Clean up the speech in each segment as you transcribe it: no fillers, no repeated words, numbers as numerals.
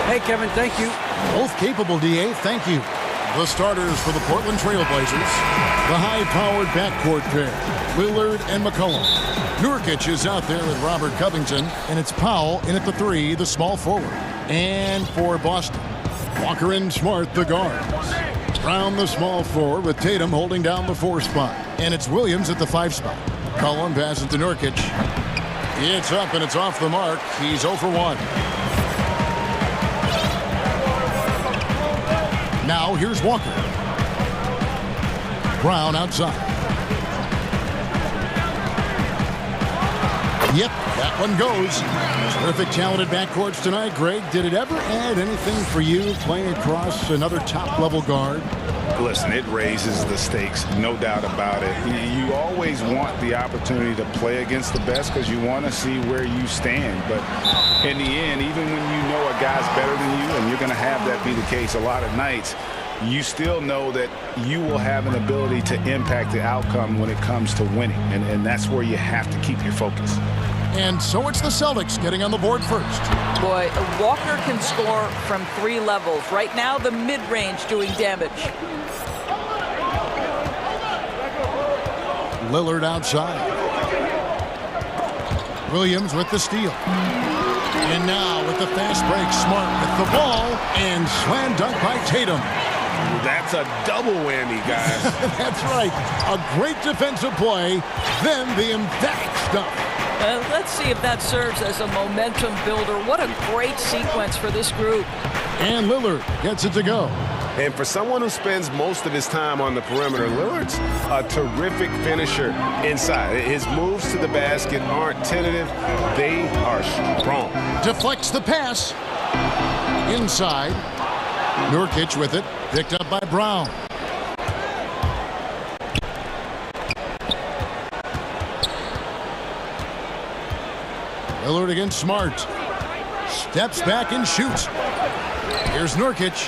Hey, Kevin, thank you. Both capable, DA. Thank you. The starters for the Portland Trailblazers. The high-powered backcourt pair, Lillard and McCollum. Nurkic is out there with Robert Covington, and it's Powell in at the 3, the small forward. And for Boston, Walker and Smart, the guards. Brown, the small forward, with Tatum holding down the 4 spot. And it's Williams at the 5 spot. Cullen passes to Nurkic. It's up and it's off the mark. He's 0 for 1. Now here's Walker. Brown outside. Yep, that one goes. Terrific, talented backcourts tonight. Greg, did it ever add anything for you playing across another top-level guard? Listen, it raises the stakes, no doubt about it. You always want the opportunity to play against the best because you want to see where you stand. But in the end, even when you know a guy's better than you, and you're going to have that be the case a lot of nights, you still know that you will have an ability to impact the outcome when it comes to winning. And that's where you have to keep your focus. And so it's the Celtics getting on the board first. Boy, Walker can score from 3 levels. Right now, the mid-range doing damage. Lillard outside. Williams with the steal. And now with the fast break, Smart with the ball. And slam dunk by Tatum. That's a double whammy, guys. That's right. A great defensive play, then the emphatic stuff. Let's see if that serves as a momentum builder. What a great sequence for this group. And Lillard gets it to go. And for someone who spends most of his time on the perimeter, Lillard's a terrific finisher inside. His moves to the basket aren't tentative. They are strong. Deflects the pass. Inside. Nurkic with it. Picked up by Brown. Lillard against Smart. Steps back and shoots. Here's Nurkic.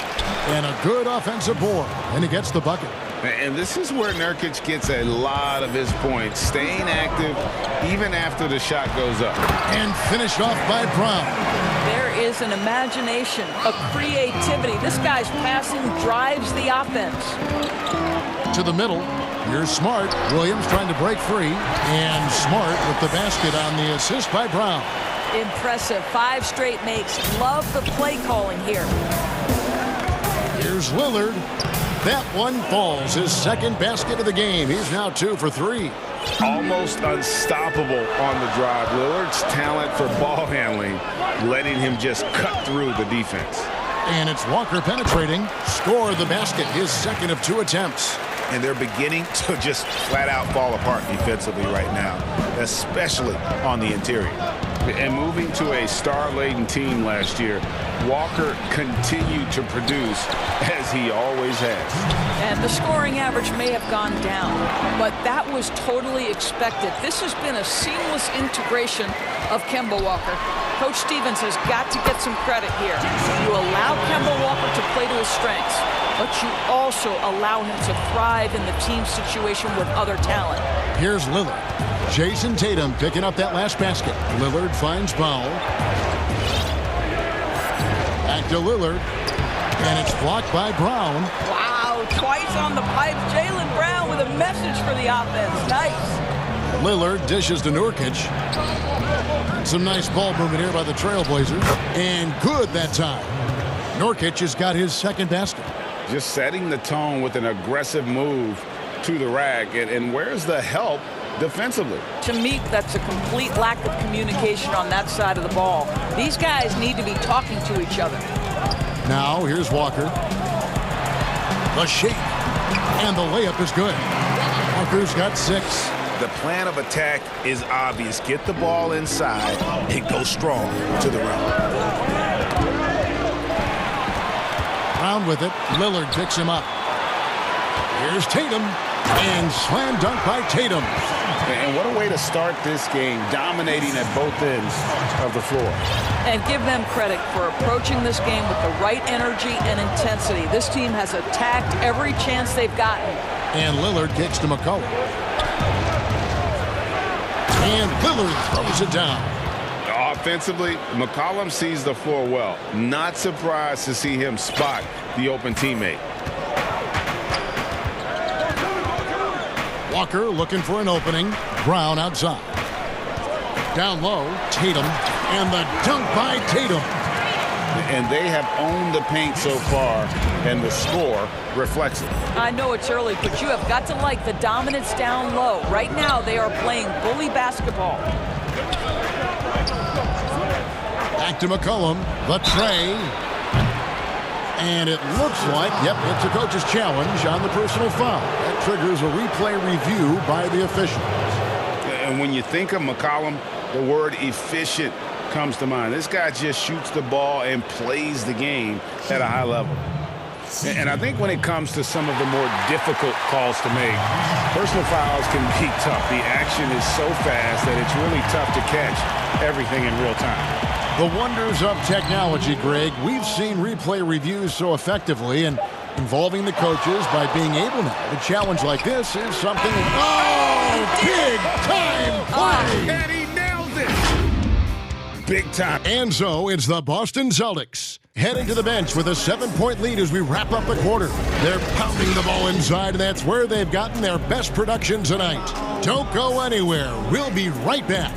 And a good offensive board. And he gets the bucket. And this is where Nurkic gets a lot of his points. Staying active even after the shot goes up. And finished off by Brown. There is an imagination, a creativity. This guy's passing drives the offense. To the middle. Here's Smart. Williams trying to break free. And Smart with the basket on the assist by Brown. Impressive. 5 straight makes. Love the play calling here. Here's Lillard. That one falls. His second basket of the game. He's now 2 for 3. Almost unstoppable on the drive. Lillard's talent for ball handling, letting him just cut through the defense. And it's Walker penetrating. Score the basket. His second of 2 attempts. And they're beginning to just flat out fall apart defensively right now, especially on the interior. And moving to a star-laden team last year, Walker continued to produce as he always has. And the scoring average may have gone down, but that was totally expected. This has been a seamless integration of Kemba Walker. Coach Stevens has got to get some credit here. You allow Kemba Walker to play to his strengths, but you also allow him to thrive in the team situation with other talent. Here's Lillard. Jason Tatum picking up that last basket. Lillard finds Powell. Back to Lillard. And it's blocked by Brown. Wow, twice on the pipe. Jaylen Brown with a message for the offense. Nice. Lillard dishes to Nurkic. Some nice ball movement here by the Trailblazers. And good that time. Nurkic has got his second basket. Just setting the tone with an aggressive move to the rack. And where's the help defensively? To me, that's a complete lack of communication on that side of the ball. These guys need to be talking to each other. Now, here's Walker. The shake. And the layup is good. Walker's got 6. The plan of attack is obvious. Get the ball inside and go strong to the rim. Brown with it. Lillard picks him up. Here's Tatum. And slam dunk by Tatum. And what a way to start this game, dominating at both ends of the floor. And give them credit for approaching this game with the right energy and intensity. This team has attacked every chance they've gotten. And Lillard kicks to McCollum. And Lillard throws it down. Offensively, McCollum sees the floor well. Not surprised to see him spot the open teammate. Walker looking for an opening. Brown outside. Down low, Tatum, and the dunk by Tatum. And they have owned the paint so far, and the score reflects it. I know it's early, but you have got to like the dominance down low. Right now, they are playing bully basketball. Back to McCollum, the tray. And it looks like, yep, it's a coach's challenge on the personal foul. That triggers a replay review by the officials. And when you think of McCollum, the word efficient comes to mind. This guy just shoots the ball and plays the game at a high level. And I think when it comes to some of the more difficult calls to make, personal fouls can be tough. The action is so fast that it's really tough to catch everything in real time. The wonders of technology, Greg. We've seen replay reviews so effectively, and involving the coaches by being able to. A challenge like this is something. Oh, big time play! And he nails it! Big time. And so it's the Boston Celtics heading to the bench with a 7-point lead as we wrap up the quarter. They're pounding the ball inside, and that's where they've gotten their best production tonight. Don't go anywhere. We'll be right back.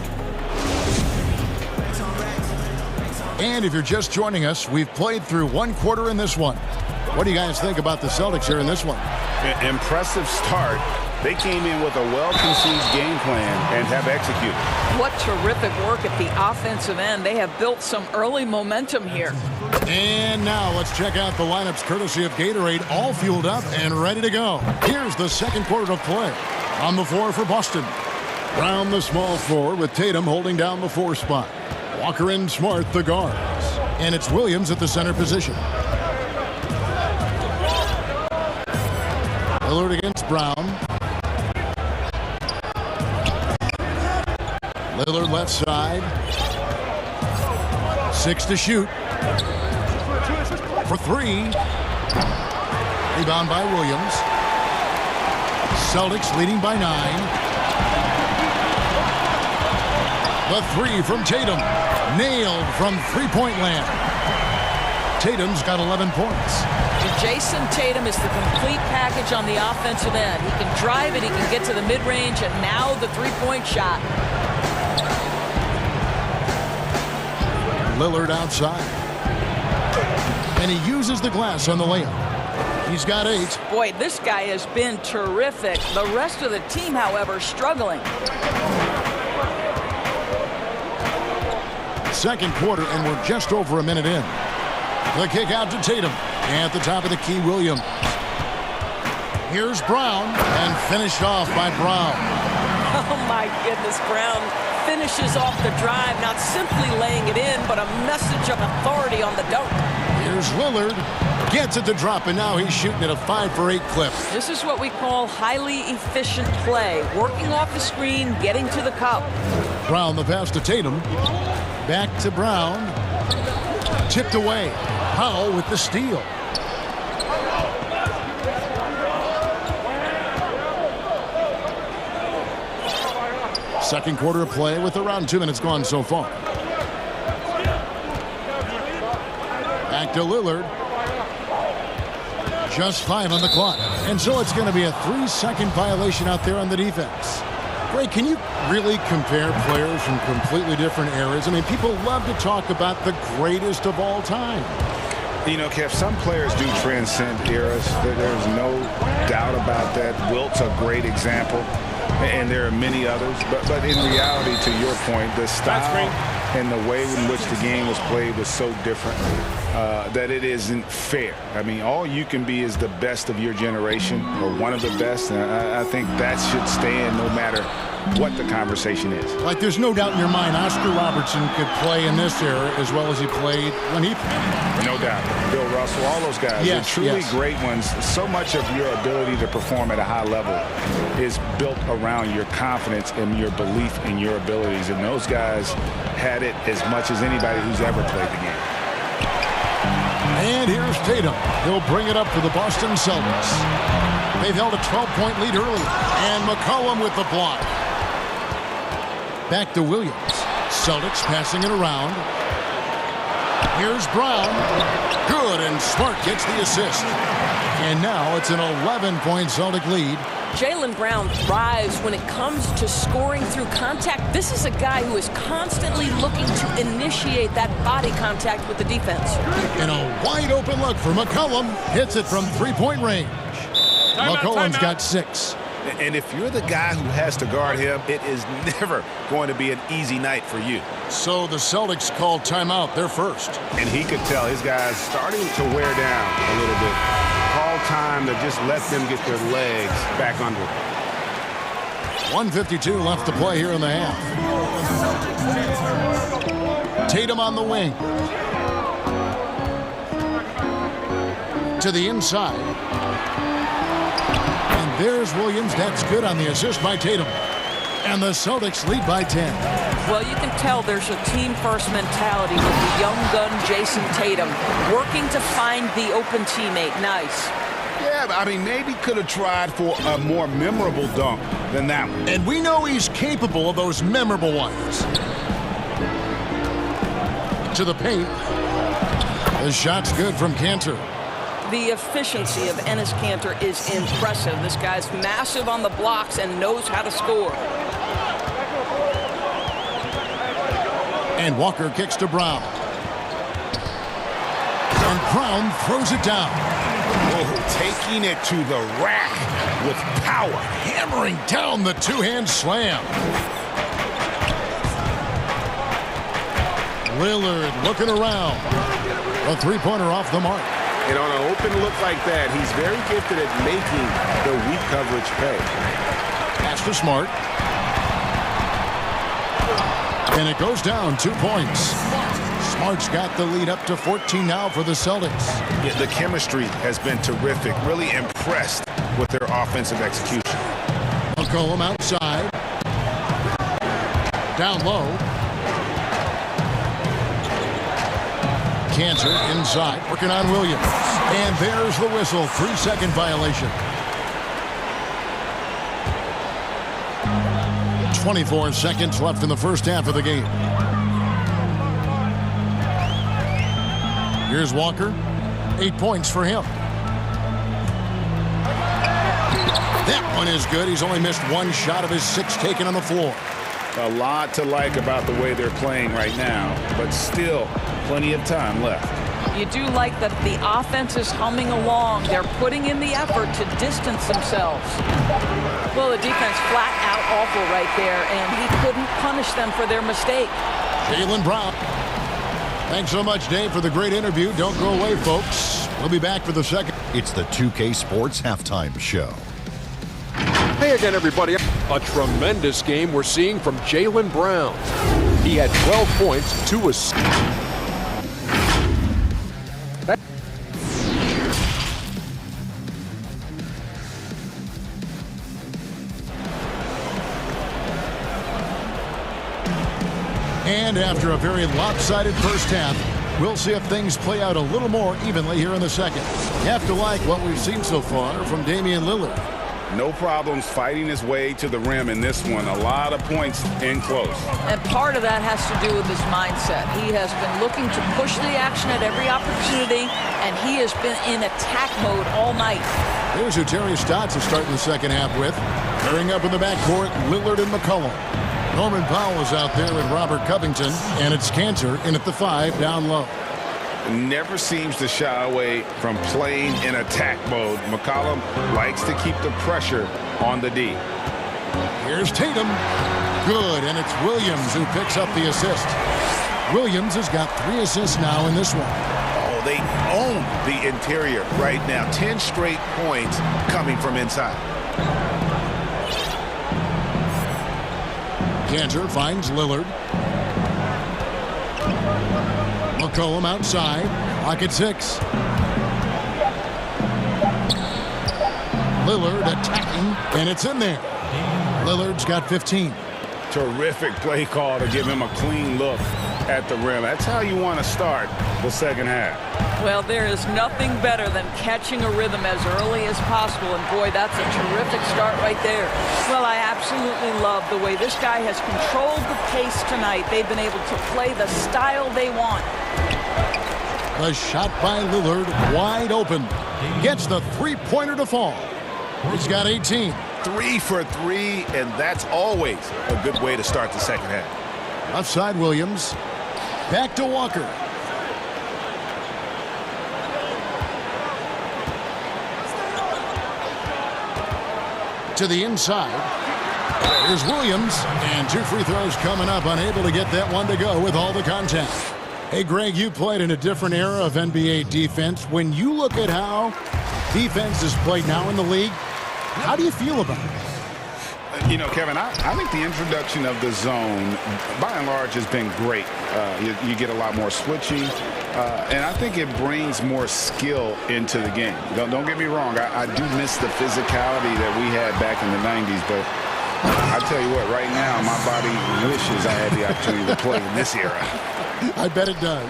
And if you're just joining us, we've played through one quarter in this one. What do you guys think about the Celtics here in this one? Impressive start. They came in with a well-conceived game plan and have executed. What terrific work at the offensive end. They have built some early momentum here. And now let's check out the lineups courtesy of Gatorade, all fueled up and ready to go. Here's the second quarter of play. On the floor for Boston. Brown the small forward with Tatum holding down the 4 spot. Walker and Smart the guards. And it's Williams at the center position. Lillard against Brown. Lillard left side. 6 to shoot. For 3. Rebound by Williams. Celtics leading by 9. The 3 from Tatum. Nailed from three-point land. Tatum's got 11 points. Jason Tatum is the complete package on the offensive end. He can drive it, he can get to the mid-range, and now the three-point shot. Lillard outside. And he uses the glass on the layup. He's got 8. Boy, this guy has been terrific. The rest of the team, however, struggling. Second quarter, and we're just over a minute in. The kick out to Tatum. At the top of the key, Williams. Here's Brown, and finished off by Brown. Oh, my goodness, Brown finishes off the drive, not simply laying it in, but a message of authority on the dunk. Here's Lillard. Gets it to drop, and now he's shooting at a 5 for 8 clip. This is what we call highly efficient play. Working off the screen, getting to the cup. Brown the pass to Tatum. Back to Brown. Tipped away. Powell with the steal. Second quarter of play with around 2 minutes gone so far. Back to Lillard. Just 5 on the clock. And so it's going to be a 3-second violation out there on the defense. Ray, can you really compare players from completely different eras? I mean, people love to talk about the greatest of all time. You know, Kev, some players do transcend eras. There's no doubt about that. Wilt's a great example, and there are many others. But in reality, to your point, the style and the way in which the game was played was so different that it isn't fair. I mean, all you can be is the best of your generation, or one of the best. And I think that should stand no matter what the conversation is. Like, there's no doubt in your mind Oscar Robertson could play in this era as well as he played when he played. No doubt. Bill Russell, all those guys. Yes, They're truly great ones. So much of your ability to perform at a high level is built around your confidence and your belief in your abilities. And those guys had it as much as anybody who's ever played the game. And here's Tatum. He'll bring it up for the Boston Celtics. They've held a 12-point lead early. And McCollum with the block. Back to Williams. Celtics passing it around. Here's Brown. Good, and Smart gets the assist. And now it's an 11-point Celtic lead. Jaylen Brown thrives when it comes to scoring through contact. This is a guy who is constantly looking to initiate that body contact with the defense. And a wide open look for McCollum. Hits it from three-point range. McCollum's got 6. And if you're the guy who has to guard him, it is never going to be an easy night for you. So the Celtics called timeout. They're first. And he could tell his guys starting to wear down a little bit. Call time to just let them get their legs back under. 1:52 left to play here in the half. Tatum on the wing. To the inside. And there's Williams. That's good on the assist by Tatum. And the Celtics lead by 10. Well, you can tell there's a team-first mentality with the young gun Jason Tatum working to find the open teammate. Nice. Yeah, I mean, maybe could have tried for a more memorable dunk than that one. And we know he's capable of those memorable ones. To the paint. The shot's good from Kanter. The efficiency of Enes Kanter is impressive. This guy's massive on the blocks and knows how to score. And Walker kicks to Brown. And Brown throws it down. Oh, taking it to the rack with power. Hammering down the two-hand slam. Lillard looking around. A three-pointer off the mark. And on an open look like that, he's very gifted at making the weak coverage pay. Pass to Smart. And it goes down 2 points. Smart's got the lead up to 14 now for the Celtics. Yeah, the chemistry has been terrific. Really impressed with their offensive execution. McCollum outside. Down low. Kanter inside, working on Williams. And there's the whistle. 3-second violation. 24 seconds left in the first half of the game. Here's Walker. 8 points for him. That one is good. He's only missed one shot of his 6 taken on the floor. A lot to like about the way they're playing right now, but still plenty of time left. You do like that the offense is humming along. They're putting in the effort to distance themselves. Well, the defense flat out awful right there, and he couldn't punish them for their mistake. Jaylen Brown. Thanks so much, Dave, for the great interview. Don't go away, folks. We'll be back for the second. It's the 2K Sports Halftime Show. Hey again, everybody. A tremendous game we're seeing from Jaylen Brown. He had 12 points, 2 assists. And after a very lopsided first half, we'll see if things play out a little more evenly here in the second. You have to like what we've seen so far from Damian Lillard. No problems fighting his way to the rim in this one. A lot of points in close. And part of that has to do with his mindset. He has been looking to push the action at every opportunity, and he has been in attack mode all night. Here's who Terry Stotts is starting the second half with. Pairing up in the backcourt, Lillard and McCollum. Norman Powell is out there with Robert Covington, and it's Kanter in at the 5 down low. Never seems to shy away from playing in attack mode. McCollum likes to keep the pressure on the D. Here's Tatum. Good, and it's Williams who picks up the assist. Williams has got 3 assists now in this one. Oh, they own the interior right now. 10 straight points coming from inside. Kanter finds Lillard. McCollum outside. Clock at 6. Lillard attacking, and it's in there. Lillard's got 15. Terrific play call to give him a clean look at the rim. That's how you want to start the second half. Well, there is nothing better than catching a rhythm as early as possible, and boy, that's a terrific start right there. Well, I absolutely love the way this guy has controlled the pace tonight. They've been able to play the style they want. The shot by Lillard, wide open. Gets the three-pointer to fall. He's got 18. 3 for 3, and that's always a good way to start the second half. Offside Williams. Back to Walker. To the inside. Here's Williams, and 2 free throws coming up, unable to get that one to go with all the contact. Hey, Greg, you played in a different era of NBA defense. When you look at how defense is played now in the league, how do you feel about it? You know, Kevin, I think the introduction of the zone, by and large, has been great. You get a lot more switching, and I think it brings more skill into the game. Don't get me wrong. I do miss the physicality that we had back in the 90s, but I tell you what, right now, my body wishes I had the opportunity to play in this era. I bet it does.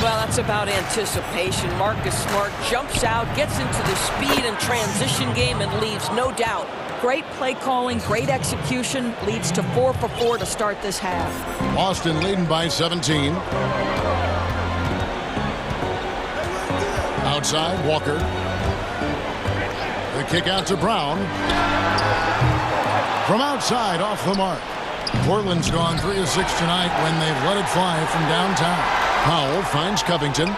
Well, that's about anticipation. Marcus Smart jumps out, gets into the speed and transition game, and leaves no doubt. Great play calling, great execution, leads to 4 for 4 to start this half. Boston leading by 17. Outside, Walker. The kick out to Brown. From outside, off the mark. Portland's gone 3 of 6 tonight when they've let it fly from downtown. Powell finds Covington.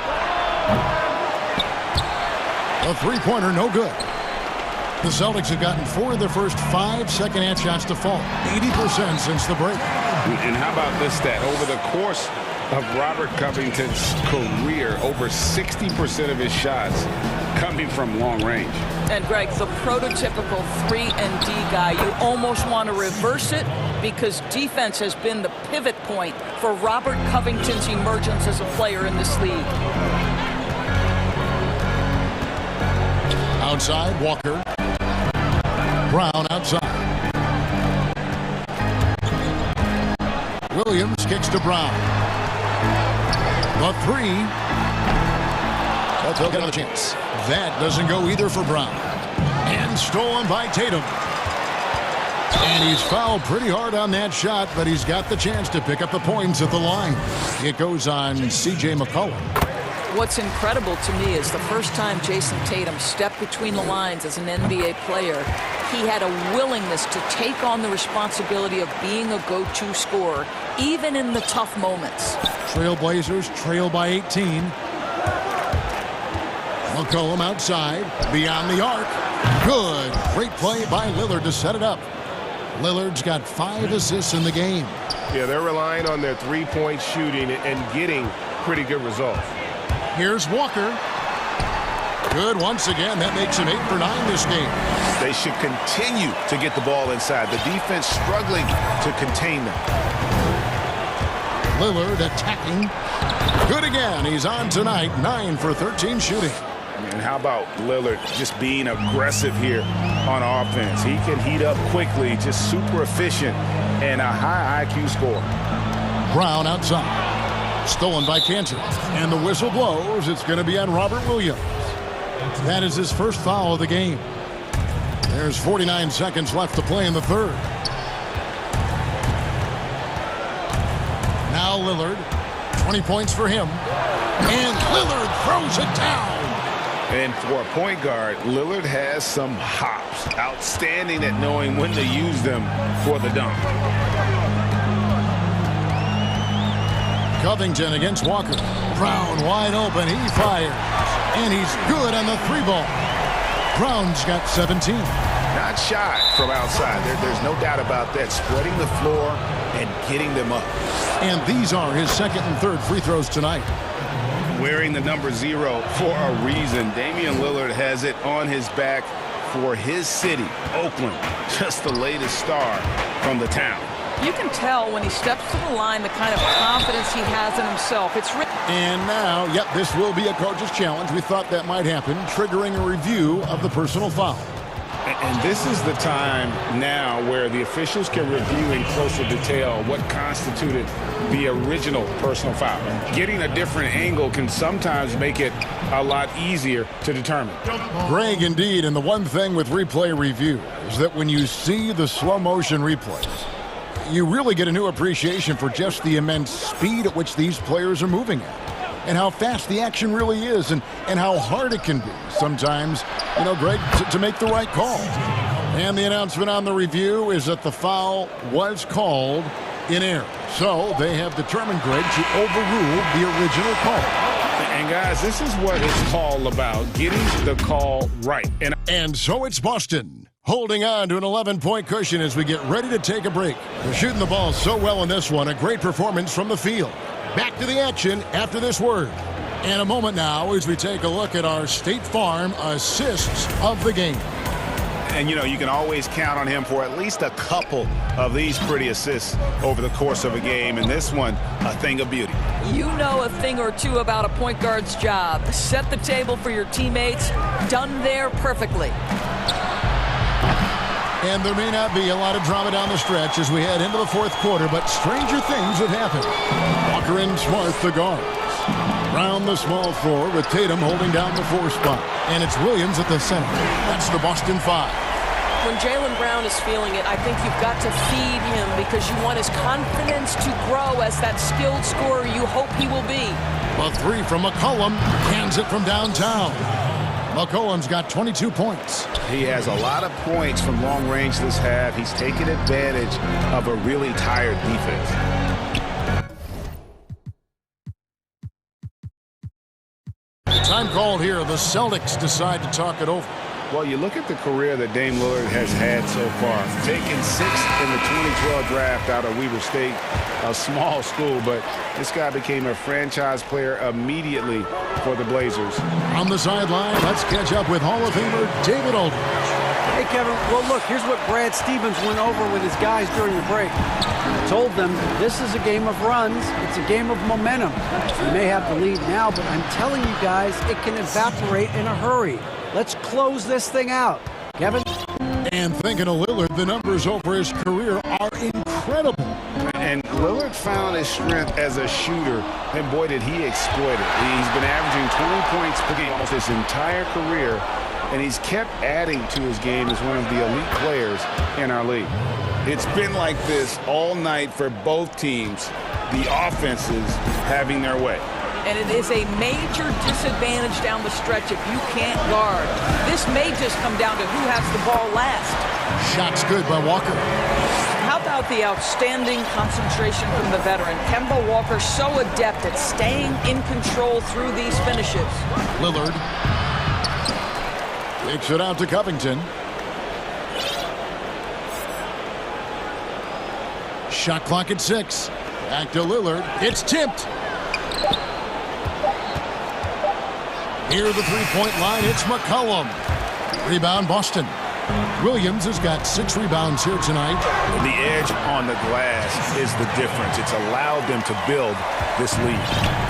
A three-pointer, no good. The Celtics have gotten 4 of their first 5 second-hand shots to fall. 80% since the break. And how about this stat? Over the course of Robert Covington's career, over 60% of his shots coming from long range. And Greg, the prototypical 3-and-D guy, you almost want to reverse it because defense has been the pivot point for Robert Covington's emergence as a player in this league. Outside, Walker. Brown outside. Williams kicks to Brown. The 3. But they'll get another chance. That doesn't go either for Brown. And stolen by Tatum. And he's fouled pretty hard on that shot, but he's got the chance to pick up the points at the line. It goes on C.J. McCollum. What's incredible to me is the first time Jason Tatum stepped between the lines as an NBA player, he had a willingness to take on the responsibility of being a go-to scorer, even in the tough moments. Trailblazers trail by 18. McCollum outside, beyond the arc. Good. Great play by Lillard to set it up. Lillard's got 5 assists in the game. Yeah, they're relying on their three-point shooting and getting pretty good results. Here's Walker. Good once again. That makes him 8 for 9 this game. They should continue to get the ball inside. The defense struggling to contain them. Lillard attacking. Good again. He's on tonight. 9 for 13 shooting. And how about Lillard just being aggressive here on offense? He can heat up quickly, just super efficient, and a high IQ score. Brown outside. Stolen by Cantor. And the whistle blows. It's going to be on Robert Williams. That is his first foul of the game. There's 49 seconds left to play in the third. Now Lillard. 20 points for him. And Lillard throws it down. And for a point guard, Lillard has some hops. Outstanding at knowing when to use them for the dunk. Covington against Walker. Brown wide open. He fires. And he's good on the 3-ball. Brown's got 17. Not shy from outside. There's no doubt about that. Spreading the floor and getting them up. And these are his second and third free throws tonight. Wearing the number 0 for a reason. Damian Lillard has it on his back for his city, Oakland. Just the latest star from the town. You can tell when he steps to the line the kind of confidence he has in himself. It's and now, yep, this will be a coach's challenge. We thought that might happen, triggering a review of the personal foul. And this is the time now where the officials can review in closer detail what constituted the original personal foul. Getting a different angle can sometimes make it a lot easier to determine. Greg, indeed, and the one thing with replay review is that when you see the slow motion replays, you really get a new appreciation for just the immense speed at which these players are moving at, and how fast the action really is, and how hard it can be sometimes, you know, Greg, to make the right call. And the announcement on the review is that the foul was called in error. So they have determined, Greg, to overrule the original call. And guys, this is what it's all about, getting the call right. And so it's Boston holding on to an 11-point cushion as we get ready to take a break. They're shooting the ball so well in this one, a great performance from the field. Back to the action after this word. And a moment now as we take a look at our State Farm assists of the game. And, you know, you can always count on him for at least a couple of these pretty assists over the course of a game. And this one, a thing of beauty. You know a thing or two about a point guard's job. Set the table for your teammates. Done there perfectly. And there may not be a lot of drama down the stretch as we head into the fourth quarter, but stranger things have happened. Walker and Smart, the guards. Brown, the small forward, with Tatum holding down the 4 spot. And it's Williams at the center. That's the Boston 5. When Jaylen Brown is feeling it, I think you've got to feed him because you want his confidence to grow as that skilled scorer you hope he will be. A 3 from McCollum. Cans it from downtown. McCollum's got 22 points. He has a lot of points from long range this half. He's taken advantage of a really tired defense. Time called here. The Celtics decide to talk it over. Well, you look at the career that Dame Lillard has had so far. Taken 6th in the 2012 draft out of Weber State, a small school, but this guy became a franchise player immediately for the Blazers. On the sideline, let's catch up with Hall of Famer David Aldridge. Hey, Kevin. Well, look, here's what Brad Stevens went over with his guys during the break. Told them this is a game of runs. It's a game of momentum. You may have the lead now, but I'm telling you guys, it can evaporate in a hurry. Let's close this thing out. Kevin? And thinking of Lillard, the numbers over his career are incredible. And Lillard found his strength as a shooter, and boy, did he exploit it. He's been averaging 20 points per game almost his entire career, and he's kept adding to his game as one of the elite players in our league. It's been like this all night for both teams, the offenses having their way. And it is a major disadvantage down the stretch if you can't guard. This may just come down to who has the ball last. Shot's good by Walker. How about the outstanding concentration from the veteran? Kemba Walker so adept at staying in control through these finishes. Lillard takes it out to Covington. Shot clock at 6. Back to Lillard. It's tipped. Near the three-point line, it's McCollum. Rebound, Boston. Williams has got 6 rebounds here tonight. The edge on the glass is the difference. It's allowed them to build this lead.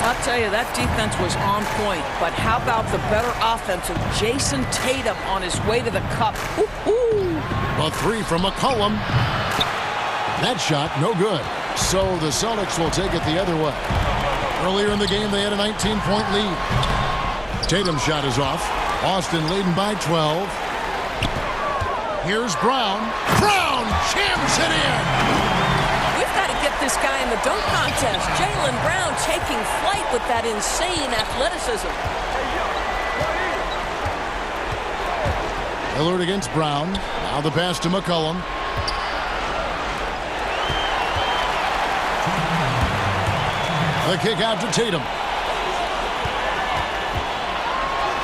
I'll tell you, that defense was on point. But how about the better offense of Jason Tatum on his way to the cup? A 3 from McCollum. That shot, no good. So the Celtics will take it the other way. Earlier in the game, they had a 19-point lead. Tatum's shot is off. Boston leading by 12. Here's Brown. Brown jams it in. We've got to get this guy in the dunk contest. Jaylen Brown taking flight with that insane athleticism. Lillard against Brown. Now the pass to McCollum. The kick out to Tatum.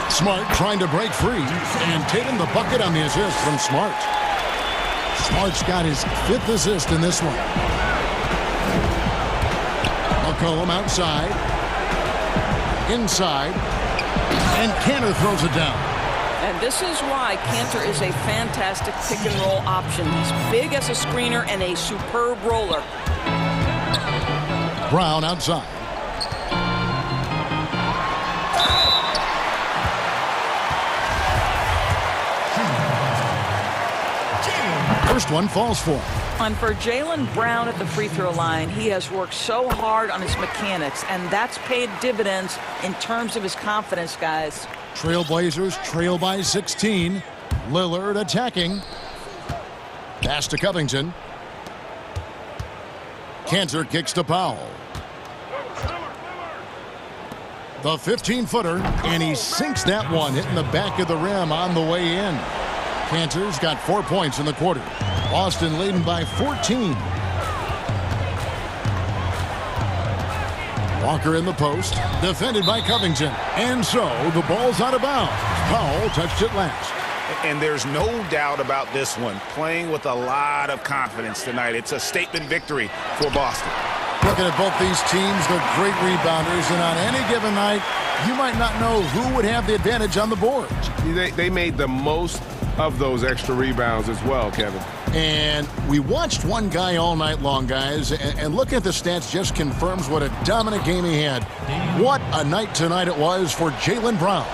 Smart trying to break free, and Tatum the bucket on the assist from Smart. Smart's got his 5th assist in this one. McCollum outside. Inside. And Cantor throws it down. And this is why Cantor is a fantastic pick-and-roll option. He's big as a screener and a superb roller. Brown outside. first one falls for him. And for Jaylen Brown at the free throw line, he has worked so hard on his mechanics, and that's paid dividends in terms of his confidence, guys. Trailblazers trail by 16. Lillard attacking. Pass to Covington. Cantor kicks to Powell. The 15-footer, and he sinks that one, hitting the back of the rim on the way in. Cantor's got 4 points in the quarter. Boston leading by 14. Walker in the post, defended by Covington. And so the ball's out of bounds. Powell touched it last. And there's no doubt about this one. Playing with a lot of confidence tonight. It's a statement victory for Boston. Looking at both these teams, they're great rebounders, and on any given night, you might not know who would have the advantage on the boards. They made the most of those extra rebounds as well, Kevin. And we watched one guy all night long, guys, and looking at the stats just confirms what a dominant game he had. What a night tonight it was for Jaylen Brown.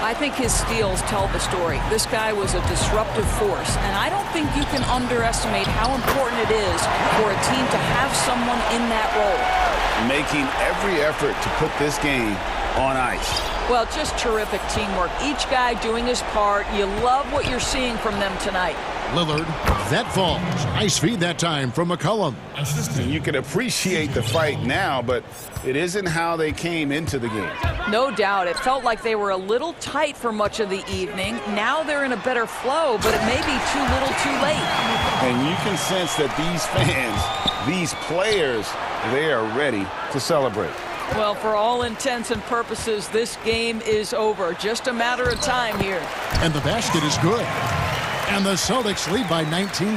I think his steals tell the story. This guy was a disruptive force, and I don't think you can underestimate how important it is for a team to have someone in that role. Making every effort to put this game on ice. Well, just terrific teamwork. Each guy doing his part. You love what you're seeing from them tonight. Lillard, that falls. Nice feed that time from McCollum. You can appreciate the fight now, but it isn't how they came into the game. No doubt. It felt like they were a little tight for much of the evening. Now they're in a better flow, but it may be too little too late. And you can sense that these fans, these players, they are ready to celebrate. Well, for all intents and purposes, this game is over. Just a matter of time here. And the basket is good. And the Celtics lead by 19.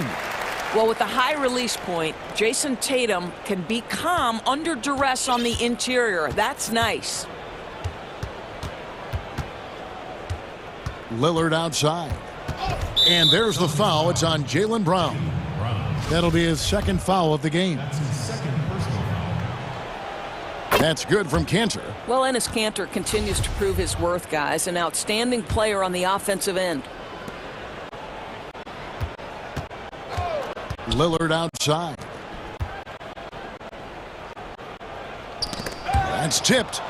Well, with the high release point, Jason Tatum can be calm under duress on the interior. That's nice. Lillard outside. And there's the foul. It's on Jaylen Brown. That'll be his second foul of the game. That's good from Cantor. Well, Enes Kanter continues to prove his worth, guys. An outstanding player on the offensive end. Lillard outside. That's tipped.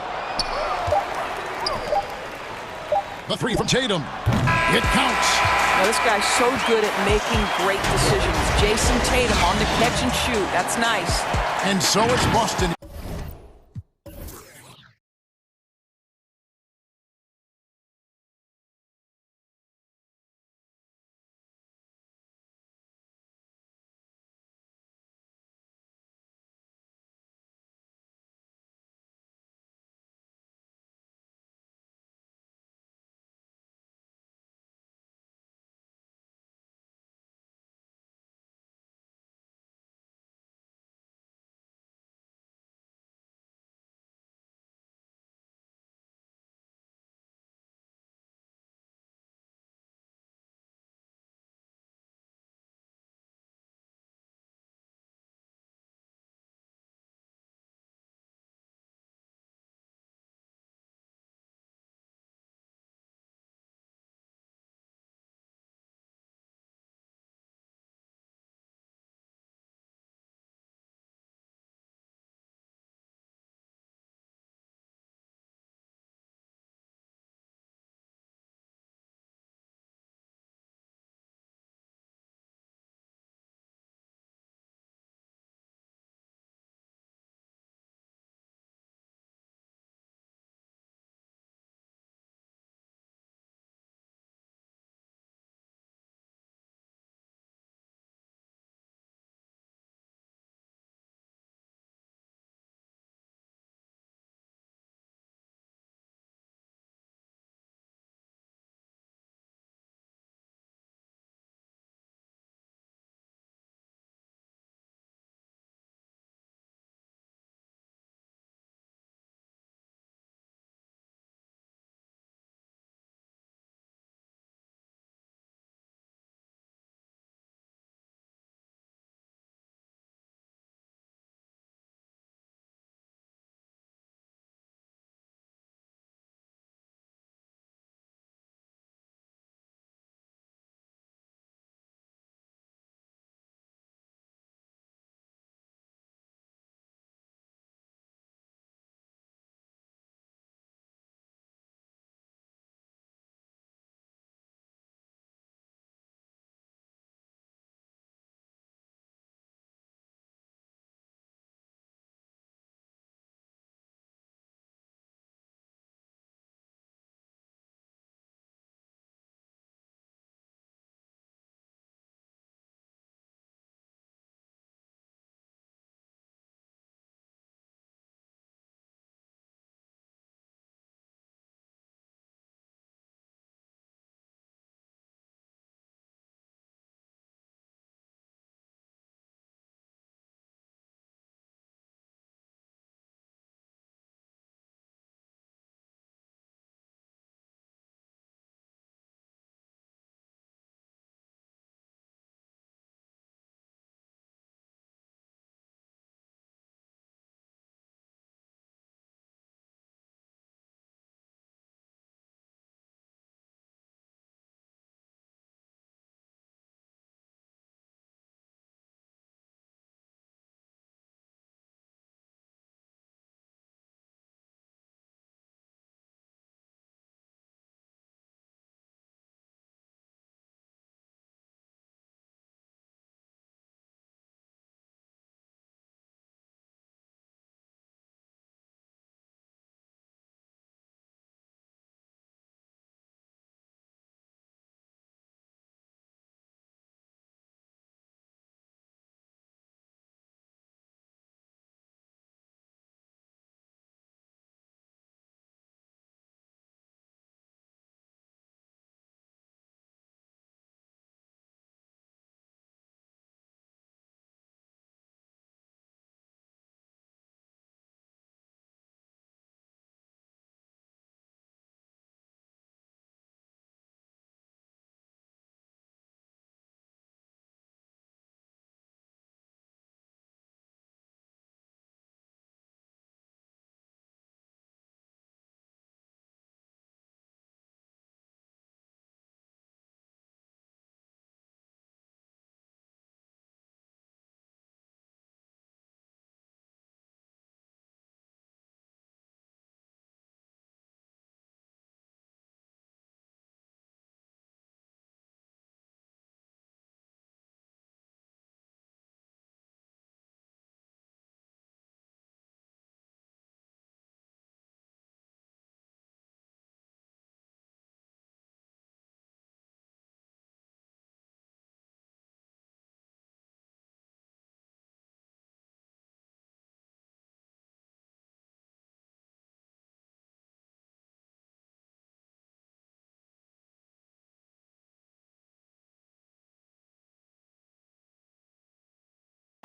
The three from Tatum. It counts. Now, this guy's so good at making great decisions. Jason Tatum on the catch and shoot. That's nice. And so it's Boston.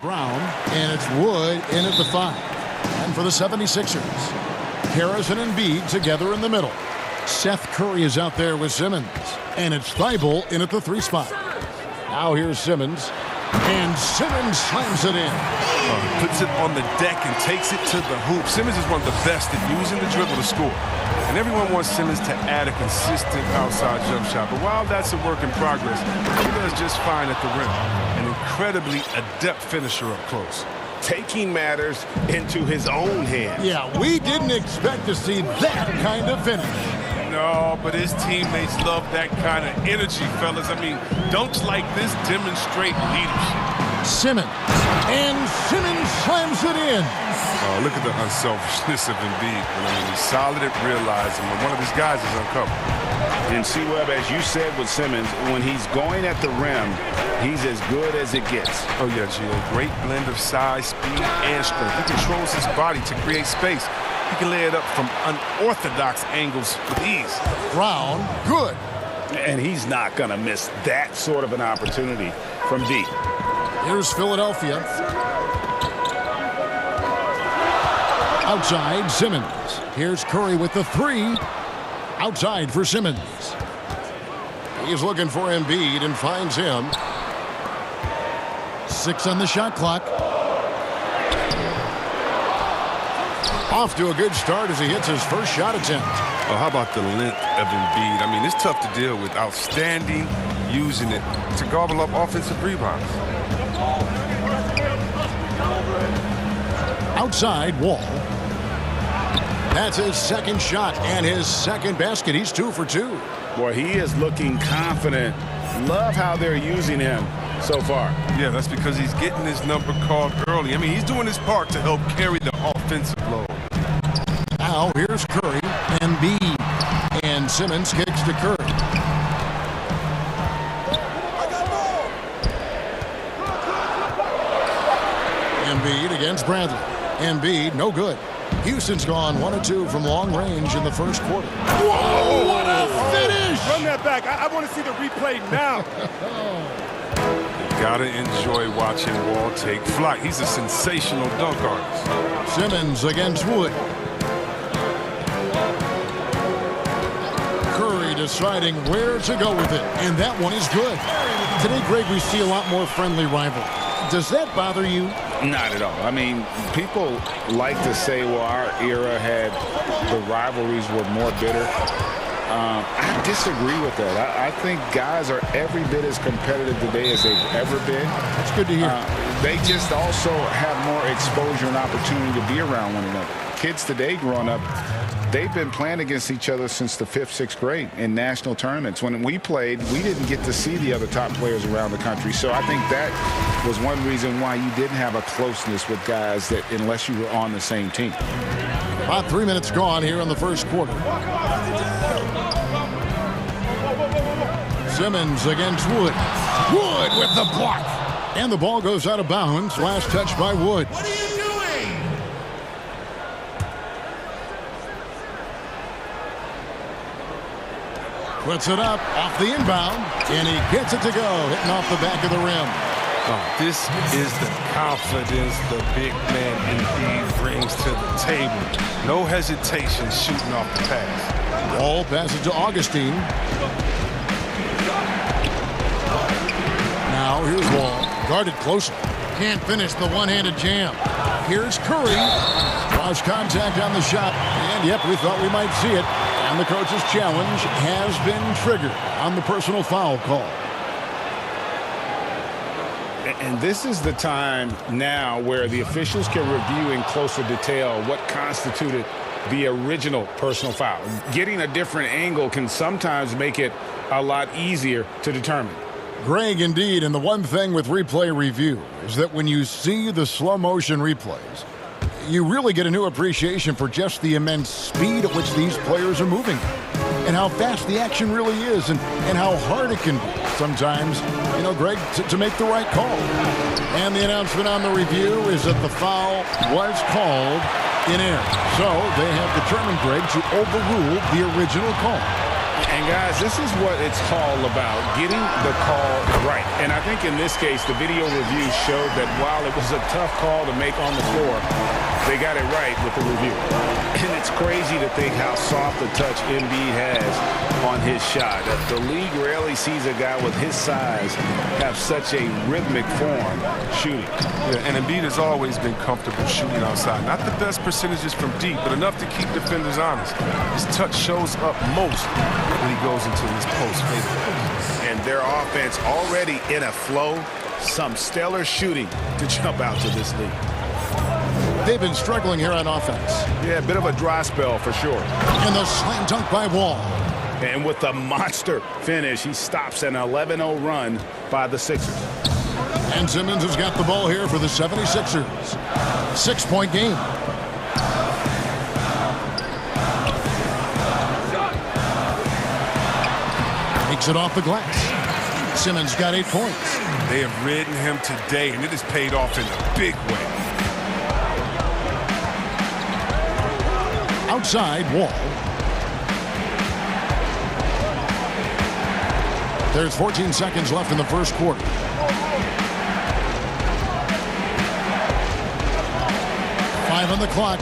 Brown, and it's Wood in at the 5. And for the 76ers, Harrison and Embiid together in the middle. Seth Curry is out there with Simmons, and it's Thibault in at the 3 spot. Now here's Simmons, and Simmons slams it in. Puts it on the deck and takes it to the hoop. Simmons is one of the best at using the dribble to score. And everyone wants Simmons to add a consistent outside jump shot. But while that's a work in progress, he does just fine at the rim. An incredibly adept finisher up close. Taking matters into his own hands. Yeah, we didn't expect to see that kind of finish. No, but his teammates love that kind of energy, fellas. I mean, dunks like this demonstrate leadership. Simmons, and Simmons slams it in. Oh, look at the unselfishness of Embiid. I mean, he's solid at realizing when one of his guys is uncovered. And C-Web, as you said with Simmons, when he's going at the rim, he's as good as it gets. Oh, yeah, Gio. Great blend of size, speed, and strength. He controls his body to create space. He can lay it up from unorthodox angles with ease. Brown, good. And he's not going to miss that sort of an opportunity from deep. Here's Philadelphia. Outside, Simmons. Here's Curry with the 3. Outside for Simmons. He's looking for Embiid and finds him. 6 on the shot clock. Off to a good start as he hits his first shot attempt. Oh, how about the length of Embiid? I mean, it's tough to deal with. Outstanding, using it to gobble up offensive rebounds. Outside, Wall. That's his second shot and his second basket. He's 2 for 2. Boy, he is looking confident. Love how they're using him so far. Yeah, that's because he's getting his number called early. I mean, he's doing his part to help carry the offensive load. Now here's Curry, Embiid, and Simmons kicks to Curry. Embiid against Bradley. Embiid, no good. Houston's gone 1 of 2 from long range in the first quarter. Whoa, what a finish! Run that back. I want to see the replay now. You gotta enjoy watching Wall take flight. He's a sensational dunk artist. Simmons against Wood. Curry deciding where to go with it, and that one is good. Today, Greg, we see a lot more friendly rivalry. Does that bother you? Not at all. I mean, people like to say, well, our era had the rivalries were more bitter. I disagree with that. I think guys are every bit as competitive today as they've ever been. That's good to hear. They just also have more exposure and opportunity to be around one another. Kids today growing up, they've been playing against each other since the 5th, 6th grade in national tournaments. When we played, we didn't get to see the other top players around the country. So I think that was one reason why you didn't have a closeness with guys that unless you were on the same team. About 3 minutes gone here in the first quarter. Simmons against Wood. Wood with the block. And the ball goes out of bounds. Last touch by Wood. What are you doing? Puts it up off the inbound. And he gets it to go. Hitting off the back of the rim. Oh, this is the confidence the big man indeed brings to the table. No hesitation shooting off the pass. Ball passes to Augustine. Now here's Wall. Guarded closer. Can't finish the one-handed jam. Here's Curry. Cross contact on the shot. And yep, we thought we might see it. And the coach's challenge has been triggered on the personal foul call. And this is the time now where the officials can review in closer detail what constituted the original personal foul. Getting a different angle can sometimes make it a lot easier to determine. Greg, indeed, and the one thing with replay review is that when you see the slow motion replays, you really get a new appreciation for just the immense speed at which these players are moving and how fast the action really is and how hard it can be sometimes, you know, Greg, to make the right call. And the announcement on the review is that the foul was called in air. So they have determined, Greg, to overrule the original call. And guys, this is what it's all about, getting the call right. And I think in this case, the video review showed that while it was a tough call to make on the floor, they got it right with the review. And it's crazy to think how soft a touch Embiid has on his shot. The league rarely sees a guy with his size have such a rhythmic form shooting. Yeah, and Embiid has always been comfortable shooting outside. Not the best percentages from deep, but enough to keep defenders honest. His touch shows up most when he goes into his post fadeaway. And their offense already in a flow. Some stellar shooting to jump out to this league. They've been struggling here on offense. Yeah, a bit of a dry spell for sure. And the slam dunk by Wall. And with a monster finish, he stops an 11-0 run by the Sixers. And Simmons has got the ball here for the 76ers. 6-point game. Takes it off the glass. Simmons got 8 points. They have ridden him today, and it has paid off in a big way. Outside, Wall. There's 14 seconds left in the first quarter. Five on the clock.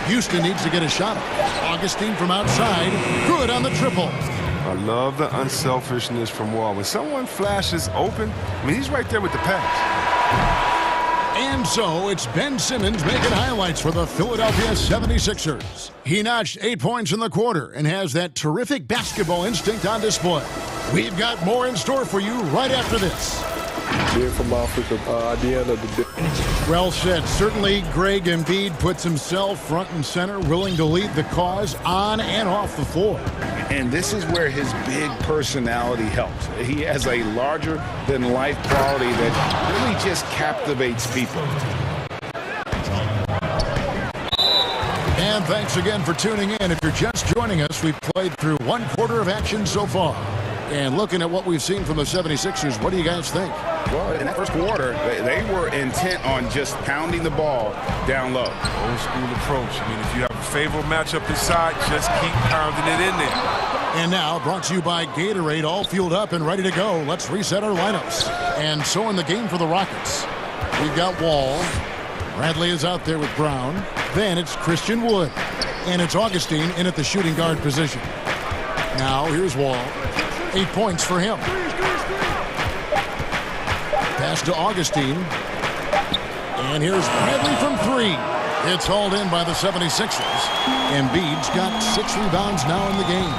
Houston needs to get a shot. Augustine from outside. Good on the triple. I love the unselfishness from Wall. When someone flashes open, I mean, he's right there with the pass. And so it's Ben Simmons making highlights for the Philadelphia 76ers. He notched 8 points in the quarter and has that terrific basketball instinct on display. We've got more in store for you right after this. Being from Africa, at the end of the day. Well said. Certainly, Greg Embiid puts himself front and center, willing to lead the cause on and off the floor. And this is where his big personality helps. He has a larger-than-life quality that really just captivates people. And thanks again for tuning in. If you're just joining us, we've played through 1 quarter of action so far. And looking at what we've seen from the 76ers, what do you guys think? Well, in that first quarter, they were intent on just pounding the ball down low. Old school approach. I mean, if you have a favorable matchup inside, just keep pounding it in there. And now, brought to you by Gatorade, all fueled up and ready to go. Let's reset our lineups. And so in the game for the Rockets, we've got Wall. Bradley is out there with Brown. Then it's Christian Wood. And it's Augustine in at the shooting guard position. Now, here's Wall. 8 points for him. Pass to Augustine. And here's Bradley from 3. It's hauled in by the 76ers. Embiid's got 6 rebounds now in the game.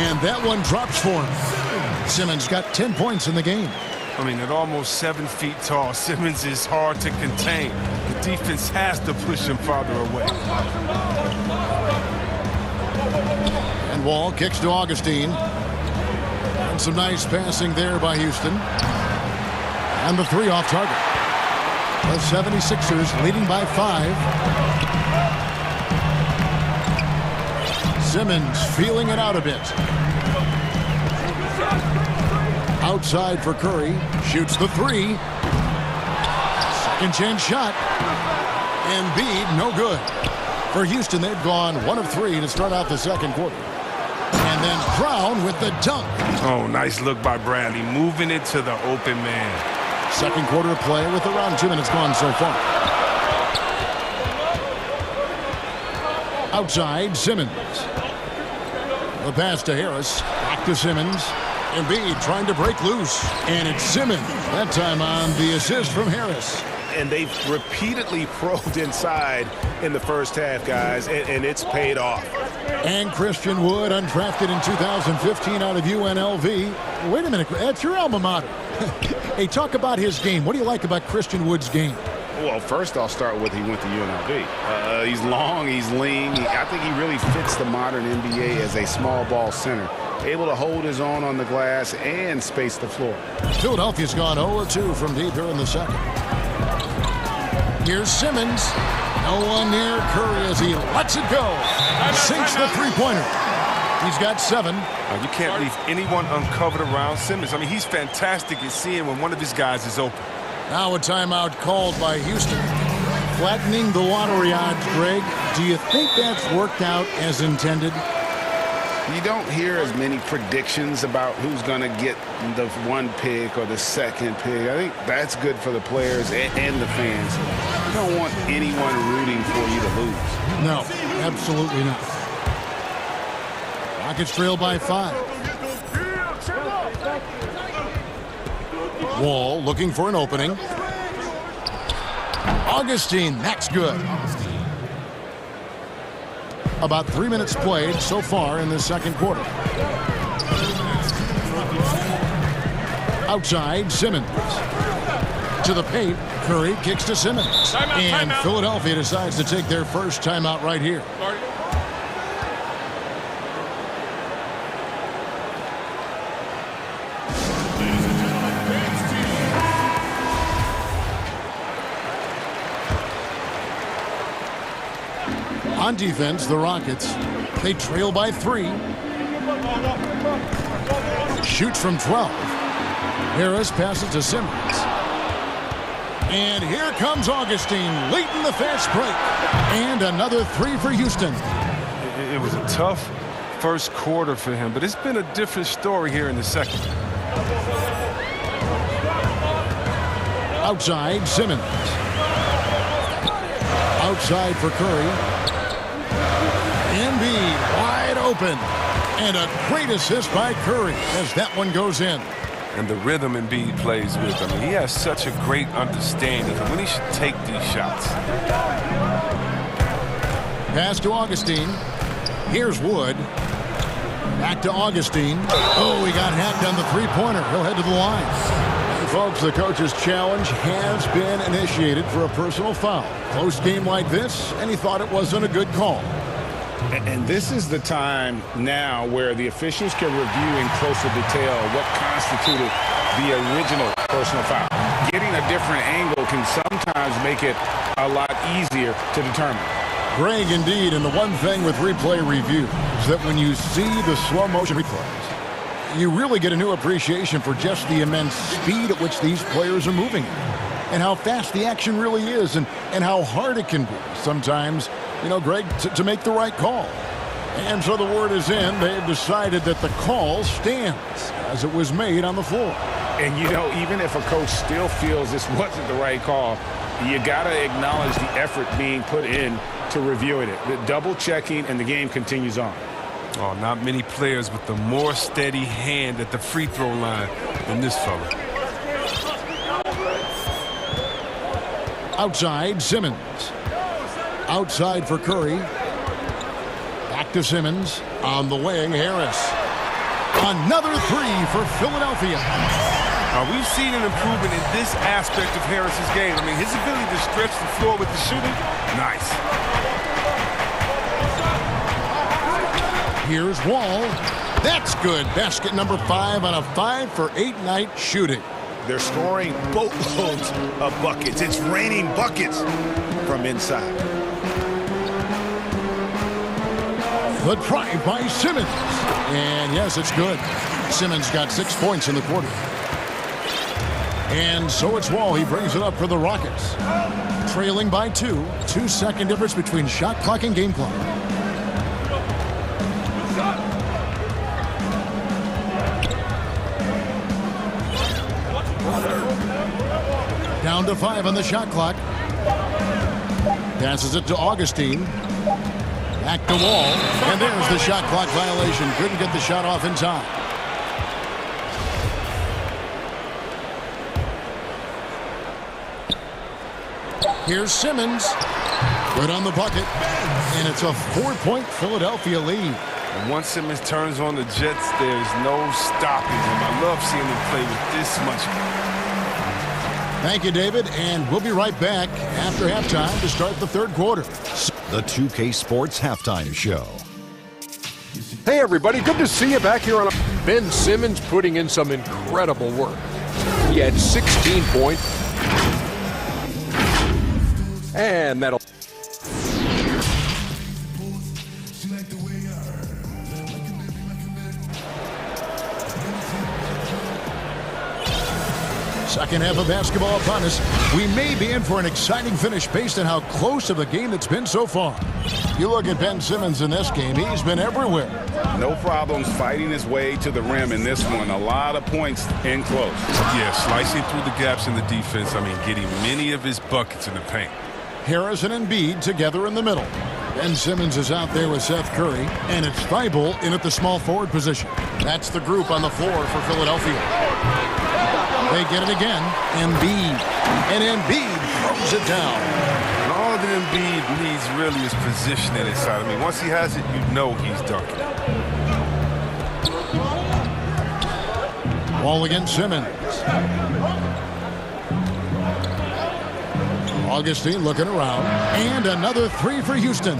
And that one drops for him. Simmons got 10 points in the game. I mean, at almost 7 feet tall, Simmons is hard to contain. The defense has to push him farther away. And Wall kicks to Augustine. And some nice passing there by Houston. And the 3 off target. The 76ers leading by 5. Simmons feeling it out a bit. Outside for Curry. Shoots the 3. Second chance shot. Embiid, no good. For Houston, they've gone 1 of 3 to start out the second quarter. And then Brown with the dunk. Oh, nice look by Bradley, moving it to the open man. Second quarter of play with around 2 minutes gone so far. Outside, Simmons. The pass to Harris. Back to Simmons. Embiid trying to break loose. And it's Simmons. That time on the assist from Harris. And they've repeatedly probed inside in the first half, guys, and it's paid off. And Christian Wood, undrafted in 2015 out of UNLV. Wait a minute, that's your alma mater. Hey, talk about his game. What do you like about Christian Wood's game? Well, first I'll start with he went to UNLV. He's long, he's lean. I think he really fits the modern NBA as a small ball center. Able to hold his own on the glass and space the floor. Philadelphia's gone 0-2 from deep here in the second. Here's Simmons. No one near Curry as he lets it go. Sinks the three-pointer. He's got 7. You can't leave anyone uncovered around Simmons. I mean, he's fantastic at seeing when one of his guys is open. Now a timeout called by Houston. Flattening the lottery odds, Greg. Do you think that's worked out as intended? You don't hear as many predictions about who's going to get the one pick or the second pick. I think that's good for the players and the fans. You don't want anyone rooting for you to lose. No, absolutely not. Rockets trail by 5. Wall looking for an opening. Augustine, that's good. About 3 minutes played so far in the second quarter. Outside, Simmons. To the paint, Curry kicks to Simmons. And Philadelphia decides to take their first timeout right here. On defense, the Rockets, they trail by 3. Shoots from 12. Harris passes to Simmons. And here comes Augustine late in the fast break. And another 3 for Houston. It was a tough first quarter for him, but it's been a different story here in the second. Outside, Simmons. Outside for Curry. Embiid wide open. And a great assist by Curry as that one goes in. And the rhythm Embiid plays with. I mean, he has such a great understanding of when he should take these shots. Pass to Augustine. Here's Wood. Back to Augustine. Oh, he got hacked on the three-pointer. He'll head to the line. And folks, the coach's challenge has been initiated for a personal foul. Close game like this, and he thought it wasn't a good call. And this is the time now where the officials can review in closer detail what constituted the original personal foul. Getting a different angle can sometimes make it a lot easier to determine. Greg, indeed, and the one thing with replay review is that when you see the slow motion replays, you really get a new appreciation for just the immense speed at which these players are moving and how fast the action really is and how hard it can be sometimes, you know, Greg, to make the right call. And so the word is in. They've decided that the call stands as it was made on the floor. And, you know, even if a coach still feels this wasn't the right call, you got to acknowledge the effort being put in to reviewing it. The double checking, and the game continues on. Oh, not many players with a more steady hand at the free throw line than this fella. Outside, Simmons. Outside for Curry. Back to Simmons. On the wing, Harris. Another 3 for Philadelphia. We've seen an improvement in this aspect of Harris's game. I mean, his ability to stretch the floor with the shooting, nice. Here's Wall. That's good. Basket number 5 on a 5-for-8 night shooting. They're scoring boatloads of buckets. It's raining buckets from inside. The drive by Simmons. And yes, it's good. Simmons got 6 points in the quarter. And so it's Wall. He brings it up for the Rockets. Trailing by 2. 2-second difference between shot clock and game clock. Down to 5 on the shot clock. Passes it to Augustine. Back to Wall. And there's the shot clock violation. Couldn't get the shot off in time. Here's Simmons. Good on the bucket. And it's a 4-point Philadelphia lead. And once Simmons turns on the Jets, there's no stopping him. I love seeing him play with this much. Thank you, David. And we'll be right back after halftime to start the third quarter. The 2K Sports Halftime Show. Hey, everybody. Good to see you back here on Ben Simmons putting in some incredible work. He had 16 points. And that'll... Second half of basketball upon us. We may be in for an exciting finish based on how close of a game it's been so far. You look at Ben Simmons in this game, he's been everywhere. No problems fighting his way to the rim in this one. A lot of points in close. Yeah, slicing through the gaps in the defense. I mean, getting many of his buckets in the paint. Harris and Embiid together in the middle. Ben Simmons is out there with Seth Curry, and it's Thibault in at the small forward position. That's the group on the floor for Philadelphia. They get it again. Embiid. And Embiid throws it down. And all that Embiid needs really is positioning inside. I mean, once he has it, you know he's dunking. Ball against Simmons. Augustine looking around. And another three for Houston.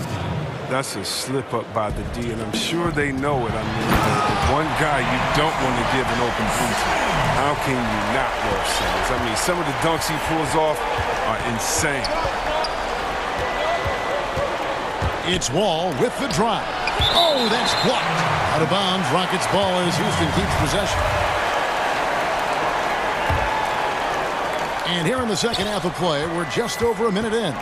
That's a slip up by the D, and I'm sure they know it. I mean, the one guy you don't want to give an open three to. How can you not love Simmons? I mean, some of the dunks he pulls off are insane. It's Wall with the drive. Oh, that's blocked. Out of bounds, Rockets ball as Houston keeps possession. And here in the second half of play, we're just over a minute in.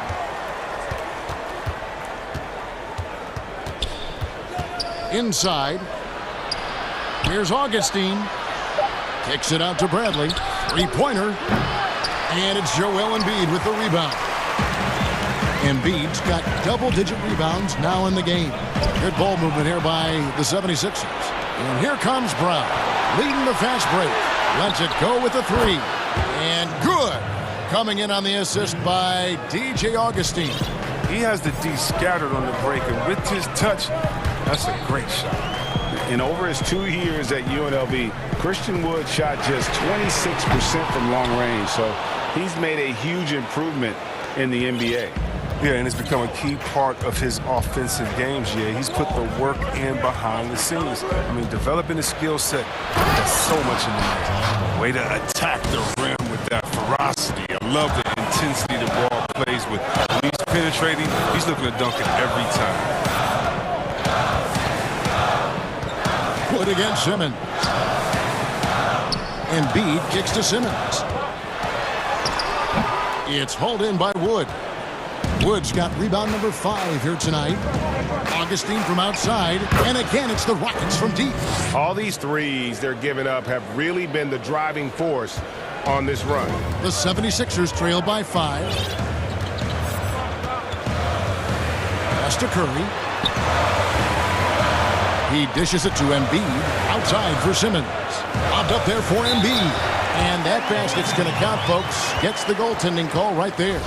Inside. Here's Augustine. Kicks it out to Bradley. Three-pointer. And it's Joel Embiid with the rebound. Embiid's got double-digit rebounds now in the game. Good ball movement here by the 76ers. And here comes Brown, leading the fast break. Lets it go with the three. And good. Coming in on the assist by DJ Augustine. He has the D scattered on the break, and with his touch, that's a great shot. In over his 2 years at UNLV, Christian Wood shot just 26% from long range, so he's made a huge improvement in the NBA. Yeah, and it's become a key part of his offensive games. Yeah, he's put the work in behind the scenes. I mean, developing his skill set, that's so much in the game. Way to attack the rim with that ferocity. I love the intensity the ball plays with. When he's penetrating, he's looking to dunk it every time. Wood against Simmons. Embiid kicks to Simmons. It's hauled in by Wood. Wood's got rebound number 5 here tonight. Augustine from outside. And again, it's the Rockets from deep. All these threes they're giving up have really been the driving force on this run. The 76ers trail by 5. Pass to Curry. He dishes it to Embiid. Outside for Simmons. Lobbed up there for Embiid. And that basket's going to count, folks. Gets the goaltending call right there.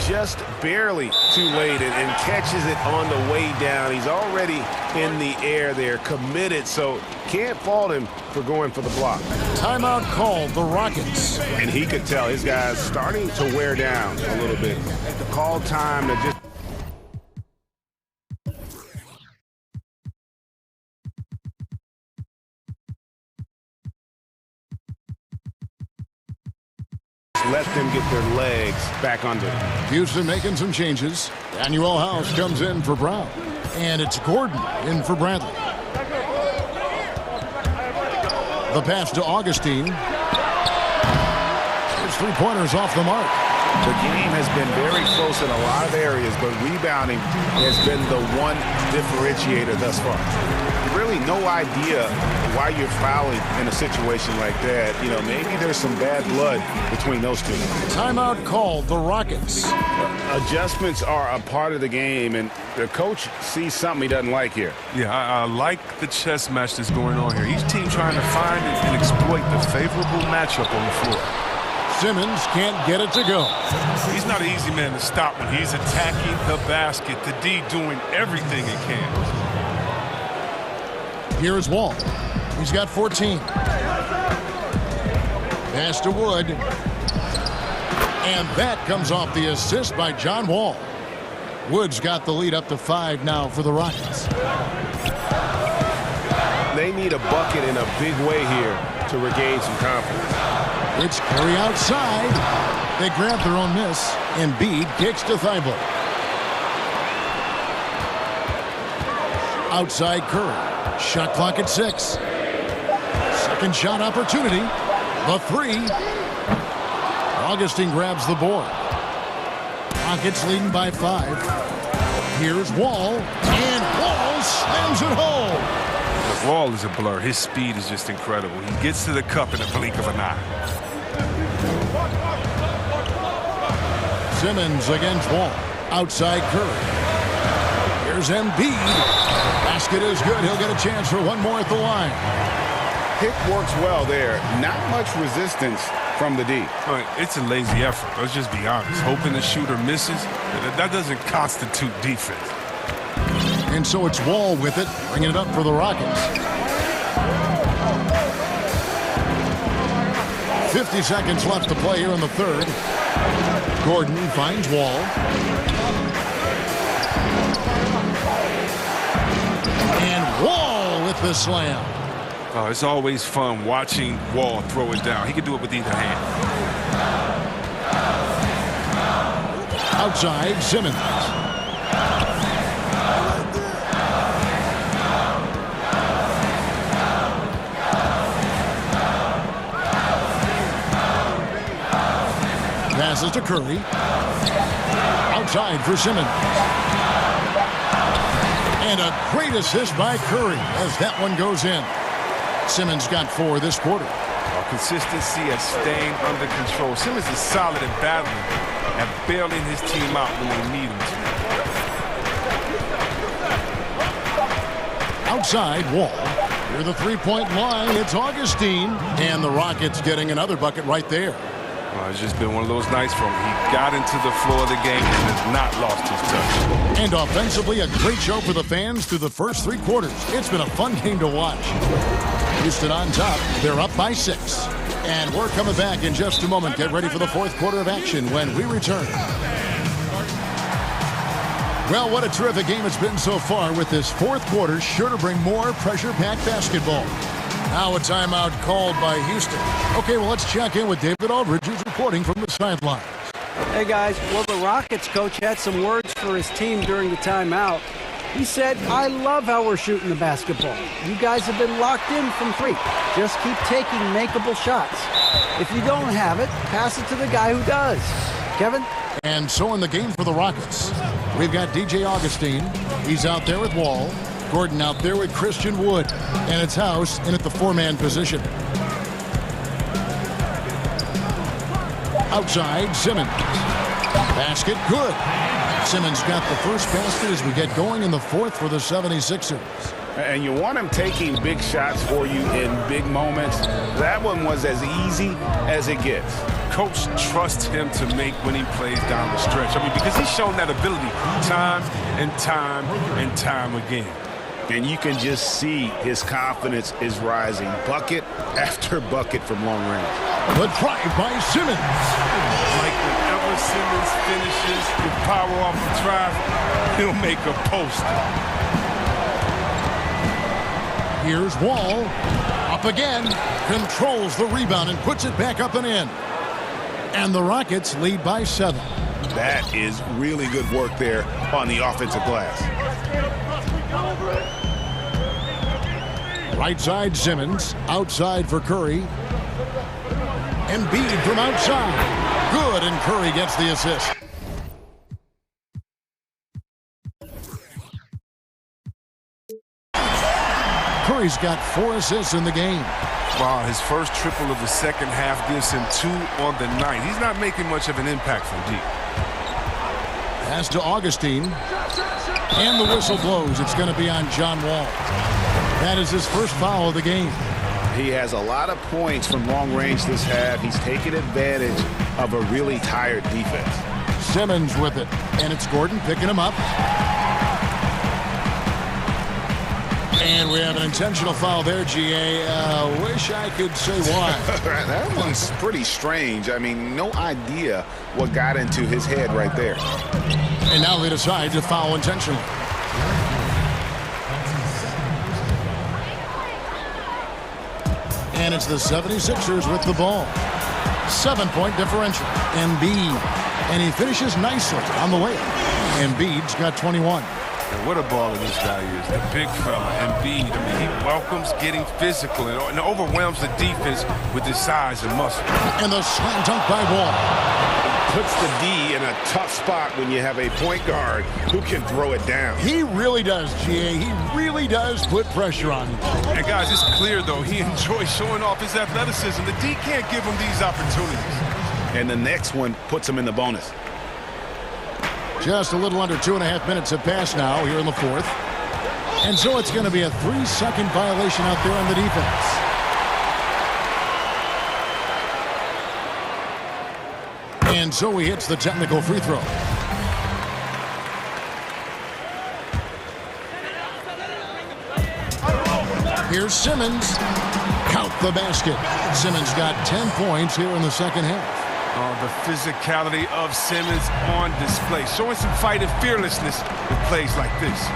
Just barely too late and catches it on the way down. He's already in the air there, committed, so can't fault him for going for the block. Timeout called, the Rockets. And he could tell his guys starting to wear down a little bit. Call time to just... let them get their legs back under them. Houston making some changes. Daniel House comes in for Brown. And it's Gordon in for Bradley. The pass to Augustine. His three-pointers off the mark. The game has been very close in a lot of areas, but rebounding has been the one differentiator thus far. Really no idea why you're fouling in a situation like that. You know, maybe there's some bad blood between those two. Timeout called, the Rockets. Adjustments are a part of the game, and the coach sees something he doesn't like here. Yeah, I like the chess match that's going on here. Each team trying to find and exploit the favorable matchup on the floor. Simmons can't get it to go. He's not an easy man to stop when he's attacking the basket. The D doing everything he can. Here's Wall. He's got 14. Pass to Wood. And that comes off the assist by John Wall. Wood's got the lead up to 5 now for the Rockets. They need a bucket in a big way here to regain some confidence. It's Curry outside. They grab their own miss. Embiid kicks to Thibault. Outside Curry. Shot clock at 6. Second shot opportunity. The 3. Augustine grabs the board. Rockets leading by 5. Here's Wall, and Wall slams it home. The Wall is a blur. His speed is just incredible. He gets to the cup in a blink of an eye. Simmons against Wall. Outside Curry. Here's Embiid. Basket is good. He'll get a chance for one more at the line. Pick works well there. Not much resistance from the D. It's a lazy effort. Let's just be honest. Hoping the shooter misses, that doesn't constitute defense. And so it's Wall with it, bringing it up for the Rockets. 50 seconds left to play here in the third. Gordon finds Wall. And Wall with the slam. It's always fun watching Wall throw it down. He can do it with either hand. Outside, Simmons. Passes to Curry. Outside for Simmons. And a great assist by Curry as that one goes in. Simmons got 4 this quarter. Consistency at staying under control. Simmons is solid at battling and bailing his team out when they need him to. Outside, Wall. Near the three-point line, it's Augustine. And the Rockets getting another bucket right there. It's just been one of those nights for him. He got into the floor of the game and has not lost his touch. And offensively, a great show for the fans through the first 3 quarters. It's been a fun game to watch. Houston on top. They're up by 6. And we're coming back in just a moment. Get ready for the fourth quarter of action when we return. Well, what a terrific game it's been so far, with this fourth quarter sure to bring more pressure-packed basketball. Now a timeout called by Houston. Okay, well, let's check in with David Aldridge, who's reporting from the sidelines. Hey, guys. Well, the Rockets coach had some words for his team during the timeout. He said, "I love how we're shooting the basketball. You guys have been locked in from 3. Just keep taking makeable shots. If you don't have it, pass it to the guy who does." Kevin? And so in the game for the Rockets, we've got DJ Augustine. He's out there with Wall. Gordon out there with Christian Wood. And it's House in at the 4-man position. Outside, Simmons. Basket, good. Simmons got the first basket as we get going in the fourth for the 76ers. And you want him taking big shots for you in big moments. That one was as easy as it gets. Coach trusts him to make winning plays down the stretch. Because he's shown that ability time and time and time again. And you can just see his confidence is rising. Bucket after bucket from long range. The drive by Simmons. Like whenever Simmons finishes with power off the drive, he'll make a post. Here's Wall. Up again. Controls the rebound and puts it back up and in. And the Rockets lead by 7. That is really good work there on the offensive glass. Right side, Simmons. Outside for Curry. Embiid from outside. Good, and Curry gets the assist. Curry's got 4 assists in the game. Wow, his first triple of the second half gives him 2 on the night. He's not making much of an impact from deep. Pass to Augustine. And the whistle blows. It's going to be on John Wall. That is his first foul of the game. He has a lot of points from long range this half. He's taken advantage of a really tired defense. Simmons with it. And it's Gordon picking him up. And we have an intentional foul there, GA. Wish I could say why. That one's pretty strange. No idea what got into his head right there. And now they decide to foul intentionally. And it's the 76ers with the ball. 7-point differential. Embiid. And he finishes nicely on the layup. Embiid's got 21. And what a baller this guy is, the big fella, Embiid. I mean, he welcomes getting physical and overwhelms the defense with his size and muscle. And the slam dunk by Wall. Puts the D in a tough spot when you have a point guard who can throw it down. He really does, GA. He really does put pressure on him. And guys, it's clear, though, he enjoys showing off his athleticism. The D can't give him these opportunities. And the next one puts him in the bonus. Just a little under 2.5 minutes have passed now here in the fourth. And so it's going to be a 3-second violation out there on the defense. And so he hits the technical free throw. Here's Simmons. Count the basket. Simmons got 10 points here in the second half. Oh, the physicality of Simmons on display, showing some fight and fearlessness with plays like this.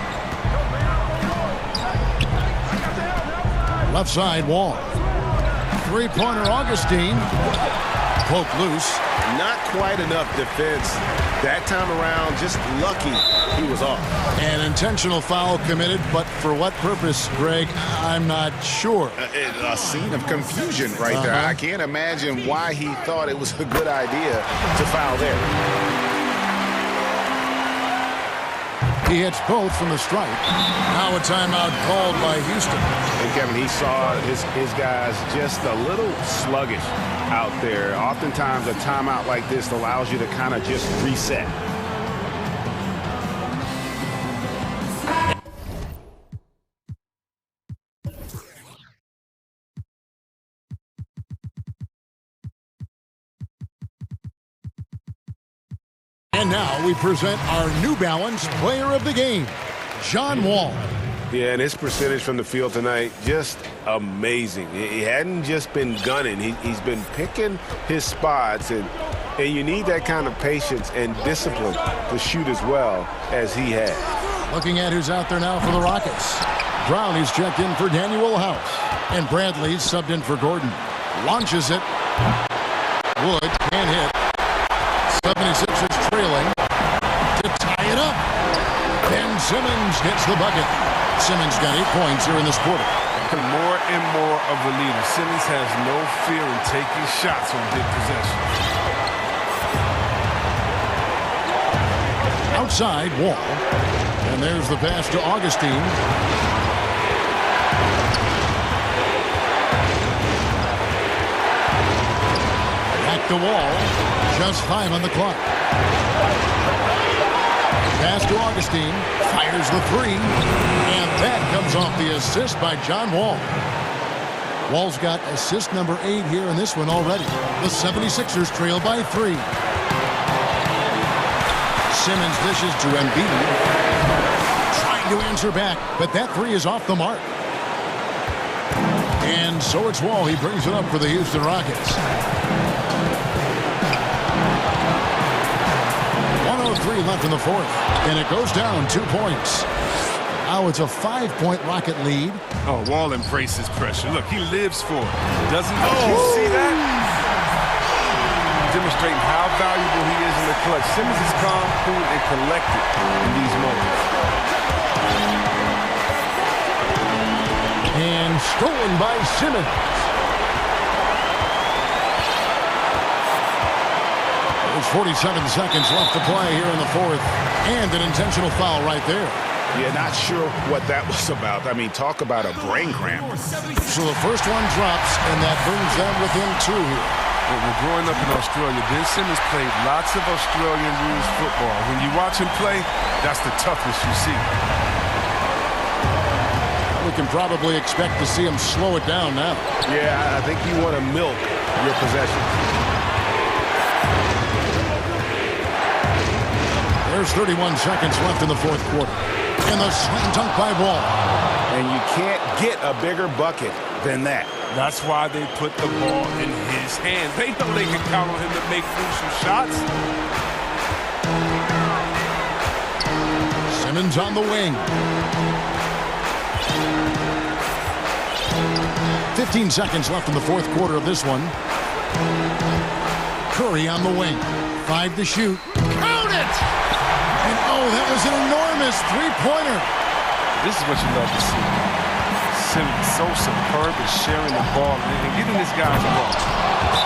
Left side, Wall. Three-pointer, Augustine. Poke loose. Not quite enough defense that time around. Just lucky he was off. An intentional foul committed, but for what purpose, Greg? I'm not sure. A scene of confusion right there. I can't imagine why he thought it was a good idea to foul there. He hits both from the stripe. Now a timeout called by Houston. And Kevin, he saw his guys just a little sluggish out there. Oftentimes a timeout like this allows you to kind of just reset. And now we present our New Balance Player of the Game, John Wall. Yeah, and his percentage from the field tonight, just amazing. He hadn't just been gunning. He's been picking his spots, and you need that kind of patience and discipline to shoot as well as he has. Looking at who's out there now for the Rockets. Brownie's checked in for Daniel House, and Bradley's subbed in for Gordon. Launches it. Wood can't hit. 76ers trailing to tie it up. Ben Simmons gets the bucket. Simmons got 8 points here in this quarter. More and more of a leader. Simmons has no fear in taking shots on big possessions. Outside, Wall. And there's the pass to Augustine. Back to Wall. Just 5 on the clock. Pass to Augustine. Fires the three. And that comes off the assist by John Wall. Wall's got assist number 8 here in this one already. The 76ers trail by 3. Simmons dishes to Embiid. Trying to answer back, but that three is off the mark. And so it's Wall. He brings it up for the Houston Rockets. 1:03 left in the fourth, and it goes down 2 points. Now it's a 5-point Rocket lead. Oh, Wall embraces pressure. Look, he lives for it. Doesn't you see that? Demonstrating how valuable he is in the clutch. Simmons is calm, cool, and collected in these moments. And stolen by Simmons. There's 47 seconds left to play here in the fourth. And an intentional foul right there. Yeah, not sure what that was about. I mean, talk about a brain cramp. So the first one drops, and that brings them within 2 here. Well, growing up in Australia, Ben Simmons played lots of Australian rules football. When you watch him play, that's the toughness you see. We can probably expect to see him slow it down now. Yeah, I think you want to milk your possessions. There's 31 seconds left in the fourth quarter. And the slam dunk by Wall. And you can't get a bigger bucket than that. That's why they put the ball in his hands. They know they can count on him to make crucial shots. Simmons on the wing. 15 seconds left in the fourth quarter of this one. Curry on the wing. 5 to shoot. Count it! And oh, that was an enormous three-pointer. This is what you love to see. Simmons so superb at sharing the ball and getting this guy the ball.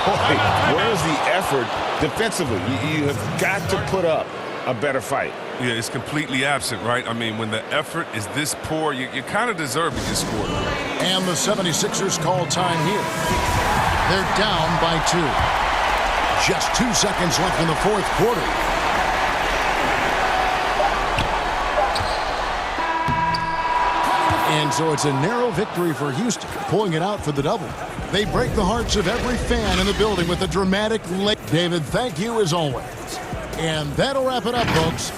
Boy, where's the effort defensively? You have got to put up a better fight. Yeah, it's completely absent, right? I mean, when the effort is this poor, you kind of deserve to get scored. And the 76ers call time here. They're down by 2. Just 2 seconds left in the fourth quarter. And so it's a narrow victory for Houston, pulling it out for the double. They break the hearts of every fan in the building with a dramatic late. David, thank you as always. And that'll wrap it up, folks.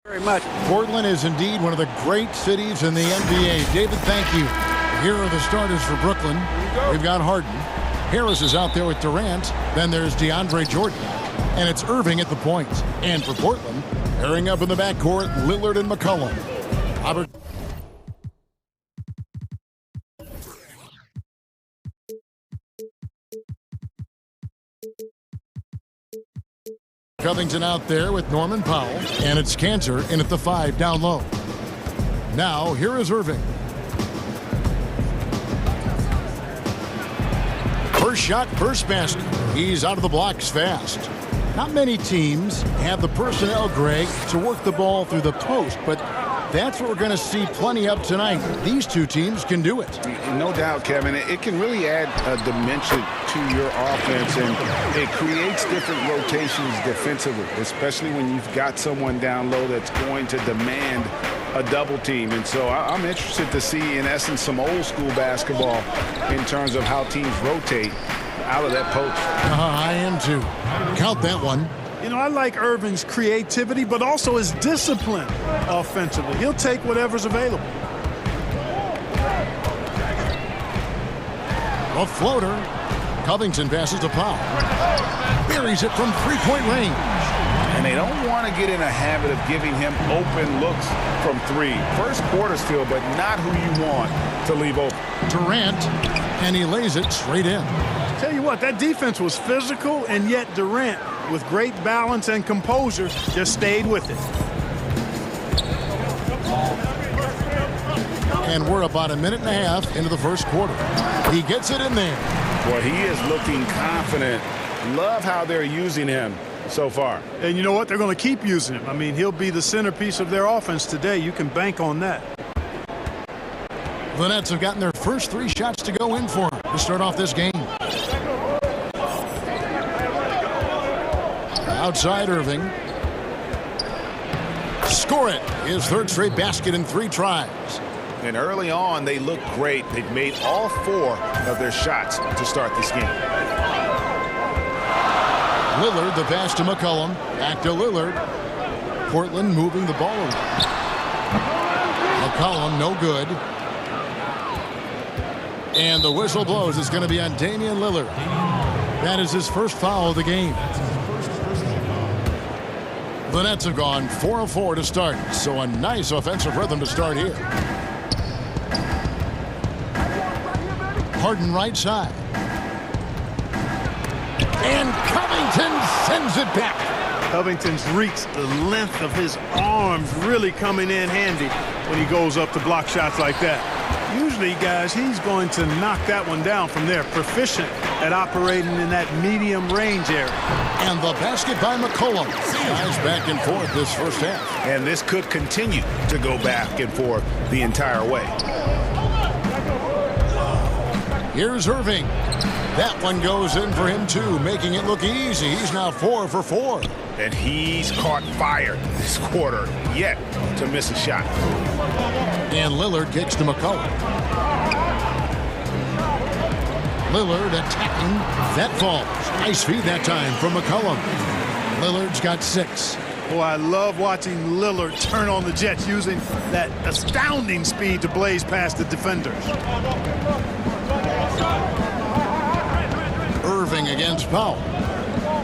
Very much. Portland is indeed one of the great cities in the NBA. David, thank you. Here are the starters for Brooklyn. We've got Harden. Harris is out there with Durant. Then there's DeAndre Jordan. And it's Irving at the point. And for Portland, pairing up in the backcourt, Lillard and McCollum. Robert. Covington out there with Norman Powell, and it's Cantor in at the 5 down low. Now, here is Irving. First shot, first basket. He's out of the blocks fast. Not many teams have the personnel, Greg, to work the ball through the post, but That's what we're going to see plenty of tonight. These two teams can do it. No doubt, Kevin. It can really add a dimension to your offense, and it creates different rotations defensively, especially when you've got someone down low that's going to demand a double team. And so I'm interested to see, in essence, some old school basketball in terms of how teams rotate out of that post. I am too. Count that one. You know, I like Irving's creativity, but also his discipline offensively. He'll take whatever's available. A floater. Covington passes to Powell. Buries it from three-point range. And they don't want to get in a habit of giving him open looks from three. First quarter still, but not who you want to leave open. Durant, and he lays it straight in. Tell you what, that defense was physical, and yet Durant, with great balance and composure, just stayed with it. And we're about a minute and a half into the first quarter. He gets it in there. Well, he is looking confident. Love how they're using him so far. And you know what? They're going to keep using him. I mean, he'll be the centerpiece of their offense today. You can bank on that. The Nets have gotten their first 3 shots to go in for him to start off this game. Outside Irving. Score it. His third straight basket in 3 tries. And early on, they look great. They've made all 4 of their shots to start this game. Lillard, the pass to McCollum. Back to Lillard. Portland moving the ball around. McCollum, no good. And the whistle blows. It's going to be on Damian Lillard. That is his first foul of the game. The Nets have gone 4 of 4 to start, so a nice offensive rhythm to start here. Harden right side. And Covington sends it back. Covington's reach, the length of his arms really coming in handy when he goes up to block shots like that. Usually, guys, he's going to knock that one down from there. Proficient at operating in that medium range area. And the basket by McCollum. Guys back and forth this first half. And this could continue to go back and forth the entire way. Here's Irving. That one goes in for him, too, making it look easy. He's now 4 for 4. And he's caught fire this quarter yet to miss a shot. And Lillard kicks to McCollum. Lillard attacking. That falls. Nice feed that time from McCollum. Lillard's got 6. Boy, I love watching Lillard turn on the Jets using that astounding speed to blaze past the defenders. Irving against Powell.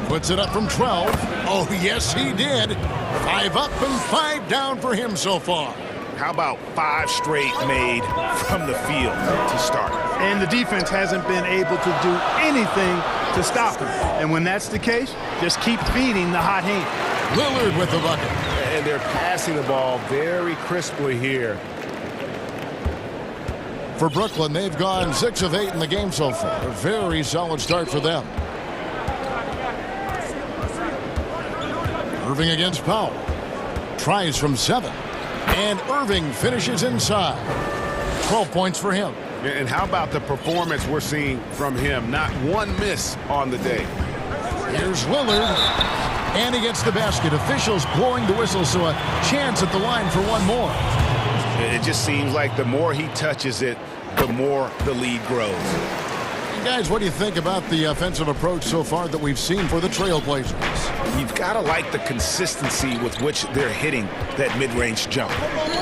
Puts it up from 12. Oh, yes, he did. 5 up and 5 down for him so far. How about 5 straight made from the field to start? And the defense hasn't been able to do anything to stop him. And when that's the case, just keep feeding the hot hand. Lillard with the bucket. And they're passing the ball very crisply here. For Brooklyn, they've gone 6 of 8 in the game so far. A very solid start for them. Irving against Powell. Tries from 7. And Irving finishes inside. 12 points for him. And how about the performance we're seeing from him? Not one miss on the day. Here's Lillard. And he gets the basket. Officials blowing the whistle, so a chance at the line for one more. It just seems like the more he touches it, the more the lead grows. And guys, what do you think about the offensive approach so far that we've seen for the Trailblazers? You've got to like the consistency with which they're hitting that mid-range jump.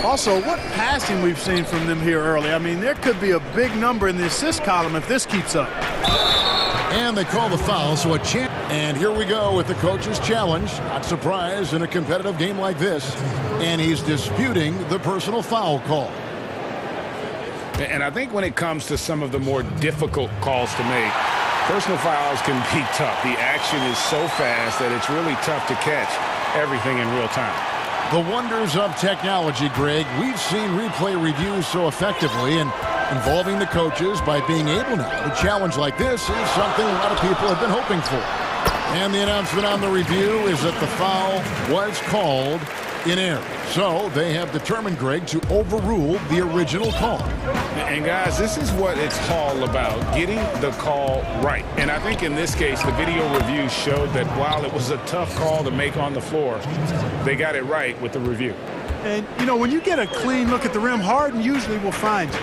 Also, what passing we've seen from them here early. I mean, there could be a big number in the assist column if this keeps up. And they call the foul, so a chance. And here we go with the coach's challenge. Not surprised in a competitive game like this. And he's disputing the personal foul call. And I think when it comes to some of the more difficult calls to make, personal fouls can be tough. The action is so fast that it's really tough to catch everything in real time. The wonders of technology, Greg. We've seen replay reviews so effectively, and involving the coaches by being able now to challenge like this is something a lot of people have been hoping for. And the announcement on the review is that the foul was called in air. So they have determined, Greg, to overrule the original call. And guys, this is what it's all about, getting the call right. And I think in this case, the video review showed that while it was a tough call to make on the floor, they got it right with the review. And, you know, when you get a clean look at the rim, Harden usually will find it.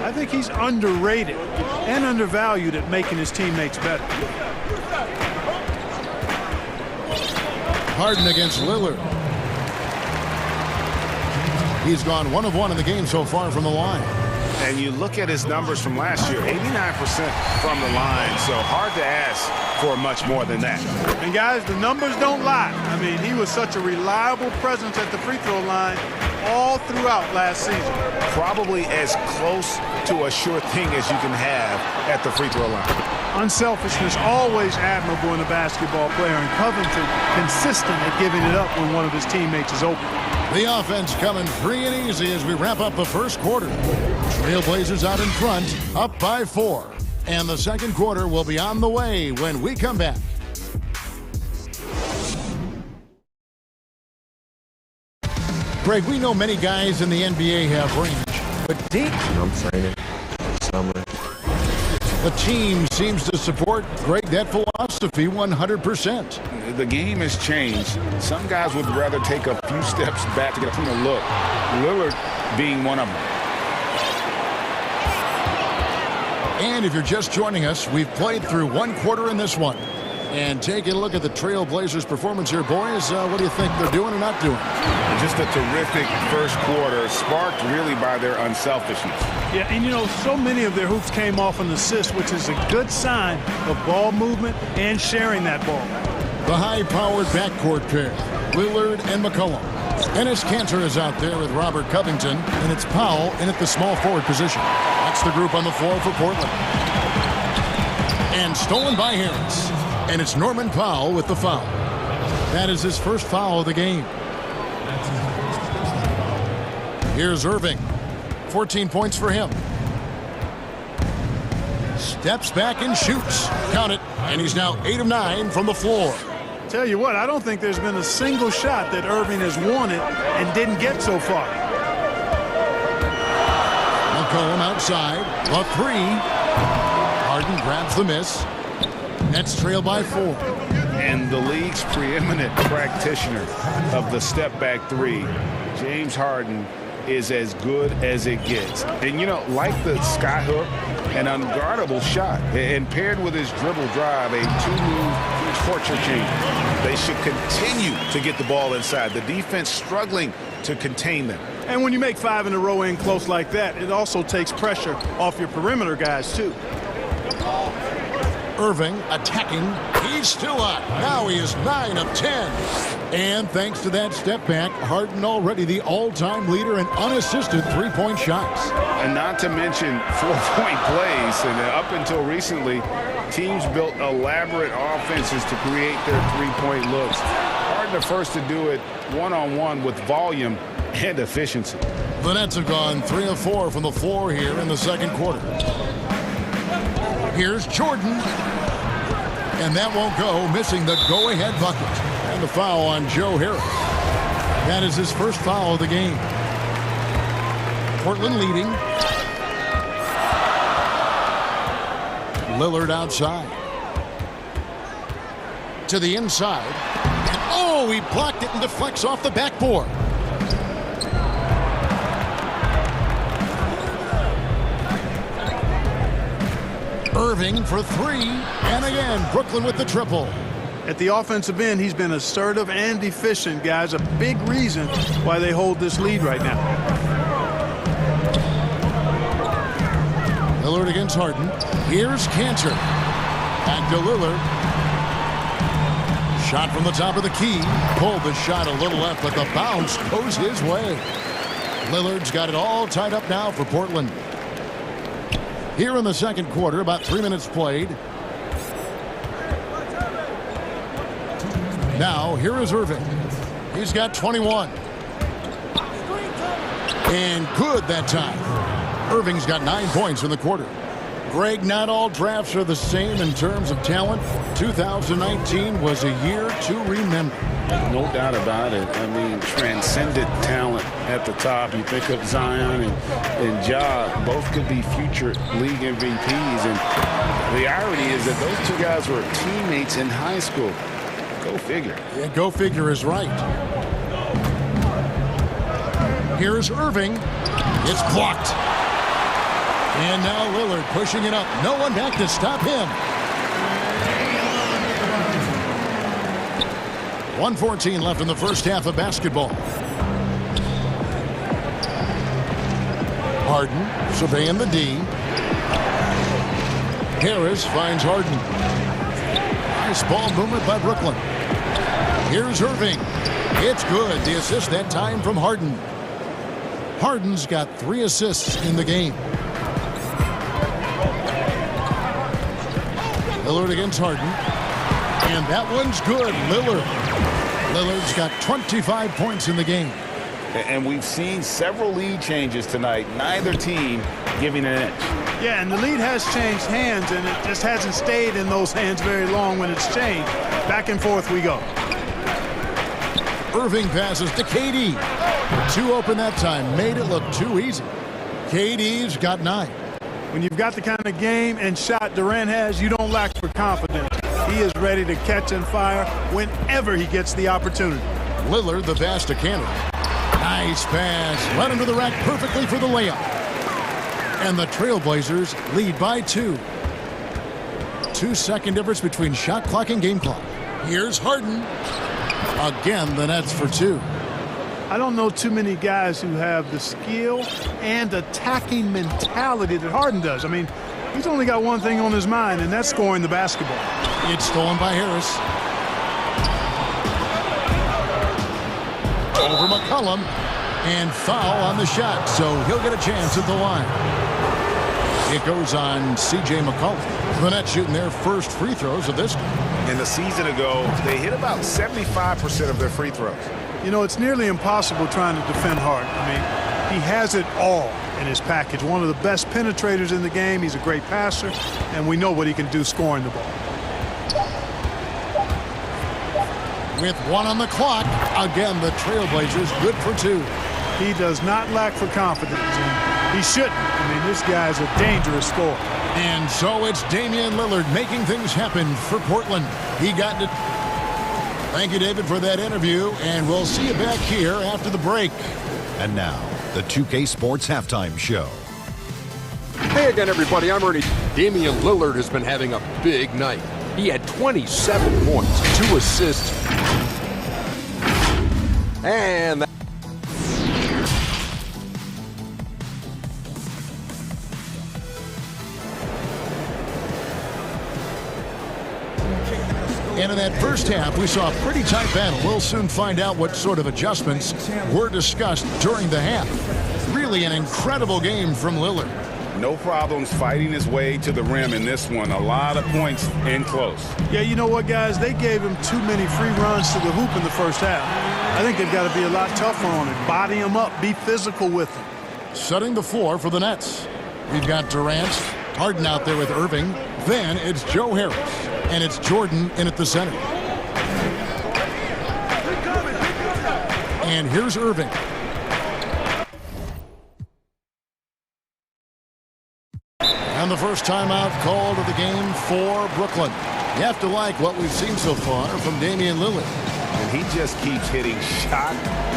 I think he's underrated and undervalued at making his teammates better. Harden against Lillard. He's gone 1 of 1 in the game so far from the line. And you look at his numbers from last year, 89% from the line, so hard to ask for much more than that. And guys, the numbers don't lie. I mean, he was such a reliable presence at the free throw line all throughout last season. Probably as close to a sure thing as you can have at the free throw line. Unselfishness always admirable in a basketball player, and Covington consistent at giving it up when one of his teammates is open. The offense coming free and easy as we wrap up the first quarter. Trailblazers out in front, up by 4. And the second quarter will be on the way when we come back. Greg, we know many guys in the NBA have range, but deep. I'm training summer. The team seems to support, Greg, that philosophy 100%. The game has changed. Some guys would rather take a few steps back to get a cleaner look. Lillard being one of them. And if you're just joining us, we've played through 1 quarter in this one. And taking a look at the Trailblazers' performance here, boys, what do you think they're doing or not doing? Just a terrific first quarter, sparked really by their unselfishness. Yeah, and you know, so many of their hoops came off an assist, which is a good sign of ball movement and sharing that ball. The high-powered backcourt pair, Lillard and McCollum. Enes Kanter is out there with Robert Covington, and it's Powell in at the small forward position. That's the group on the floor for Portland. And stolen by Harris. And it's Norman Powell with the foul. That is his first foul of the game. Here's Irving. 14 points for him. Steps back and shoots. Count it. And he's now 8 of 9 from the floor. Tell you what, I don't think there's been a single shot that Irving has wanted and didn't get so far. McCollum outside. A 3. Harden grabs the miss. Nets trail by 4. And the league's preeminent practitioner of the step-back 3, James Harden, is as good as it gets. And, you know, like the skyhook, an unguardable shot. And paired with his dribble drive, a 2-move torture chain. They should continue to get the ball inside. The defense struggling to contain them. And when you make 5 in a row in close like that, it also takes pressure off your perimeter guys, too. Irving attacking. He's still up. Now he is 9 of 10. And thanks to that step back, Harden already the all-time leader in unassisted three-point shots. And not to mention 4-point plays. And up until recently, teams built elaborate offenses to create their three-point looks. Harden the first to do it one-on-one with volume and efficiency. The Nets have gone 3 of 4 from the floor here in the second quarter. Here's Jordan. And that won't go, missing the go-ahead bucket. And the foul on Joe Harris. That is his first foul of the game. Portland leading. Lillard outside. To the inside. And oh, he blocked it and deflects off the backboard. Irving for 3, and again, Brooklyn with the triple. At the offensive end, he's been assertive and efficient, guys. A big reason why they hold this lead right now. Lillard against Harden. Here's Kanter. Back to Lillard. Shot from the top of the key. Pulled the shot a little left, but the bounce goes his way. Lillard's got it all tied up now for Portland. Here in the second quarter, about 3 minutes played. Now, here is Irving. He's got 21. And good that time. Irving's got 9 points in the quarter. Greg, not all drafts are the same in terms of talent. 2019 was a year to remember. No doubt about it. I mean, transcendent talent at the top. You think of Zion and Ja, both could be future league MVPs. And the irony is that those two guys were teammates in high school. Go figure. Yeah, go figure is right. Here's Irving. It's blocked. And now Lillard pushing it up. No one back to stop him. 1:14 left in the first half of basketball. Harden surveying the D. Harris finds Harden. Nice ball movement by Brooklyn. Here's Irving. It's good. The assist that time from Harden. Harden's got 3 assists in the game. Lillard against Harden. And that one's good. Lillard's got 25 points in the game. And we've seen several lead changes tonight. Neither team giving an inch. Yeah, and the lead has changed hands, and it just hasn't stayed in those hands very long when it's changed. Back and forth we go. Irving passes to KD. 2 open that time. Made it look too easy. KD's got 9. When you've got the kind of game and shot Durant has, you don't lack for confidence. He is ready to catch and fire whenever he gets the opportunity. Lillard, the pass to Canada. Nice pass. Led him to the rack perfectly for the layup. And the Trailblazers lead by 2. 2-second difference between shot clock and game clock. Here's Harden. Again, the Nets for 2. I don't know too many guys who have the skill and attacking mentality that Harden does. I mean, he's only got one thing on his mind, and that's scoring the basketball. It's stolen by Harris. Over McCollum. And foul on the shot, so he'll get a chance at the line. It goes on C.J. McCollum. The Nets shooting their first free throws of this game. And a season ago, they hit about 75% of their free throws. You know, it's nearly impossible trying to defend Harden. I mean, he has it all in his package. One of the best penetrators in the game. He's a great passer, and we know what he can do scoring the ball. With 1 on the clock, again, the Trailblazers good for 2. He does not lack for confidence, and he shouldn't. I mean, this guy's a dangerous scorer. And so it's Damian Lillard making things happen for Portland. He got it. Thank you, David, for that interview, and we'll see you back here after the break. And now, the 2K Sports Halftime Show. Hey again, everybody. I'm Ernie. Damian Lillard has been having a big night. He had 27 points, 2 assists, and And in that first half, we saw a pretty tight battle. We'll soon find out what sort of adjustments were discussed during the half. Really an incredible game from Lillard. No problems fighting his way to the rim in this one. A lot of points in close. Yeah, you know what, guys? They gave him too many free runs to the hoop in the first half. I think they've got to be a lot tougher on it. Body him up. Be physical with him. Setting the floor for the Nets. We've got Durant, Harden out there with Irving. Then it's Joe Harris. And it's Jordan in at the center. And here's Irving. And the first timeout called of the game for Brooklyn. You have to like what we've seen so far from Damian Lillard. And he just keeps hitting shot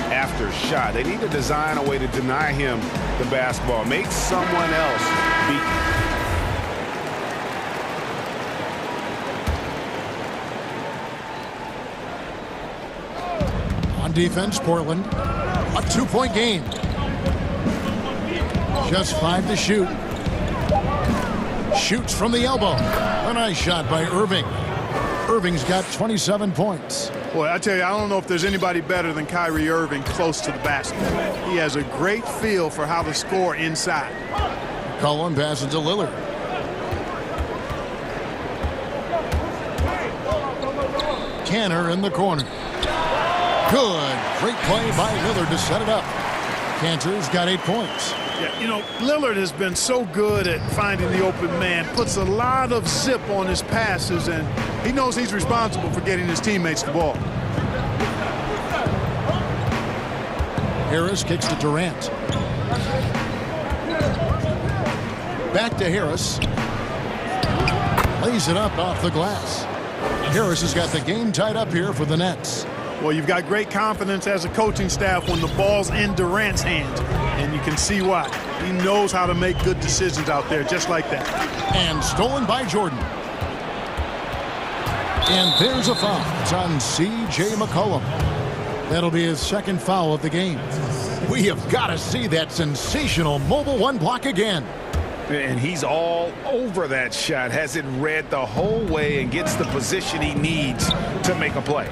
after shot. They need to design a way to deny him the basketball. Make someone else beat. On defense, Portland. A 2-point game. Just 5 to shoot. Shoots from the elbow. A nice shot by Irving. Irving's got 27 points. Boy, I tell you, I don't know if there's anybody better than Kyrie Irving close to the basket. He has a great feel for how to score inside. Cullen passes to Lillard. Canner in the corner. Good. Great play by Lillard to set it up. Cantor's got 8 points. Yeah, you know, Lillard has been so good at finding the open man, puts a lot of zip on his passes, and he knows he's responsible for getting his teammates the ball. Harris kicks to Durant. Back to Harris. Lays it up off the glass. Harris has got the game tied up here for the Nets. Well, you've got great confidence as a coaching staff when the ball's in Durant's hands, and you can see why. He knows how to make good decisions out there, just like that. And stolen by Jordan. And there's a foul. It's on C.J. McCollum. That'll be his second foul of the game. We have got to see that sensational mobile one block again. And he's all over that shot, has it read the whole way and gets the position he needs to make a play.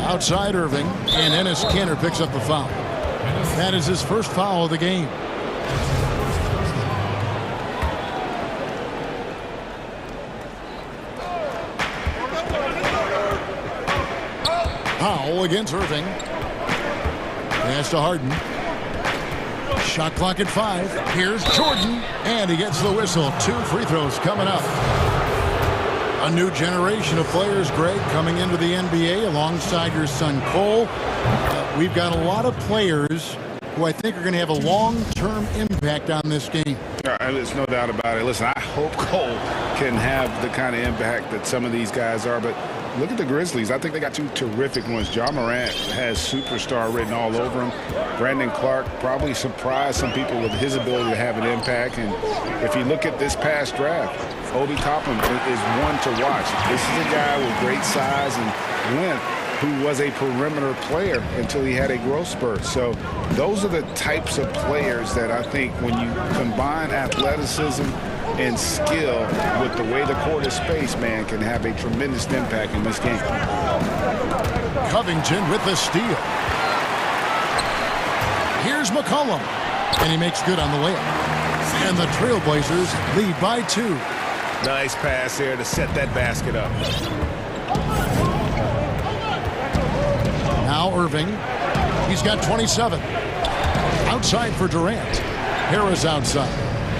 Outside Irving, and Enes Kanter picks up the foul. That is his first foul of the game. Powell against Irving. Pass to Harden. Shot clock at 5. Here's Jordan, and he gets the whistle. 2 free throws coming up. A new generation of players, Greg, coming into the NBA alongside your son Cole. We've got a lot of players who I think are going to have a long-term impact on this game. There's no doubt about it. Listen, I hope Cole can have the kind of impact that some of these guys are, but look at the Grizzlies. I think they got 2 terrific ones. Ja Morant has superstar written all over him. Brandon Clark probably surprised some people with his ability to have an impact. And if you look at this past draft, Obi Toppin is one to watch. This is a guy with great size and length who was a perimeter player until he had a growth spurt. So those are the types of players that I think when you combine athleticism and skill with the way the court is spaced, man, can have a tremendous impact in this game. Covington with the steal. Here's McCollum, and he makes good on the layup. And the Trailblazers lead by 2. Nice pass there to set that basket up. Now Irving. He's got 27. Outside for Durant. Harris outside.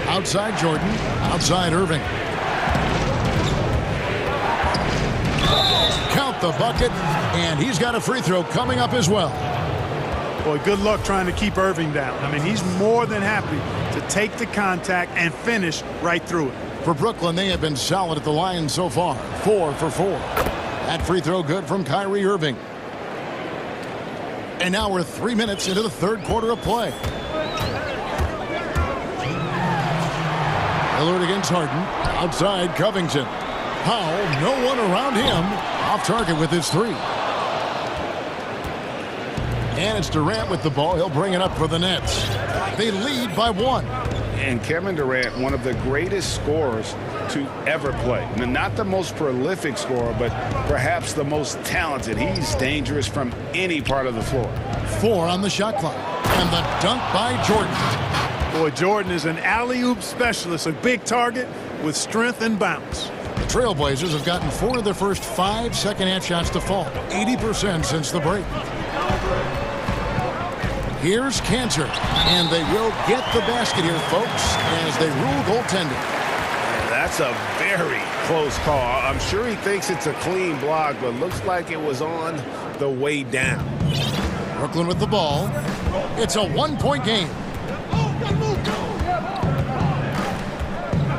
Outside Jordan. Outside Irving. Count the bucket. And he's got a free throw coming up as well. Boy, good luck trying to keep Irving down. I mean, he's more than happy to take the contact and finish right through it. For Brooklyn, they have been solid at the line so far. 4 for 4. That free throw good from Kyrie Irving. And now we're 3 minutes into the third quarter of play. Lillard against Harden. Outside Covington. Powell, no one around him. Off target with his 3. And it's Durant with the ball. He'll bring it up for the Nets. They lead by 1. And Kevin Durant, one of the greatest scorers to ever play. Not the most prolific scorer, but perhaps the most talented. He's dangerous from any part of the floor. 4 on the shot clock. And the dunk by Jordan. Boy, Jordan is an alley-oop specialist, a big target with strength and bounce. The Trailblazers have gotten 4 of their first 5 second-half shots to fall. 80% since the break. Here's Kanter, and they will get the basket here, folks, as they rule goaltending. That's a very close call. I'm sure he thinks it's a clean block, but looks like it was on the way down. Brooklyn with the ball. It's a 1-point game.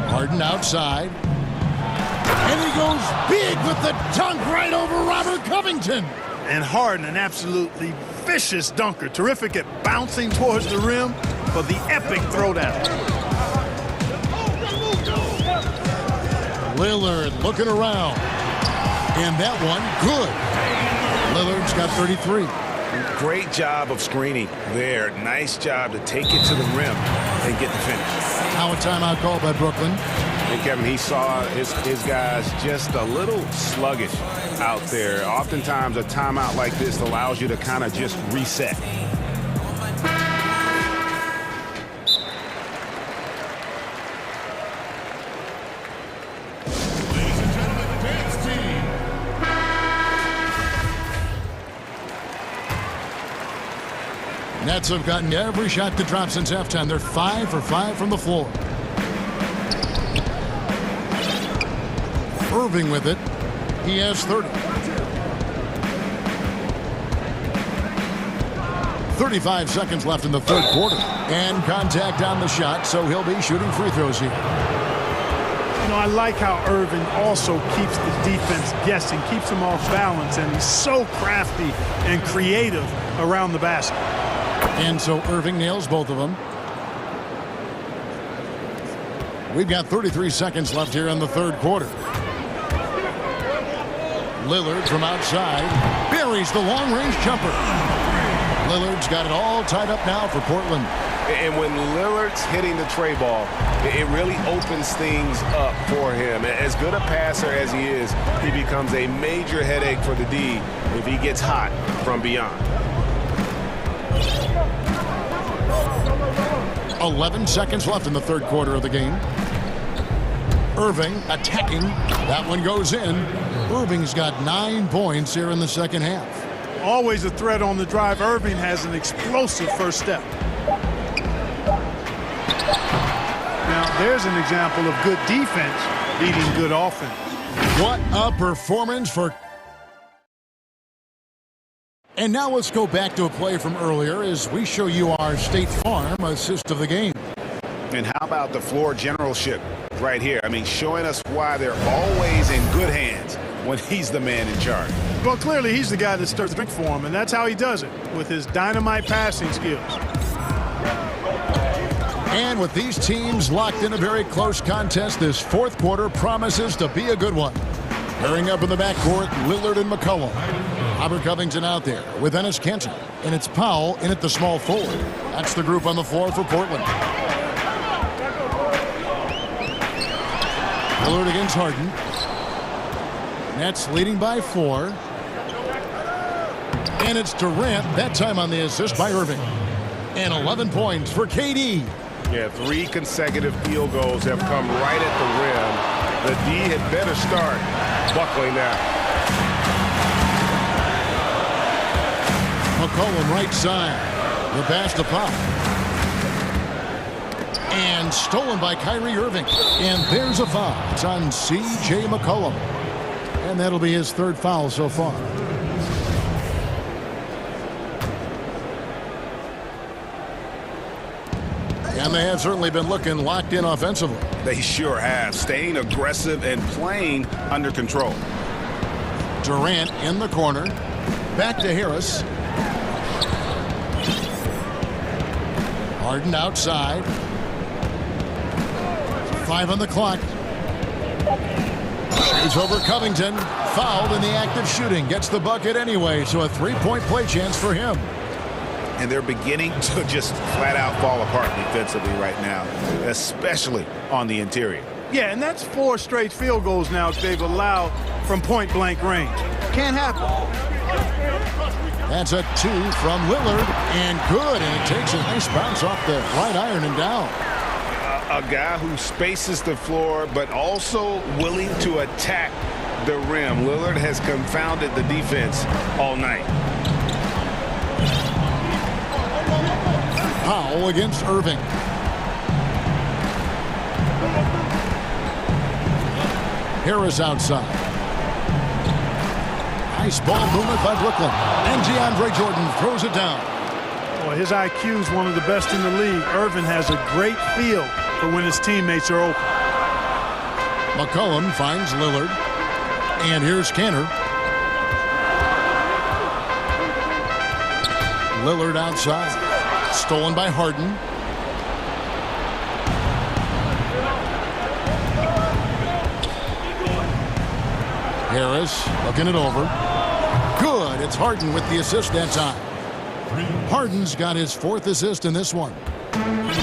Harden outside. And he goes big with the dunk right over Robert Covington. And Harden, an absolutely vicious dunker. Terrific at bouncing towards the rim for the epic throwdown. Lillard looking around. And that one, good. Lillard's got 33. Great job of screening there. Nice job to take it to the rim and get the finish. Now a timeout called by Brooklyn. And Kevin, he saw his guys just a little sluggish out there. Oftentimes a timeout like this allows you to kind of just reset. Nets have gotten every shot to drop since halftime. They're 5 for 5 from the floor. Irving with it. He has 30. 35 seconds left in the third quarter. And contact on the shot, so he'll be shooting free throws here. You know, I like how Irving also keeps the defense guessing, keeps them off balance, and he's so crafty and creative around the basket. And so Irving nails both of them. We've got 33 seconds left here in the third quarter. Lillard from outside buries the long-range jumper. Lillard's got it all tied up now for Portland. And when Lillard's hitting the tray ball, it really opens things up for him. As good a passer as he is, he becomes a major headache for the D if he gets hot from beyond. 11 seconds left in the third quarter of the game. Irving attacking. That one goes in. Irving's got 9 points here in the second half. Always a threat on the drive. Irving has an explosive first step. Now, there's an example of good defense beating good offense. What a performance for... And now let's go back to a play from earlier as we show you our State Farm assist of the game. And how about the floor generalship right here? I mean, showing us why they're always in good hands when he's the man in charge. Well, clearly he's the guy that starts the drink for him, and that's how he does it, with his dynamite passing skills. And with these teams locked in a very close contest, this fourth quarter promises to be a good one. Pairing up in the backcourt, Lillard and McCollum. Robert Covington out there with Ennis Cantor. And it's Powell in at the small forward. That's the group on the floor for Portland. Lillard against Harden. Nets leading by 4. And it's Durant, that time on the assist by Irving. And 11 points for KD. Yeah, 3 consecutive field goals have come right at the rim. The D had better start buckling now. McCollum right side. The pass to Pop. And stolen by Kyrie Irving. And there's a foul. It's on C.J. McCollum. And that'll be his third foul so far. And they have certainly been looking locked in offensively. They sure have. Staying aggressive and playing under control. Durant in the corner. Back to Harris. Harden outside. 5 on the clock. Shoots over Covington. Fouled in the act of shooting. Gets the bucket anyway, so a 3-point play chance for him. And they're beginning to just flat out fall apart defensively right now, especially on the interior. Yeah, and that's 4 straight field goals now they've allowed from point-blank range. Can't happen. That's a 2 from Lillard, and good, and it takes a nice bounce off the right iron and down. A guy who spaces the floor, but also willing to attack the rim. Lillard has confounded the defense all night. Powell against Irving. Harris outside. Nice ball movement by Brooklyn. And DeAndre Jordan throws it down. Boy, his IQ is one of the best in the league. Irving has a great feel for when his teammates are open. McCollum finds Lillard. And here's Cantor. Lillard outside. Stolen by Harden. Harris looking it over. Good. It's Harden with the assist that time. Harden's got his 4th assist in this one.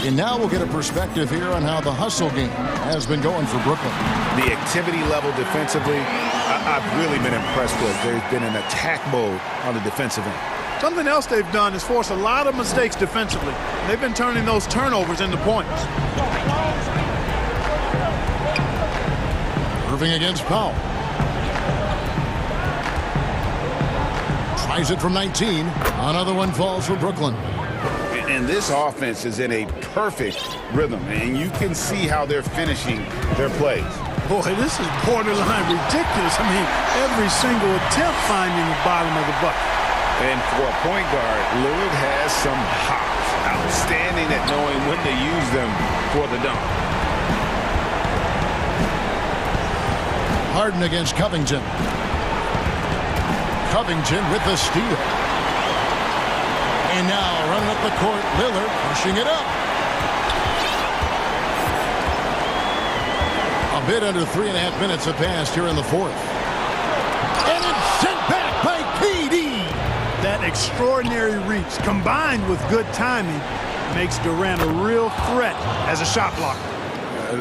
And now we'll get a perspective here on how the hustle game has been going for Brooklyn. The activity level defensively, I've really been impressed with. There's been an attack mode on the defensive end. Something else they've done is force a lot of mistakes defensively. They've been turning those turnovers into points. Irving against Powell. Tries it from 19. Another one falls for Brooklyn. And this offense is in a perfect rhythm, and you can see how they're finishing their plays. Boy, this is borderline ridiculous. I mean, every single attempt finding the bottom of the bucket. And for a point guard, Lillard has some hops. Outstanding at knowing when to use them for the dunk. Harden against Covington. Covington with the steal. And now running up the court, Lillard pushing it up. A bit under 3.5 minutes have passed here in the fourth. And it's sent back by KD. That extraordinary reach combined with good timing makes Durant a real threat as a shot blocker.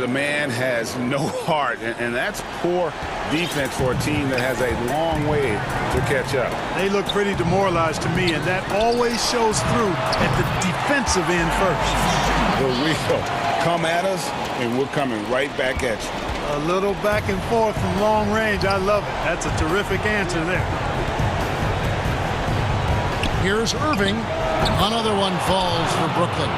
The man has no heart, and that's poor defense for a team that has a long way to catch up. They look pretty demoralized to me, and that always shows through at the defensive end first. But we'll come at us, and we're coming right back at you. A little back and forth from long range. I love it. That's a terrific answer there. Here's Irving. Another one falls for Brooklyn.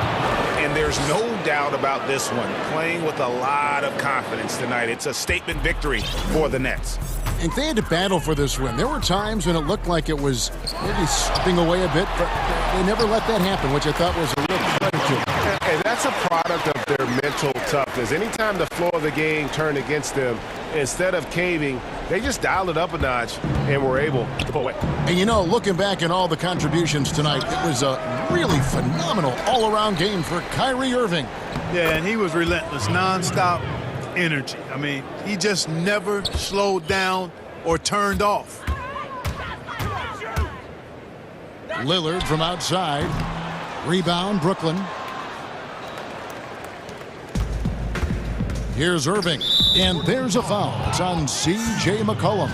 And there's no doubt about this one. Playing with a lot of confidence tonight. It's a statement victory for the Nets. And they had to battle for this win. There were times when it looked like it was maybe slipping away a bit, but they never let that happen, which I thought was a real credit to them. And that's a product of their mental toughness. Anytime the floor of the game turned against them, instead of caving, they just dialed it up a notch and were able to pull it. And you know, looking back at all the contributions tonight, it was a really phenomenal all-around game for Kyrie Irving. Yeah, and he was relentless, nonstop energy. I mean, he just never slowed down or turned off. Lillard from outside. Rebound, Brooklyn. Here's Irving, and there's a foul. It's on C.J. McCollum.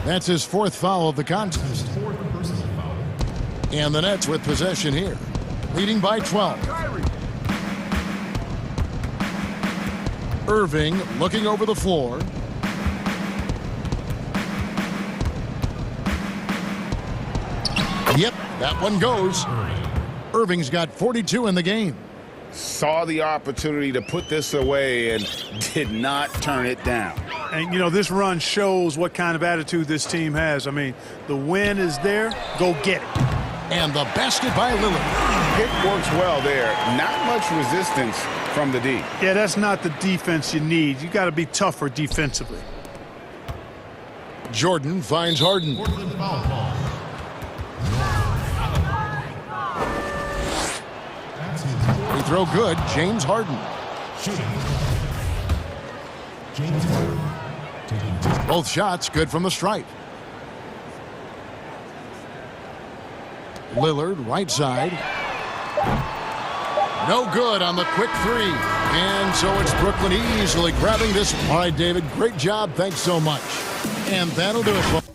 That's his fourth foul of the contest. And the Nets with possession here, leading by 12. Irving looking over the floor. Yep, that one goes. Irving's got 42 in the game. Saw the opportunity to put this away and did not turn it down. And, you know, this run shows what kind of attitude this team has. I mean, the win is there. Go get it. And the basket by Lillard. It works well there. Not much resistance from the D. Yeah, that's not the defense you need. You got to be tougher defensively. Jordan finds Harden. Free throw good, James Harden. Both shots good from the stripe. Lillard, right side. No good on the quick three. And so it's Brooklyn easily grabbing this. All right, David, great job. Thanks so much. And that'll do it, folks.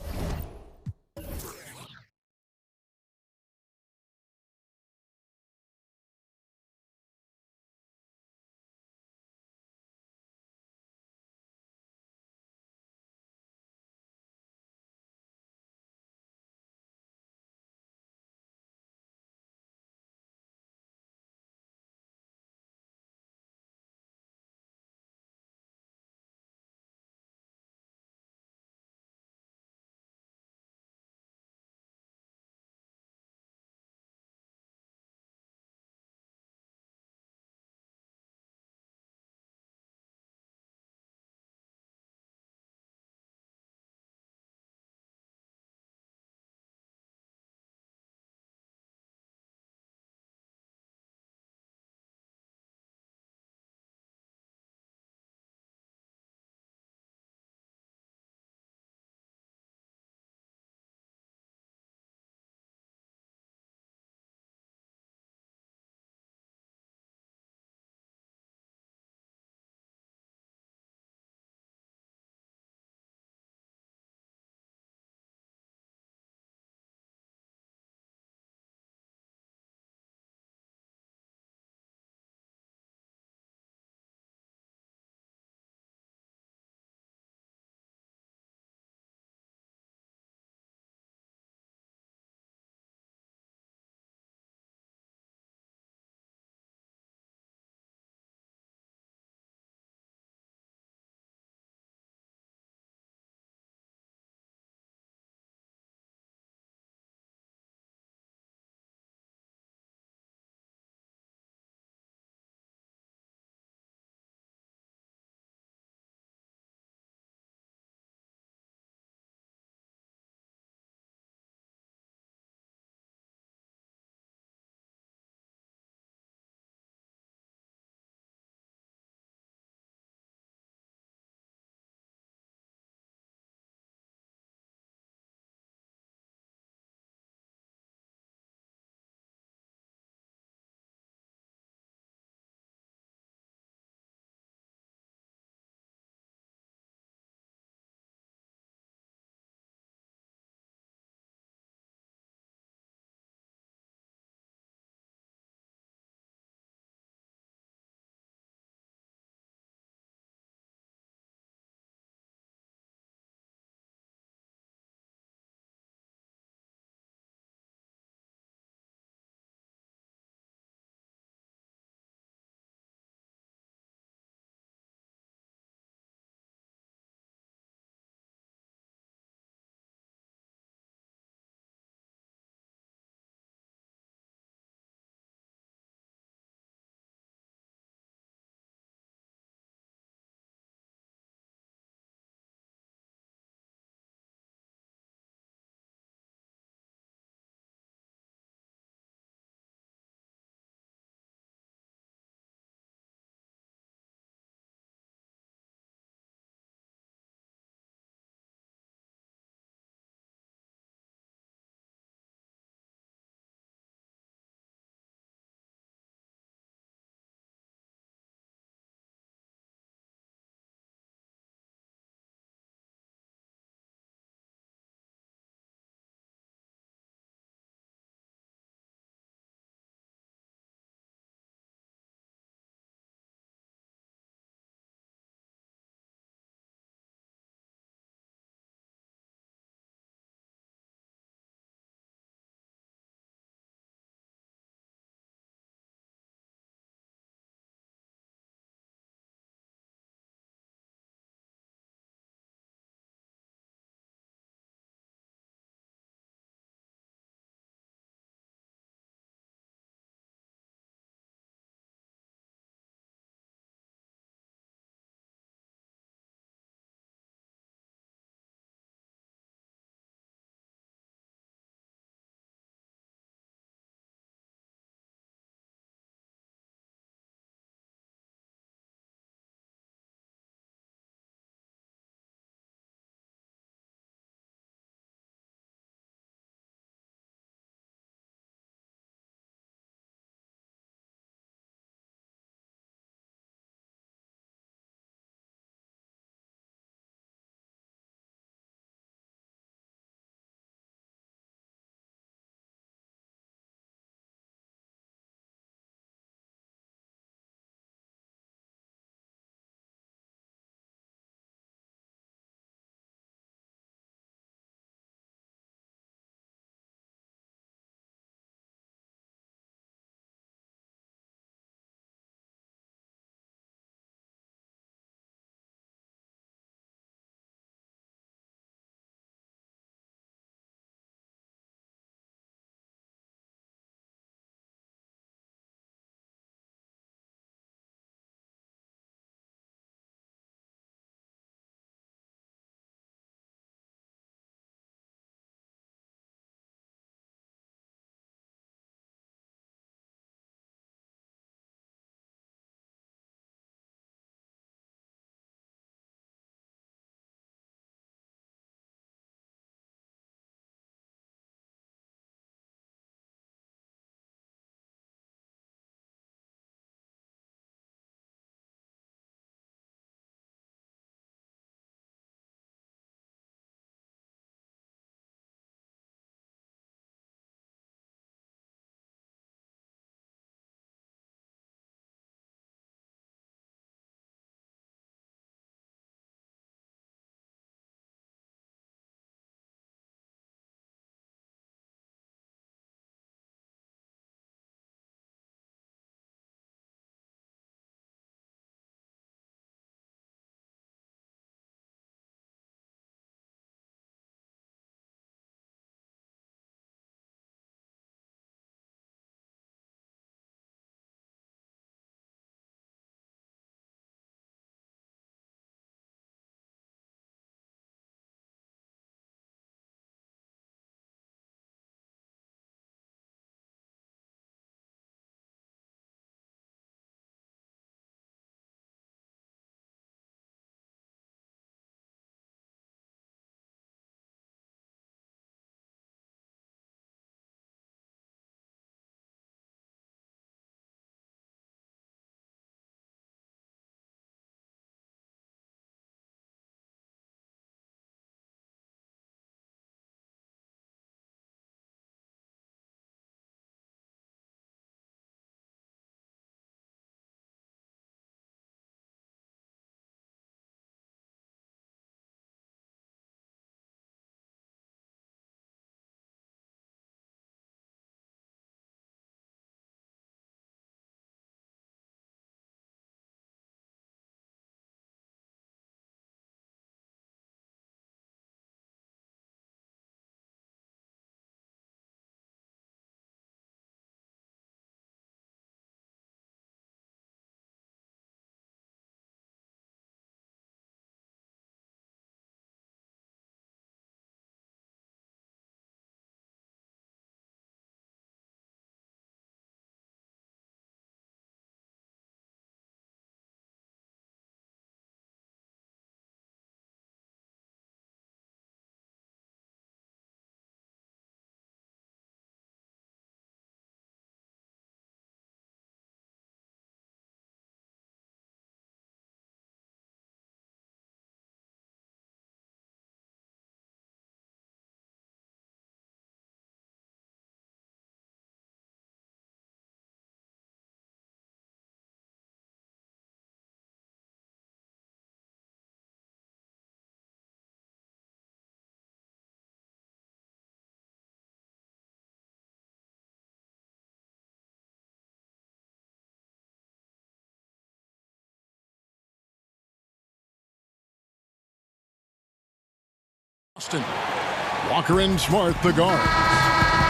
Walker and Smart, the guards.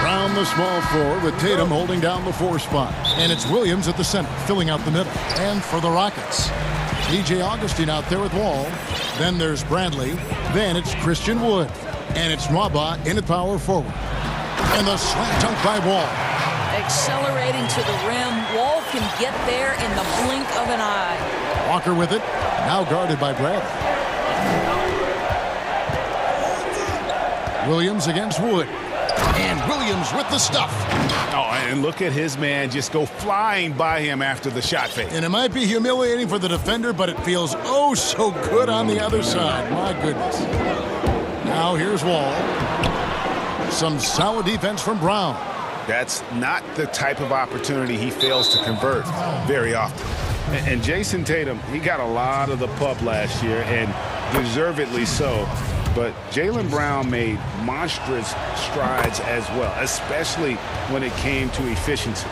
Brown, the small forward, with Tatum holding down the 4 spot. And it's Williams at the center, filling out the middle. And for the Rockets, DJ Augustine out there with Wall. Then there's Bradley. Then it's Christian Wood. And it's Nwaba in at power forward. And the slam dunk by Wall. Accelerating to the rim. Wall can get there in the blink of an eye. Walker with it. Now guarded by Bradley. Williams against Wood. And Williams with the stuff. Oh, and look at his man just go flying by him after the shot fake. And it might be humiliating for the defender, but it feels oh so good on the other side. My goodness. Now here's Wall. Some solid defense from Brown. That's not the type of opportunity he fails to convert very often. And Jason Tatum, he got a lot of the pub last year, and deservedly so. But Jaylen Brown made monstrous strides as well, especially when it came to efficiency.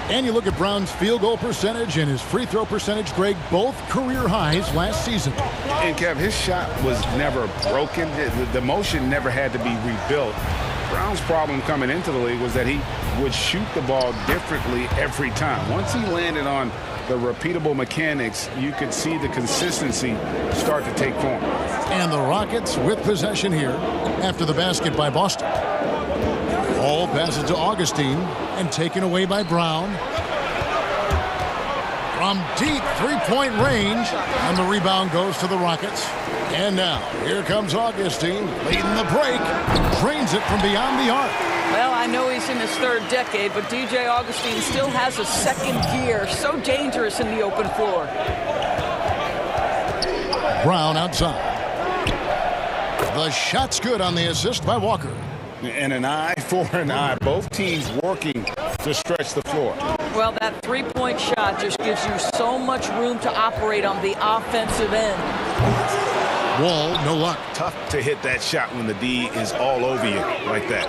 And you look at Brown's field goal percentage and his free throw percentage, Greg, both career highs last season. And, Kev, his shot was never broken. The motion never had to be rebuilt. Brown's problem coming into the league was that he would shoot the ball differently every time. Once he landed on the repeatable mechanics, you could see the consistency start to take form. And the Rockets with possession here after the basket by Boston. Ball passes to Augustine and taken away by Brown. From deep three-point range, and the rebound goes to the Rockets. And now, here comes Augustine, leading the break, drains it from beyond the arc. Well, I know he's in his 3rd decade, but DJ Augustine still has a 2nd gear. So dangerous in the open floor. Brown outside. The shot's good on the assist by Walker. And an eye for an eye. Both teams working to stretch the floor. Well, that 3-point shot just gives you so much room to operate on the offensive end. Wall, no luck. Tough to hit that shot when the D is all over you like that.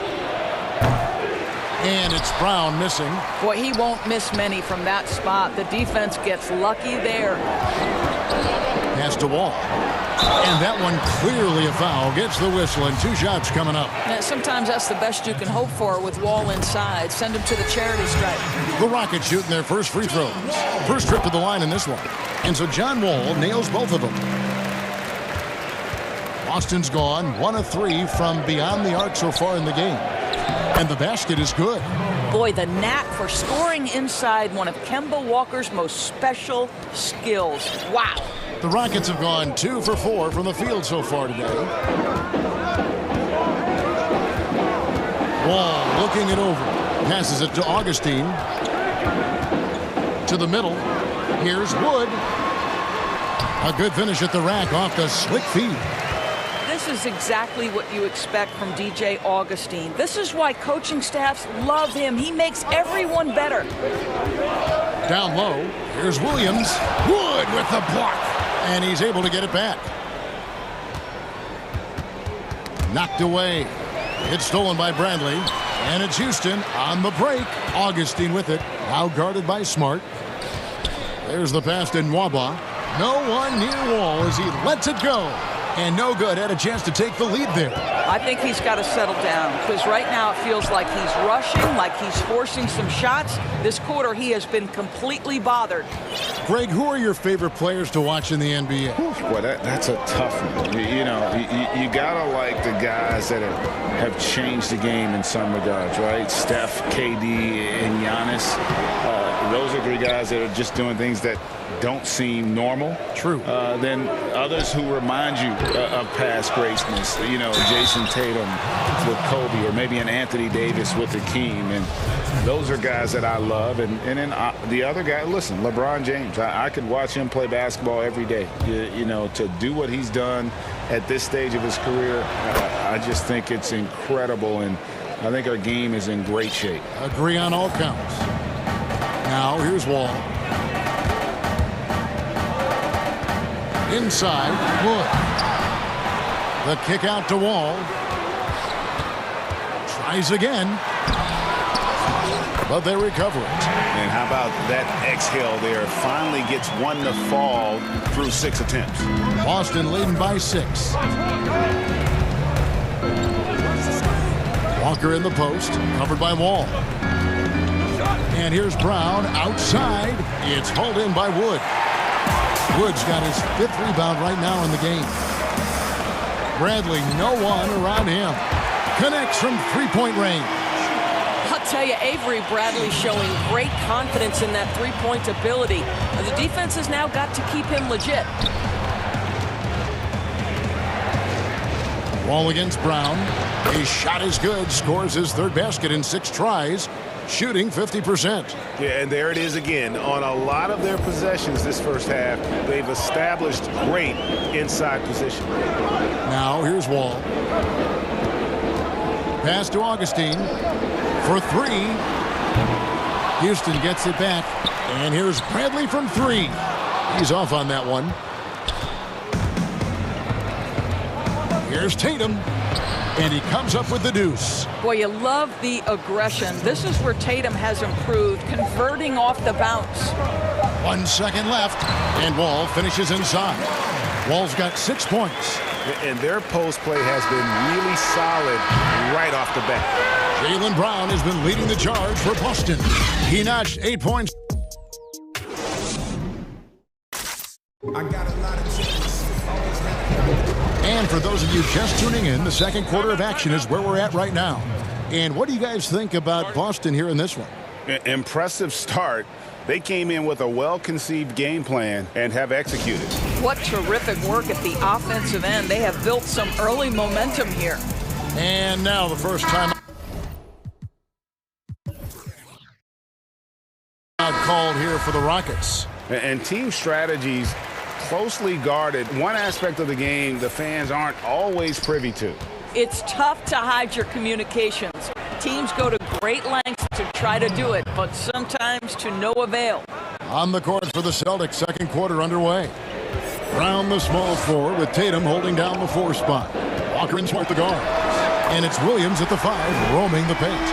And it's Brown missing. Boy, he won't miss many from that spot. The defense gets lucky there. Pass to Wall. And that one clearly a foul. Gets the whistle, and 2 shots coming up. Yeah, sometimes that's the best you can hope for with Wall inside. Send him to the charity stripe. The Rockets shooting their first free throws. First trip to the line in this one. And so John Wall nails both of them. Boston's gone 1 of 3 from beyond the arc so far in the game. And the basket is good. Boy, the knack for scoring inside, one of Kemba Walker's most special skills. Wow. The Rockets have gone 2 for 4 from the field so far today. Wall looking it over. Passes it to Augustine. To the middle. Here's Wood. A good finish at the rack off the slick feed. This is exactly what you expect from DJ Augustine. This is why coaching staffs love him. He makes everyone better. Down low, here's Williams. Wood with the block. And he's able to get it back. Knocked away. It's stolen by Bradley. And it's Houston on the break. Augustine with it. Now guarded by Smart. There's the pass to Nwaba. No one near Wall as he lets it go. And no good. Had a chance to take the lead there. I think he's got to settle down because right now it feels like he's rushing, like he's forcing some shots. This quarter he has been completely bothered. Greg, who are your favorite players to watch in the NBA? Well, that's a tough one. You got to like the guys that have changed the game in some regards, right? Steph, KD, and Giannis. Those are 3 guys that are just doing things that don't seem normal. True. Then others who remind you of past greatness. Jason Tatum with Kobe, or maybe an Anthony Davis with the King. And those are guys that I love. And then the other guy, listen, LeBron James. I could watch him play basketball every day. To do what he's done at this stage of his career, I just think it's incredible. And I think our game is in great shape. Agree on all counts. Now here's Wall. Inside, Wood. The kick out to Wall. Tries again. But they recover it. And how about that exhale there? Finally gets one to fall through 6 attempts. Boston leading by 6. Walker in the post, covered by Wall. And here's Brown outside. It's hauled in by Wood. Wood's got his 5th rebound right now in the game. Bradley, no one around him. Connects from three-point range. I'll tell you, Avery Bradley showing great confidence in that three-point ability. The defense has now got to keep him legit. Wall against Brown. His shot is good. Scores his 3rd basket in 6 tries. Shooting 50%. Yeah, and there it is again. On a lot of their possessions this first half, they've established great inside position. Now here's Wall. Pass to Augustine for 3. Houston gets it back. And here's Bradley from 3. He's off on that one. Here's Tatum. And he comes up with the deuce. Boy, you love the aggression. This is where Tatum has improved, converting off the bounce. 1 second left, and Wall finishes inside. Wall's got 6 points. And their post play has been really solid right off the bat. Jaylen Brown has been leading the charge for Boston. He notched 8 points. I got a lot of chickens. And for those of you just tuning in, the second quarter of action is where we're at right now. And what do you guys think about Boston here in this one? Impressive start. They came in with a well-conceived game plan and have executed. What terrific work at the offensive end. They have built some early momentum here. And now the first time out called here for the Rockets. And team strategies closely guarded. One aspect of the game the fans aren't always privy to. It's tough to hide your communications. Teams go to great lengths to try to do it, but sometimes to no avail. On the court for the Celtics, second quarter underway. Brown the small forward with Tatum holding down the 4 spot. Walker and Smart the guards. And it's Williams at the 5 roaming the paint.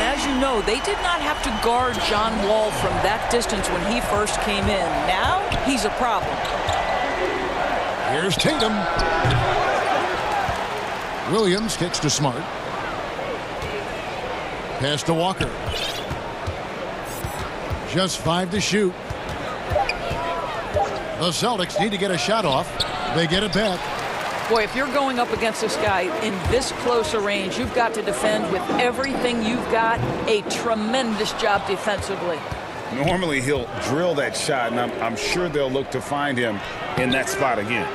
As you know, they did not have to guard John Wall from that distance when he first came in. Now, he's a problem. Here's Tatum. Williams kicks to Smart. Pass to Walker. Just 5 to shoot. The Celtics need to get a shot off. They get it back. Boy, if you're going up against this guy in this close a range, you've got to defend with everything you've got. A tremendous job defensively. Normally he'll drill that shot, and I'm sure they'll look to find him in that spot again.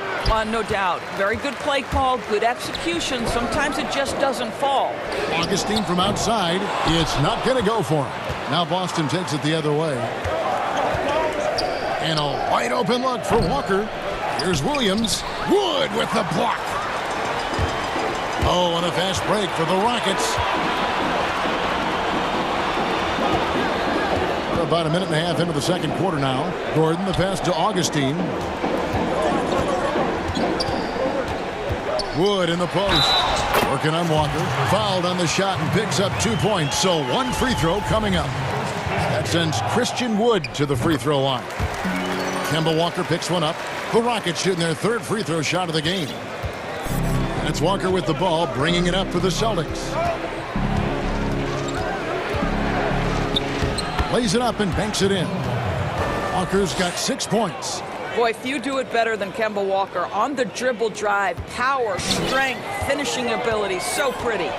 No doubt. Very good play call, good execution. Sometimes it just doesn't fall. Augustine from outside. It's not going to go for him. Now Boston takes it the other way. And a wide open look for Walker. Here's Williams. Wood with the block. Oh, and a fast break for the Rockets. We're about a minute and a half into the second quarter now. Gordon, the pass to Augustine. Wood in the post. Working on Walker. Fouled on the shot and picks up 2 points. So 1 free throw coming up. That sends Christian Wood to the free throw line. Kemba Walker picks one up. The Rockets shooting their 3rd free throw shot of the game. And it's Walker with the ball, bringing it up for the Celtics. Lays it up and banks it in. Walker's got 6 points. Boy, few do it better than Kemba Walker. On the dribble drive, power, strength, finishing ability. So pretty.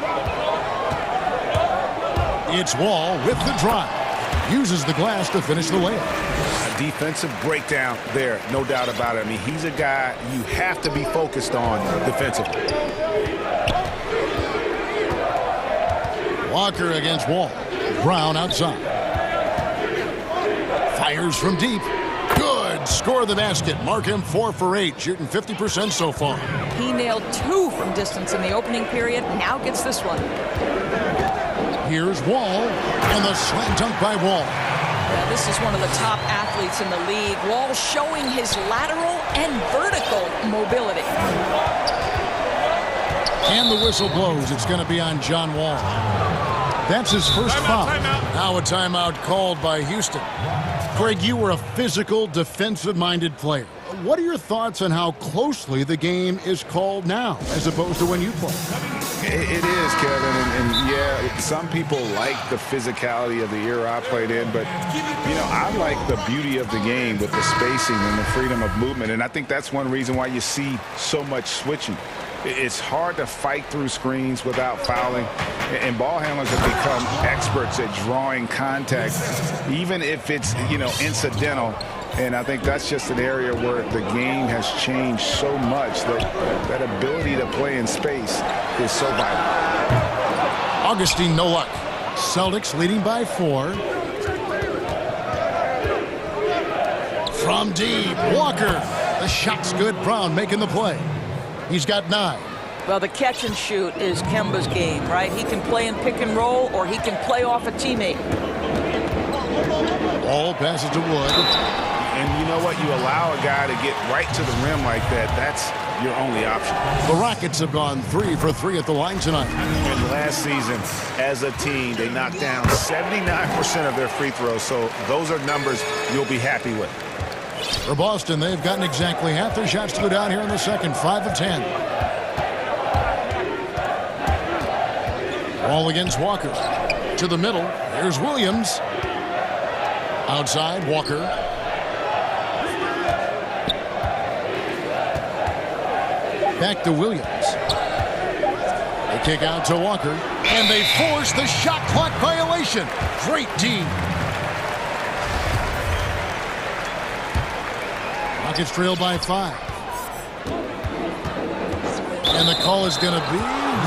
It's Wall with the drive. Uses the glass to finish the layup. A defensive breakdown there, no doubt about it. I mean, he's a guy you have to be focused on defensively. Walker against Wall. Brown outside. Fires from deep. Good. Score the basket. Mark him 4 for 8, shooting 50% so far. He nailed 2 from distance in the opening period. Now gets this one. Here's Wall, and the slam dunk by Wall. Yeah, this is one of the top athletes in the league. Wall showing his lateral and vertical mobility. And the whistle blows. It's going to be on John Wall. That's his first foul. Now a timeout called by Houston. Craig, you were a physical, defensive-minded player. what are your thoughts on how closely the game is called now as opposed to when you play? It is, Kevin, and yeah, some people like the physicality of the era I played in, but, you know, I like the beauty of the game with the spacing and the freedom of movement, and I think that's one reason why you see so much switching. It's hard to fight through screens without fouling, and ball handlers have become experts at drawing contact, even if it's, you know, incidental. And I think that's just an area where the game has changed so much that that ability to play in space is so vital. Augustine, no luck. Celtics leading by 4. From deep, Walker. The shot's good. Brown making the play. He's got 9. Well, the catch and shoot is Kemba's game, right? He can play in pick and roll, or he can play off a teammate. Ball passes to Wood. And you know what? You allow a guy to get right to the rim like that. That's your only option. The Rockets have gone 3 for 3 at the line tonight. And last season, as a team, they knocked down 79% of their free throws. So those are numbers you'll be happy with. For Boston, they've gotten exactly half their shots to go down here in the second. 5 of 10. Ball against Walker. To the middle. Here's Williams. Outside, Walker. Back to Williams. They kick out to Walker. And they force the shot clock violation. Great D. Rockets trail by 5. And the call is going to be,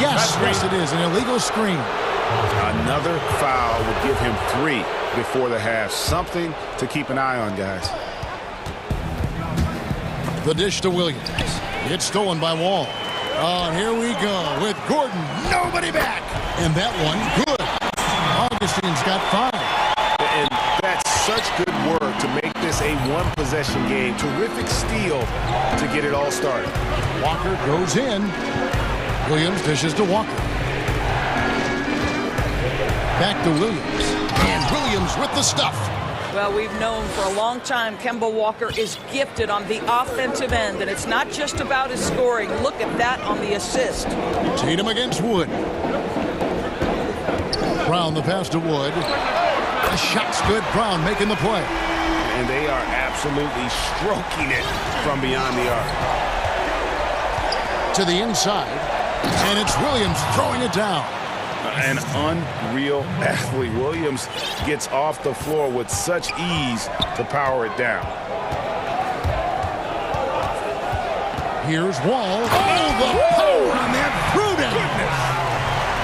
yes, it is, an illegal screen. Another foul would give him 3 before the half. Something to keep an eye on, guys. The dish to Williams. It's stolen by Wall. Oh, here we go with Gordon. Nobody back. And that one, good. Augustine's got 5. And that's such good work to make this a one-possession game. Terrific steal to get it all started. Walker goes in. Williams dishes to Walker. Back to Williams. And Williams with the stuff. Well, we've known for a long time Kemba Walker is gifted on the offensive end, and it's not just about his scoring. Look at that on the assist. Tatum against Wood. Brown the pass to Wood. The shot's good. Brown making the play. And they are absolutely stroking it from beyond the arc. To the inside. And it's Williams throwing it down. An unreal athlete. Williams gets off the floor with such ease to power it down. Here's Wall. Oh, the power on that prudent.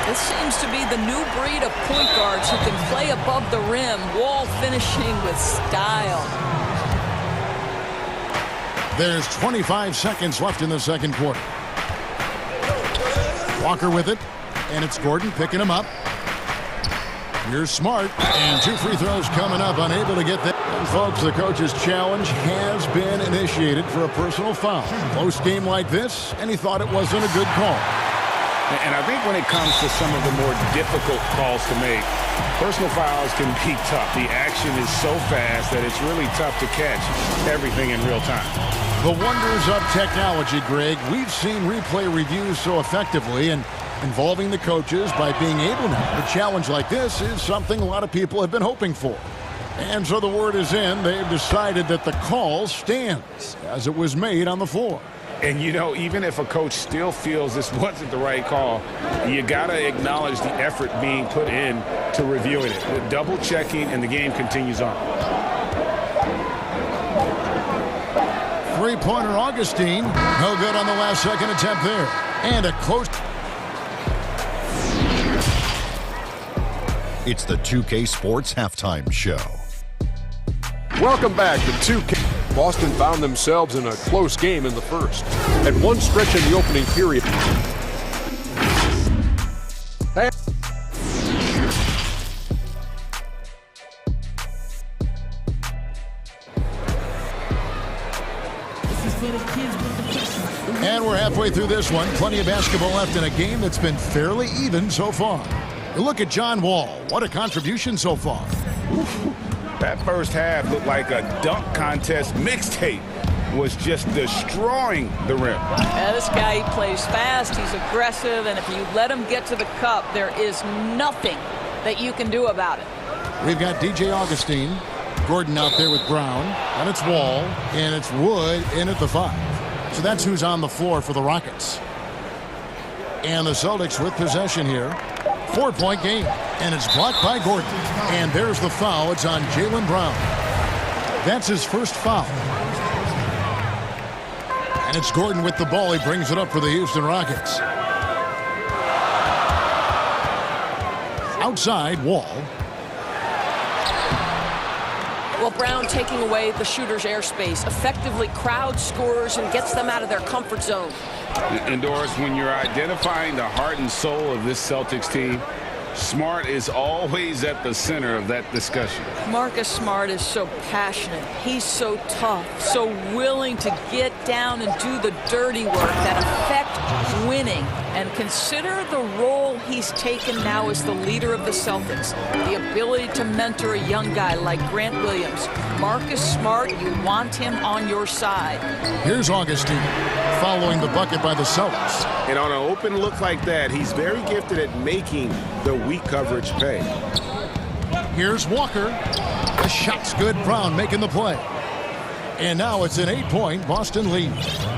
This seems to be the new breed of point guards who can play above the rim. Wall finishing with style. There's 25 seconds left in the second quarter. Walker with it. And it's Gordon picking him up. Here's Smart. And 2 free throws coming up. Unable to get that. And folks, the coach's challenge has been initiated for a personal foul. Close game like this, and he thought it wasn't a good call. And I think when it comes to some of the more difficult calls to make, personal fouls can be tough. The action is so fast that it's really tough to catch everything in real time. The wonders of technology, Greg. We've seen replay reviews so effectively, and involving the coaches by being able now to challenge like this is something a lot of people have been hoping for. And so the word is in. They've decided that the call stands as it was made on the floor. And, you know, even if a coach still feels this wasn't the right call, you got to acknowledge the effort being put in to reviewing it. The double checking, and the game continues on. Three-pointer Augustine. No good on the last second attempt there. And a close. It's the 2K Sports Halftime Show. Welcome back to 2K. Boston found themselves in a close game in the first. At one stretch in the opening period. And we're halfway through this one. Plenty of basketball left in a game that's been fairly even so far. Look at John Wall. What a contribution so far. That first half looked like a dunk contest mixtape. was just destroying the rim. Yeah, this guy, he plays fast, he's aggressive, and if you let him get to the cup, there is nothing that you can do about it. We've got DJ Augustine, Gordon out there with Brown, and it's Wall, and it's Wood in at the 5. So that's who's on the floor for the Rockets. And the Celtics with possession here. 4-point game, and it's blocked by Gordon. And there's the foul. It's on Jaylen Brown. That's his first foul. And it's Gordon with the ball. He brings it up for the Houston Rockets. Outside, Wall. Well, Brown taking away the shooter's airspace, effectively crowd scorers and gets them out of their comfort zone. And Doris, when you're identifying the heart and soul of this Celtics team, Smart is always at the center of that discussion. Marcus Smart is so passionate. He's so tough, so willing to get down and do the dirty work that affect winning. And consider the role he's taken now as the leader of the Celtics. The ability to mentor a young guy like Grant Williams. Marcus Smart, you want him on your side. Here's Augustine following the bucket by the Celtics. And on an open look like that, he's very gifted at making the weak coverage pay. Here's Walker. The shot's good. Brown making the play. And now it's an 8-point Boston lead.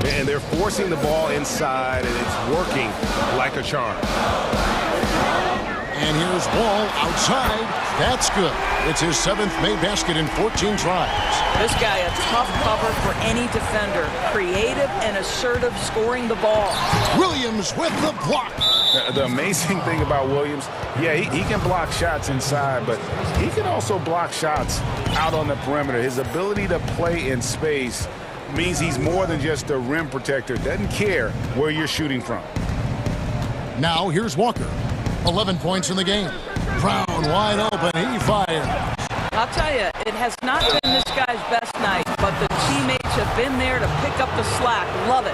And they're forcing the ball inside, and it's working like a charm. And here's Wall outside. That's good. It's his 7th made basket in 14 tries. This guy, a tough cover for any defender. Creative and assertive scoring the ball. Williams with the block. The amazing thing about Williams, yeah, he can block shots inside, but he can also block shots out on the perimeter. His ability to play in space means he's more than just a rim protector. Doesn't care where you're shooting from. Now here's Walker. 11 points in the game. Brown wide open. He fires. I'll tell you, it has not been this guy's best night, but the teammates have been there to pick up the slack. Love it.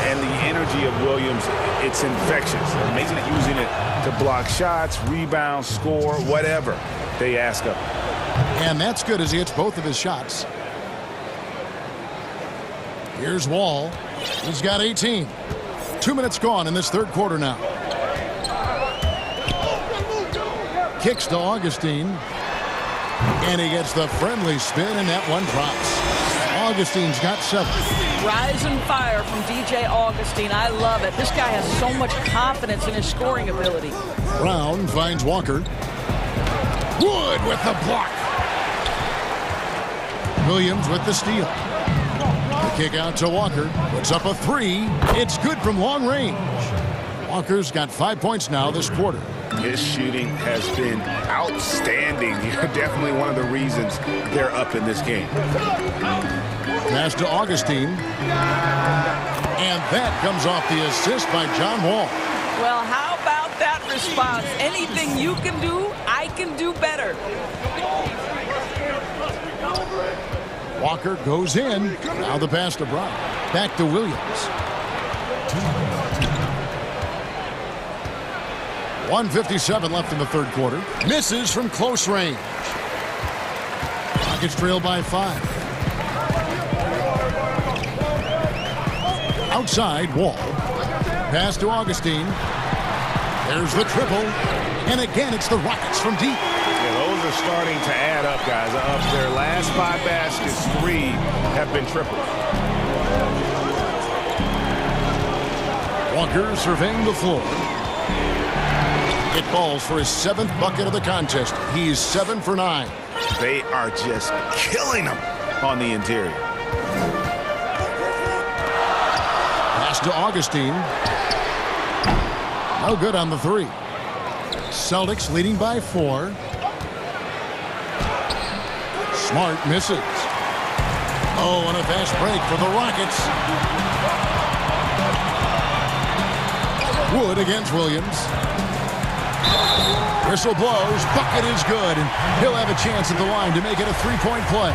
And the energy of Williams, it's infectious. Amazing at using it to block shots, rebound, score, whatever they ask of him. And that's good as he hits both of his shots. Here's Wall. He's got 18. 2 minutes gone in this third quarter now. Kicks to Augustine. And he gets the friendly spin, and that one drops. Augustine's got 7. Rise and fire from DJ Augustine. I love it. This guy has so much confidence in his scoring ability. Brown finds Walker. Wood with the block. Williams with the steal. The kick out to Walker. Puts up a 3. It's good from long range. Walker's got 5 points now this quarter. His shooting has been outstanding. Definitely one of the reasons they're up in this game. Pass to Augustine. And that comes off the assist by John Wall. Well, how about that response? Anything you can do, I can do better. Walker goes in. Now the pass to Brown. Back to Williams. 1:57 left in the third quarter. Misses from close range. Rockets trail by 5. Outside, Wall. Pass to Augustine. There's the triple. And again, it's the Rockets from deep. Yeah, those are starting to add up, guys. Of their last 5 baskets, 3 have been triples. Walker surveying the floor. It falls for his 7th bucket of the contest. He's 7 for 9. They are just killing them on the interior. Pass to Augustine. No good on the 3. Celtics leading by 4. Smart misses. Oh, and a fast break for the Rockets. Wood against Williams. Whistle blows. Bucket is good. And he'll have a chance at the line to make it a 3-point play.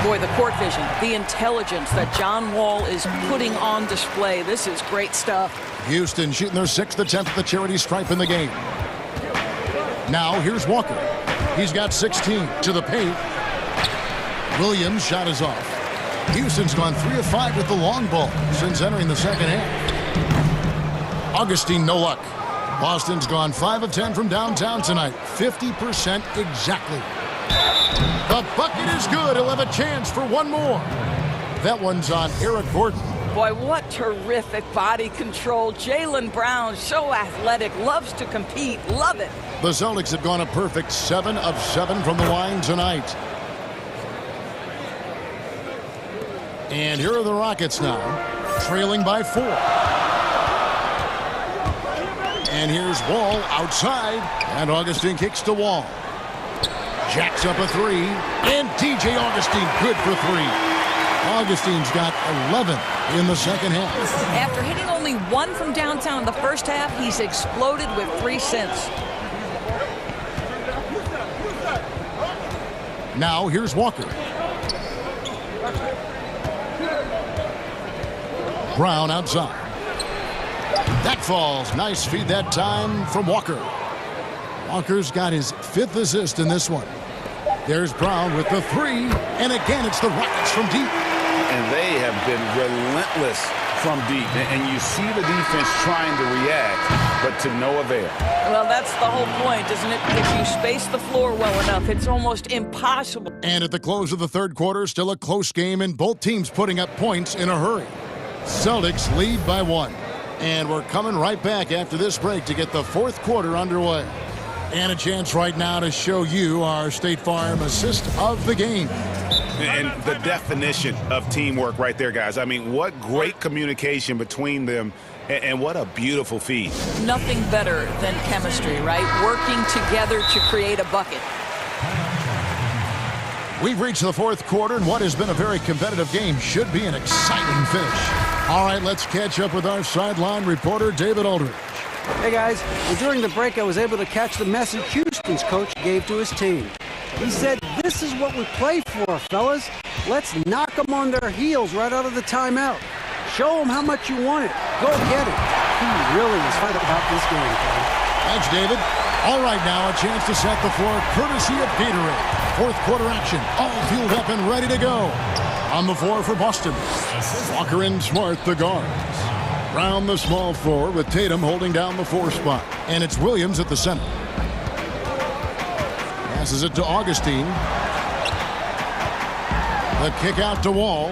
Boy, the court vision, the intelligence that John Wall is putting on display. This is great stuff. Houston shooting their 6th attempt at the charity stripe in the game. Now here's Walker. He's got 16 to the paint. Williams' shot is off. Houston's gone 3 of 5 with the long ball since entering the second half. Augustine, no luck. Boston's gone 5 of 10 from downtown tonight. 50% exactly. The bucket is good. He'll have a chance for one more. That one's on Eric Gordon. Boy, what terrific body control. Jaylen Brown, so athletic, loves to compete. Love it. The Celtics have gone a perfect 7 of 7 from the line tonight. And here are the Rockets now, trailing by 4. And here's Wall outside, and Augustine kicks to Wall. Jacks up a 3, and DJ Augustine good for 3. Augustine's got 11 in the second half. After hitting only 1 from downtown in the first half, he's exploded with 3 since. Now here's Walker. Brown outside. That falls. Nice feed that time from Walker. Walker's got his 5th assist in this one. There's Brown with the 3, and again it's the Rockets from deep. And they have been relentless from deep. And you see the defense trying to react, but to no avail. Well, that's the whole point, isn't it? If you space the floor well enough, it's almost impossible. And at the close of the third quarter, still a close game, and both teams putting up points in a hurry. Celtics lead by 1. And we're coming right back after this break to get the fourth quarter underway. And a chance right now to show you our State Farm assist of the game. And the definition of teamwork right there, guys. I mean, what great communication between them, and what a beautiful feed. Nothing better than chemistry, right? Working together to create a bucket. We've reached the fourth quarter, and what has been a very competitive game should be an exciting finish. All right, let's catch up with our sideline reporter, David Aldridge. Hey, guys. Well, during the break, I was able to catch the message Houston's coach gave to his team. He said, "This is what we play for, fellas. Let's knock them on their heels right out of the timeout. Show them how much you want it. Go get it." He really is fired about this game, Ken. Thanks, David. All right, now a chance to set the floor courtesy of Gatorade. Fourth quarter action, all fueled up and ready to go. On the floor for Boston, Walker and Smart, the guards. Brown, the small forward, with Tatum holding down the 4 spot. And it's Williams at the center. Passes it to Augustine. The kick out to Wall.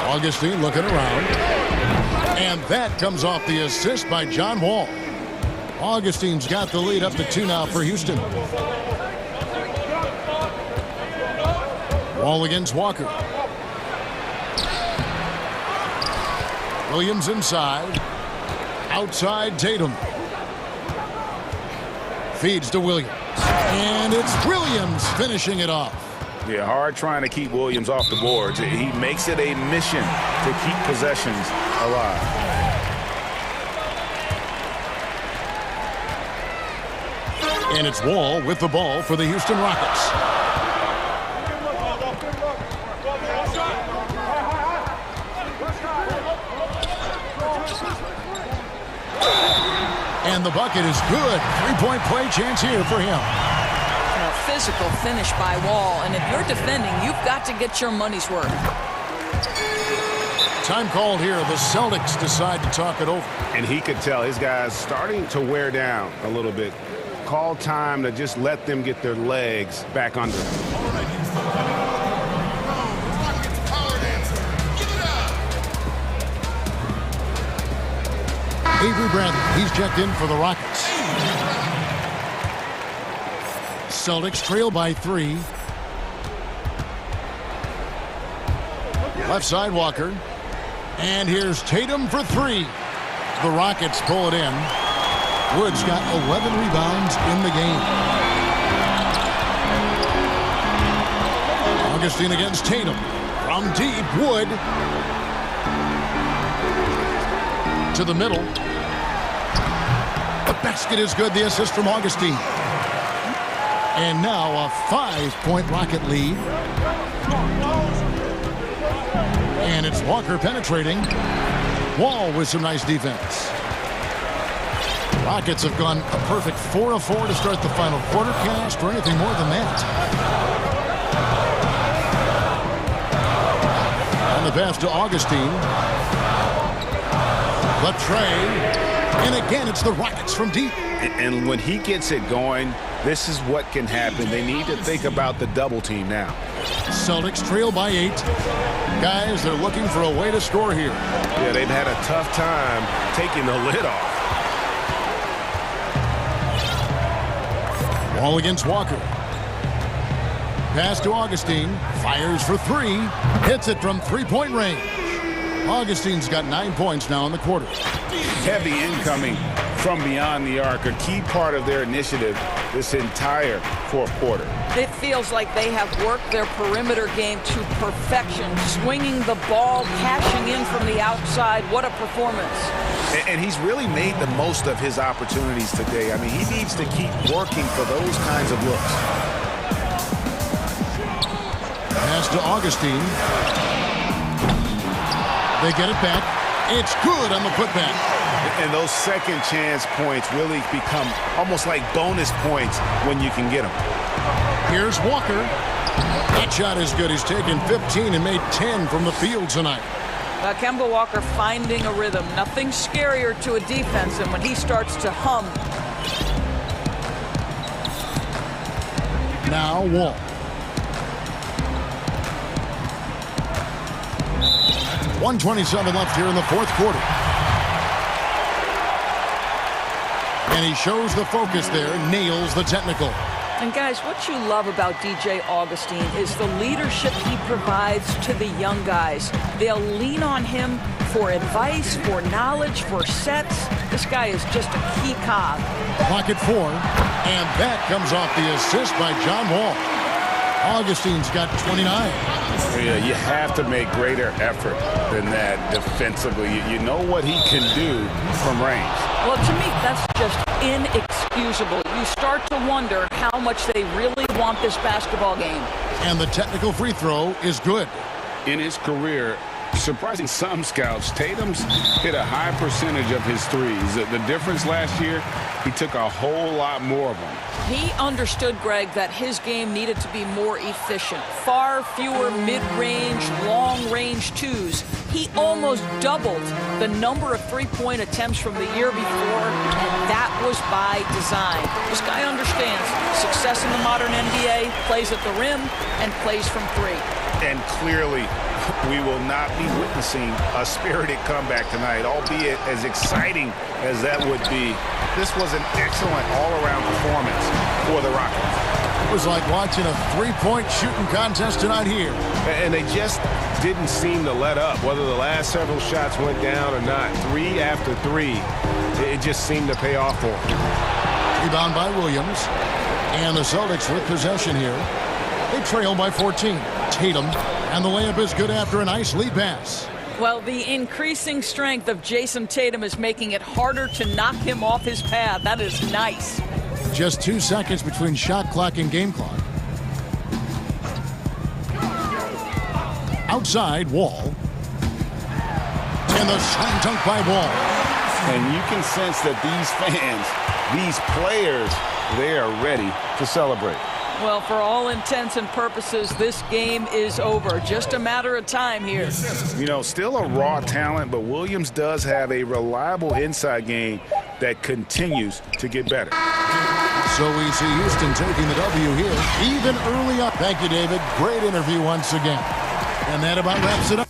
Augustine looking around. And that comes off the assist by John Wall. Augustine's got the lead up to 2 now for Houston. Wall against Walker. Williams inside. Outside Tatum. Feeds to Williams. And it's Williams finishing it off. Yeah, hard trying to keep Williams off the boards. He makes it a mission to keep possessions alive. And it's Wall with the ball for the Houston Rockets. And the bucket is good. 3-point play chance here for him. A physical finish by Wall, and if you're defending, you've got to get your money's worth. Time called here. The Celtics decide to talk it over. And he could tell his guys starting to wear down a little bit. Call time to just let them get their legs back under them. Avery Bradley, he's checked in for the Rockets. Celtics trail by 3. Left side Walker. And here's Tatum for 3. The Rockets pull it in. Wood's got 11 rebounds in the game. Augustine against Tatum. From deep, Wood. To the middle. The basket is good. The assist from Augustine. And now a 5-point Rocket lead. And it's Walker penetrating. Wall with some nice defense. Rockets have gone a perfect 4 of 4 to start the final quarter. Can't ask for anything more than that. pass to Augustine. The tray. And again, it's the Rockets from deep. And when he gets it going, this is what can happen. They need to think about the double team now. Celtics trail by 8. Guys, they're looking for a way to score here. Yeah, they've had a tough time taking the lid off. Wall against Walker. Pass to Augustine. Fires for 3. Hits it from three-point range. Augustine's got 9 points now in the quarter. Heavy incoming from beyond the arc, a key part of their initiative this entire fourth quarter. It feels like they have worked their perimeter game to perfection, swinging the ball, cashing in from the outside. What a performance. And he's really made the most of his opportunities today. I mean, he needs to keep working for those kinds of looks. Pass to Augustine. They get it back. It's good on the putback. And those second chance points really become almost like bonus points when you can get them. Here's Walker. That shot is good. He's taken 15 and made 10 from the field tonight. Kemba Walker finding a rhythm. Nothing scarier to a defense than when he starts to hum. Now Wall. .127 left here in the fourth quarter. And he shows the focus there, nails the technical. And guys, what you love about DJ Augustine is the leadership he provides to the young guys. They'll lean on him for advice, for knowledge, for sets. This guy is just a key cog. Pocket 4, and that comes off the assist by John Wall. Augustine's got 29. Yeah, you have to make greater effort than that defensively. You know what he can do from range. Well, to me, that's just inexcusable. You start to wonder how much they really want this basketball game. And the technical free throw is good. In his career, surprising some scouts, Tatum's hit a high percentage of his threes. The difference last year, he took a whole lot more of them. He understood, Greg, that his game needed to be more efficient. Far fewer mid-range, long-range twos. He almost doubled the number of three-point attempts from the year before, and that was by design. This guy understands success in the modern NBA, plays at the rim, and plays from 3. And clearly, we will not be witnessing a spirited comeback tonight, albeit as exciting as that would be. This was an excellent all-around performance for the Rockets. It was like watching a three-point shooting contest tonight here. And they just didn't seem to let up, whether the last several shots went down or not. 3 after 3, it just seemed to pay off for them. Rebound by Williams. And the Celtics with possession here. They trail by 14. Tatum, and the layup is good after a nice lead pass. Well, the increasing strength of Jason Tatum is making it harder to knock him off his path. That is nice. Just 2 seconds between shot clock and game clock. Outside, Wall. And the slam dunk by Wall. And you can sense that these fans, these players, they are ready to celebrate. Well, for all intents and purposes, this game is over. Just a matter of time here. You know, still a raw talent, but Williams does have a reliable inside game that continues to get better. So we see Houston taking the W here, even early up. Thank you, David. Great interview once again. And that about wraps it up.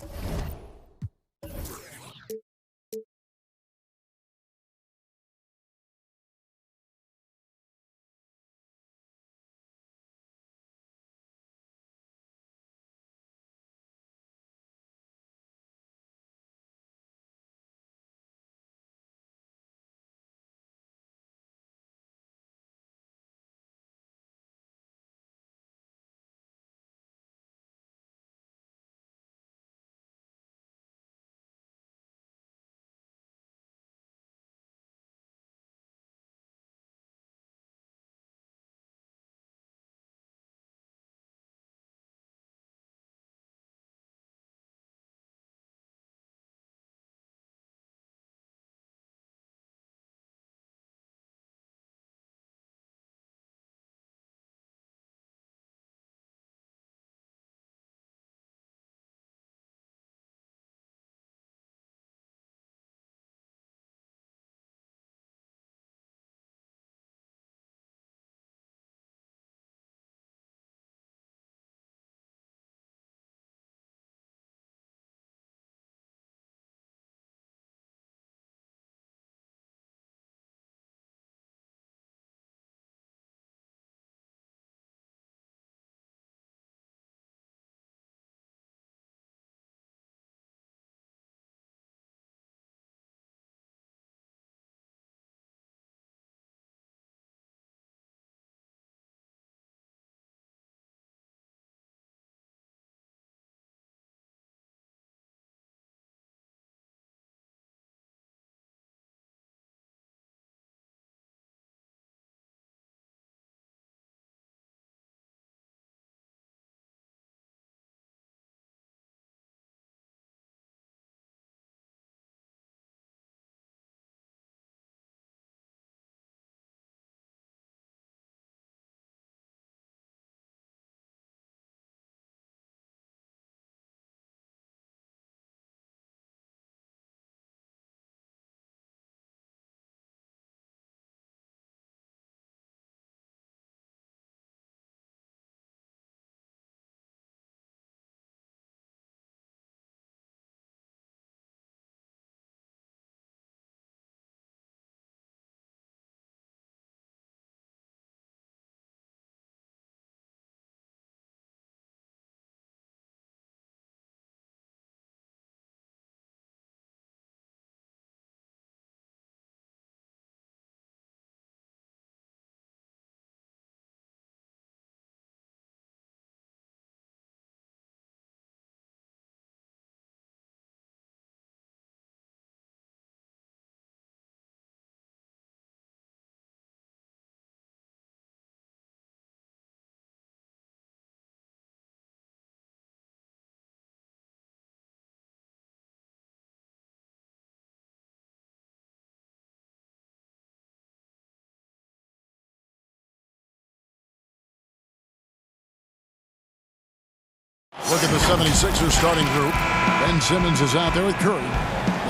Look at the 76ers starting group. Ben Simmons is out there with Curry.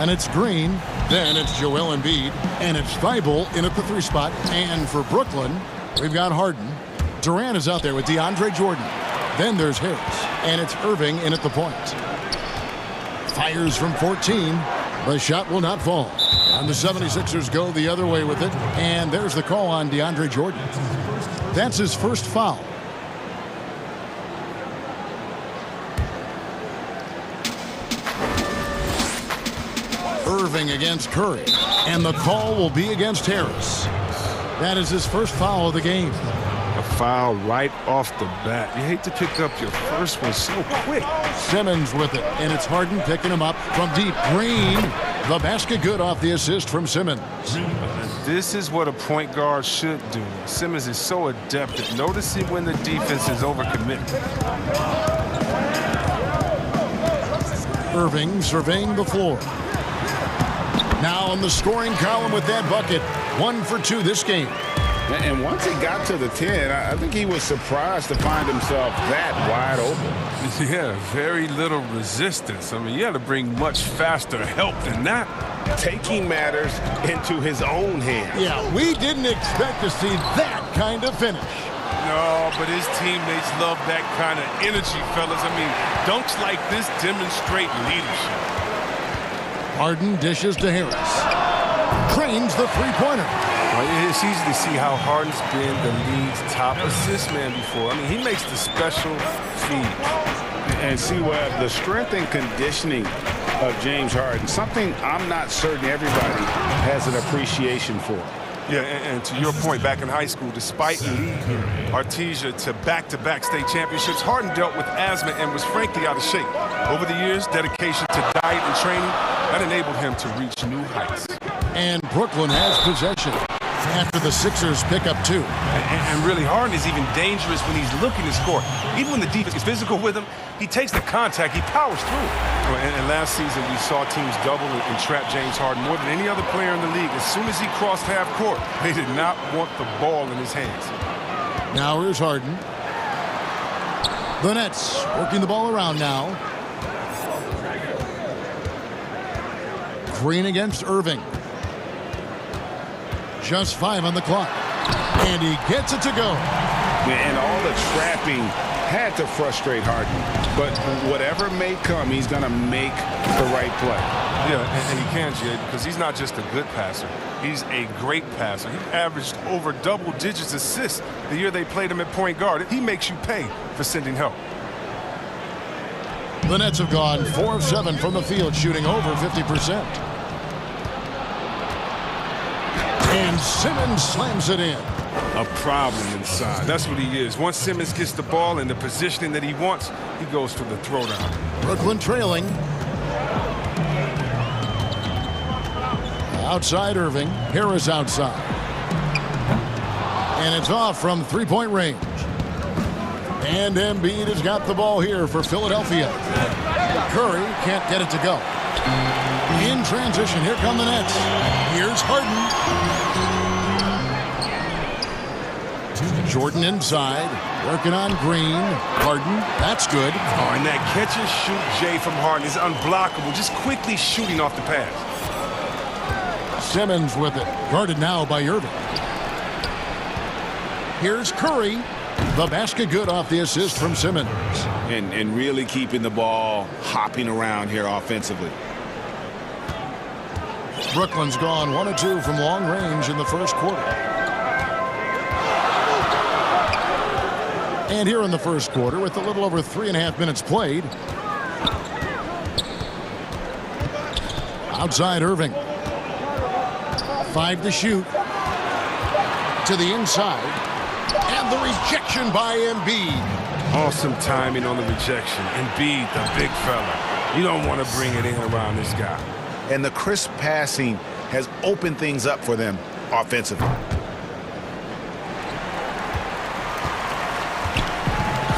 And it's Green. Then it's Joel Embiid. And it's Thibault in at the 3 spot. And for Brooklyn, we've got Harden. Durant is out there with DeAndre Jordan. Then there's Harris. And it's Irving in at the point. Fires from 14. The shot will not fall. And the 76ers go the other way with it. And there's the call on DeAndre Jordan. That's his first foul. Irving against Curry. And the call will be against Harris. That is his first foul of the game. A foul right off the bat. You hate to pick up your first one so quick. Simmons with it, and it's Harden picking him up from deep. Green, the basket good off the assist from Simmons. This is what a point guard should do. Simmons is so adept at noticing when the defense is overcommitted. Irving surveying the floor. Now on the scoring column with that bucket. 1 for 2 this game. And once he got to the 10, I think he was surprised to find himself that wide open. Yeah, very little resistance. I mean, you had to bring much faster help than that. Taking matters into his own hands. Yeah, we didn't expect to see that kind of finish. No, but his teammates love that kind of energy, fellas. I mean, dunks like this demonstrate leadership. Harden dishes to Harris. Trains the three-pointer. Well, it's easy to see how Harden's been the league's top assist man before. I mean, he makes the special feed. And see, Webb, the strength and conditioning of James Harden, something I'm not certain everybody has an appreciation for. Yeah, and to your point, back in high school, despite leading Artesia to back-to-back state championships, Harden dealt with asthma and was frankly out of shape. Over the years, dedication to diet and training, that enabled him to reach new heights. And Brooklyn has possession after the Sixers pick up 2. And really, Harden is even dangerous when he's looking to score. Even when the defense is physical with him, he takes the contact, he powers through. And last season, we saw teams double and trap James Harden more than any other player in the league. As soon as he crossed half court, they did not want the ball in his hands. Now here's Harden. The Nets working the ball around now. Green against Irving. Just 5 on the clock. And he gets it to go. And all the trapping had to frustrate Harden. But whatever may come, he's going to make the right play. Yeah, and he can, Jay, because he's not just a good passer. He's a great passer. He averaged over double-digits assists the year they played him at point guard. He makes you pay for sending help. The Nets have gone 4 of 7 from the field, shooting over 50%. And Simmons slams it in. A problem inside. That's what he is. Once Simmons gets the ball in the positioning that he wants, he goes for the throwdown. Brooklyn trailing. Outside Irving. Harris outside. And it's off from three-point range. And Embiid has got the ball here for Philadelphia. Curry can't get it to go. In transition, here come the Nets. Here's Harden. Jordan inside, working on Green. Harden, that's good. Oh, and that catch and shoot, Jay, from Harden is unblockable, just quickly shooting off the pass. Simmons with it, guarded now by Irving. Here's Curry. The basket good off the assist from Simmons. And really keeping the ball hopping around here offensively. Brooklyn's gone 1 of 2 from long range in the first quarter. And here in the first quarter, with a little over 3.5 minutes played. Outside Irving. 5 to shoot. To the inside. And the rejection by Embiid. Awesome timing on the rejection. Embiid, the big fella. You don't want to bring it in around this guy. And the crisp passing has opened things up for them offensively.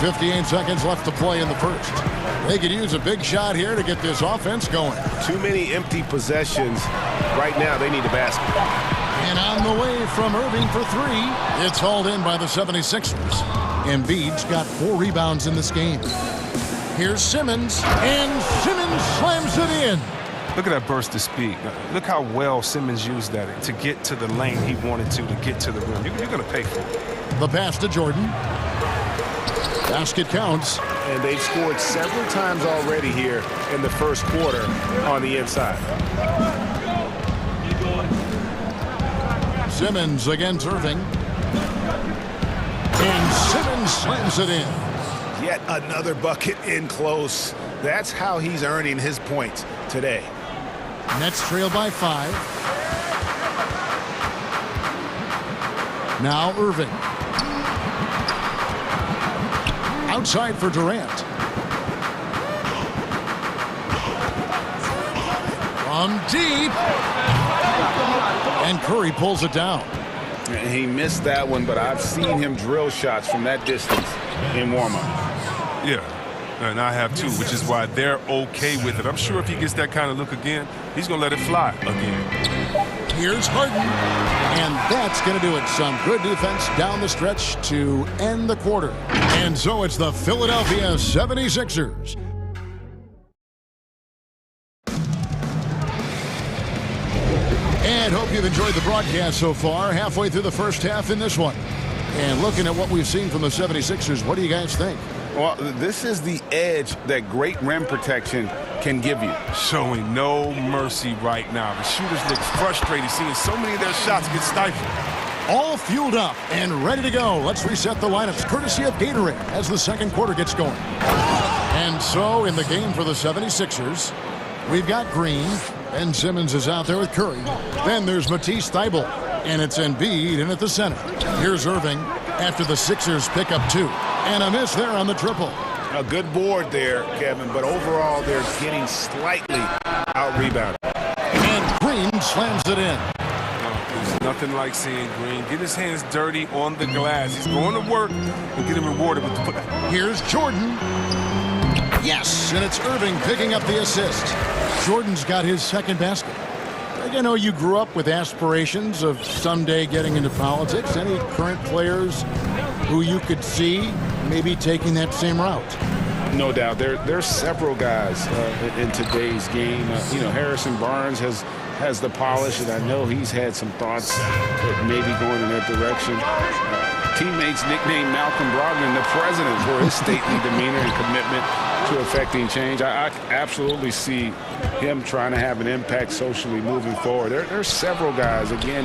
58 seconds left to play in the first. They could use a big shot here to get this offense going. Too many empty possessions. Right now, they need a basket. And on the way from Irving for 3. It's hauled in by the 76ers. Embiid's got 4 rebounds in this game. Here's Simmons, and Simmons slams it in. Look at that burst of speed. Look how well Simmons used that to get to the lane he wanted to get to the rim. You're going to pay for it. The pass to Jordan. Basket counts. And they've scored several times already here in the first quarter on the inside. Simmons against Irving. And Simmons slams it in. Yet another bucket in close. That's how he's earning his points today. Nets trail by 5. Now Irving. Outside for Durant. From deep. And Curry pulls it down. He missed that one, but I've seen him drill shots from that distance in warm-up. Yeah, and I have too, which is why they're okay with it. I'm sure if he gets that kind of look again, he's going to let it fly again. Here's Harden. And that's going to do it. Some good defense down the stretch to end the quarter. And so it's the Philadelphia 76ers. And hope you've enjoyed the broadcast so far. Halfway through the first half in this one. And looking at what we've seen from the 76ers, what do you guys think? Well, this is the edge that great rim protection can give you. Showing no mercy right now. The shooters look frustrated seeing so many of their shots get stifled. All fueled up and ready to go. Let's reset the lineups courtesy of Gatorade as the second quarter gets going. And so in the game for the 76ers, we've got Green. Ben Simmons is out there with Curry. Then there's Matisse Thybulle. And it's Embiid in at the center. Here's Irving after the Sixers pick up 2. And a miss there on the triple. A good board there, Kevin, but overall they're getting slightly out-rebounded. And Green slams it in. There's nothing like seeing Green get his hands dirty on the glass. He's going to work and get him rewarded with the put. Here's Jordan. Yes, and it's Irving picking up the assist. Jordan's got his second basket. You know, you grew up with aspirations of someday getting into politics. Any current players who you could see maybe taking that same route? No doubt. There's several guys in today's game. You know, Harrison Barnes has the polish, and I know he's had some thoughts that maybe going in that direction. Teammates nicknamed Malcolm Brogdon the president for his stately demeanor and commitment to affecting change. I absolutely see him trying to have an impact socially moving forward. There's several guys, again,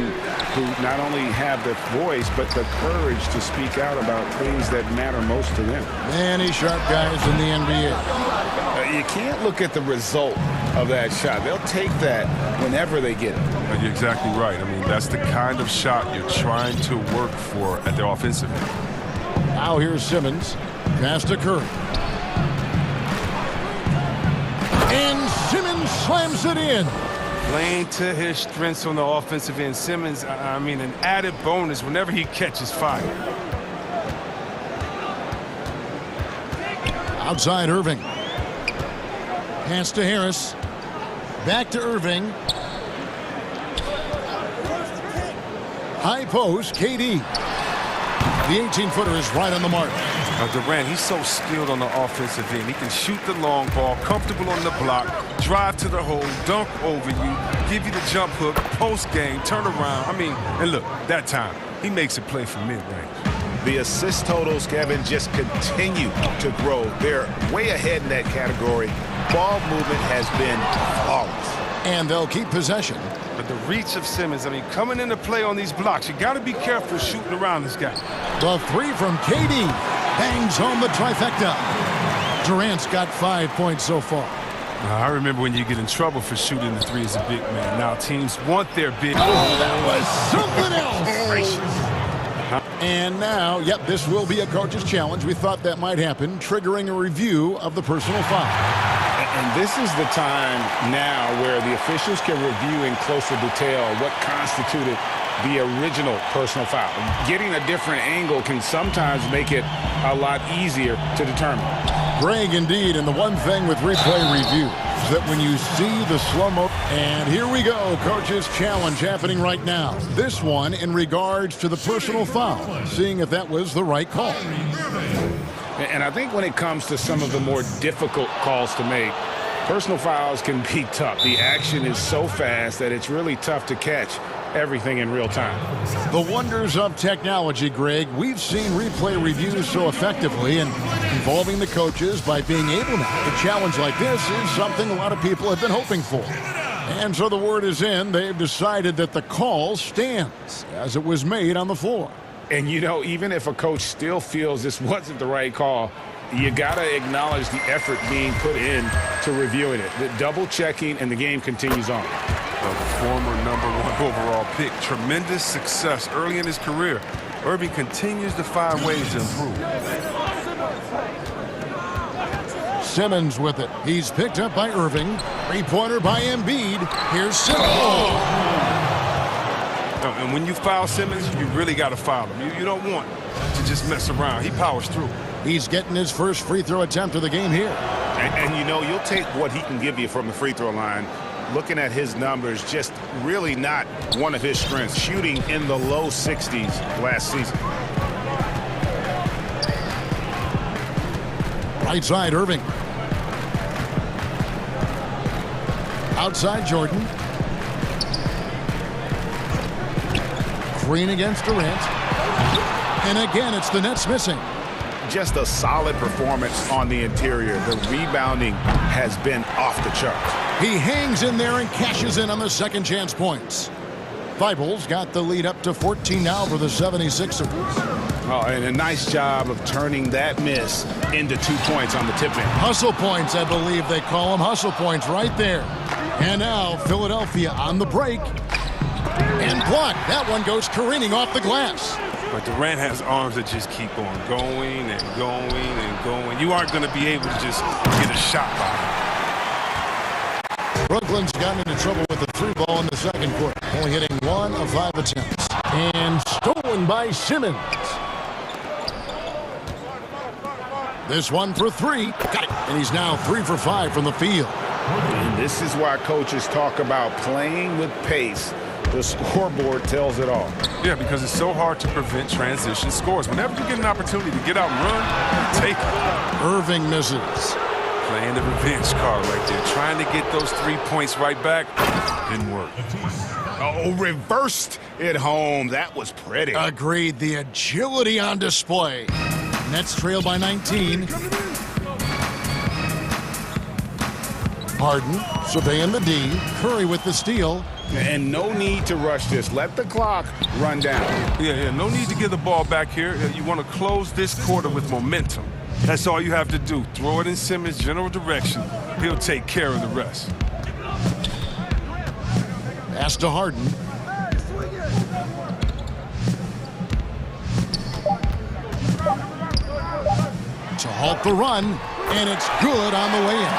who not only have the voice, but the courage to speak out about things that matter most to them. Many sharp guys in the NBA. You can't look at the result of that shot. They'll take that whenever they get it. You're exactly right. I mean, that's the kind of shot you're trying to work for at the offensive end. Now here's Simmons. Pass to Curry. And Simmons slams it in. Playing to his strengths on the offensive end. Simmons, I mean, an added bonus whenever he catches fire. Outside Irving. Pass to Harris. Back to Irving. High post, KD. The 18-footer is right on the mark. Durant, he's so skilled on the offensive end. He can shoot the long ball, comfortable on the block, drive to the hole, dunk over you, give you the jump hook, post game, turn around. I mean, and look, that time, he makes a play from mid-range. The assist totals, Kevin, just continue to grow. They're way ahead in that category. Ball movement has been flawless. And they'll keep possession. But the reach of Simmons, I mean, coming into play on these blocks, you got to be careful shooting around this guy. The three from KD bangs home the trifecta. Durant's got 5 points so far. I remember when you get in trouble for shooting the three as a big man. Now teams want their big. Oh, that was something else. Gracious. And now, yep, this will be a coach's challenge. We thought that might happen, triggering a review of the personal foul. And this is the time now where the officials can review in closer detail what constituted the original personal foul. Getting a different angle can sometimes make it a lot easier to determine. Greg, indeed, and the one thing with replay review is that when you see the slow-mo, and here we go, coach's challenge happening right now. This one in regards to the personal foul, seeing if that was the right call. And I think when it comes to some of the more difficult calls to make, personal fouls can be tough. The action is so fast that it's really tough to catch everything in real time. The wonders of technology, Greg. We've seen replay reviews so effectively, and involving the coaches by being able now to challenge like this is something a lot of people have been hoping for. And so the word is in. They've decided that the call stands as it was made on the floor. And, you know, even if a coach still feels this wasn't the right call, you got to acknowledge the effort being put in to reviewing it, the double checking, and the game continues on. The former #1 overall pick, tremendous success early in his career. Irving continues to find ways to improve. Simmons with it. He's picked up by Irving. Three-pointer by Embiid. Here's Simmons. And when you foul Simmons, you really got to foul him. You don't want to just mess around. He powers through. He's getting his first free throw attempt of the game here. And you know, you'll take what he can give you from the free throw line. Looking at his numbers, just really not one of his strengths. Shooting in the low 60s last season. Right side, Irving. Outside, Jordan. Green against Durant. And again, it's the Nets missing. Just a solid performance on the interior. The rebounding has been off the charts. He hangs in there and cashes in on the second chance points. Thibault's got the lead up to 14 now for the 76ers. Oh, and a nice job of turning that miss into 2 points on the tip in. Hustle points, I believe they call them. Hustle points right there. And now Philadelphia on the break. And blocked. That one goes careening off the glass. But Durant has arms that just keep on going and going and going. You aren't going to be able to just get a shot by him. Brooklyn's gotten into trouble with the three ball in the second quarter, only hitting 1 of 5 attempts. And stolen by Simmons. This one for 3. Got it. And he's now 3 for 5 from the field. And this is why coaches talk about playing with pace. The scoreboard tells it all. Yeah, because it's so hard to prevent transition scores. Whenever you get an opportunity to get out and run, take it. Irving misses. Playing the revenge card right there. Trying to get those 3 points right back. Didn't work. Oh, reversed it home. That was pretty. Agreed. The agility on display. Nets trail by 19. Harden surveying the D. Curry with the steal. And no need to rush this. Let the clock run down. Yeah, no need to get the ball back here. You want to close this quarter with momentum. That's all you have to do. Throw it in Simmons' general direction. He'll take care of the rest. Pass to Harden. To halt the run, and it's good on the way in.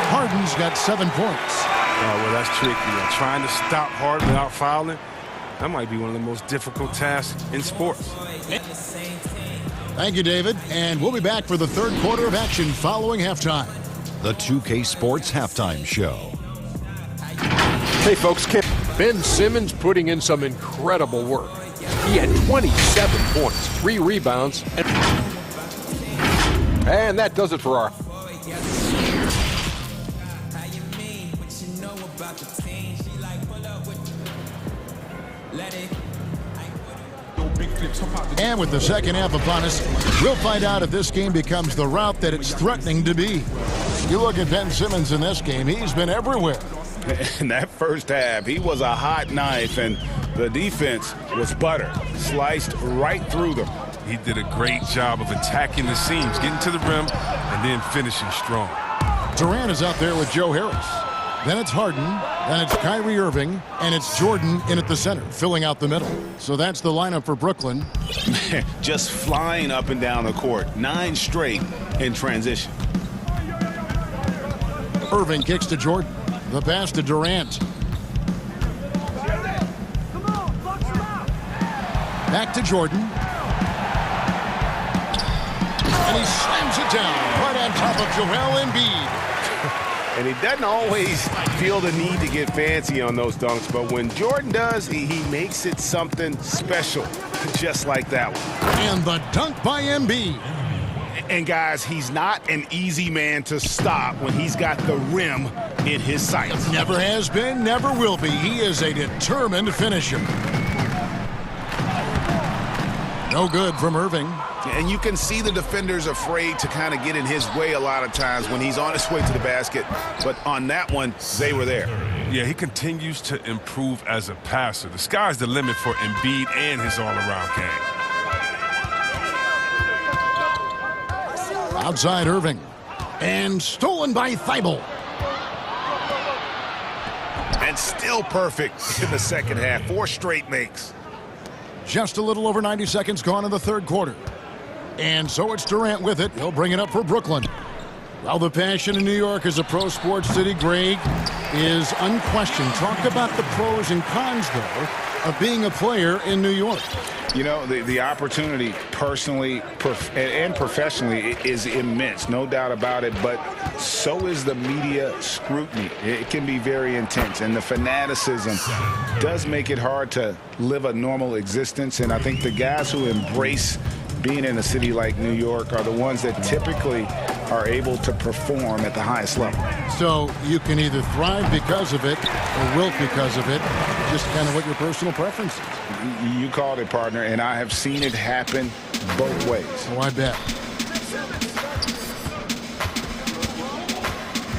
Harden's got 7 points. Oh, well, that's tricky. Trying to stop Harden without fouling, that might be one of the most difficult tasks in sports. Thank you, David. And we'll be back for the third quarter of action following halftime. The 2K Sports Halftime Show. Hey, folks, Ben Simmons putting in some incredible work. He had 27 points, 3 rebounds, and that does it for our... And with the second half upon us, we'll find out if this game becomes the route that it's threatening to be. You look at Ben Simmons in this game, he's been everywhere. In that first half, he was a hot knife, and the defense was butter. Sliced right through them. He did a great job of attacking the seams, getting to the rim, and then finishing strong. Durant is out there with Joe Harris. Then it's Harden, then it's Kyrie Irving, and it's Jordan in at the center, filling out the middle. So that's the lineup for Brooklyn. Just flying up and down the court. 9 straight in transition. Irving kicks to Jordan. The pass to Durant. Back to Jordan. And he slams it down right on top of Joel Embiid. And he doesn't always feel the need to get fancy on those dunks, but when Jordan does, he makes it something special, just like that one. And the dunk by Embiid. And guys, he's not an easy man to stop when he's got the rim in his sights. Never has been, never will be. He is a determined finisher. No good from Irving. And you can see the defenders afraid to kind of get in his way a lot of times when he's on his way to the basket. But on that one, they were there. Yeah, he continues to improve as a passer. The sky's the limit for Embiid and his all-around game. Outside Irving. And stolen by Thibault. And still perfect in the second half. 4 straight makes. Just a little over 90 seconds gone in the third quarter. And so it's Durant with it. He'll bring it up for Brooklyn. Well, the passion in New York as a pro sports city, Greg, is unquestioned. Talk about the pros and cons, though, of being a player in New York. You know, the opportunity personally and professionally is immense, no doubt about it, but so is the media scrutiny. It can be very intense, and the fanaticism does make it hard to live a normal existence, and I think the guys who embrace being in a city like New York are the ones that typically are able to perform at the highest level. So you can either thrive because of it or wilt because of it, just kind of what your personal preference is. You called it, partner, and I have seen it happen both ways. Oh, I bet.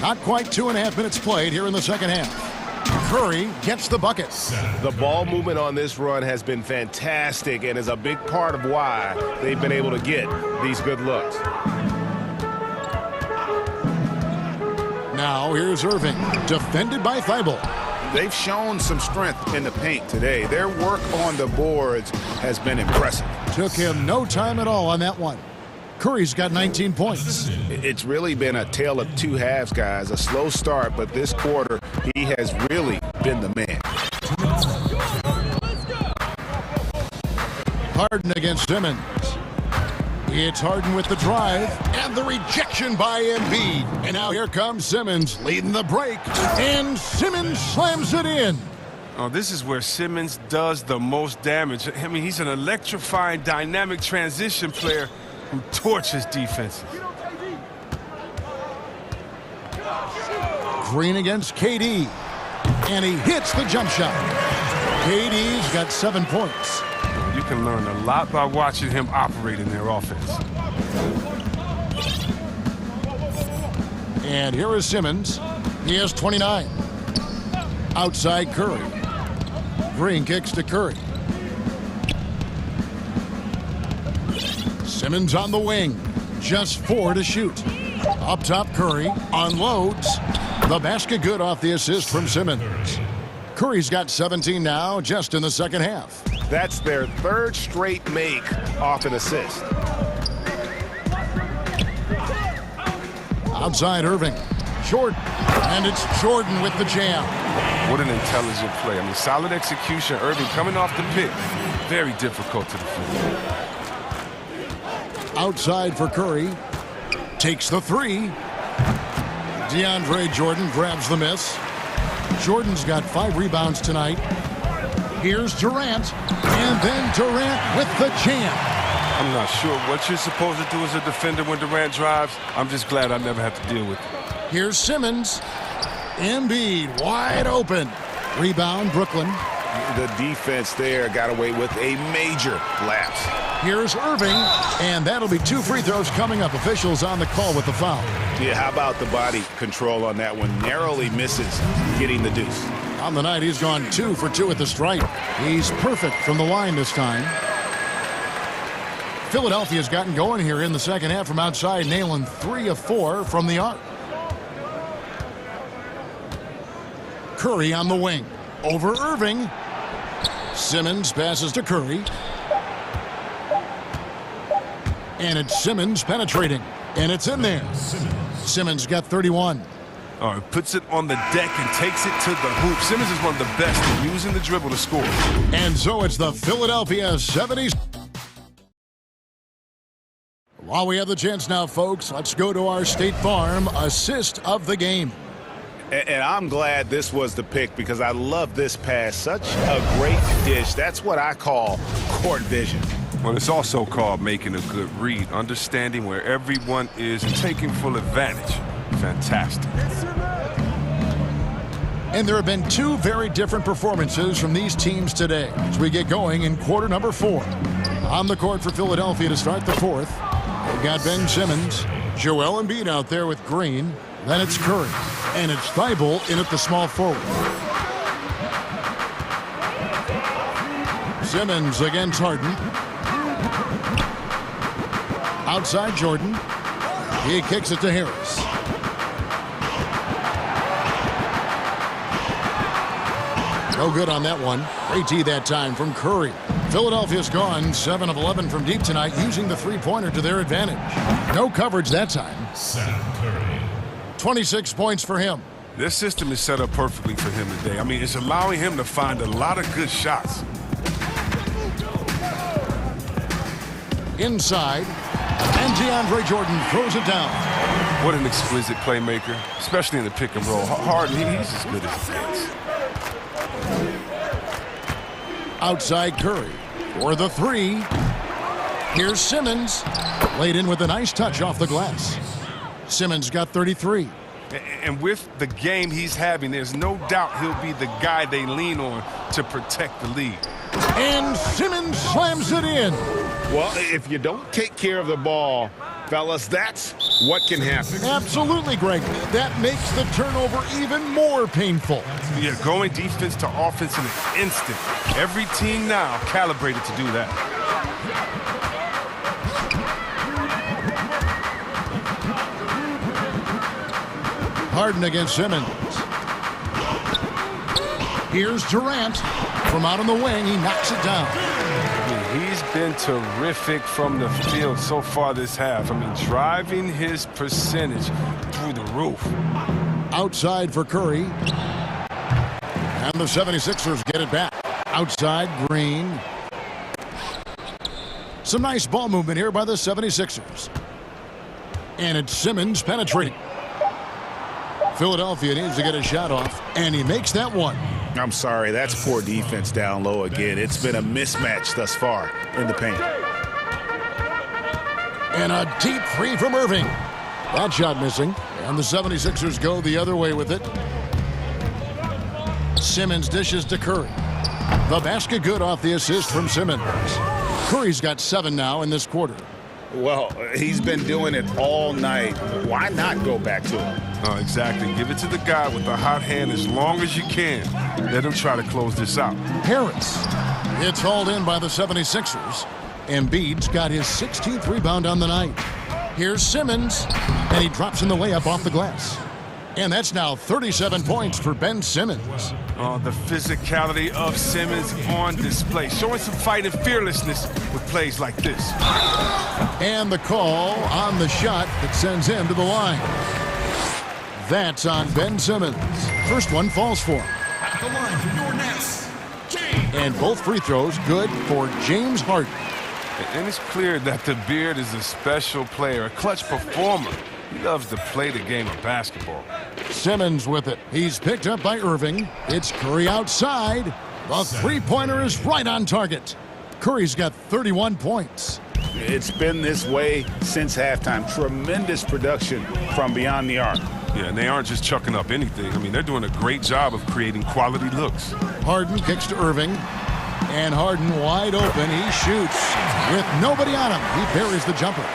Not quite 2.5 minutes played here in the second half. Curry gets the bucket. The ball movement on this run has been fantastic and is a big part of why they've been able to get these good looks. Now here's Irving, defended by Thibault. They've shown some strength in the paint today. Their work on the boards has been impressive. Took him no time at all on that one. Curry's got 19 points. It's really been a tale of two halves, guys. A slow start, but this quarter, he has really been the man. Harden against Simmons. It's Harden with the drive and the rejection by Embiid. And now here comes Simmons leading the break. And Simmons slams it in. Oh, this is where Simmons does the most damage. I mean, he's an electrifying, dynamic transition player who torches defenses. Green against KD. And he hits the jump shot. KD's got 7 points. You can learn a lot by watching him operate in their offense. And here is Simmons. He has 29. Outside Curry. Green kicks to Curry. Simmons on the wing. Just 4 to shoot. Up top, Curry unloads. The basket good off the assist from Simmons. Curry's got 17 now, just in the second half. That's their 3rd straight make off an assist. Outside Irving. Jordan. And it's Jordan with the jam. What an intelligent play. I mean, solid execution. Irving coming off the pick. Very difficult to defend. Outside for Curry. Takes the 3. DeAndre Jordan grabs the miss. Jordan's got 5 rebounds tonight. Here's Durant. And then Durant with the jam. I'm not sure what you're supposed to do as a defender when Durant drives. I'm just glad I never have to deal with it. Here's Simmons. Embiid wide open. Rebound, Brooklyn. The defense there got away with a major lapse. Here's Irving, and that'll be 2 free throws coming up. Officials on the call with the foul. Yeah, how about the body control on that one? Narrowly misses getting the deuce. On the night, he's gone 2 for 2 at the stripe. He's perfect from the line this time. Philadelphia's gotten going here in the second half from outside, nailing 3 of 4 from the arc. Curry on the wing. Over Irving. Simmons passes to Curry. And it's Simmons penetrating. And it's in there. Simmons got 31. Oh, he puts it on the deck and takes it to the hoop. Simmons is one of the best at using the dribble to score. And so it's the Philadelphia 70s. While we have the chance now, folks, let's go to our State Farm assist of the game. And I'm glad this was the pick because I love this pass. Such a great dish. That's what I call court vision. Well, it's also called making a good read, understanding where everyone is and taking full advantage. Fantastic. And there have been two very different performances from these teams today as we get going in quarter number 4. On the court for Philadelphia to start the fourth, we've got Ben Simmons, Joel Embiid out there with Green, then it's Curry, and it's Thibault in at the small forward. Simmons against Harden. Outside Jordan. He kicks it to Harris. No good on that one. AT that time from Curry. Philadelphia's gone 7 of 11 from deep tonight, using the three-pointer to their advantage. No coverage that time. 26 points for him. This system is set up perfectly for him today. I mean, it's allowing him to find a lot of good shots. Inside, and DeAndre Jordan throws it down. What an exquisite playmaker, especially in the pick and roll. Harden, he's as good as he gets. Outside Curry for the three. Here's Simmons. Laid in with a nice touch off the glass. Simmons got 33. And with the game he's having, there's no doubt he'll be the guy they lean on to protect the lead. And Simmons slams it in. Well, if you don't take care of the ball, fellas, that's what can happen. Absolutely, Greg. That makes the turnover even more painful. Yeah, going defense to offense in an instant. Every team now calibrated to do that. Harden against Simmons. Here's Durant. From out on the wing, he knocks it down. He's been terrific from the field so far this half. I mean, driving his percentage through the roof. Outside for Curry. And the 76ers get it back. Outside, Green. Some nice ball movement here by the 76ers. And it's Simmons penetrating. Philadelphia needs to get a shot off, and he makes that one. I'm sorry, that's poor defense down low again. It's been a mismatch thus far in the paint. And a deep three from Irving. That shot missing, and the 76ers go the other way with it. Simmons dishes to Curry. The basket good off the assist from Simmons. Curry's got 7 now in this quarter. Well, he's been doing it all night. Why not go back to him? Oh, exactly. Give it to the guy with the hot hand as long as you can. Let him try to close this out. Harris. It's hauled in by the 76ers. Embiid's got his 16th rebound on the night. Here's Simmons, and he drops in the layup off the glass. And that's now 37 points for Ben Simmons. Oh, the physicality of Simmons on display, showing some fight and fearlessness with plays like this. And the call on the shot that sends him to the line. That's on Ben Simmons. First one falls for him. At the line for your next, James. And both free throws good for James Harden. And it's clear that the Beard is a special player, a clutch performer. He loves to play the game of basketball. Simmons with it. He's picked up by Irving. It's Curry outside. The three-pointer is right on target. Curry's got 31 points. It's been this way since halftime. Tremendous production from beyond the arc. Yeah, and they aren't just chucking up anything. I mean, they're doing a great job of creating quality looks. Harden kicks to Irving. And Harden wide open. He shoots. With nobody on him, he buries the jumper.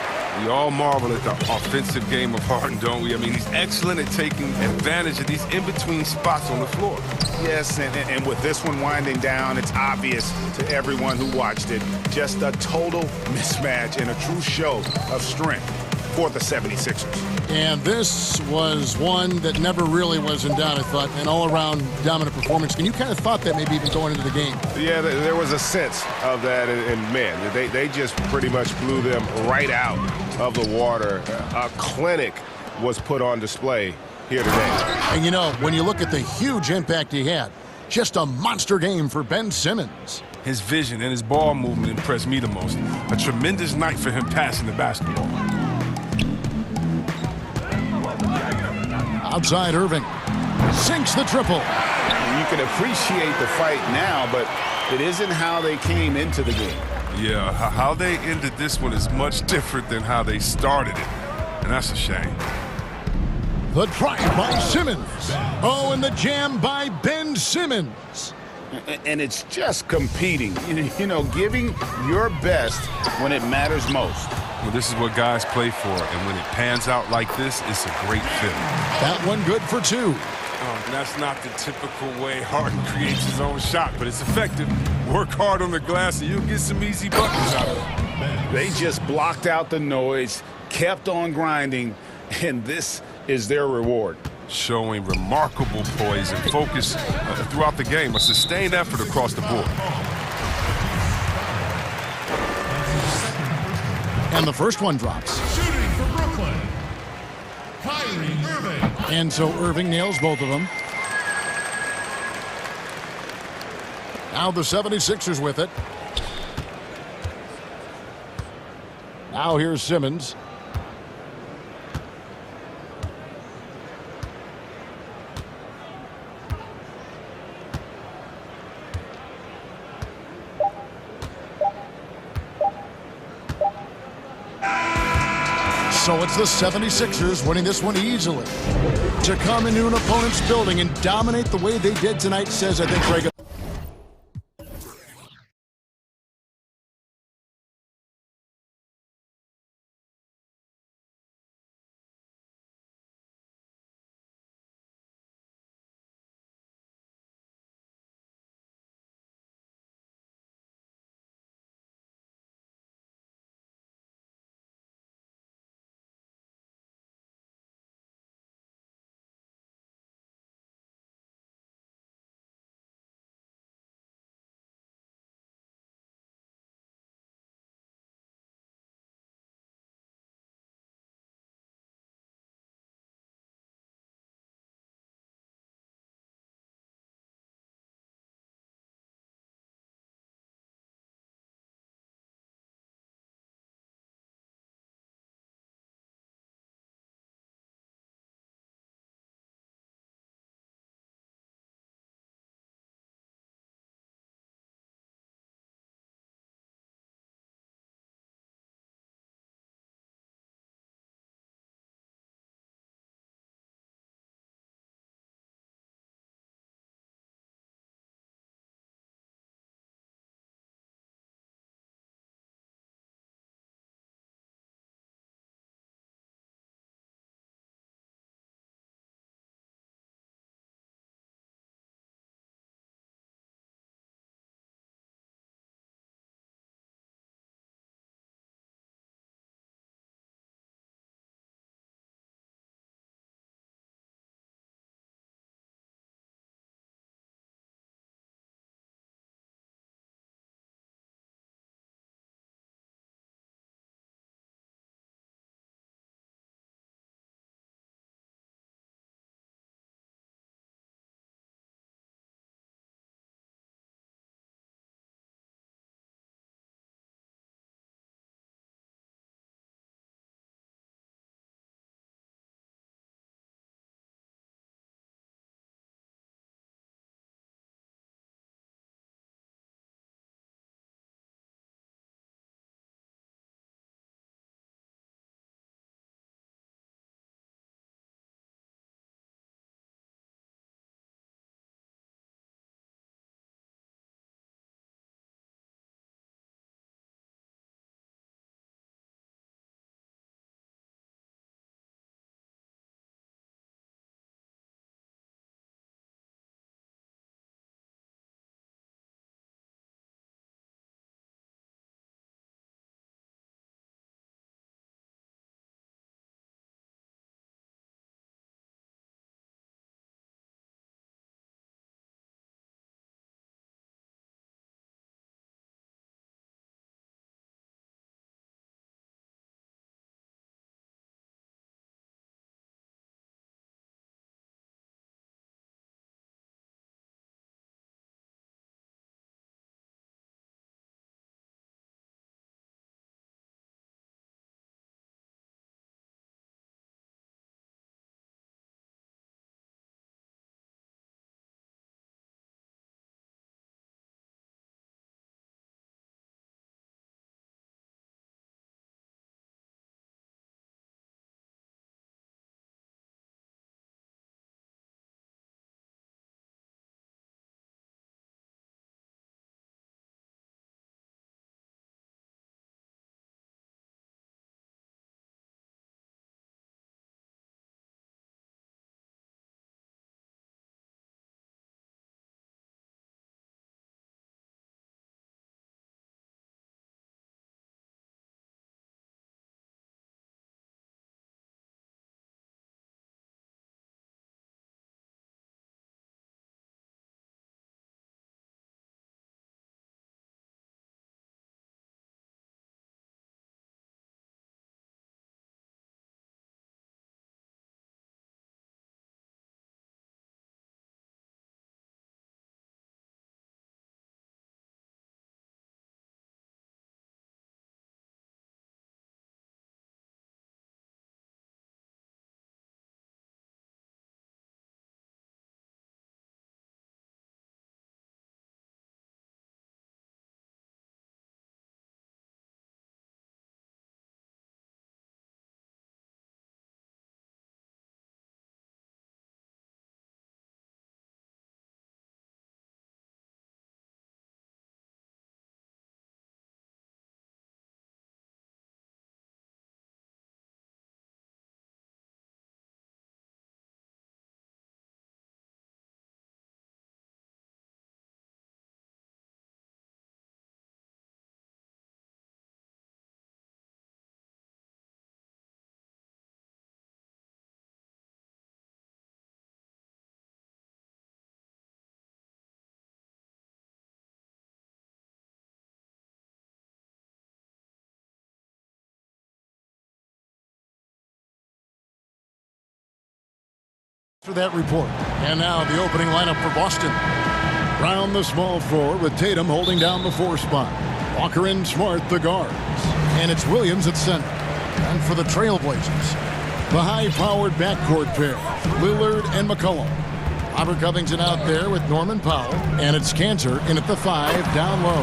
We all marvel at the offensive game of Harden, don't we? I mean, he's excellent at taking advantage of these in-between spots on the floor. Yes, and with this one winding down, it's obvious to everyone who watched it. Just a total mismatch and a true show of strength for the 76ers. And this was one that never really was in doubt, I thought, an all-around dominant performance. And you kind of thought that maybe even going into the game. Yeah, there was a sense of that, and man, they just pretty much blew them right out of the water. A clinic was put on display here today. And you know, when you look at the huge impact he had, just a monster game for Ben Simmons. His vision and his ball movement impressed me the most. A tremendous night for him passing the basketball. Outside Irving. Sinks the triple. You can appreciate the fight now, but it isn't how they came into the game. Yeah, how they ended this one is much different than how they started it, and that's a shame. The drive by Simmons. Oh, and the jam by Ben Simmons. And it's just competing, you know, giving your best when it matters most. Well, this is what guys play for, and when it pans out like this, it's a great feeling. That one good for two. That's not the typical way Harden creates his own shot, but it's effective. Work hard on the glass, and you'll get some easy buckets out of it. They just blocked out the noise, kept on grinding, and this is their reward. Showing remarkable poise and focus throughout the game, a sustained effort across the board. And the first one drops. Shooting for Brooklyn, Kyrie Irving. And so Irving nails both of them. Now the 76ers with it. Now here's Simmons. So it's the 76ers winning this one easily. To come into an opponent's building and dominate the way they did tonight says, I think, Greg, For that report. And now the opening lineup for Boston. Brown, the small forward, with Tatum holding down the 4 spot. Walker and Smart, the guards. And it's Williams at center. And for the Trailblazers, the high-powered backcourt pair, Lillard and McCollum. Robert Covington out there with Norman Powell. And it's Cantor in at the 5, down low.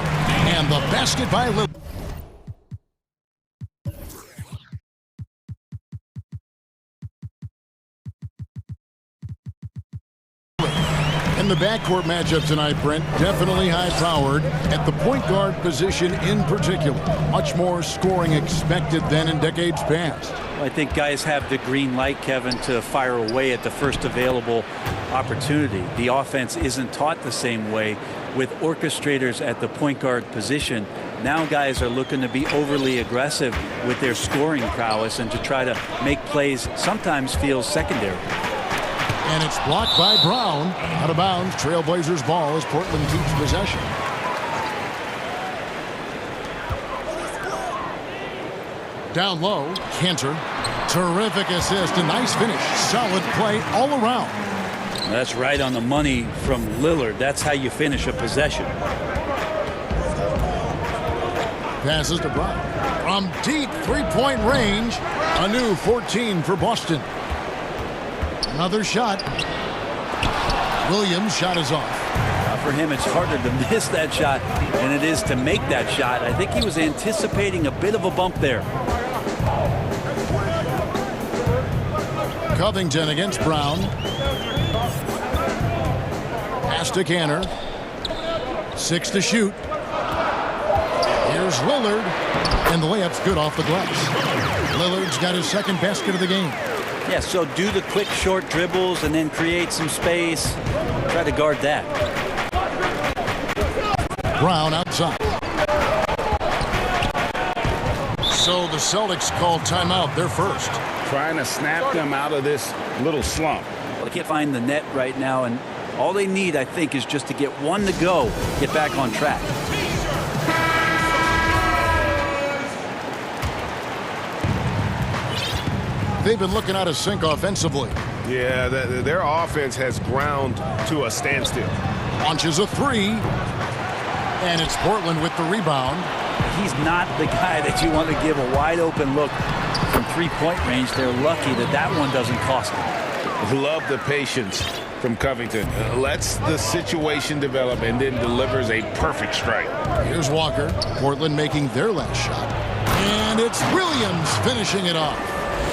And the basket by Lillard. In the backcourt matchup tonight, Brent, definitely high-powered at the point guard position in particular. Much more scoring expected than in decades past. I think guys have the green light, Kevin, to fire away at the first available opportunity. The offense isn't taught the same way with orchestrators at the point guard position. Now guys are looking to be overly aggressive with their scoring prowess and to try to make plays sometimes feels secondary. And it's blocked by Brown. Out of bounds. Trailblazers ball as Portland keeps possession. Down low, Cantor. Terrific assist. A nice finish. Solid play all around. That's right on the money from Lillard. That's how you finish a possession. Passes to Brown. From deep three-point range. A new 14 for Boston. Another shot. Williams' shot is off. For him, it's harder to miss that shot than it is to make that shot. I think he was anticipating a bit of a bump there. Covington against Brown. Pass to Cantor. 6 to shoot. Here's Lillard. And the layup's good off the glass. Lillard's got his second basket of the game. Yeah, so do the quick short dribbles and then create some space. Try to guard that. Brown outside. So the Celtics called timeout. They're first. Trying to snap them out of this little slump. Well, they can't find the net right now, and all they need, I think, is just to get one to go, get back on track. They've been looking out of sync offensively. Yeah, their offense has ground to a standstill. Launches a 3. And it's Portland with the rebound. He's not the guy that you want to give a wide open look from three-point range. They're lucky that that one doesn't cost them. Love the patience from Covington. Lets the situation develop and then delivers a perfect strike. Here's Walker. Portland making their last shot. And it's Williams finishing it off.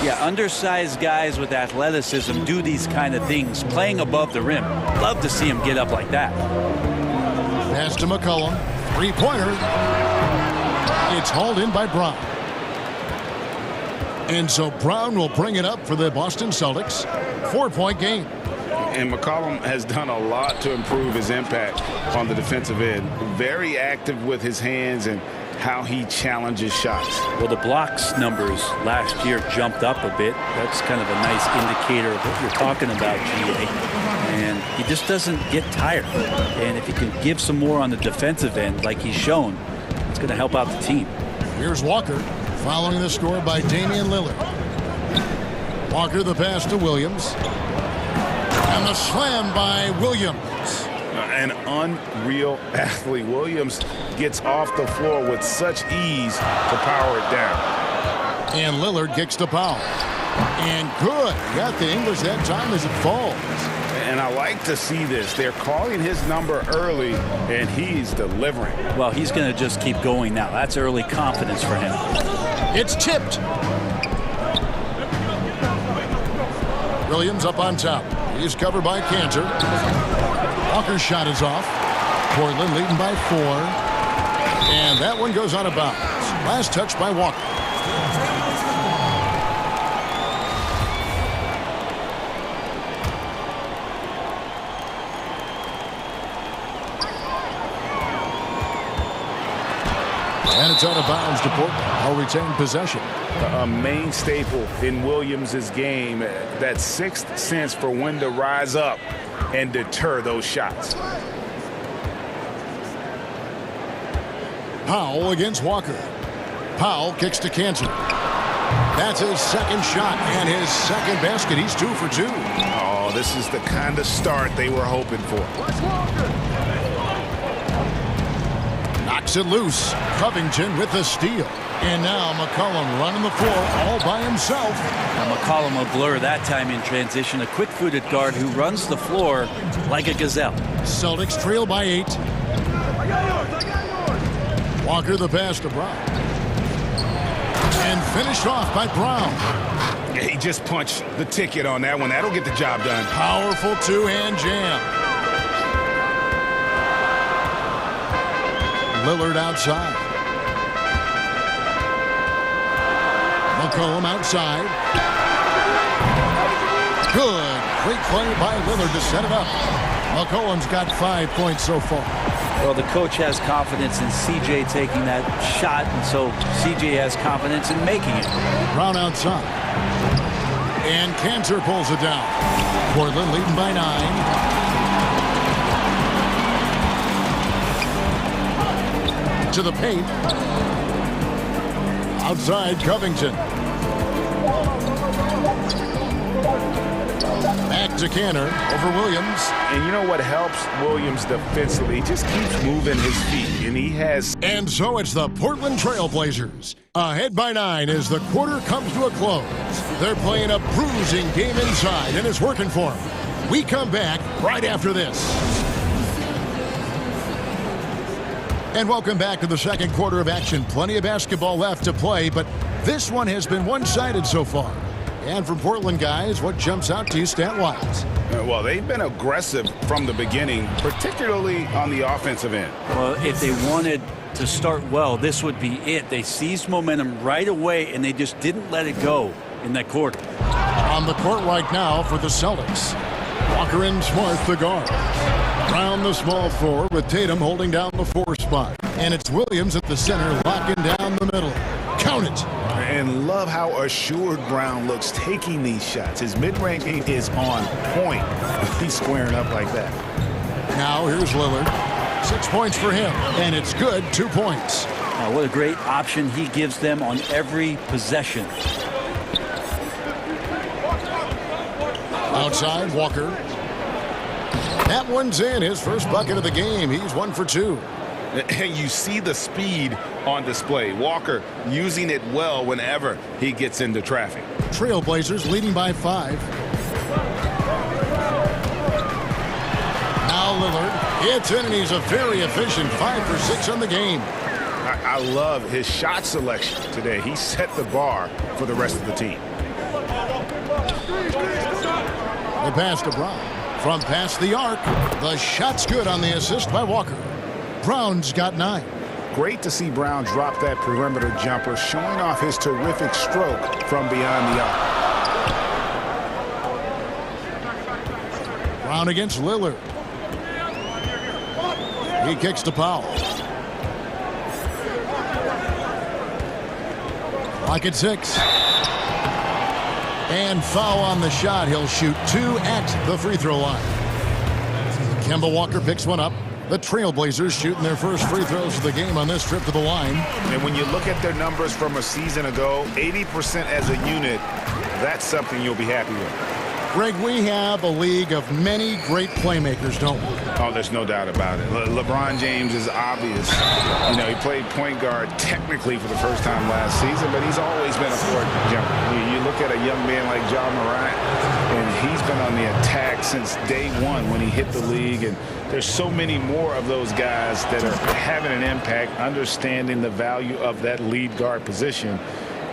Yeah, undersized guys with athleticism do these kind of things, playing above the rim. Love to see him get up like that. Pass to McCollum. Three-pointer. It's hauled in by Brown. And so Brown will bring it up for the Boston Celtics. 4-point game. And McCollum has done a lot to improve his impact on the defensive end. Very active with his hands and how he challenges shots. Well, the blocks numbers last year jumped up a bit. That's kind of a nice indicator of what you're talking about, GA. And he just doesn't get tired. And if he can give some more on the defensive end like he's shown, it's going to help out the team. Here's Walker following the score by Damian Lillard. Walker the pass to Williams. And the slam by Williams. An unreal athlete. Williams gets off the floor with such ease to power it down. And Lillard kicks to Powell. And good. Got the English that time as it falls. And I like to see this. They're calling his number early, and he's delivering. Well, he's going to just keep going now. That's early confidence for him. It's tipped. Williams up on top. He's covered by Cantor. Walker's shot is off. Portland leading by 4. And that one goes out of bounds. Last touch by Walker. And it's out of bounds to Portland. I'll retain possession. A main staple in Williams' game, that sixth sense for when to rise up and deter those shots. Powell against Walker. Powell kicks to Cantor. That's his second shot and his second basket. He's 2 for 2. Oh, this is the kind of start they were hoping for. Knocks it loose. Covington with the steal. And now McCollum running the floor all by himself. Now McCollum will blur that time in transition. A quick-footed guard who runs the floor like a gazelle. Celtics trail by 8. Walker the pass to Brown. And finished off by Brown. Yeah, he just punched the ticket on that one. That'll get the job done. Powerful two-hand jam. Lillard outside. McCollum outside. Good. Great play by Lillard to set it up. McCollum's got 5 points so far. Well, the coach has confidence in C.J. taking that shot, and so C.J. has confidence in making it. Brown outside. And Cantor pulls it down. Portland leading by 9. To the paint. Outside Covington. Back to Cantor over Williams. And you know what helps Williams defensively? He just keeps moving his feet, and he has... And so it's the Portland Trail Blazers. Ahead by 9 as the quarter comes to a close. They're playing a bruising game inside, and it's working for them. We come back right after this. And welcome back to the second quarter of action. Plenty of basketball left to play, but this one has been one-sided so far. And from Portland, guys, what jumps out to you stat-wise? Well, they've been aggressive from the beginning, particularly on the offensive end. Well, if they wanted to start well, this would be it. They seized momentum right away, and they just didn't let it go in that quarter. On the court right now for the Celtics. Walker and Smart, the guard. Brown, the small forward, with Tatum holding down the 4 spot. And it's Williams at the center, locking down the middle. Count it. And love how assured Brown looks taking these shots. His mid-range game is on point. He's squaring up like that. Now here's Lillard. 6 points for him, and it's good. 2 points. Now, what a great option he gives them on every possession. Outside, Walker. That one's in. His first bucket of the game. He's 1 for 2. And you see the speed on display. Walker using it well whenever he gets into traffic. Trailblazers leading by 5. Now Lillard. It's in, and he's a very efficient 5 for 6 on the game. I love his shot selection today. He set the bar for the rest of the team. The pass to Brown. From past the arc. The shot's good on the assist by Walker. Brown's got 9. Great to see Brown drop that perimeter jumper, showing off his terrific stroke from beyond the arc. Brown against Lillard. He kicks to Powell. Clock at 6. And foul on the shot. He'll shoot 2 at the free throw line. Kemba Walker picks one up. The Trailblazers shooting their first free throws of the game on this trip to the line. And when you look at their numbers from a season ago, 80% as a unit, that's something you'll be happy with. Greg, we have a league of many great playmakers, don't we? Oh, there's no doubt about it. LeBron James is obvious. You know, he played point guard technically for the first time last season, but he's always been a court jumper. You look at a young man like Ja Morant, and he's been on the attack since day one when he hit the league. And there's so many more of those guys that are having an impact, understanding the value of that lead guard position.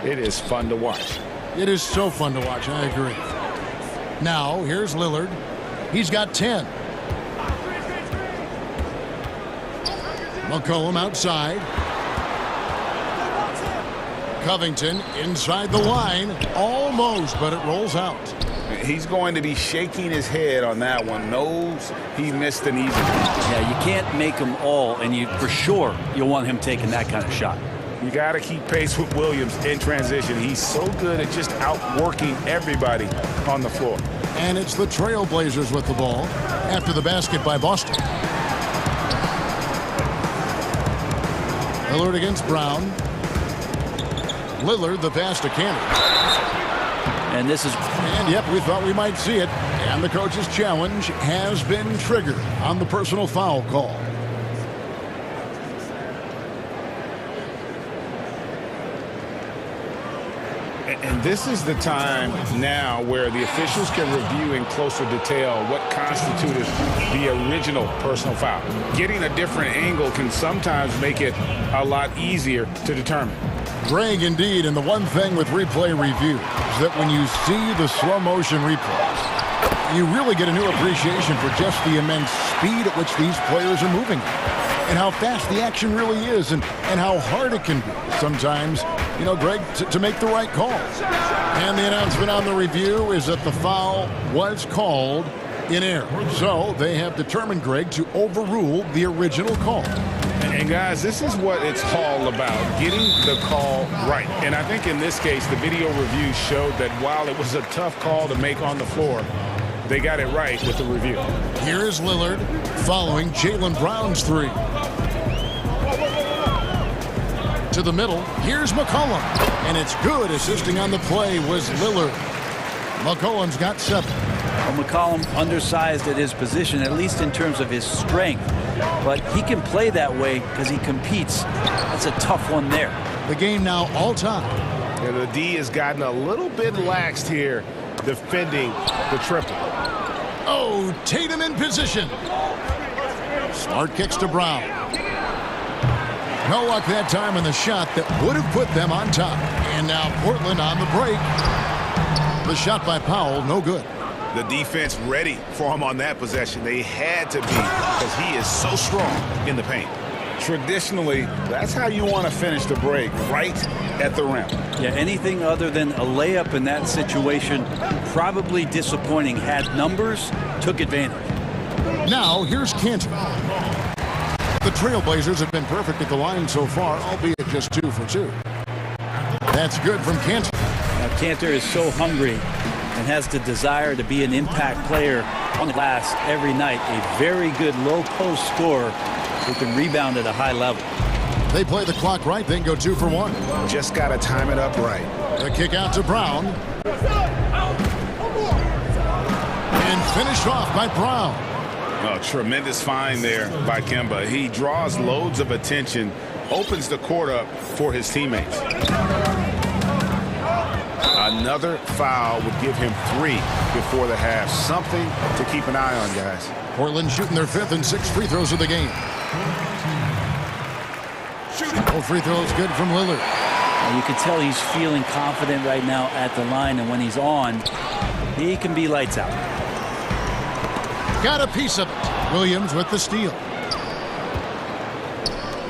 It is fun to watch. It is so fun to watch. I agree. Now, here's Lillard. He's got 10. McCollum outside. Covington inside the line. Almost, but it rolls out. He's going to be shaking his head on that one. Knows he missed an easy one. Yeah, you can't make them all, and for sure you'll want him taking that kind of shot. You got to keep pace with Williams in transition. He's so good at just outworking everybody on the floor. And it's the Trailblazers with the ball after the basket by Boston. Lillard against Brown. Lillard, the pass to Cantor. And this is... And, yep, we thought we might see it. And the coach's challenge has been triggered on the personal foul call. And this is the time now where the officials can review in closer detail what constituted the original personal foul. Getting a different angle can sometimes make it a lot easier to determine. Greg, indeed, and the one thing with replay review is that when you see the slow motion replays, you really get a new appreciation for just the immense speed at which these players are moving and how fast the action really is and how hard it can be sometimes, you know, Greg, to make the right call. And the announcement on the review is that the foul was called in error. So they have determined, Greg, to overrule the original call. And guys, this is what it's all about, getting the call right. And I think in this case, the video review showed that while it was a tough call to make on the floor, they got it right with the review. Here's Lillard following Jaylen Brown's three. To the middle, here's McCollum. And it's good. Assisting on the play was Lillard. McCollum's got 7. Well, McCollum undersized at his position, at least in terms of his strength. But he can play that way because he competes. That's a tough one there. The game now all time. And the D has gotten a little bit laxed here defending the triple. Oh, Tatum in position. Smart kicks to Brown. No luck that time in the shot that would have put them on top. And now Portland on the break. The shot by Powell, no good. The defense ready for him on that possession. They had to be because he is so strong in the paint. Traditionally, that's how you want to finish the break, right at the rim. Yeah, anything other than a layup in that situation, probably disappointing. Had numbers, took advantage. Now, here's Cantor. The Trailblazers have been perfect at the line so far, albeit just 2 for 2. That's good from Cantor. Now, Cantor is so hungry and has the desire to be an impact player on the glass every night. A very good low-post scorer who can rebound at a high level. They play the clock right, then go 2 for 1. Just got to time it up right. The kick out to Brown. And finished off by Brown. Oh, tremendous find there by Kemba. He draws loads of attention, opens the court up for his teammates. Another foul would give him 3 before the half. Something to keep an eye on, guys. Portland shooting their 5th and 6th free throws of the game. All free throws good from Lillard. And you can tell he's feeling confident right now at the line, and when he's on, he can be lights out. Got a piece of it. Williams with the steal.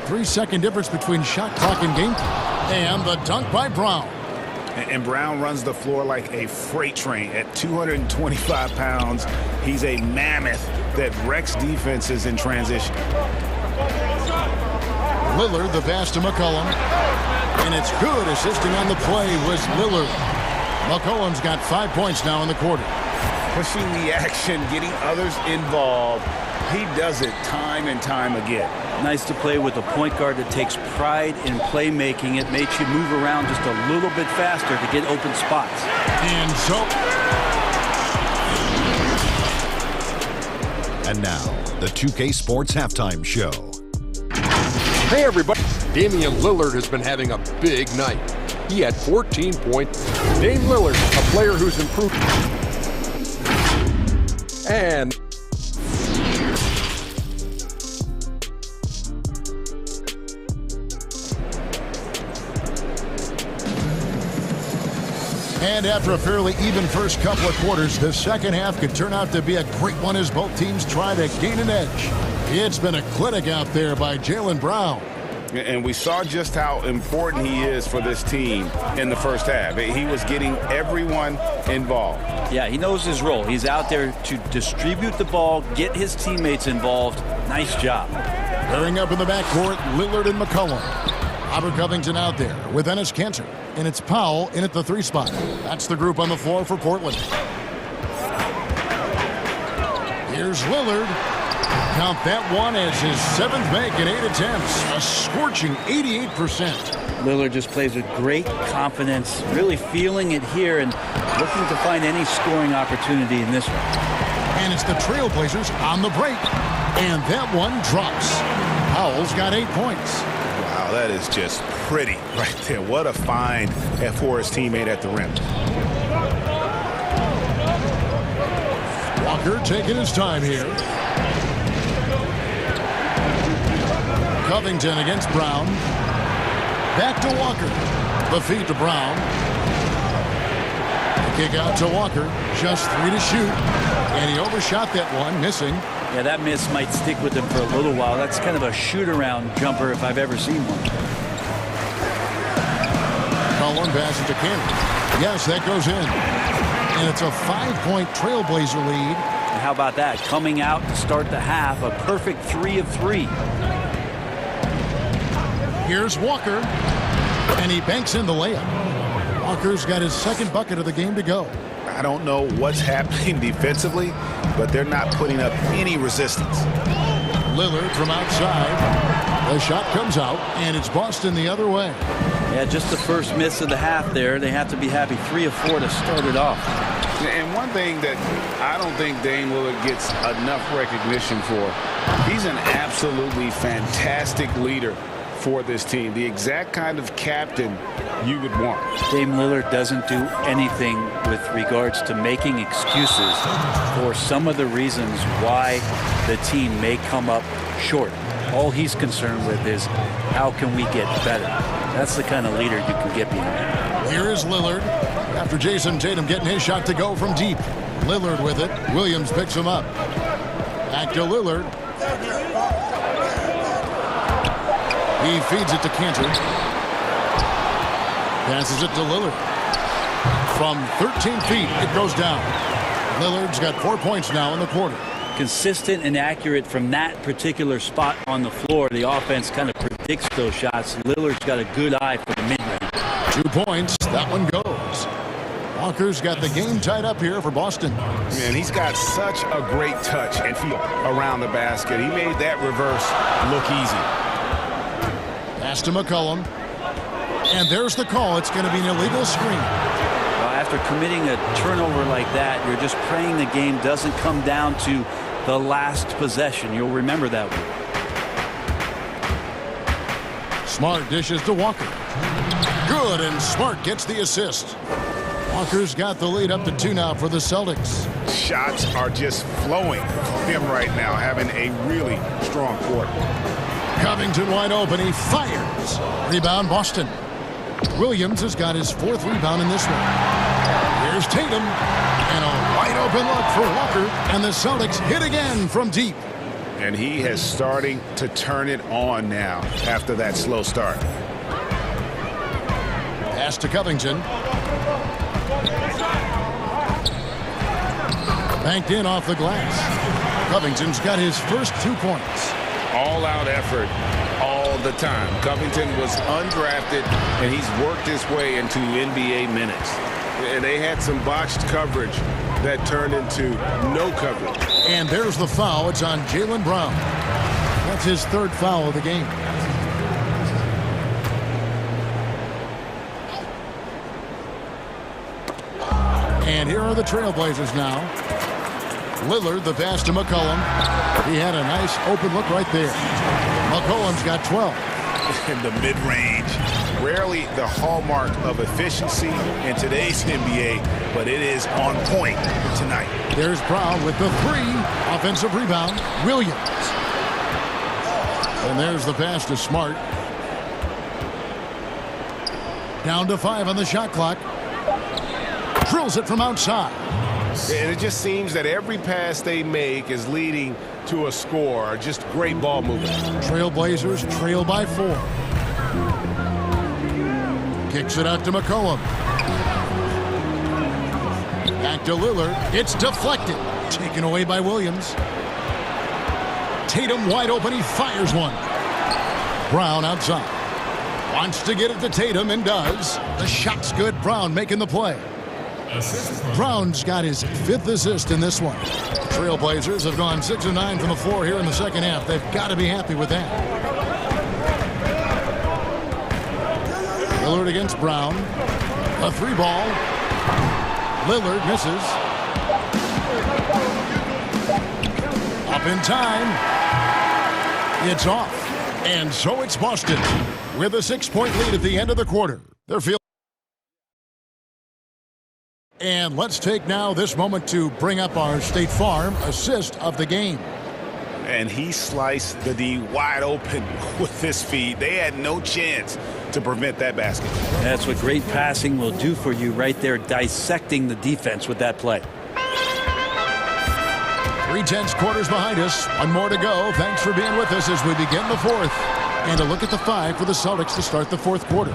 3-second difference between shot clock and game time. And the dunk by Brown. And Brown runs the floor like a freight train. At 225 pounds, he's a mammoth that wrecks defenses in transition. Lillard, the pass to McCollum. And it's good. Assisting on the play was Lillard. McCollum's got 5 points now in the quarter. Pushing the action, getting others involved. He does it time and time again. Nice to play with a point guard that takes pride in playmaking. It makes you move around just a little bit faster to get open spots. And so... And now, the 2K Sports Halftime Show. Hey, everybody. Damian Lillard has been having a big night. He had 14 points. Dame Lillard, a player who's improved. And... And after a fairly even first couple of quarters, the second half could turn out to be a great one as both teams try to gain an edge. It's been a clinic out there by Jaylen Brown. And we saw just how important he is for this team in the first half. He was getting everyone involved. Yeah, he knows his role. He's out there to distribute the ball, get his teammates involved. Nice job. Pairing up in the backcourt, Lillard and McCollum. Robert Covington out there with Enes Kanter. And it's Powell in at the 3 spot. That's the group on the floor for Portland. Here's Lillard. Count that one as his 7th make in 8 attempts. A scorching 88%. Lillard just plays with great confidence, really feeling it here and looking to find any scoring opportunity in this one. And it's the Trailblazers on the break. And that one drops. Powell's got 8 points. Wow, that is just pretty right there. What a find for his teammate at the rim. Walker taking his time here. Covington against Brown. Back to Walker. The feed to Brown. The kick out to Walker. Just 3 to shoot. And he overshot that one, missing. Yeah, that miss might stick with him for a little while. That's kind of a shoot-around jumper if I've ever seen one. Cullen passes to Cameron. Yes, that goes in. And it's a 5-point Trailblazer lead. And how about that? Coming out to start the half, a perfect 3 of 3. Here's Walker. And he banks in the layup. Walker's got his second bucket of the game to go. I don't know what's happening defensively, but they're not putting up any resistance. Lillard from outside. The shot comes out, and it's Boston the other way. Yeah, just the first miss of the half there. They have to be happy 3 of 4 to start it off. And one thing that I don't think Dame Lillard gets enough recognition for, he's an absolutely fantastic leader for this team. The exact kind of captain you would want. Dame Lillard doesn't do anything with regards to making excuses for some of the reasons why the team may come up short. All he's concerned with is how can we get better. That's the kind of leader you can get behind. Here is Lillard after Jason Tatum getting his shot to go from deep. Lillard with it. Williams picks him up. Back to Lillard. He feeds it to Cantor. Passes it to Lillard. From 13 feet, it goes down. Lillard's got 4 points now in the quarter. Consistent and accurate from that particular spot on the floor. The offense kind of predicts those shots. Lillard's got a good eye for the mid-range. 2 points. That one goes. Walker's got the game tied up here for Boston. Man, he's got such a great touch and feel around the basket. He made that reverse look easy. Pass to McCollum. And there's the call. It's going to be an illegal screen. Well, after committing a turnover like that, you're just praying the game doesn't come down to the last possession. You'll remember that one. Smart dishes to Walker. Good, and Smart gets the assist. Walker's got the lead up to 2 now for the Celtics. Shots are just flowing for him right now, having a really strong quarter. Covington wide open. He fires. Rebound Boston. Williams has got his 4th rebound in this one. Here's Tatum. And a wide open look for Walker. And the Celtics hit again from deep. And he is starting to turn it on now after that slow start. Pass to Covington. Banked in off the glass. Covington's got his first 2 points. All-out effort all the time. Covington was undrafted, and he's worked his way into NBA minutes. And they had some botched coverage that turned into no coverage. And there's the foul. It's on Jaylen Brown. That's his 3rd foul of the game. And here are the Trailblazers now. Lillard, the pass to McCollum. He had a nice open look right there. McCollum's got 12. In the mid-range, rarely the hallmark of efficiency in today's NBA, but it is on point tonight. There's Brown with the 3. Offensive rebound, Williams. And there's the pass to Smart. Down to 5 on the shot clock. Drills it from outside. And it just seems that every pass they make is leading to a score. Just great ball movement. Trailblazers trail by 4. Kicks it out to McCollum. Back to Lillard. It's deflected. Taken away by Williams. Tatum wide open. He fires one. Brown outside. Wants to get it to Tatum and does. The shot's good. Brown making the play. Brown's got his 5th assist in this one. Trailblazers have gone 6 of 9 from the floor here in the second half. They've got to be happy with that. Lillard against Brown. A 3-ball. Lillard misses. Up in time. It's off. And so it's Boston with a 6-point lead at the end of the quarter. They're feeling. And let's take now this moment to bring up our State Farm assist of the game. And he sliced the D wide open with his feet. They had no chance to prevent that basket. That's what great passing will do for you right there, dissecting the defense with that play. 3/10 quarters behind us. One more to go. Thanks for being with us as we begin the fourth. And a look at the 5 for the Celtics to start the fourth quarter.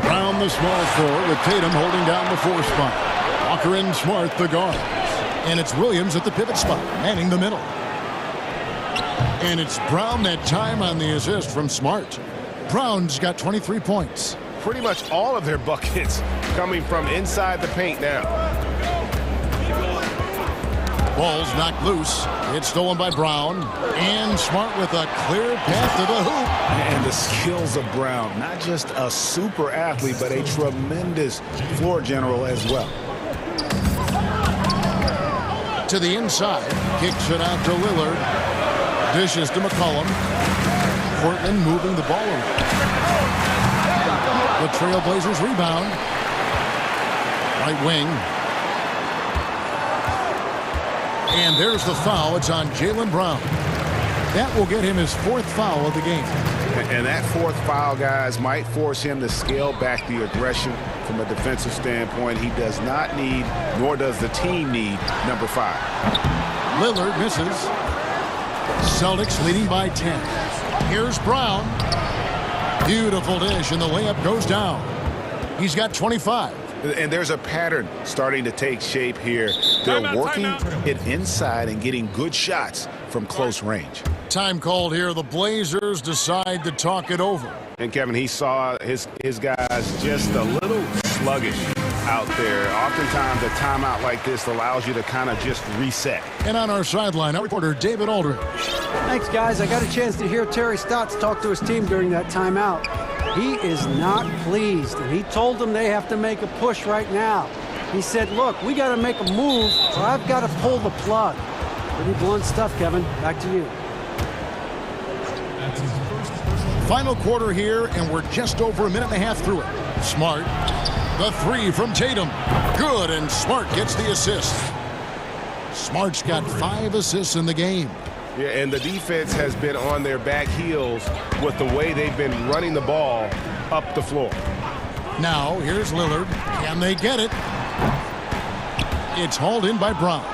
Brown the small forward with Tatum holding down the 4 spot. Walker and Smart the guards. And it's Williams at the pivot spot, manning the middle. And it's Brown that time on the assist from Smart. Brown's got 23 points. Pretty much all of their buckets coming from inside the paint now. Ball's knocked loose. It's stolen by Brown. And Smart with a clear path to the hoop. And the skills of Brown, not just a super athlete, but a tremendous floor general as well. To the inside. Kicks it out to Lillard. Dishes to McCollum. Portland moving the ball around. The Trailblazers rebound. Right wing. And there's the foul. It's on Jaylen Brown. That will get him his 4th foul of the game. And that 4th foul, guys, might force him to scale back the aggression from a defensive standpoint. He does not need, nor does the team need, number 5. Lillard misses. Celtics leading by 10. Here's Brown. Beautiful dish, and the layup goes down. He's got 25. And there's a pattern starting to take shape here. They're working it inside and getting good shots from close range. Time called here. The Blazers decide to talk it over. And Kevin, he saw his guys just a little sluggish out there. Oftentimes a timeout like this allows you to kind of just reset. And on our sideline, our reporter David Aldridge. Thanks, guys. I got a chance to hear Terry Stotts talk to his team during that timeout. He is not pleased, and he told them they have to make a push right now. He said, look, we got to make a move, or I've got to pull the plug. Pretty blunt stuff, Kevin. Back to you. Final quarter here, and we're just over a minute and a half through it. Smart. The 3 from Tatum. Good, and Smart gets the assist. Smart's got 5 assists in the game. Yeah, and the defense has been on their back heels with the way they've been running the ball up the floor. Now, here's Lillard. Can they get it? It's hauled in by Brown.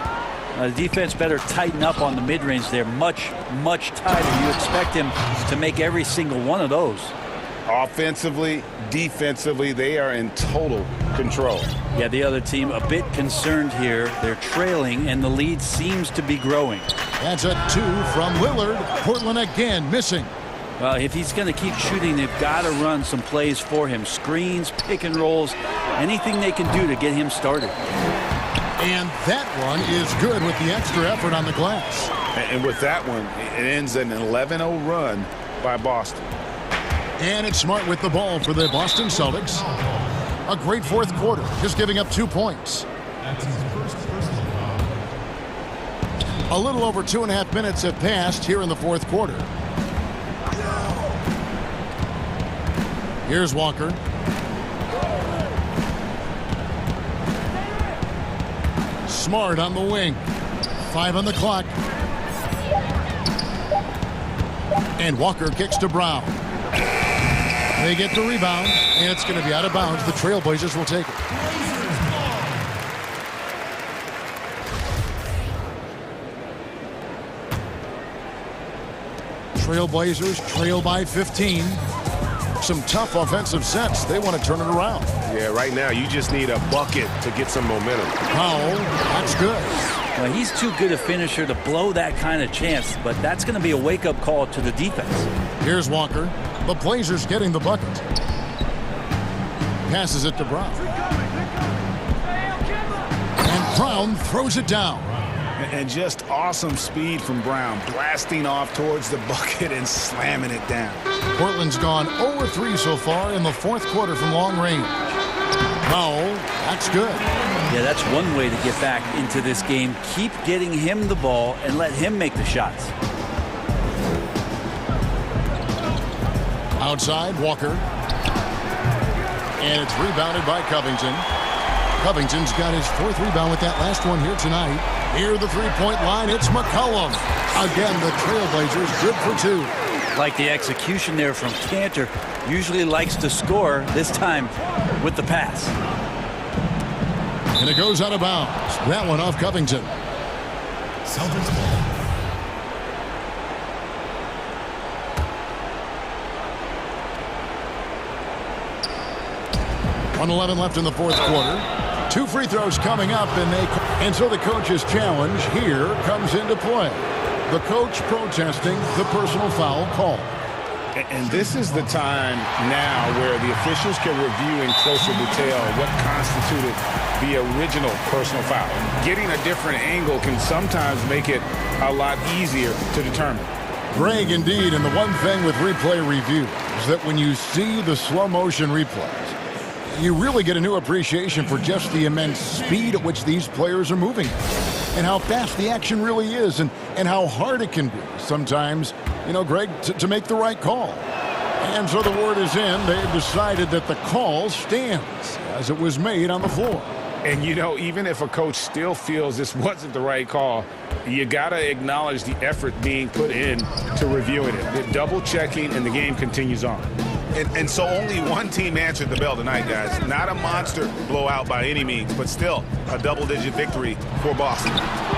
The defense better tighten up on the mid-range there. Much, much tighter. You expect him to make every single one of those. Offensively, defensively, they are in total control. Yeah, the other team a bit concerned here. They're trailing, and the lead seems to be growing. That's a 2 from Lillard. Portland again missing. Well, if he's going to keep shooting, they've got to run some plays for him. Screens, pick and rolls, anything they can do to get him started. And that one is good with the extra effort on the glass. And with that one, it ends an 11-0 run by Boston. And it's Smart with the ball for the Boston Celtics. A great 4th quarter, just giving up 2 points. A little over 2.5 minutes have passed here in the 4th quarter. Here's Walker. Smart on the wing. 5 on the clock. And Walker kicks to Brown. They get the rebound, and it's going to be out of bounds. The Trailblazers will take it. Trailblazers trail by 15. Some tough offensive sets. They want to turn it around. Yeah, right now you just need a bucket to get some momentum. Powell, that's good. Well, he's too good a finisher to blow that kind of chance, but that's going to be a wake-up call to the defense. Here's Walker. The Blazers getting the bucket. Passes it to Brown. And Brown throws it down. And just awesome speed from Brown, blasting off towards the bucket and slamming it down. Portland's gone 0-3 so far in the fourth quarter from long range. Foul, that's good. Yeah, that's one way to get back into this game. Keep getting him the ball and let him make the shots. Outside, Walker. And it's rebounded by Covington. Covington's got his fourth rebound with that last one here tonight. Near the three-point line, it's McCollum. Again, the Trailblazers good for two. Like the execution there from Cantor. Usually likes to score, this time with the pass. And it goes out of bounds. That one off Covington. Celtics ball. 1:11 left in the fourth quarter. Two free throws coming up, and so the coach's challenge here comes into play. The coach protesting the personal foul call. And this is the time now where the officials can review in closer detail what constituted the original personal foul. And getting a different angle can sometimes make it a lot easier to determine. Greg, indeed, and the one thing with replay review is that when you see the slow motion replays, you really get a new appreciation for just the immense speed at which these players are moving and how fast the action really is and how hard it can be sometimes, you know, Greg, to make the right call. And so the word is in. They've decided that the call stands as it was made on the floor. And, you know, even if a coach still feels this wasn't the right call, you got to acknowledge the effort being put in to reviewing it. The double checking, and the game continues on. And so only one team answered the bell tonight, guys. Not a monster blowout by any means, but still a double-digit victory for Boston.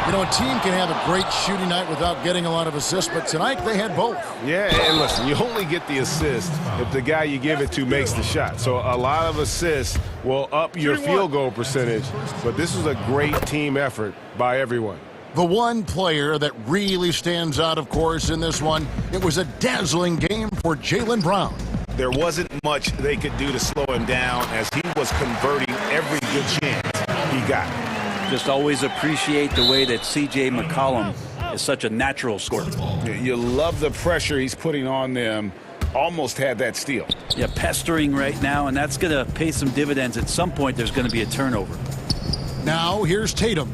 You know, a team can have a great shooting night without getting a lot of assists, but tonight they had both. Yeah, and listen, you only get the assist if the guy you give it to makes the shot. So a lot of assists will up your field goal percentage, but this was a great team effort by everyone. The one player that really stands out, of course, in this one, it was a dazzling game for Jaylen Brown. There wasn't much they could do to slow him down as he was converting every good chance he got. Just always appreciate the way that C.J. McCollum is such a natural scorer. You love the pressure he's putting on them. Almost had that steal. Yeah, pestering right now, and that's going to pay some dividends. At some point, there's going to be a turnover. Now, here's Tatum.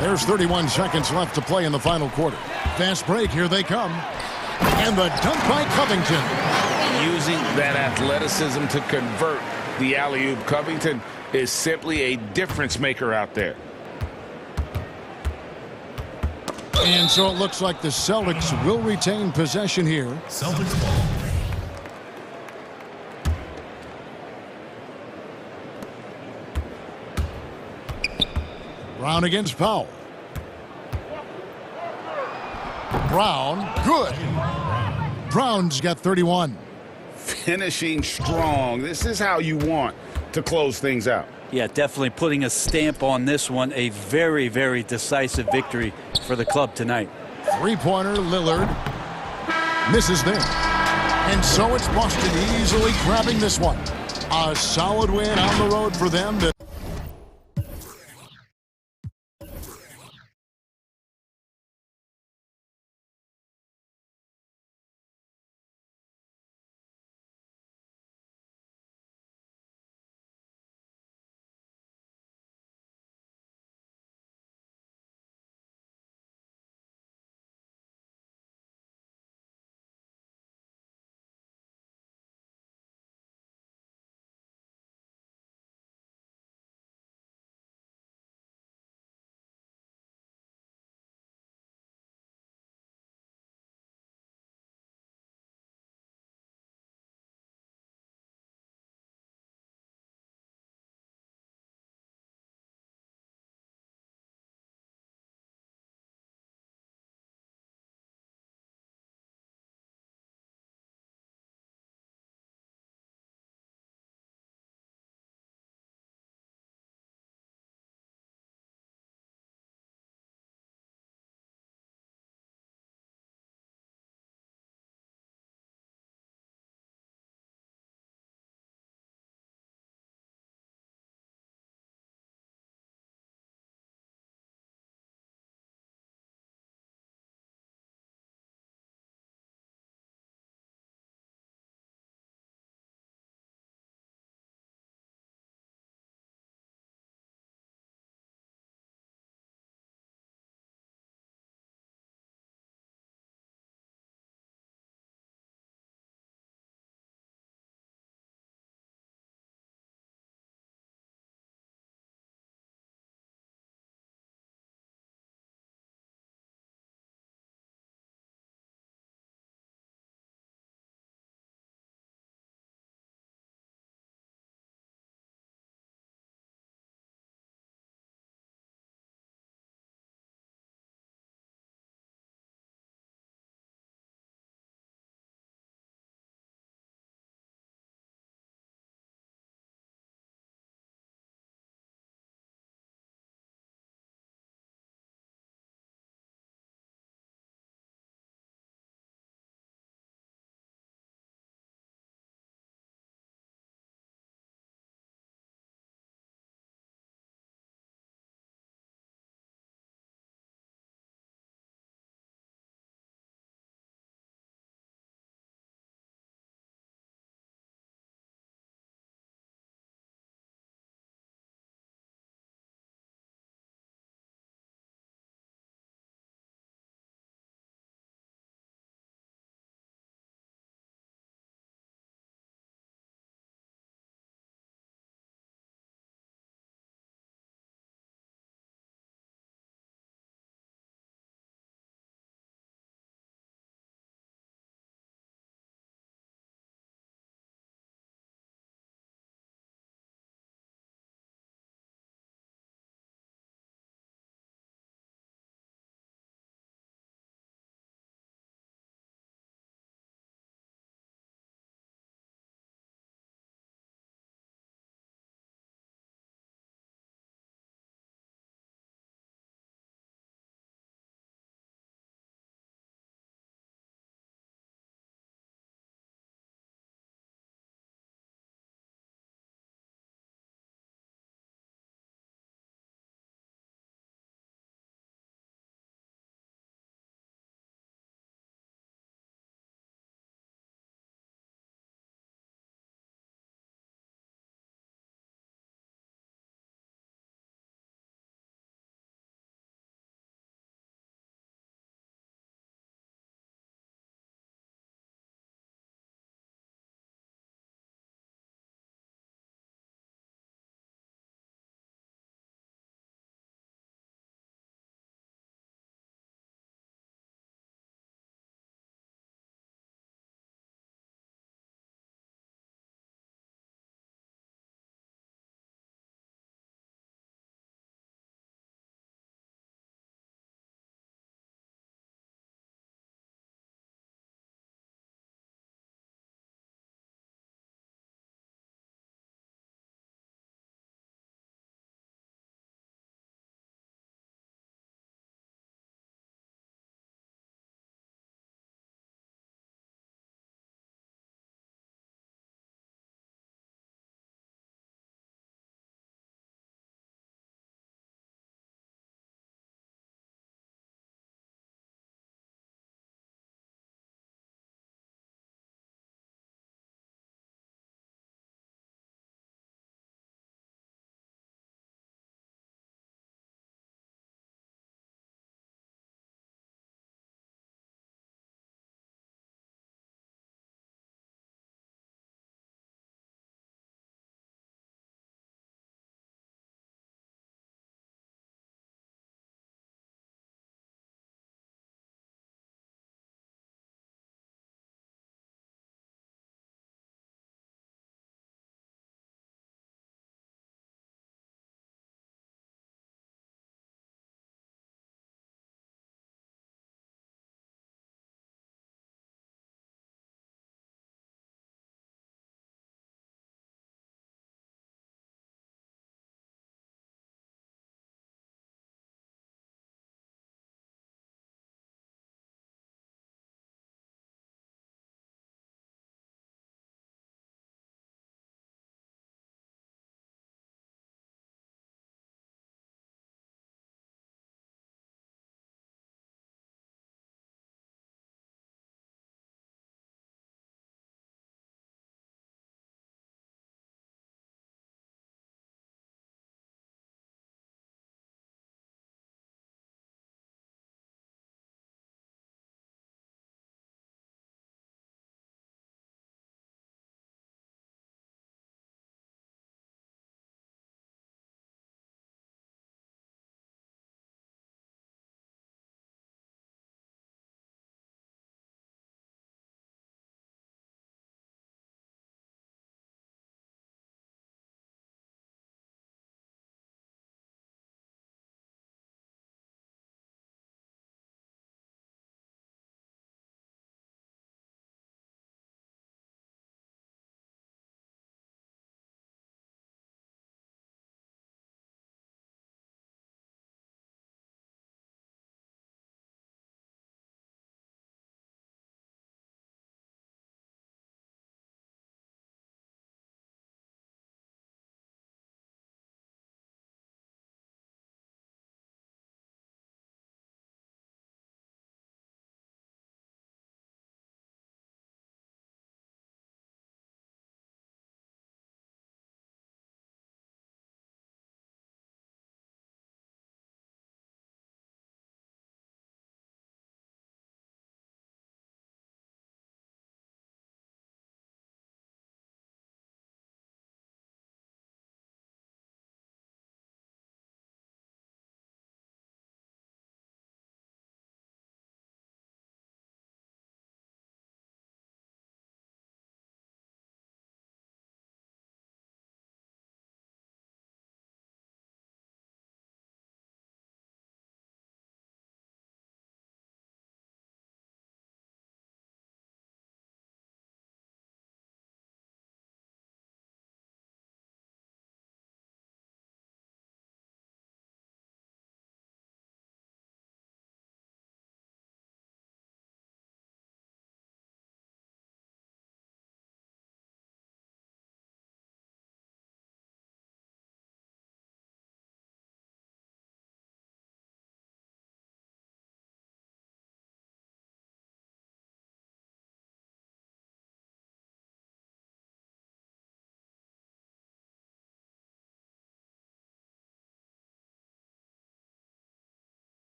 There's 31 seconds left to play in the final quarter. Fast break, here they come. And the dunk by Covington. Using that athleticism to convert the alley-oop. Covington is simply a difference maker out there. And so it looks like the Celtics will retain possession here. Celtics ball. Brown against Powell. Brown, good. Brown's got 31. Finishing strong. This is how you want to close things out. Yeah, definitely putting a stamp on this one. A very, very decisive victory for the club tonight. Three-pointer, Lillard. Misses there. And so it's Boston easily grabbing this one. A solid win on the road for them.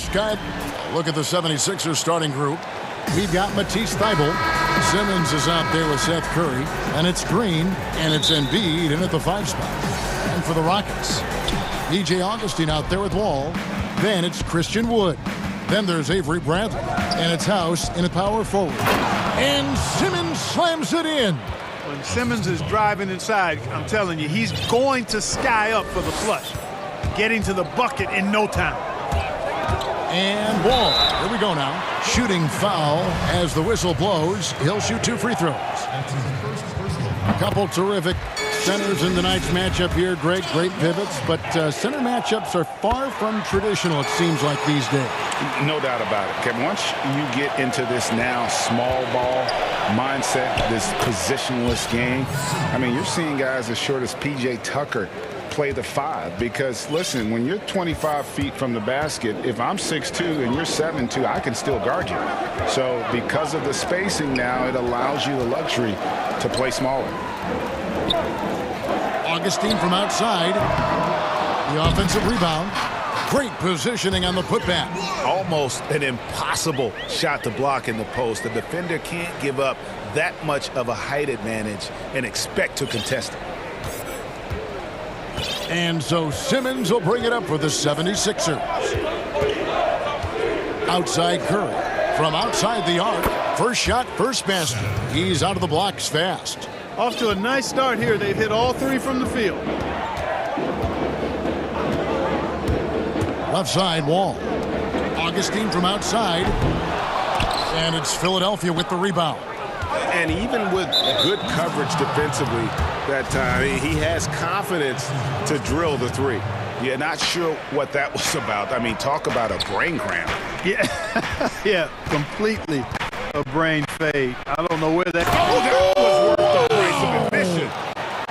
Scott, look at the 76ers starting group. We've got Matisse Thybulle. Simmons is out there with Seth Curry. And it's Green, and it's Embiid in at the 5 spot. And for the Rockets, DJ Augustine out there with Wall. Then it's Christian Wood. Then there's Avery Bradley. And it's House in a power forward. And Simmons slams it in. When Simmons is driving inside, I'm telling you, he's going to sky up for the flush. Getting to the bucket in no time. And Wall, here we go now. Shooting foul as the whistle blows. He'll shoot 2 free throws. A couple terrific centers in tonight's matchup here, Greg. Great pivots, but center matchups are far from traditional, it seems like, these days. No doubt about it, Kevin. Once you get into this now small ball mindset, this positionless game, I mean, you're seeing guys as short as P.J. Tucker play the 5, because listen, when you're 25 feet from the basket, if I'm 6'2" and you're 7'2", I can still guard you. So because of the spacing now, it allows you the luxury to play smaller. Augustine from outside. The offensive rebound. Great positioning on the putback. Almost an impossible shot to block in the post. The defender can't give up that much of a height advantage and expect to contest it. And so Simmons will bring it up for the 76ers. Outside Curry. From outside the arc. First shot, first basket. He's out of the blocks fast. Off to a nice start here. They've hit all 3 from the field. Left side, Wall. Augustine from outside. And it's Philadelphia with the rebound. And even with good coverage defensively that time, he has confidence to drill the 3. Yeah, not sure what that was about. I mean, talk about a brain cramp. Yeah, yeah, completely a brain fade. I don't know where that. Oh, that was worth the price of admission.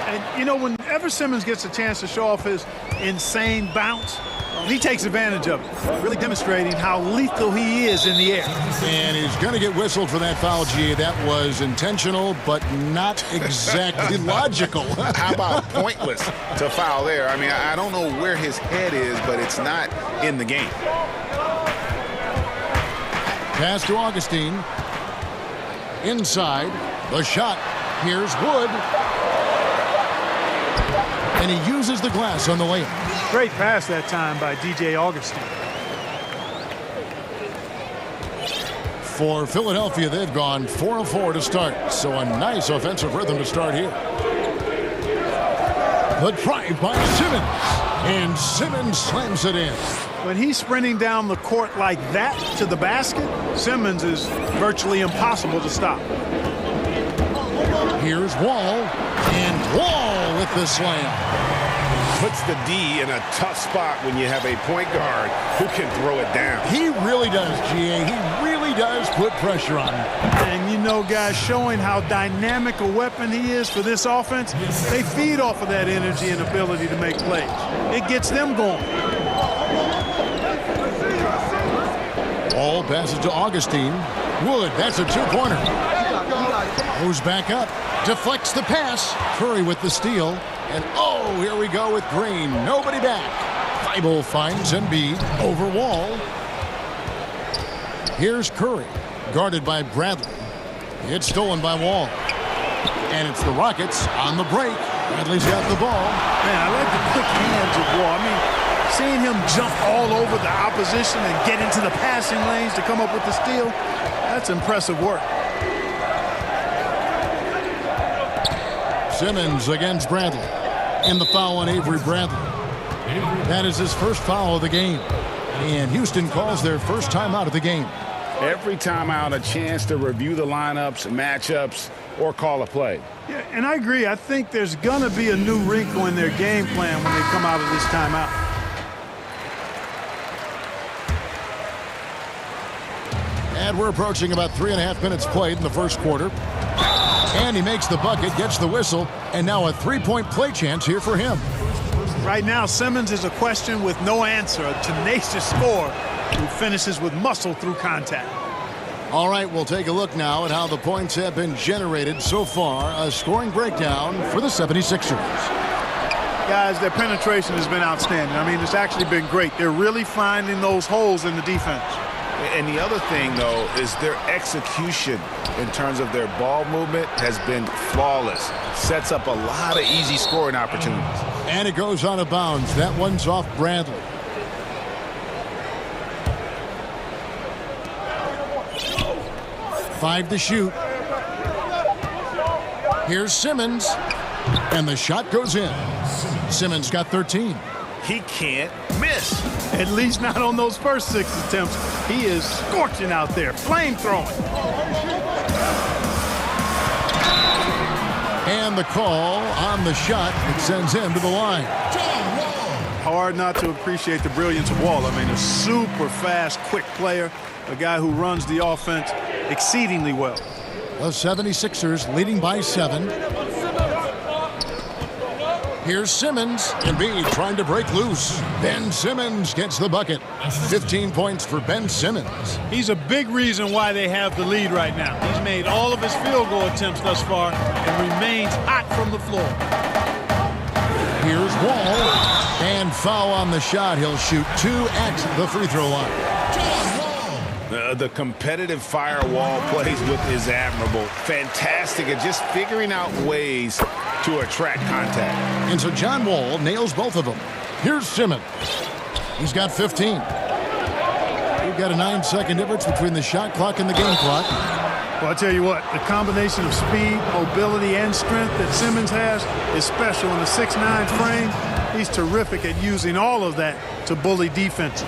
And you know, whenever Simmons gets a chance to show off his insane bounce, he takes advantage of it, really demonstrating how lethal he is in the air. And he's going to get whistled for that foul, G. That was intentional, but not exactly logical. How about pointless to foul there? I mean, I don't know where his head is, but it's not in the game. Pass to Augustine. Inside. The shot. Here's Wood. And he uses the glass on the layup. Great pass that time by DJ Augustine. For Philadelphia, they've gone 4 of 4 to start. So a nice offensive rhythm to start here. The drive by Simmons. And Simmons slams it in. When he's sprinting down the court like that to the basket, Simmons is virtually impossible to stop. Here's Wall. And Wall with the slam. Puts the D in a tough spot when you have a point guard who can throw it down. He really does, GA. He really does put pressure on him. And you know, guys, showing how dynamic a weapon he is for this offense, they feed off of that energy and ability to make plays. It gets them going. Ball passes to Augustine. Wood, that's a 2-pointer. Goes back up. Deflects the pass. Curry with the steal. And oh, here we go with Green. Nobody back. Thybulle finds Embiid over Wall. Here's Curry, guarded by Bradley. It's stolen by Wall. And it's the Rockets on the break. Bradley's got the ball. Man, I like the quick hands of Wall. I mean, seeing him jump all over the opposition and get into the passing lanes to come up with the steal, that's impressive work. Simmons against Bradley. And the foul on Avery Bradley. That is his first foul of the game. And Houston calls their first timeout of the game. Every timeout, a chance to review the lineups, matchups, or call a play. Yeah, and I agree. I think there's going to be a new wrinkle in their game plan when they come out of this timeout. And we're approaching about 3.5 minutes played in the first quarter. And he makes the bucket, gets the whistle, and now a 3-point play chance here for him. Right now, Simmons is a question with no answer, a tenacious scorer who finishes with muscle through contact. All right, we'll take a look now at how the points have been generated so far. A scoring breakdown for the 76ers. Guys, their penetration has been outstanding. I mean, it's actually been great. They're really finding those holes in the defense. And the other thing, though, is their execution in terms of their ball movement has been flawless. Sets up a lot of easy scoring opportunities. And it goes out of bounds. That one's off Bradley. Five to shoot. Here's Simmons. And the shot goes in. Simmons got 13. He can't miss. At least not on those first 6 attempts. He is scorching out there, flame-throwing. And the call on the shot that sends him to the line. Hard not to appreciate the brilliance of Wall. I mean, a super fast, quick player, a guy who runs the offense exceedingly well. The 76ers leading by 7. Here's Simmons. Embiid trying to break loose. Ben Simmons gets the bucket. 15 points for Ben Simmons. He's a big reason why they have the lead right now. He's made all of his field goal attempts thus far and remains hot from the floor. Here's Wall. And foul on the shot. He'll shoot 2 at the free throw line. The competitive firewall plays with is admirable. Fantastic at just figuring out ways to attract contact. And so John Wall nails both of them. Here's Simmons. He's got 15. We've got a 9-second difference between the shot clock and the game clock. Well, I tell you what, the combination of speed, mobility, and strength that Simmons has is special in the 6'9" frame. He's terrific at using all of that to bully defenses.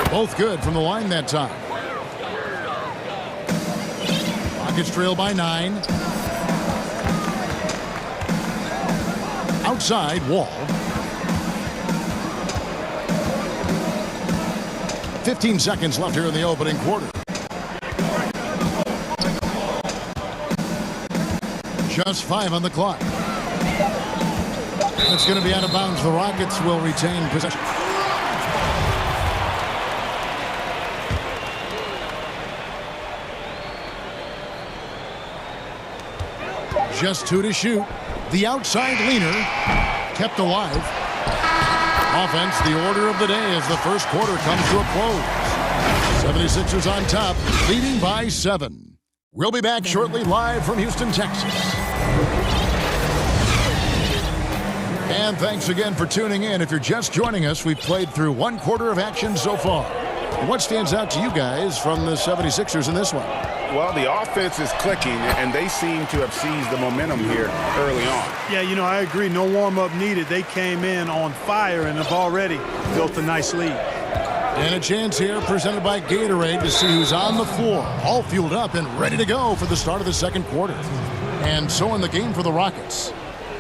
Both good from the line that time. Rockets trail by 9. Outside, Wall. 15 seconds left here in the opening quarter. Just 5 on the clock. It's going to be out of bounds. The Rockets will retain possession. Just 2 to shoot. The outside leaner kept alive. Offense, the order of the day as the first quarter comes to a close. 76ers on top, leading by 7. We'll be back shortly live from Houston, Texas. And thanks again for tuning in. If you're just joining us, we've played through 1 quarter of action so far. What stands out to you guys from the 76ers in this one? Well, the offense is clicking, and they seem to have seized the momentum here early on. Yeah, you know, I agree. No warm-up needed. They came in on fire and have already built a nice lead. And a chance here presented by Gatorade to see who's on the floor, all fueled up and ready to go for the start of the second quarter. And so in the game for the Rockets,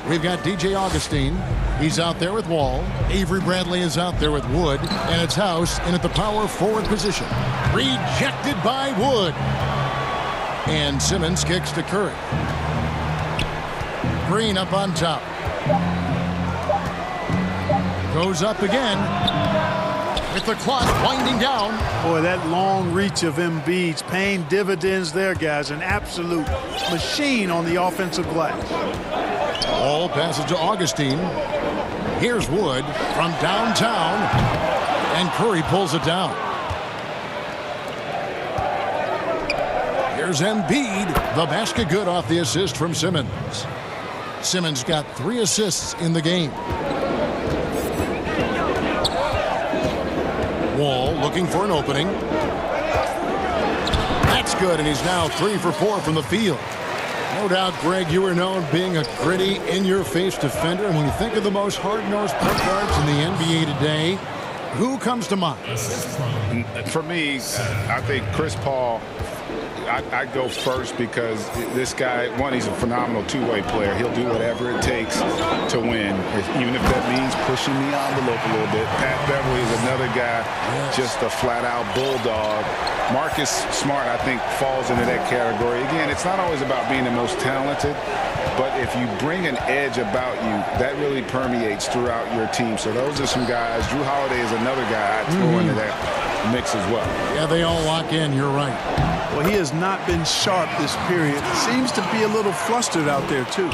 we've got DJ Augustine. He's out there with Wall. Avery Bradley is out there with Wood. And it's House in at the power forward position. Rejected by Wood. And Simmons kicks to Curry. Green up on top. Goes up again. With the clock winding down. Boy, that long reach of Embiid's paying dividends there, guys. An absolute machine on the offensive glass. Ball passes to Augustine. Here's Wood from downtown. And Curry pulls it down. Here's Embiid. The basket good off the assist from Simmons. Simmons got 3 assists in the game. Wall looking for an opening. That's good, and he's now 3 for 4 from the field. No doubt, Greg, you were known being a gritty, in-your-face defender. And when you think of the most hard-nosed point guards in the NBA today, who comes to mind? For me, I think Chris Paul. I go first because this guy, one, he's a phenomenal two-way player. He'll do whatever it takes to win, even if that means pushing the envelope a little bit. Pat Beverly is another guy, just a flat-out bulldog. Marcus Smart, I think, falls into that category. Again, it's not always about being the most talented, but if you bring an edge about you, that really permeates throughout your team. So those are some guys. Drew Holiday is another guy I'd throw into that mix as well. Yeah, they all lock in. You're right. Well, he has not been sharp this period. Seems to be a little flustered out there, too.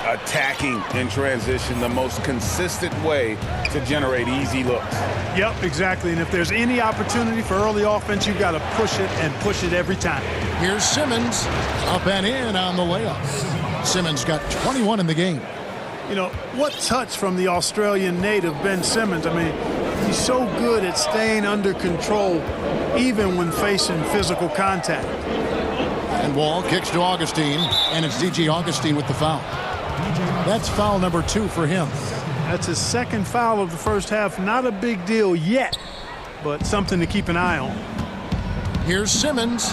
attacking in transition, the most consistent way to generate easy looks. Yep, exactly. And if there's any opportunity for early offense, you've got to push it and push it every time. Here's Simmons, up and in on the layup. Simmons got 21 in the game. You know, what touch from the Australian native, Ben Simmons. I mean, he's so good at staying under control, even when facing physical contact. And Wall kicks to Augustine, and it's DJ Augustine with the foul. That's foul number 2 for him. That's his second foul of the first half. Not a big deal yet, but something to keep an eye on. Here's Simmons.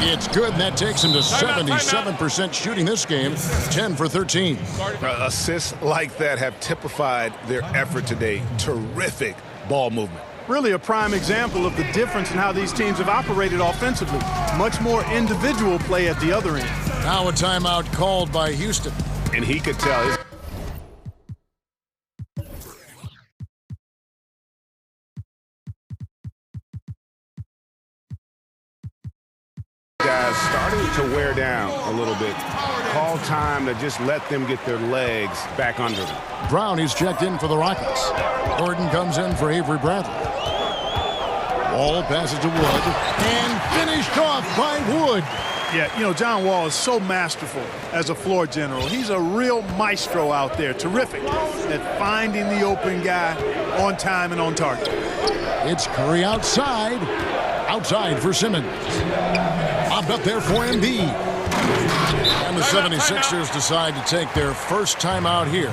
It's good, and that takes him to 77% shooting this game, 10 for 13. Assists like that have typified their effort today. Terrific ball movement. Really a prime example of the difference in how these teams have operated offensively. Much more individual play at the other end. Now a timeout called by Houston. And he could tell his guys starting to wear down a little bit. Call time to just let them get their legs back under them. Brown is checked in for the Rockets. Gordon comes in for Avery Bradley. Wall passes to Wood and finished off by Wood. Yeah, you know, John Wall is so masterful as a floor general. He's a real maestro out there. Terrific at finding the open guy on time and on target. It's Curry outside. Outside for Simmons. Popped up there for Embiid. And the 76ers decide to take their first timeout here.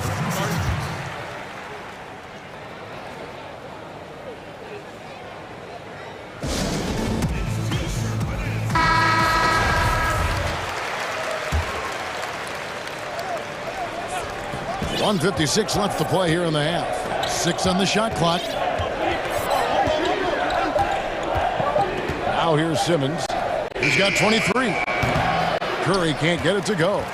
.156 left to play here in the half. 6 on the shot clock. Now here's Simmons. He's got 23. Curry can't get it to go.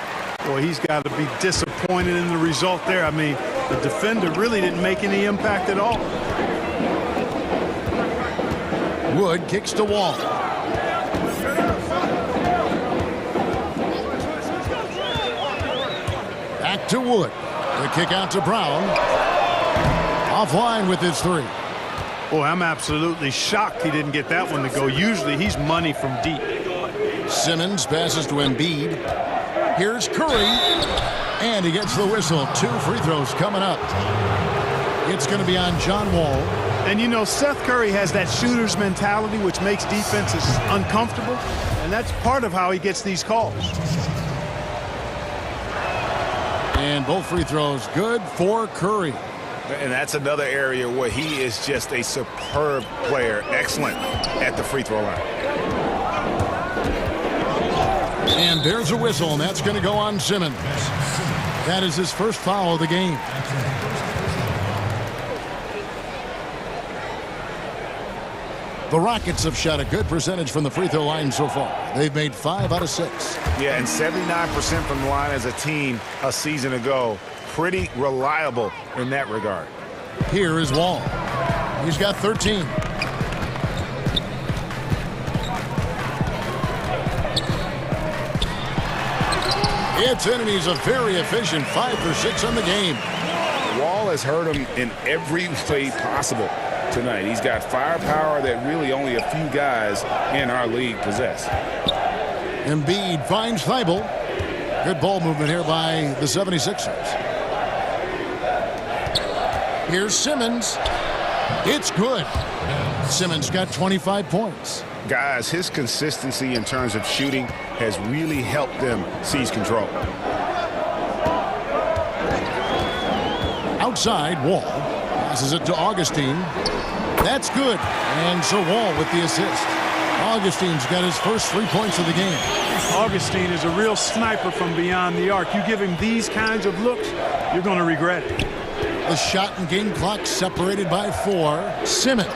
Boy, he's got to be disappointed in the result there. I mean, the defender really didn't make any impact at all. Wood kicks to Wall. Back to Wood. The kick out to Brown. Offline with his 3. Boy, I'm absolutely shocked he didn't get that one to go. Usually he's money from deep. Simmons passes to Embiid. Here's Curry. And he gets the whistle. 2 free throws coming up. It's going to be on John Wall. And you know, Seth Curry has that shooter's mentality, which makes defenses uncomfortable. And that's part of how he gets these calls. And both free throws good for Curry. And that's another area where he is just a superb player. Excellent at the free throw line. And there's a whistle, and that's going to go on Simmons. That is his first foul of the game. The Rockets have shot a good percentage from the free throw line so far. They've made 5 out of 6. Yeah, and 79% from the line as a team a season ago. Pretty reliable in that regard. Here is Wall. He's got 13. It's in, and he's a very efficient 5 for 6 on the game. Wall has hurt him in every way possible tonight. He's got firepower that really only a few guys in our league possess. Embiid finds Thibault. Good ball movement here by the 76ers. Here's Simmons. It's good. Simmons got 25 points. Guys, his consistency in terms of shooting has really helped them seize control. Outside, Wall passes it to Augustine. That's good. And so Wall with the assist. Augustine's got his first 3 points of the game. Augustine is a real sniper from beyond the arc. You give him these kinds of looks, you're going to regret it. The shot and game clock separated by 4. Simmons.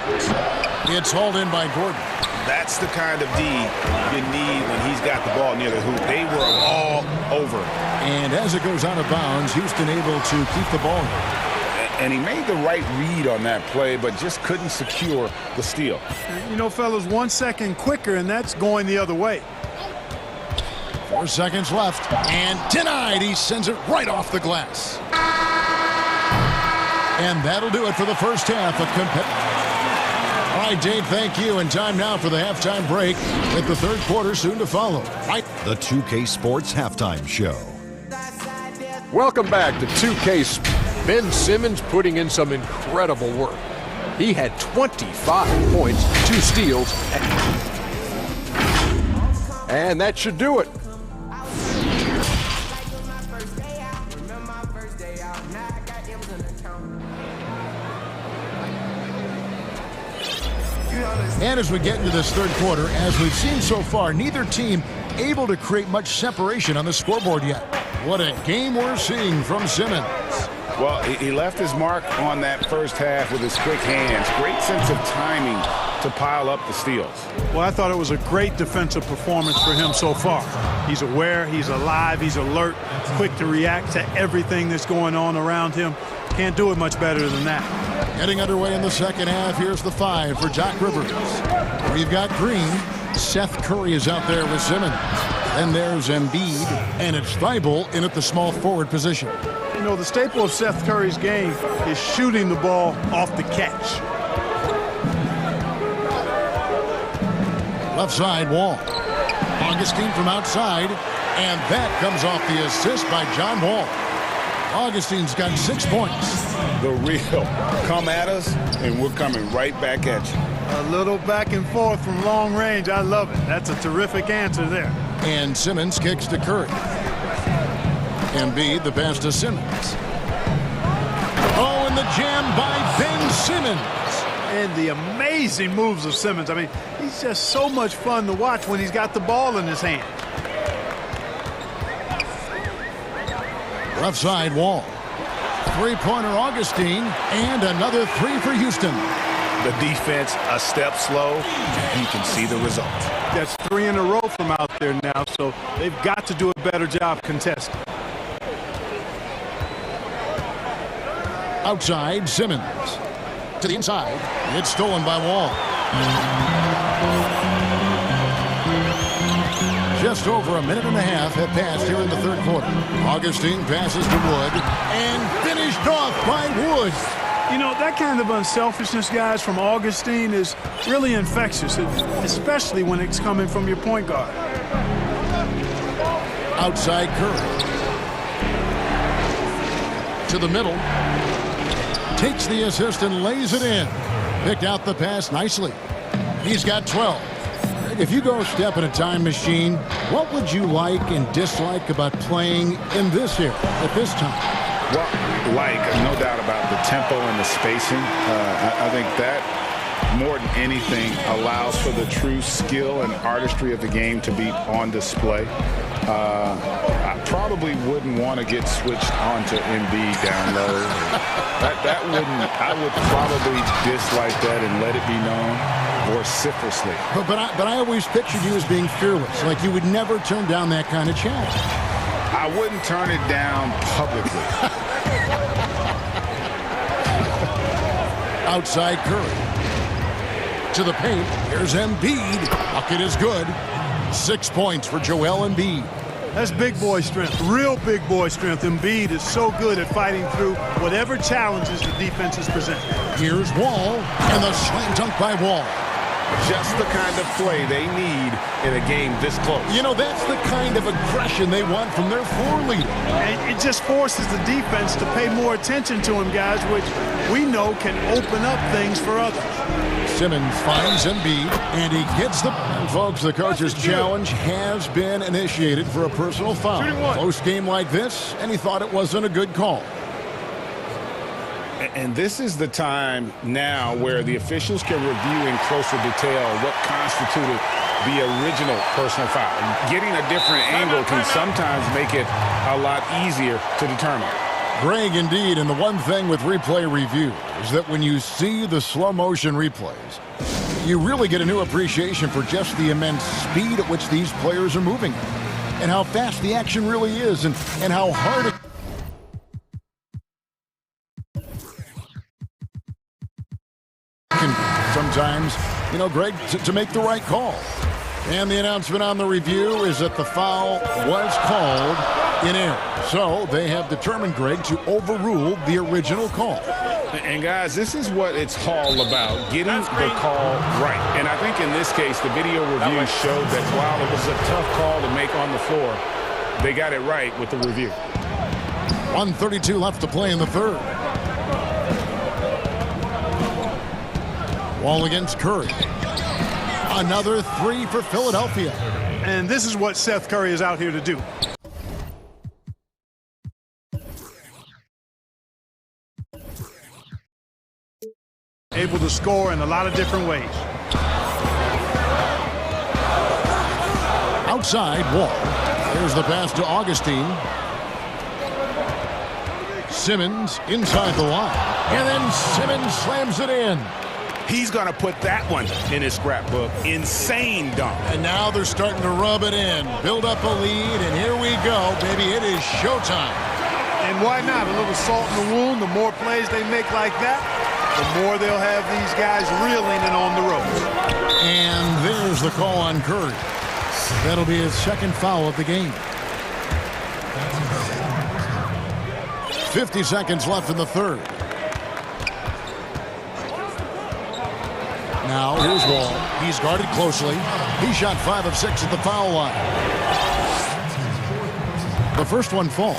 It's hauled in by Gordon. That's the kind of D you need when he's got the ball near the hoop. They were all over. And as it goes out of bounds, Houston able to keep the ball. And he made the right read on that play, but just couldn't secure the steal. You know, fellas, 1 second quicker, and that's going the other way. 4 seconds left. And denied. He sends it right off the glass. And that'll do it for the first half of All right, Dave, thank you. And time now for the halftime break with the third quarter soon to follow. The 2K Sports Halftime Show. Welcome back to 2K. Ben Simmons putting in some incredible work. He had 25 points, 2 steals, and that should do it. And as we get into this third quarter, as we've seen so far, neither team able to create much separation on the scoreboard yet. What a game we're seeing from Simmons. Well, he left his mark on that first half with his quick hands. Great sense of timing to pile up the steals. Well, I thought it was a great defensive performance for him so far. He's aware, he's alive, he's alert, quick to react to everything that's going on around him. Can't do it much better than that. Getting underway in the second half, here's the 5 for Doc Rivers. We've got Green. Seth Curry is out there with Simmons. Then there's Embiid, and it's Thibault in at the small forward position. You know, the staple of Seth Curry's game is shooting the ball off the catch. Left side, Wall. Augustine from outside, and that comes off the assist by John Wall. Augustine's got 6 points. The real come at us, and we're coming right back at you. A little back and forth from long range. I love it. That's a terrific answer there. And Simmons kicks to Curry. Embiid, the pass to Simmons. Oh, and the jam by Ben Simmons. And the amazing moves of Simmons. I mean, he's just so much fun to watch when he's got the ball in his hand. Left side, Wall. Three-pointer, Augustine, and another 3 for Houston. The defense a step slow, and you can see the result. That's 3 in a row from out there now, so they've got to do a better job contesting. Outside, Simmons. To the inside. It's stolen by Wall. Just over a minute and a half have passed here in the third quarter. Augustine passes to Wood and finished off by Wood. You know, that kind of unselfishness, guys, from Augustine is really infectious, especially when it's coming from your point guard. Outside Curry. To the middle. Takes the assist and lays it in. Picked out the pass nicely. He's got 12. If you go a step in a time machine, what would you like and dislike about playing in this era at this time? Well, no doubt about the tempo and the spacing. I think that, more than anything, allows for the true skill and artistry of the game to be on display. I probably wouldn't want to get switched onto Embiid down low. I would probably dislike that and let it be known vociferously. But I always pictured you as being fearless, like you would never turn down that kind of challenge. I wouldn't turn it down publicly. Outside Curry. To the paint. Here's Embiid. Bucket is good. 6 points for Joel Embiid. That's big boy strength, real big boy strength. Embiid is so good at fighting through whatever challenges the defenses present. Here's Wall, and the slam dunk by Wall. Just the kind of play they need in a game this close. You know, that's the kind of aggression they want from their floor leader. And it just forces the defense to pay more attention to him, guys, which we know can open up things for others. Simmons finds Embiid, and he gets the... And folks, the coach's challenge has been initiated for a personal foul. Close game like this, and he thought it wasn't a good call. And this is the time now where the officials can review in closer detail what constituted the original personal foul. Getting a different angle can sometimes make it a lot easier to determine. Greg, indeed, and the one thing with replay review is that when you see the slow motion replays, you really get a new appreciation for just the immense speed at which these players are moving and how fast the action really is and how hard it can sometimes, you know, Greg, to make the right call. And the announcement on the review is that the foul was called in error. So they have determined, Greg, to overrule the original call. And guys, this is what it's all about, getting the call right. And I think in this case, the video review showed that while it was a tough call to make on the floor, they got it right with the review. 1:32 left to play in the third. Wall against Curry. Another three for Philadelphia. And this is what Seth Curry is out here to do. Able to score in a lot of different ways. Outside, Wall. There's the pass to Augustine. Simmons inside the line. And then Simmons slams it in. He's going to put that one in his scrapbook. Insane dunk. And now they're starting to rub it in. Build up a lead, and here we go, baby. It is showtime. And why not? A little salt in the wound. The more plays they make like that, the more they'll have these guys reeling and on the ropes. And there's the call on Curry. That'll be his second foul of the game. 50 seconds left in the third. Now, here's Wall. He's guarded closely. He shot 5 of 6 at the foul line. The first one falls.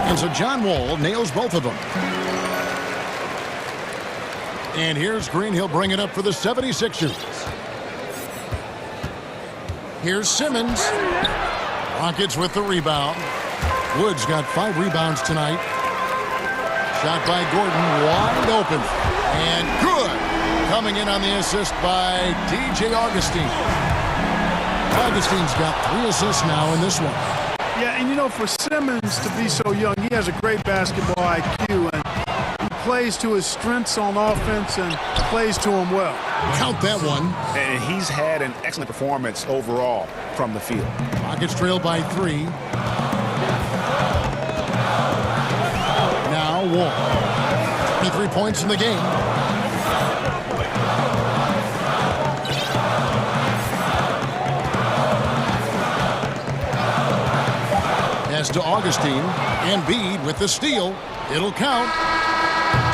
And so John Wall nails both of them. And here's Green. He'll bring it up for the 76ers. Here's Simmons. Rockets with the rebound. Wood's got 5 rebounds tonight. Shot by Gordon, wide open. And good. Coming in on the assist by DJ Augustine. Augustine's got 3 assists now in this one. Yeah, and you know, for Simmons to be so young, he has a great basketball IQ, and he plays to his strengths on offense and plays to him well. Count that one. And he's had an excellent performance overall from the field. Rockets trail by 3. Now Wall. 23 points in the game. Pass to Augustine. Embiid with the steal. It'll count.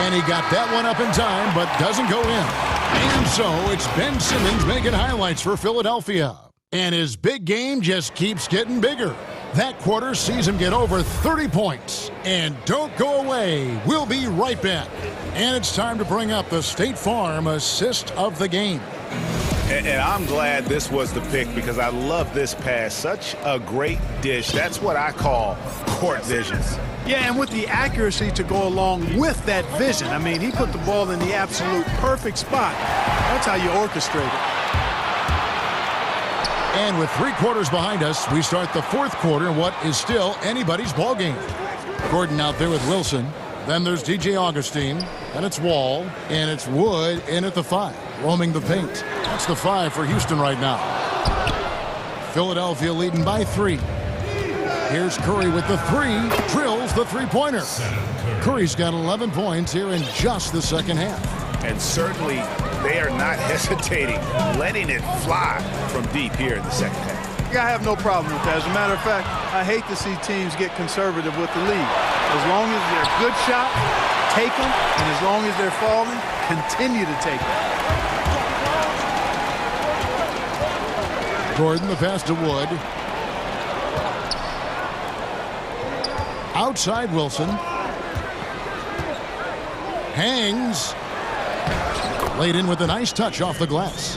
And he got that one up in time, but doesn't go in. And so it's Ben Simmons making highlights for Philadelphia. And his big game just keeps getting bigger. That quarter sees him get over 30 points. And don't go away. We'll be right back. And it's time to bring up the State Farm assist of the game. And I'm glad this was the pick because I love this pass. Such a great dish. That's what I call court vision. Yeah, and with the accuracy to go along with that vision. I mean, he put the ball in the absolute perfect spot. That's how you orchestrate it. And with 3 quarters behind us, we start the fourth quarter in what is still anybody's ball game. Gordon out there with Wilson. Then there's DJ Augustine. And it's Wall. And it's Wood in at the 5, roaming the paint. That's the 5 for Houston right now. Philadelphia leading by 3. Here's Curry with the 3. Drills the three-pointer. Curry's got 11 points here in just the second half. And certainly they are not hesitating, letting it fly from deep here in the second half. I have no problem with that. As a matter of fact, I hate to see teams get conservative with the lead. As long as they're good shots, take them. And as long as they're falling, continue to take them. Gordon, the pass to Wood. Outside Wilson. Hangs. Laid in with a nice touch off the glass.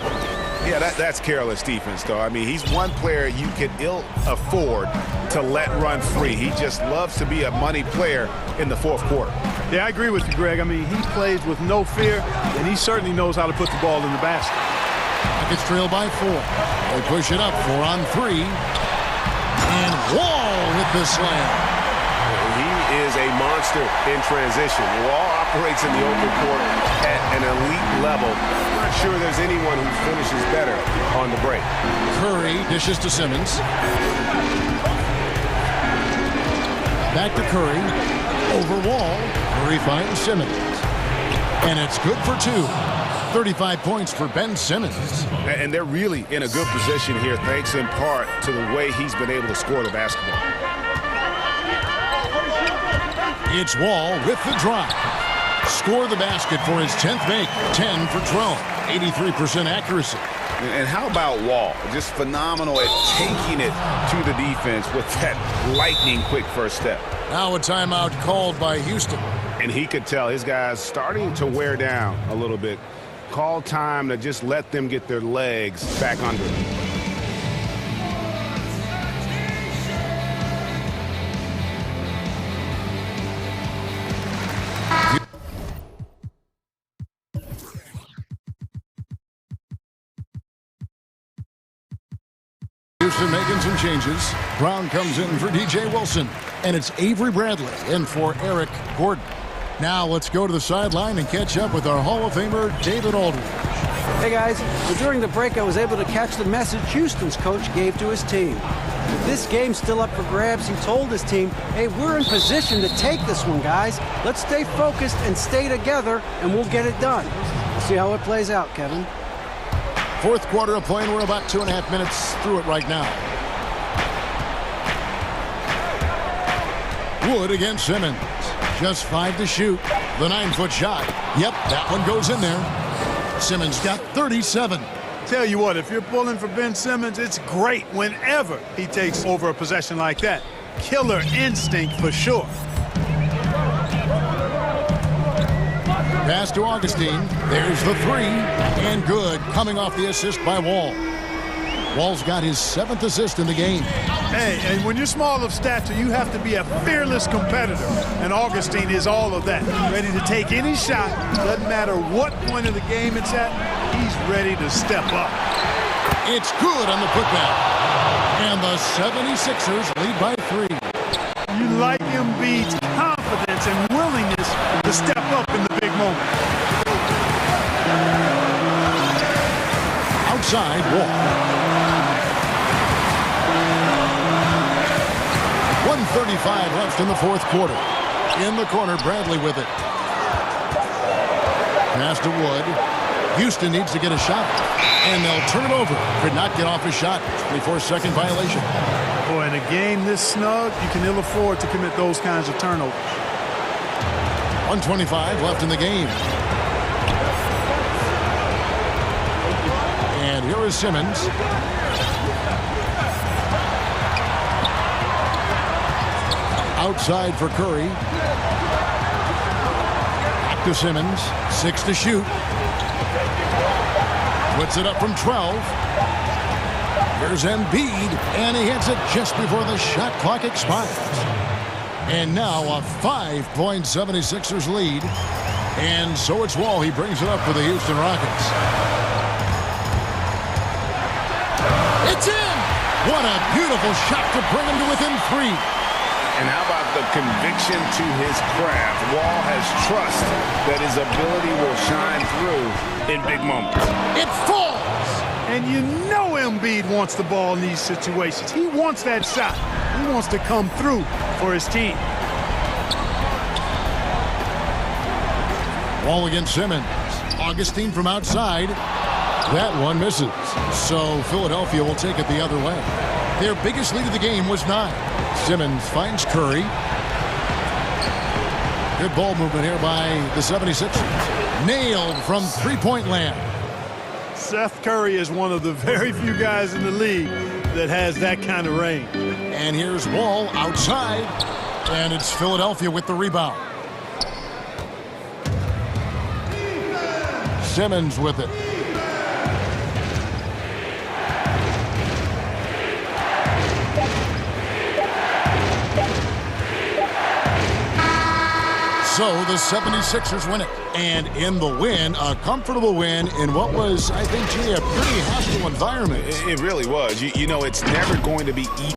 Yeah, that's careless defense, though. I mean, he's one player you can ill afford to let run free. He just loves to be a money player in the fourth quarter. Yeah, I agree with you, Greg. I mean, he plays with no fear, and he certainly knows how to put the ball in the basket. Rockets trail by 4. They push it up 4 on 3. And Wall with the slam. He is a monster in transition. Wall operates in the open court at an elite level. not sure there's anyone who finishes better on the break. Curry dishes to Simmons. Back to Curry. Over Wall. Curry finds Simmons. And it's good for 2. 35 points for Ben Simmons. And they're really in a good position here, thanks in part to the way he's been able to score the basketball. It's Wall with the drive. Score the basket for his 10th make. 10 for 12. 83% accuracy. And how about Wall? Just phenomenal at taking it to the defense with that lightning quick first step. Now a timeout called by Houston. And he could tell his guys starting to wear down a little bit. Call time to just let them get their legs back under them. Houston making some changes. Brown comes in for DJ Wilson. And it's Avery Bradley in for Eric Gordon. Now let's go to the sideline and catch up with our Hall of Famer, David Aldridge. Hey guys, so during the break I was able to catch the message Houston's coach gave to his team. With this game still up for grabs, he told his team, hey, we're in position to take this one, guys. Let's stay focused and stay together, and we'll get it done. We'll see how it plays out, Kevin. Fourth quarter of play, and we're about 2.5 minutes through it right now. Wood against Simmons. Just 5 to shoot. The 9-foot shot. Yep, that one goes in there. Simmons got 37. Tell you what, if you're pulling for Ben Simmons, it's great whenever he takes over a possession like that. Killer instinct for sure. Pass to Augustine. There's the 3. And good, coming off the assist by Wall. Wall's got his 7th assist in the game. Hey, and when you're small of stature, you have to be a fearless competitor. And Augustine is all of that. Ready to take any shot. Doesn't matter what point of the game it's at. He's ready to step up. It's good on the putback. And the 76ers lead by 3. You like Embiid's confidence and willingness to step up in the big moment. Outside, Wall. 1:35 left in the fourth quarter. In the corner, Bradley with it. Pass to Wood. Houston needs to get a shot. And they'll turn it over. Could not get off his shot. 24-second violation. Boy, in a game this snug, you can ill afford to commit those kinds of turnovers. 1:25 left in the game. And here is Simmons. Outside for Curry. Back to Simmons. 6 to shoot. Puts it up from 12. Here's Embiid, and he hits it just before the shot clock expires. And now a 5-point 76ers lead. And so it's Wall. He brings it up for the Houston Rockets. It's in! What a beautiful shot to bring him to within 3. And how about the conviction to his craft? Wall has trust that his ability will shine through in big moments. It falls! And you know Embiid wants the ball in these situations. He wants that shot. He wants to come through for his team. Wall against Simmons. Augustine from outside. That one misses. So Philadelphia will take it the other way. Their biggest lead of the game was 9. Simmons finds Curry. Good ball movement here by the 76ers. Nailed from three-point land. Seth Curry is one of the very few guys in the league that has that kind of range. And here's Wall outside. And it's Philadelphia with the rebound. Simmons with it. So the 76ers win it. And in the win, a comfortable win in what was, I think, G, a pretty hostile environment. It really was. You know, it's never going to be easy.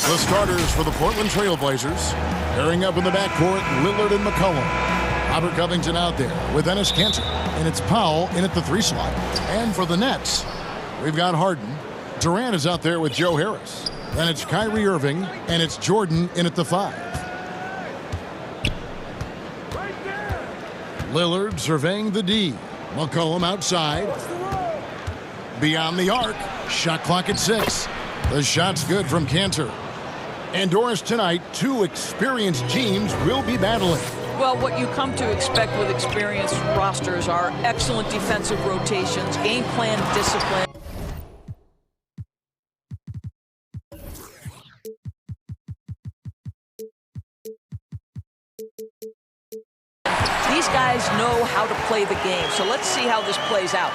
The starters for the Portland Trail Blazers. Pairing up in the backcourt, Lillard and McCollum. Robert Covington out there with Enes Kanter. And it's Powell in at the 3 slot. And for the Nets, we've got Harden. Durant is out there with Joe Harris. Then it's Kyrie Irving, and it's Jordan in at the 5. Lillard surveying the D. McCollum outside. Beyond the arc. Shot clock at 6. The shot's good from Kanter. Indoors tonight, 2 experienced teams will be battling. Well, what you come to expect with experienced rosters are excellent defensive rotations, game plan discipline. These guys know how to play the game, so let's see how this plays out.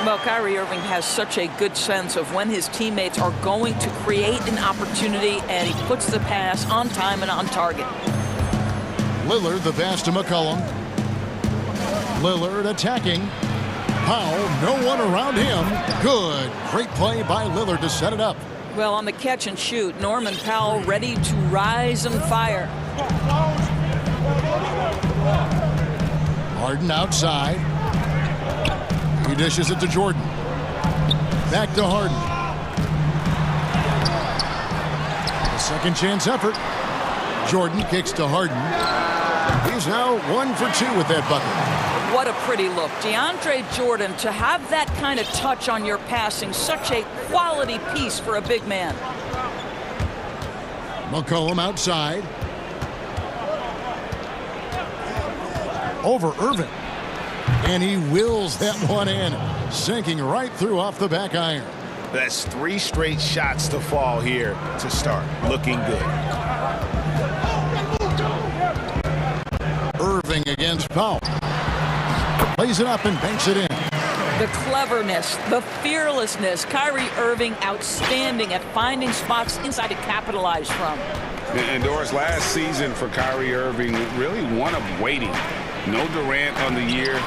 Well, Kyrie Irving has such a good sense of when his teammates are going to create an opportunity, and he puts the pass on time and on target. Lillard, the pass to McCollum. Lillard attacking. Powell, no one around him. Good. Great play by Lillard to set it up. Well, on the catch and shoot, Norman Powell ready to rise and fire. Harden outside. He dishes it to Jordan. Back to Harden. A second chance effort. Jordan kicks to Harden. He's now 1 for 2 with that bucket. What a pretty look. DeAndre Jordan, to have that kind of touch on your passing, such a quality piece for a big man. McCollum outside. Over Irving. And he wills that one in, sinking right through off the back iron. That's 3 straight shots to fall here to start. Looking good. Irving against Powell. Plays it up and banks it in. The cleverness, the fearlessness. Kyrie Irving outstanding at finding spots inside to capitalize from. And Doris, last season for Kyrie Irving, really one of waiting. No Durant on the year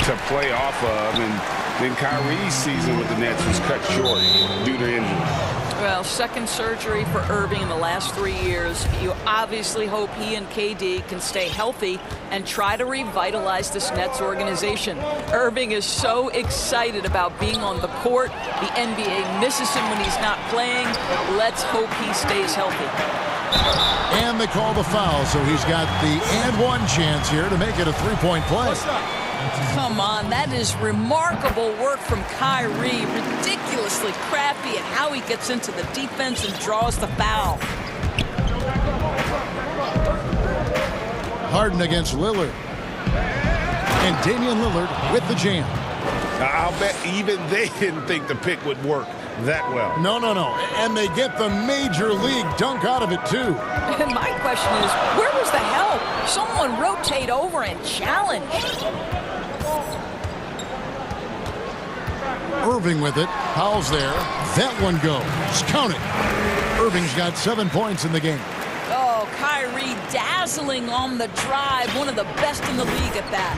to play off of, and then Kyrie's season with the Nets was cut short due to injury. Well, second surgery for Irving in the last 3 years. You obviously hope he and KD can stay healthy and try to revitalize this Nets organization. Irving is so excited about being on the court. The NBA misses him when he's not playing. Let's hope he stays healthy. And they call the foul, so he's got the and one chance here to make it a 3-point play. Come on, that is remarkable work from Kyrie. Ridiculously crafty at how he gets into the defense and draws the foul. Harden against Lillard. And Damian Lillard with the jam. I'll bet even they didn't think the pick would work that well. No. And they get the major league dunk out of it, too. And my question is, where was the help? Someone rotate over and challenge. Irving with it. Powell's there. That one goes. Count it. Irving's got 7 points in the game. Oh, Kyrie dazzling on the drive. One of the best in the league at that.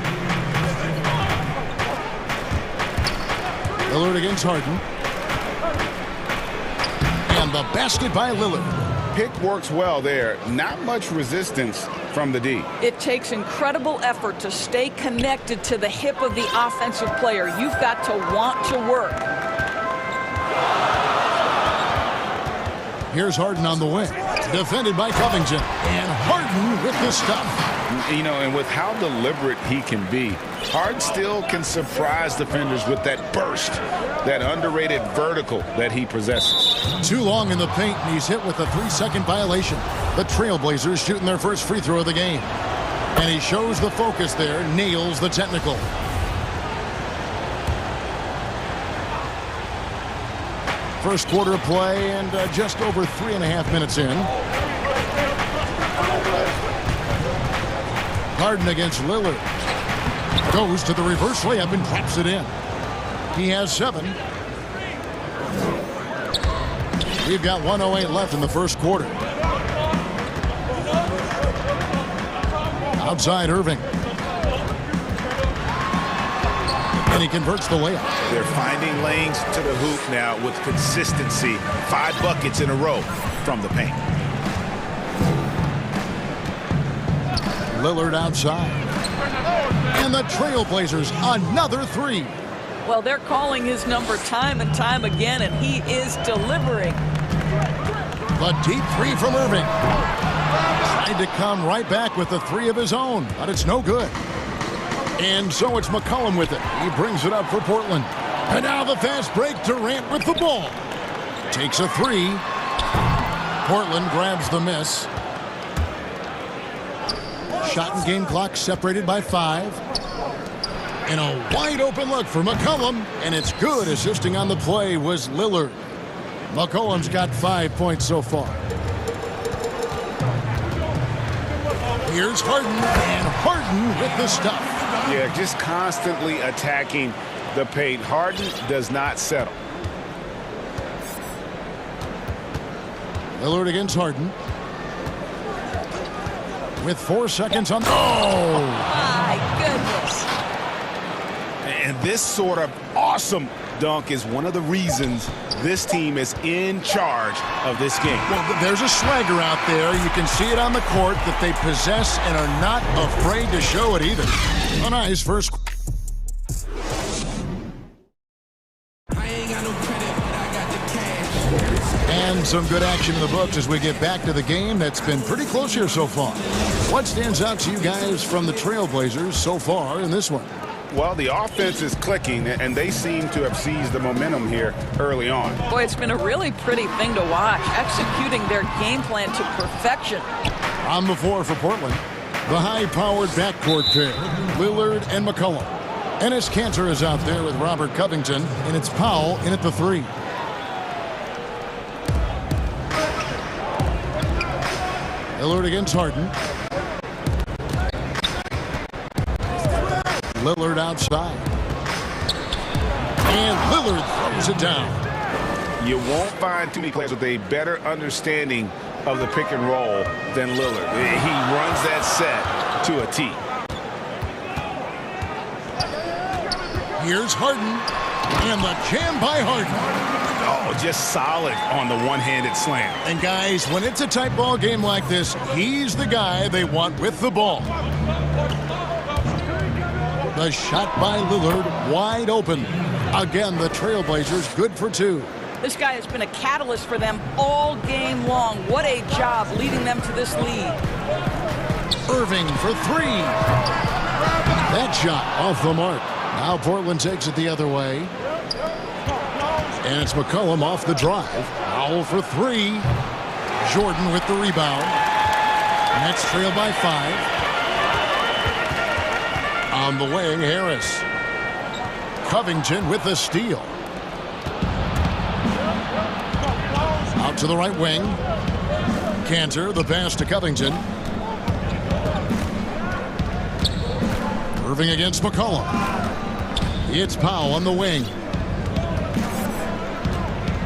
Lillard against Harden. And the basket by Lillard. Pick works well there. Not much resistance from the D. It takes incredible effort to stay connected to the hip of the offensive player. You've got to want to work. Here's Harden on the wing. Defended by Covington. And Harden with the stuff. You know, and with how deliberate he can be, Harden still can surprise defenders with that burst, that underrated vertical that he possesses. Too long in the paint, and he's hit with a 3-second violation. The Trailblazers shooting their first free throw of the game. And he shows the focus there, nails the technical. First quarter of play, and just over 3.5 minutes in. Harden against Lillard. Goes to the reverse layup and drops it in. He has 7. We've got 1:08 left in the first quarter. Outside Irving. And he converts the layup. They're finding lanes to the hoop now with consistency. 5 buckets in a row from the paint. Lillard outside. And the Trailblazers, another three. Well, they're calling his number time and time again, and he is delivering. The deep three from Irving. Tried to come right back with the three of his own, but it's no good. And so it's McCollum with it. He brings it up for Portland. And now the fast break, Durant with the ball. Takes a three. Portland grabs the miss. Shot and game clock separated by 5. And a wide open look for McCollum. And it's good. Assisting on the play was Lillard. McCollum's got 5 points so far. Here's Harden. And Harden with the stuff. Yeah, just constantly attacking the paint. Harden does not settle. Lillard against Harden. With 4 seconds on. Oh! My goodness. And this sort of awesome dunk is one of the reasons this team is in charge of this game. Well, there's a swagger out there. You can see it on the court that they possess and are not afraid to show it either. A nice first. And some good action in the books as we get back to the game that's been pretty close here so far. What stands out to you guys from the Trailblazers so far in this one? Well, the offense is clicking, and they seem to have seized the momentum here early on. Boy, it's been a really pretty thing to watch, executing their game plan to perfection. On the floor for Portland, the high-powered backcourt pair, Lillard and McCollum. Enes Kanter is out there with Robert Covington, and it's Powell in at the 3. Lillard against Harden. Lillard outside. And Lillard throws it down. You won't find too many players with a better understanding of the pick and roll than Lillard. He runs that set to a T. Here's Harden. And the jam by Harden. Oh, just solid on the one-handed slam. And guys, when it's a tight ball game like this, he's the guy they want with the ball. The shot by Lillard wide open. Again, the Trailblazers good for 2. This guy has been a catalyst for them all game long. What a job leading them to this lead. Irving for 3. That shot off the mark. Now Portland takes it the other way. And it's McCollum off the drive. Powell for 3. Jordan with the rebound. Nets trail by 5. On the way, Harris. Covington with the steal. Out to the right wing. Kanter, the pass to Covington. Irving against McCollum. It's Powell on the wing.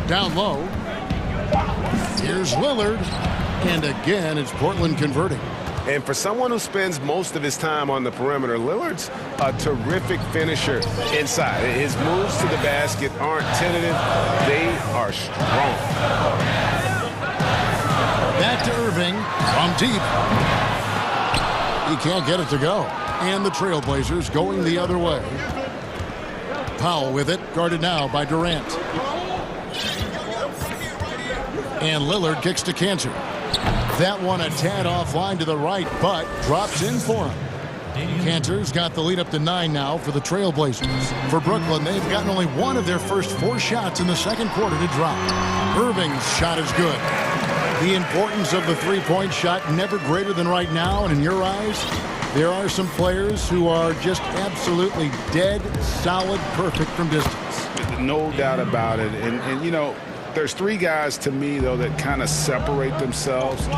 Down low. Here's Lillard. And again, it's Portland converting. And for someone who spends most of his time on the perimeter, Lillard's a terrific finisher inside. His moves to the basket aren't tentative. They are strong. Back to Irving from deep. He can't get it to go. And the Trailblazers going the other way. Powell with it, guarded now by Durant. And Lillard kicks to Kanter. That one a tad offline to the right, but drops in for him. Kanter's got the lead up to 9 now for the Trailblazers. For Brooklyn, they've gotten only one of their first 4 shots in the second quarter to drop. Irving's shot is good. The importance of the three-point shot never greater than right now, and in your eyes, there are some players who are just absolutely dead, solid, perfect from distance. No doubt about it. And you know, there's 3 guys to me, though, that kind of separate themselves.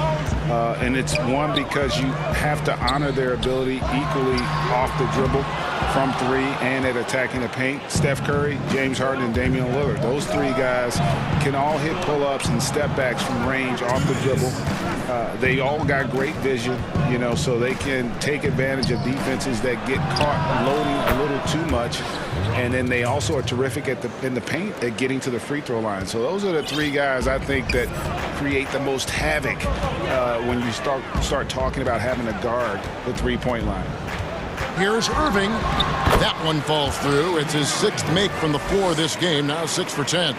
And it's one, because you have to honor their ability equally off the dribble from 3 and at attacking the paint. Steph Curry, James Harden, and Damian Lillard. Those 3 guys can all hit pull-ups and step backs from range off the dribble. They all got great vision, you know, so they can take advantage of defenses that get caught loading a little too much. And then they also are terrific in the paint at getting to the free throw line. So those are the three guys I think that create the most havoc when you start talking about having to guard the three-point line. Here's Irving. That one falls through. It's his 6th make from the floor this game, now 6 for 10.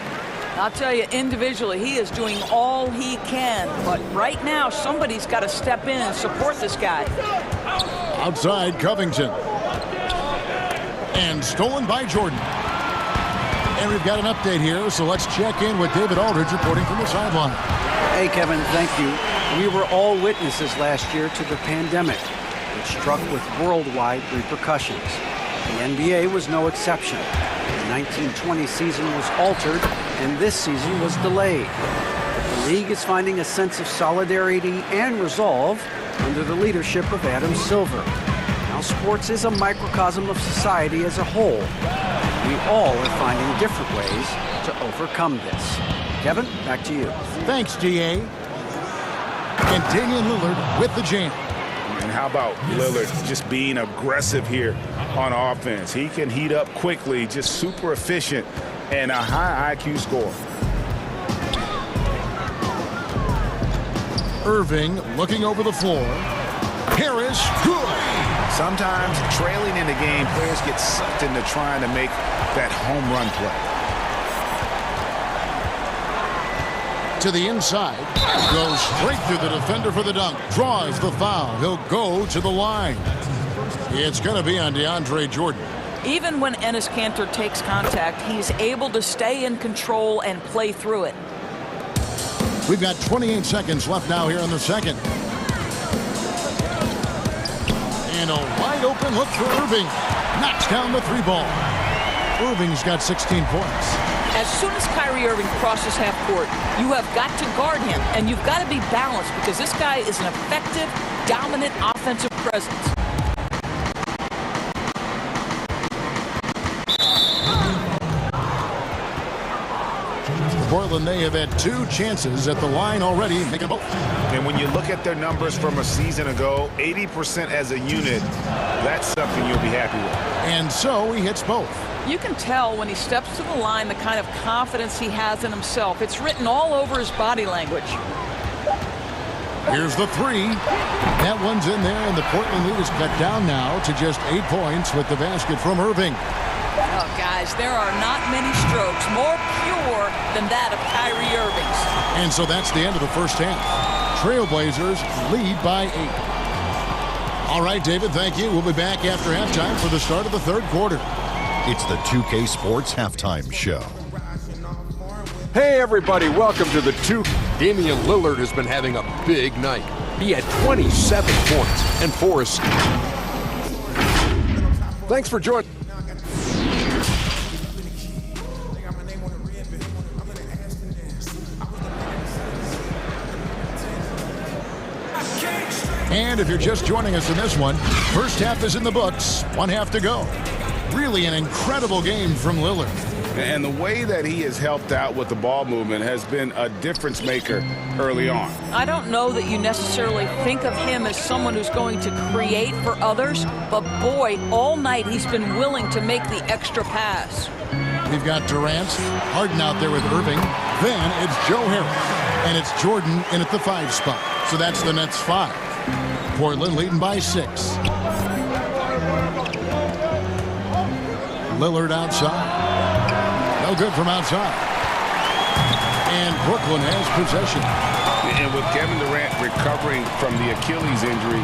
I'll tell you, individually, he is doing all he can. But right now, somebody's got to step in and support this guy. Outside, Covington. And stolen by Jordan. And we've got an update here, so let's check in with David Aldridge reporting from the sideline. Hey, Kevin, thank you. We were all witnesses last year to the pandemic, which struck with worldwide repercussions. The NBA was no exception. The 1920 season was altered, and this season was delayed. But the league is finding a sense of solidarity and resolve under the leadership of Adam Silver. Now, sports is a microcosm of society as a whole. We all are finding different ways to overcome this. Kevin, back to you. Thanks, DA. And Damian Lillard with the jam. And how about Lillard just being aggressive here on offense? He can heat up quickly, just super efficient, and a high IQ score. Irving looking over the floor. Harris, good. Sometimes trailing in the game, players get sucked into trying to make that home run play. To the inside, goes straight through the defender for the dunk, draws the foul. He'll go to the line. It's going to be on DeAndre Jordan. Even when Enes Kanter takes contact, he's able to stay in control and play through it. We've got 28 seconds left now here in the second. And a wide open look for Irving. Knocks down the 3-ball. Irving's got 16 points. As soon as Kyrie Irving crosses half court, you have got to guard him, and you've got to be balanced because this guy is an effective, dominant offensive presence. Portland, they have had 2 chances at the line already. Make them both. And when you look at their numbers from a season ago, 80% as a unit, that's something you'll be happy with. And so he hits both. You can tell when he steps to the line the kind of confidence he has in himself. It's written all over his body language. Here's the 3. That one's in there, and the Portland lead is cut down now to just 8 points with the basket from Irving. Oh, guys, there are not many strokes more pure than that of Kyrie Irving's. And so that's the end of the first half. Trailblazers lead by 8. All right, David, thank you. We'll be back after halftime for the start of the third quarter. It's the 2K Sports Halftime Show. Hey, everybody, welcome to the 2. Damian Lillard has been having a big night. He had 27 points and 4 assists. Thanks for joining. And if you're just joining us in this one, first half is in the books, 1 half to go. Really an incredible game from Lillard. And the way that he has helped out with the ball movement has been a difference maker early on. I don't know that you necessarily think of him as someone who's going to create for others, but boy, all night he's been willing to make the extra pass. We've got Durant, Harden out there with Irving. Then it's Joe Harris, and it's Jordan in at the 5 spot. So that's the Nets 5. Portland leading by 6. Lillard outside. No good from outside. And Brooklyn has possession. And with Kevin Durant recovering from the Achilles injury,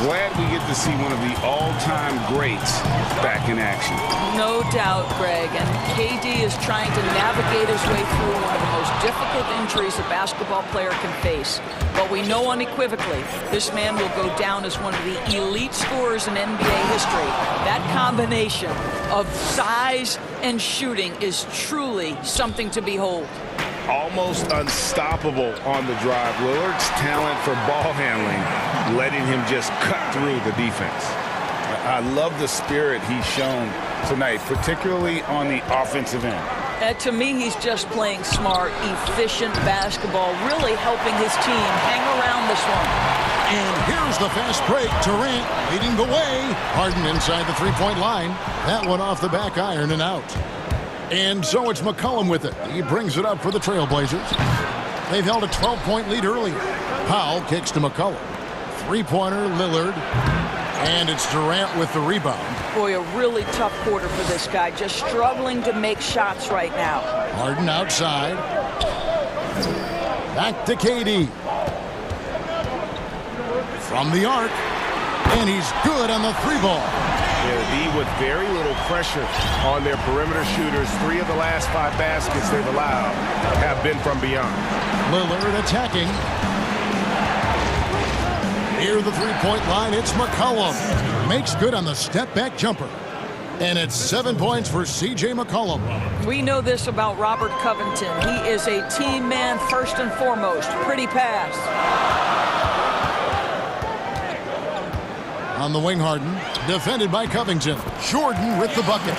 glad we get to see one of the all-time greats back in action. No doubt, Greg. And KD is trying to navigate his way through one of the most difficult injuries a basketball player can face. But we know unequivocally this man will go down as one of the elite scorers in NBA history. That combination of size and shooting is truly something to behold. Almost unstoppable on the drive. Lillard's talent for ball handling, letting him just cut through the defense. I love the spirit he's shown tonight, particularly on the offensive end. To me, he's just playing smart, efficient basketball, really helping his team hang around this one. And here's the fast break. Durant leading the way. Harden inside the three-point line. That one off the back iron and out. And so it's McCollum with it. He brings it up for the Trailblazers. They've held a 12-point lead earlier. Powell kicks to McCollum. Three-pointer, Lillard. And it's Durant with the rebound. Boy, a really tough quarter for this guy. Just struggling to make shots right now. Harden outside. Back to KD. From the arc. And he's good on the three ball. Yeah, with very little pressure on their perimeter shooters. 3 of the last 5 baskets they've allowed have been from beyond. Lillard attacking. Near the three-point line, it's McCollum. Makes good on the step-back jumper. And it's 7 points for C.J. McCollum. We know this about Robert Covington. He is a team man first and foremost. Pretty pass. On the wing, Harden. Defended by Covington. Jordan with the bucket.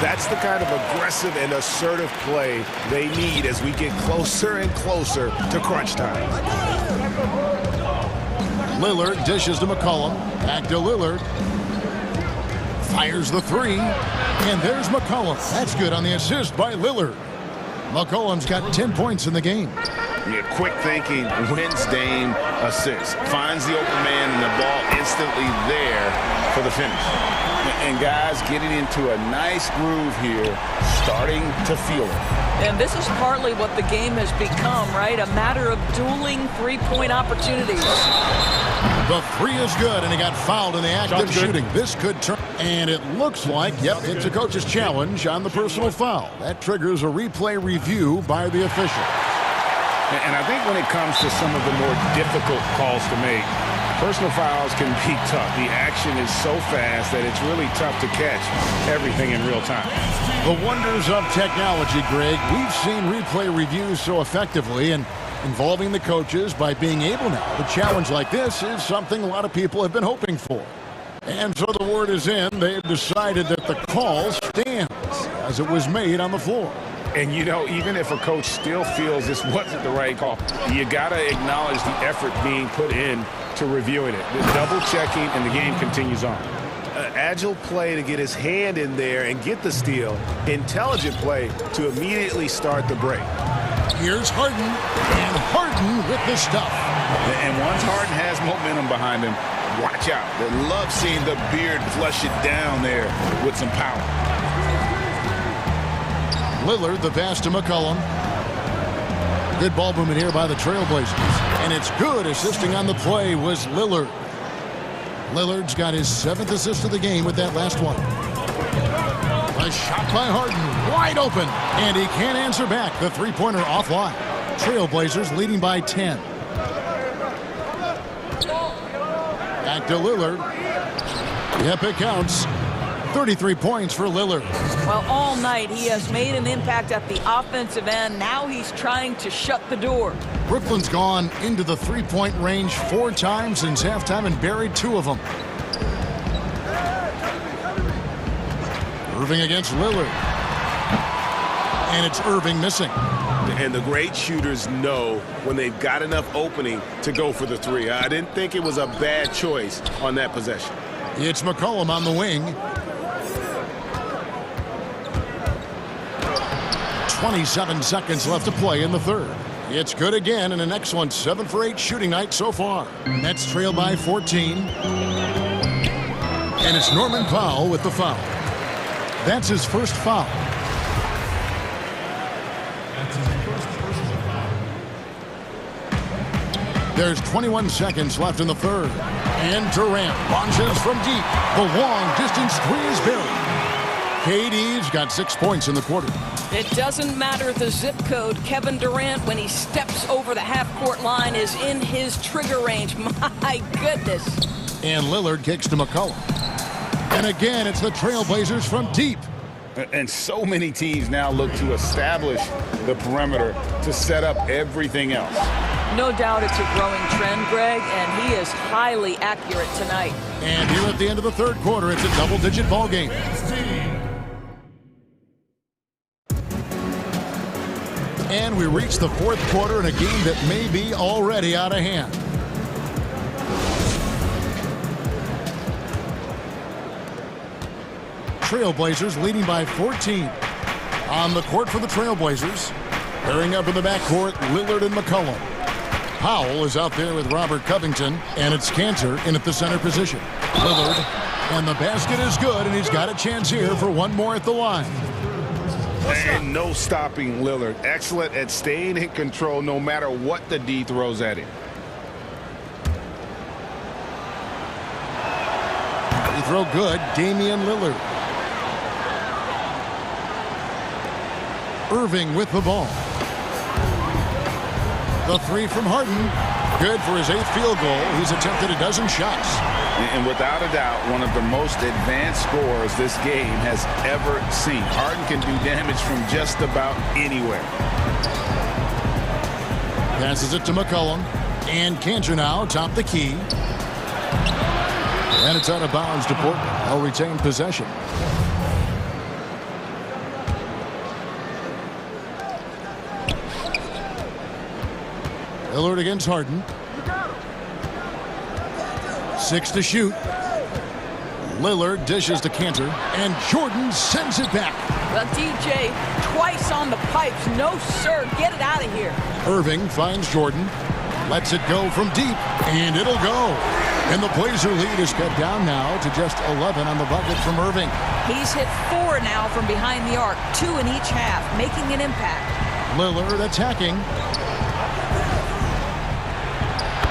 That's the kind of aggressive and assertive play they need as we get closer and closer to crunch time. Lillard dishes to McCollum. Back to Lillard. Fires the three. And there's McCollum. That's good on the assist by Lillard. McCollum's got 10 points in the game. Yeah, quick thinking wins Dame assists. Finds the open man and the ball instantly there for the finish. And guys getting into a nice groove here, starting to feel it. And this is partly what the game has become, right? A matter of dueling three-point opportunities. The three is good, and he got fouled in the act of shooting. This could turn, and it looks like, yep, it's a coach's challenge on the personal foul. That triggers a replay review by the official. And I think when it comes to some of the more difficult calls to make, personal fouls can be tough. The action is so fast that it's really tough to catch everything in real time. The wonders of technology, Greg. We've seen replay reviews so effectively, and involving the coaches by being able now to challenge like this is something a lot of people have been hoping for. And so the word is in. They've decided that the call stands as it was made on the floor. And, you know, even if a coach still feels this wasn't the right call, you got to acknowledge the effort being put in to reviewing it. The double checking, and the game continues on. Agile play to get his hand in there and get the steal. Intelligent play to immediately start the break. Here's Harden, and Harden with the stuff. And once Harden has momentum behind him, watch out. They love seeing the beard flush it down there with some power. Lillard, the pass to McCollum. Good ball movement here by the Trailblazers. And it's good. Assisting on the play was Lillard. Lillard's got his 7th assist of the game with that last one. A shot by Harden, wide open, and he can't answer back. The three-pointer offline. Trailblazers leading by 10. Back to Lillard. Yep, it counts. 33 points for Lillard. Well, all night he has made an impact at the offensive end. Now he's trying to shut the door. Brooklyn's gone into the three-point range 4 times since halftime and buried 2 of them. Irving against Lillard. And it's Irving missing. And the great shooters know when they've got enough opening to go for the three. I didn't think it was a bad choice on that possession. It's McCollum on the wing. 27 seconds left to play in the third. It's good again, and an excellent 7 for 8 shooting night so far. Nets trail by 14. And it's Norman Powell with the foul. That's his first foul. There's 21 seconds left in the third. And Durant launches from deep. The long-distance three is buried. KD's got 6 points in the quarter. It doesn't matter the zip code. Kevin Durant, when he steps over the half-court line, is in his trigger range. My goodness. And Lillard kicks to McCollum. And again, it's the Trailblazers from deep. And so many teams now look to establish the perimeter to set up everything else. No doubt it's a growing trend, Greg, and he is highly accurate tonight. And here at the end of the third quarter, it's a double-digit ball game. And we reach the fourth quarter in a game that may be already out of hand. Trailblazers leading by 14. On the court for the Trailblazers. Pairing up in the backcourt, Lillard and McCollum. Powell is out there with Robert Covington, and it's Cantor in at the center position. Lillard, and the basket is good, and he's got a chance here for one more at the line. And no stopping Lillard. Excellent at staying in control no matter what the D throws at him. Free throw good, Damian Lillard. Irving with the ball. The three from Harden. Good for his 8th field goal. He's attempted a dozen shots. And without a doubt, one of the most advanced scorers this game has ever seen. Harden can do damage from just about anywhere. Passes it to McCollum. And Cantor now top the key. And it's out of bounds to Portland. They'll retain possession. Lillard against Harden. 6 to shoot. Lillard dishes to Cantor, and Jordan sends it back. The DJ twice on the pipes. No, sir. Get it out of here. Irving finds Jordan. Lets it go from deep, and it'll go. And the Blazer lead is cut down now to just 11 on the bucket from Irving. He's hit 4 now from behind the arc, 2 in each half, making an impact. Lillard attacking.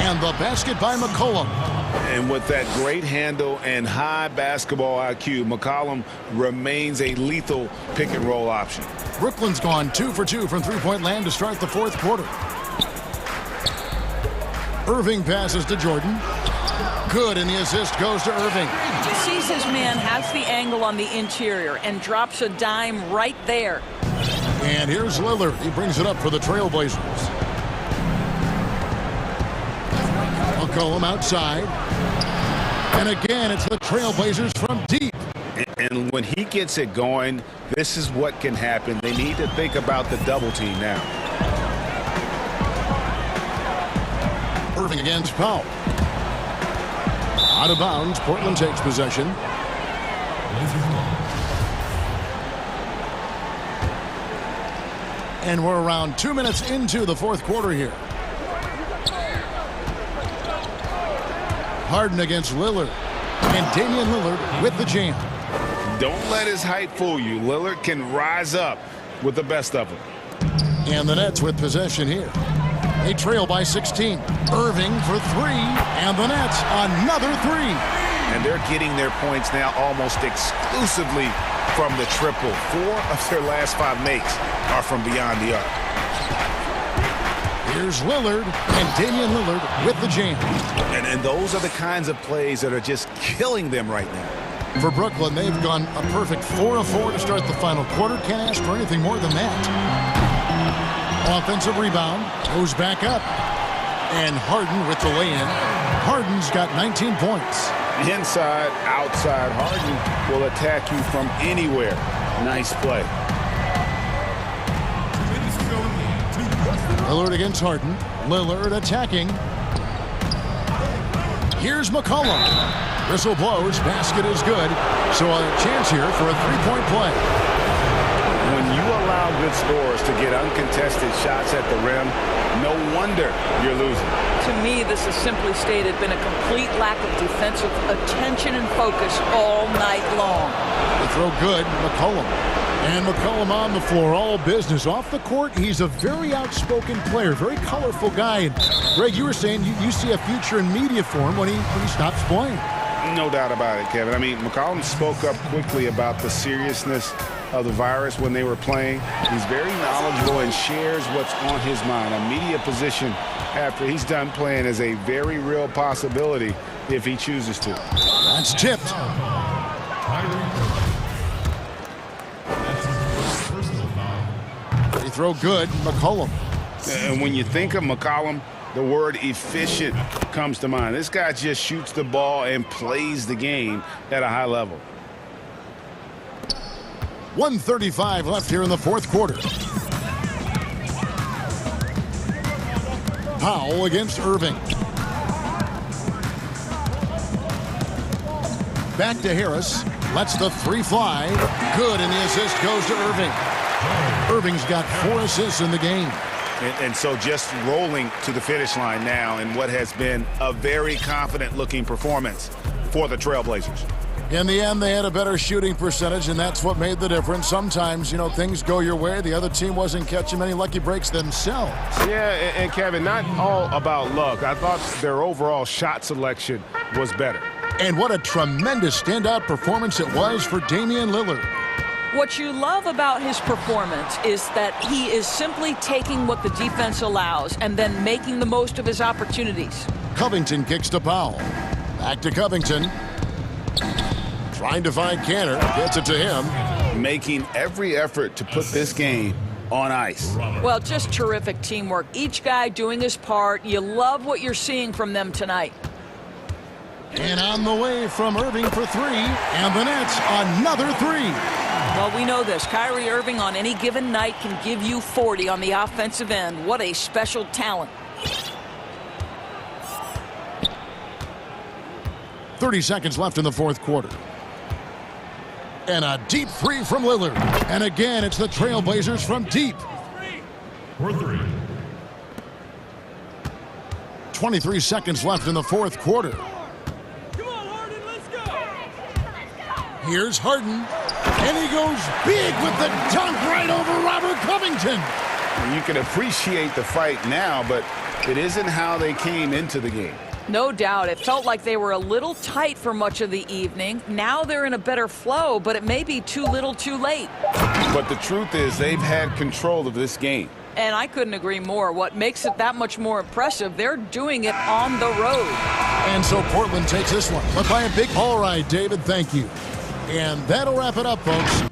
And the basket by McCollum. And with that great handle and high basketball IQ, McCollum remains a lethal pick and roll option. Brooklyn's gone 2 for 2 from three-point land to start the fourth quarter. Irving passes to Jordan. Good, and the assist goes to Irving. Sees his man, has the angle on the interior, and drops a dime right there. And here's Lillard. He brings it up for the Trailblazers. McCollum outside. And again, it's the Trailblazers from deep. And when he gets it going, this is what can happen. They need to think about the double team now. Irving against Powell. Out of bounds, Portland takes possession. And we're around 2 minutes into the fourth quarter here. Harden against Lillard. And Damian Lillard with the jam. Don't let his height fool you. Lillard can rise up with the best of them. And the Nets with possession here. They trail by 16. Irving for 3. And the Nets another 3. And they're getting their points now almost exclusively from the triple. 4 of their last 5 makes are from beyond the arc. Here's Lillard, and Damian Lillard with the jam. And those are the kinds of plays that are just killing them right now. For Brooklyn, they've gone a perfect 4 of 4 to start the final quarter. Can't ask for anything more than that. Offensive rebound, goes back up. And Harden with the lay-in. Harden's got 19 points. Inside, outside, Harden will attack you from anywhere. Nice play. Lillard against Harden. Lillard attacking. Here's McCollum. Whistle blows. Basket is good. So a chance here for a three-point play. When you allow good scorers to get uncontested shots at the rim, no wonder you're losing. To me, this has simply stated been a complete lack of defensive attention and focus all night long. The throw good. McCollum. And McCollum on the floor, all business. Off the court, he's a very outspoken player, very colorful guy. And Greg, you were saying you see a future in media for him when he stops playing. No doubt about it, Kevin. I mean, McCollum spoke up quickly about the seriousness of the virus when they were playing. He's very knowledgeable and shares what's on his mind. A media position after he's done playing is a very real possibility if he chooses to. That's tipped. Free throw good, McCollum. And when you think of McCollum, the word efficient comes to mind. This guy just shoots the ball and plays the game at a high level. 1:35 left here in the fourth quarter. Powell against Irving. Back to Harris. Lets the three fly. Good, and the assist goes to Irving. Irving's got 4 assists in the game. And so just rolling to the finish line now in what has been a very confident-looking performance for the Trailblazers. In the end, they had a better shooting percentage, and that's what made the difference. Sometimes, things go your way. The other team wasn't catching many lucky breaks themselves. Yeah, and Kevin, not all about luck. I thought their overall shot selection was better. And what a tremendous standout performance it was for Damian Lillard. What you love about his performance is that he is simply taking what the defense allows and then making the most of his opportunities. Covington kicks to Powell. Back to Covington. Trying to find Canner. Gets it to him. Making every effort to put this game on ice. Well, just terrific teamwork. Each guy doing his part. You love what you're seeing from them tonight. And on the way from Irving for 3. And the Nets, another 3. Well, we know this. Kyrie Irving on any given night can give you 40 on the offensive end. What a special talent. 30 seconds left in the fourth quarter. And a deep 3 from Lillard. And again, it's the Trailblazers from deep. For 3. 23 seconds left in the fourth quarter. Come on, Harden, let's go. Here's Harden. And he goes big with the dunk right over Robert Covington. You can appreciate the fight now, but it isn't how they came into the game. No doubt. It felt like they were a little tight for much of the evening. Now they're in a better flow, but it may be too little too late. But the truth is they've had control of this game. And I couldn't agree more. What makes it that much more impressive, they're doing it on the road. And so Portland takes this one. But by a big... All right, David, thank you. And that'll wrap it up, folks.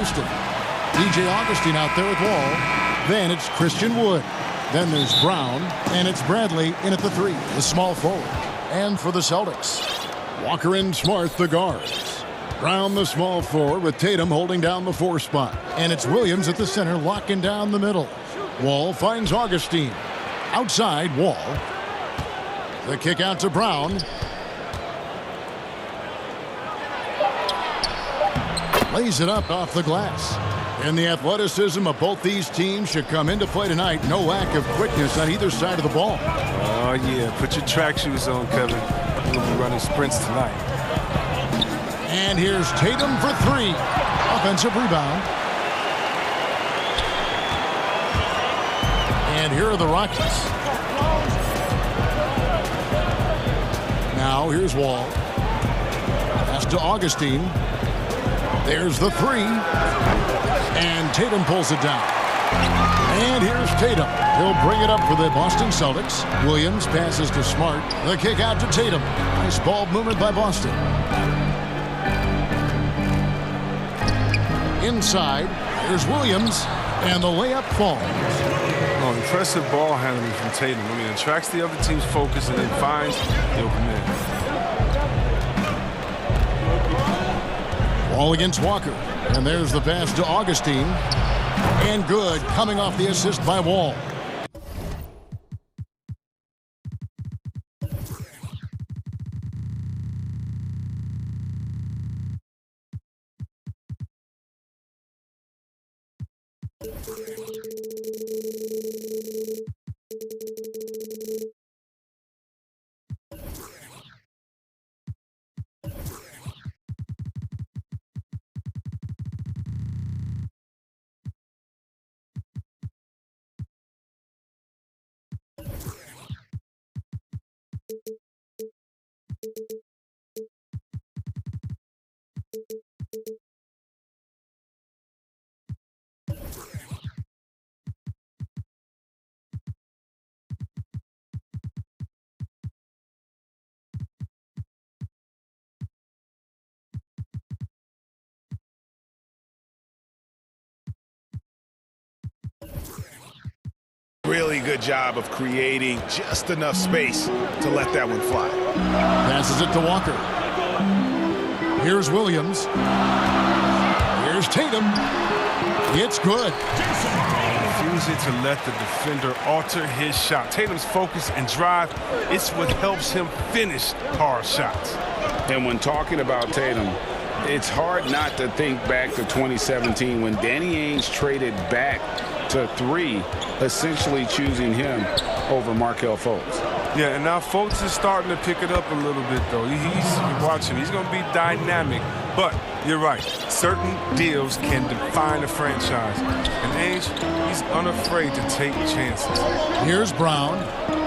Houston. DJ Augustine out there with Wall. Then it's Christian Wood. Then there's Brown, and it's Bradley in at the 3, the small forward. And for the Celtics, Walker and Smart, the guards. Brown, the small forward, with Tatum holding down the 4 spot. And it's Williams at the center, locking down the middle. Wall finds Augustine. Outside, Wall. The kick out to Brown. Lays it up off the glass. And the athleticism of both these teams should come into play tonight. No lack of quickness on either side of the ball. Oh, yeah. Put your track shoes on, Kevin. We'll be running sprints tonight. And here's Tatum for 3. Offensive rebound. And here are the Rockets. Now here's Wall. Pass to Augustine. There's the 3. And Tatum pulls it down. And here's Tatum. He'll bring it up for the Boston Celtics. Williams passes to Smart. The kick out to Tatum. Nice ball movement by Boston. Inside, here's Williams. And the layup falls. Oh, impressive ball handling from Tatum. I mean, attracts the other team's focus and then finds the open man. Ball against Walker. And there's the pass to Augustine. And good, coming off the assist by Wall. Really good job of creating just enough space to let that one fly. Passes it to Walker. Here's Williams. Here's Tatum. It's good. Refusing to let the defender alter his shot. Tatum's focus and drive, it's what helps him finish hard shots. And when talking about Tatum, it's hard not to think back to 2017 when Danny Ainge traded back to 3, essentially choosing him over Markelle Fultz. Yeah, and now Fultz is starting to pick it up a little bit, though. He's watching. He's going to be dynamic. But you're right. Certain deals can define a franchise. And Ainge, he's unafraid to take chances. Here's Brown,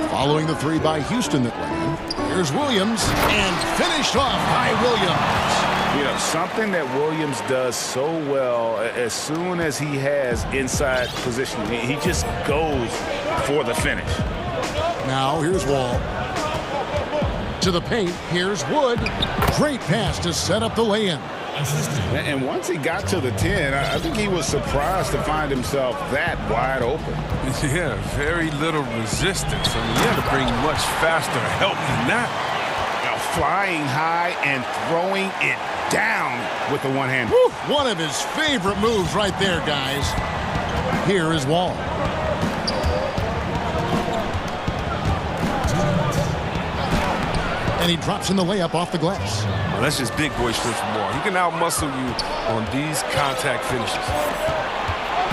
following the 3 by Houston that went in. Here's Williams, and finished off by Williams. You know, something that Williams does so well, as soon as he has inside position, he just goes for the finish. Now here's Wall. To the paint, here's Wood. Great pass to set up the lay-in. And once he got to the 10, I think he was surprised to find himself that wide open. Yeah, very little resistance. I mean, he had to bring much faster help than that. Now flying high and throwing it down with the one hand. One of his favorite moves right there, guys. Here is Wall. And he drops in the layup off the glass. Well, that's just big boy strength from Wall. He can out-muscle you on these contact finishes.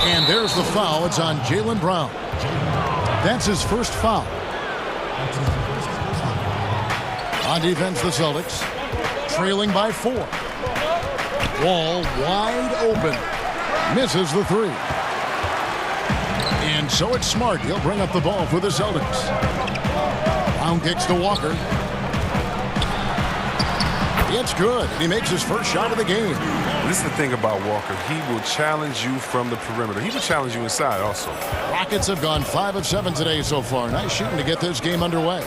And there's the foul. It's on Jaylen Brown. That's his first foul. On defense, the Celtics trailing by 4. Wall wide open. Misses the 3. And so it's Smart. He'll bring up the ball for the Celtics. Brown kicks to Walker. It's good. He makes his first shot of the game. This is the thing about Walker. He will challenge you from the perimeter. He will challenge you inside also. Rockets have gone 5 of 7 today so far. Nice shooting to get this game underway.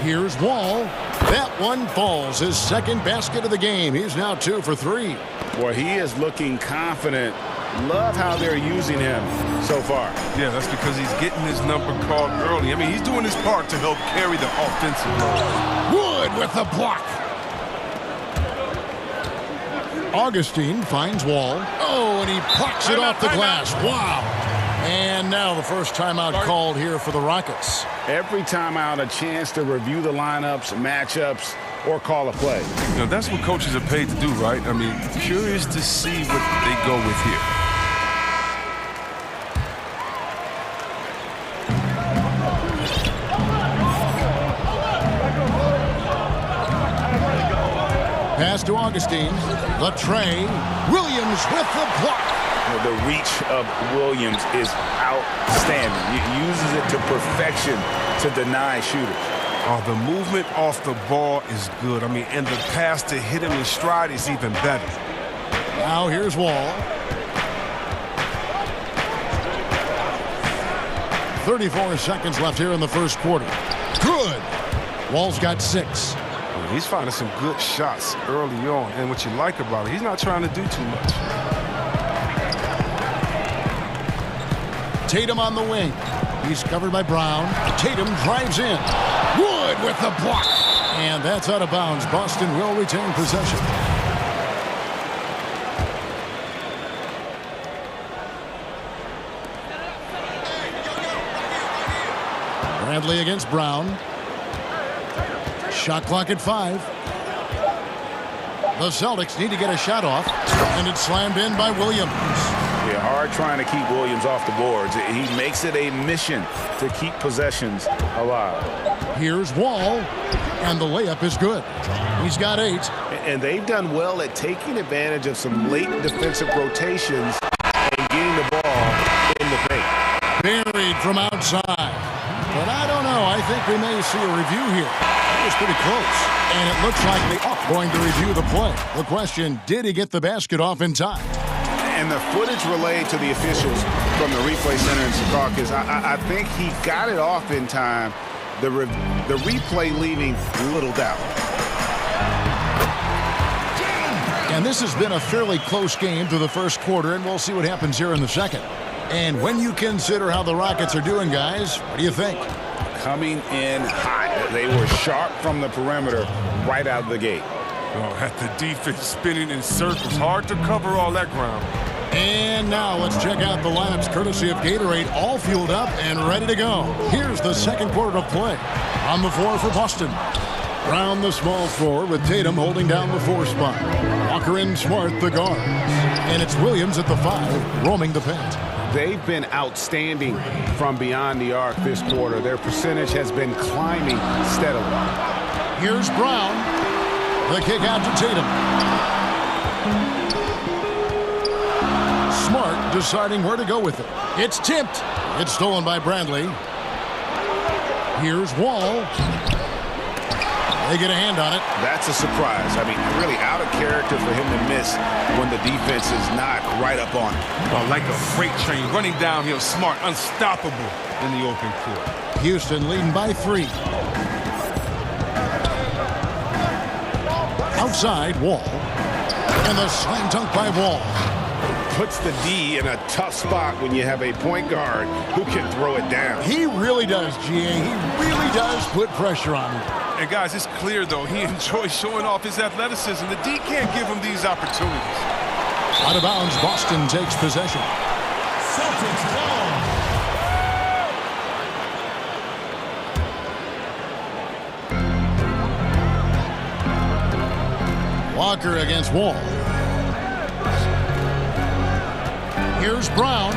Here's Wall. That one falls. His second basket of the game. He's now 2 for 3. Boy, he is looking confident. Love how they're using him so far. Yeah, that's because he's getting his number called early. I mean, he's doing his part to help carry the offensive load. Wood with the block. Augustine finds Wall. Oh, and he plucks it off the glass. Wow. And now the first timeout called here for the Rockets. Every timeout, a chance to review the lineups, matchups, or call a play. You know, that's what coaches are paid to do, right? I mean, curious to see what they go with here. Pass to Augustine. Latrey. Williams with the block. The reach of Williams is outstanding. He uses it to perfection to deny shooters. Oh, the movement off the ball is good. I mean, and the pass to hit him in stride is even better. Now here's Wall. 34 seconds left here in the first quarter. Good. Wall's got 6. He's finding some good shots early on. And what you like about it, he's not trying to do too much. Tatum on the wing. He's covered by Brown. Tatum drives in. Wood with the block. And that's out of bounds. Boston will retain possession. Bradley against Brown. Shot clock at 5. The Celtics need to get a shot off. And it's slammed in by Williams. Yeah, hard trying to keep Williams off the boards. He makes it a mission to keep possessions alive. Here's Wall, and the layup is good. He's got 8. And they've done well at taking advantage of some late defensive rotations and getting the ball in the paint. Buried from outside. But I don't know. I think we may see a review here. It was pretty close. And it looks like they are going to review the play. The question, did he get the basket off in time? And the footage relayed to the officials from the replay center in Secaucus, I think he got it off in time. The replay leaving little doubt. And this has been a fairly close game through the first quarter, and we'll see what happens here in the second. And when you consider how the Rockets are doing, guys, what do you think? Coming in hot. They were sharp from the perimeter right out of the gate. Oh, at the defense spinning in circles. Hard to cover all that ground. And now let's check out the lineups courtesy of Gatorade, all fueled up and ready to go. Here's the second quarter of play. On the floor for Boston. Brown the small forward with Tatum holding down the 4 spot. Walker and Smart the guards. And it's Williams at the 5, roaming the paint. They've been outstanding from beyond the arc this quarter. Their percentage has been climbing steadily. Here's Brown. The kick out to Tatum. Smart deciding where to go with it. It's tipped. It's stolen by Bradley. Here's Wall. They get a hand on it. That's a surprise. I mean, really out of character for him to miss when the defense is not right up on him. Oh, like a freight train running downhill, Smart, unstoppable in the open court. Houston leading by 3. Outside, Wall. And the slam dunk by Wall. Puts the D in a tough spot when you have a point guard who can throw it down. He really does, GA. He really does put pressure on him. And guys, it's clear, though, he enjoys showing off his athleticism. The D can't give him these opportunities. Out of bounds, Boston takes possession. Celtics ball. Walker against Wall. Here's Brown.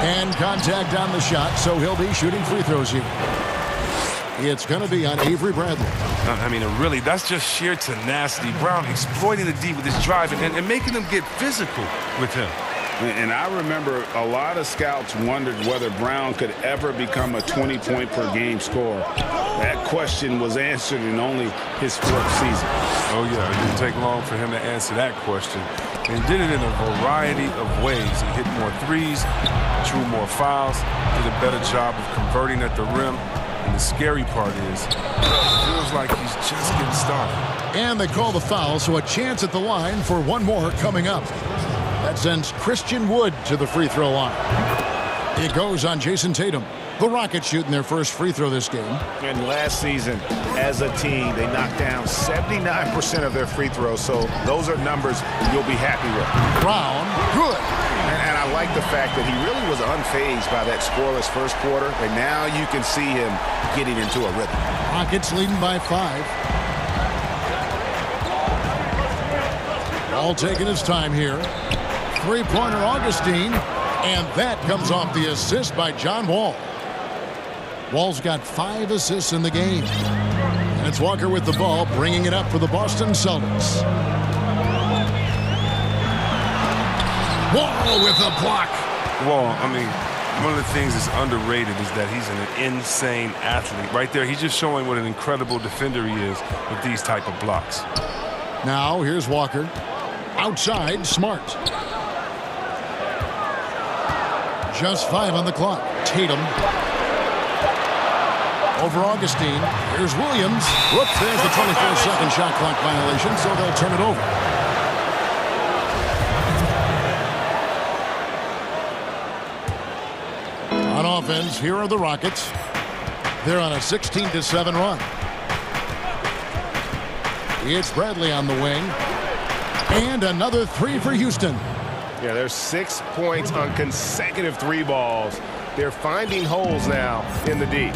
And contact on the shot, so he'll be shooting free throws here. It's going to be on Avery Bradley. I mean, really, that's just sheer tenacity. Brown exploiting the D with his drive and making them get physical with him. And I remember a lot of scouts wondered whether Brown could ever become a 20-point-per-game scorer. That question was answered in only his 4th season. Oh, yeah, it didn't take long for him to answer that question. And did it in a variety of ways. He hit more threes, drew more fouls, did a better job of converting at the rim. And the scary part is, it feels like he's just getting started. And they call the foul, so a chance at the line for one more coming up. That sends Christian Wood to the free throw line. It goes on Jason Tatum. The Rockets shooting their first free throw this game. And last season, as a team, they knocked down 79% of their free throws, so those are numbers you'll be happy with. Brown, good. And I like the fact that he really was unfazed by that scoreless first quarter, and now you can see him getting into a rhythm. Rockets leading by 5. All taking his time here. Three-pointer Augustine, and that comes off the assist by John Wall. Wall's got 5 assists in the game. And it's Walker with the ball, bringing it up for the Boston Celtics. Wall with a block. Wall, I mean, one of the things that's underrated is that he's an insane athlete. Right there, he's just showing what an incredible defender he is with these type of blocks. Now, here's Walker. Outside, Smart. Just 5 on the clock. Tatum. Over Augustine. Here's Williams. Whoops, there's the 24-second shot clock violation, so they'll turn it over. On offense, here are the Rockets. They're on a 16-7 run. It's Bradley on the wing. And another 3 for Houston. Yeah, there's 6 points on consecutive 3 balls. They're finding holes now in the D.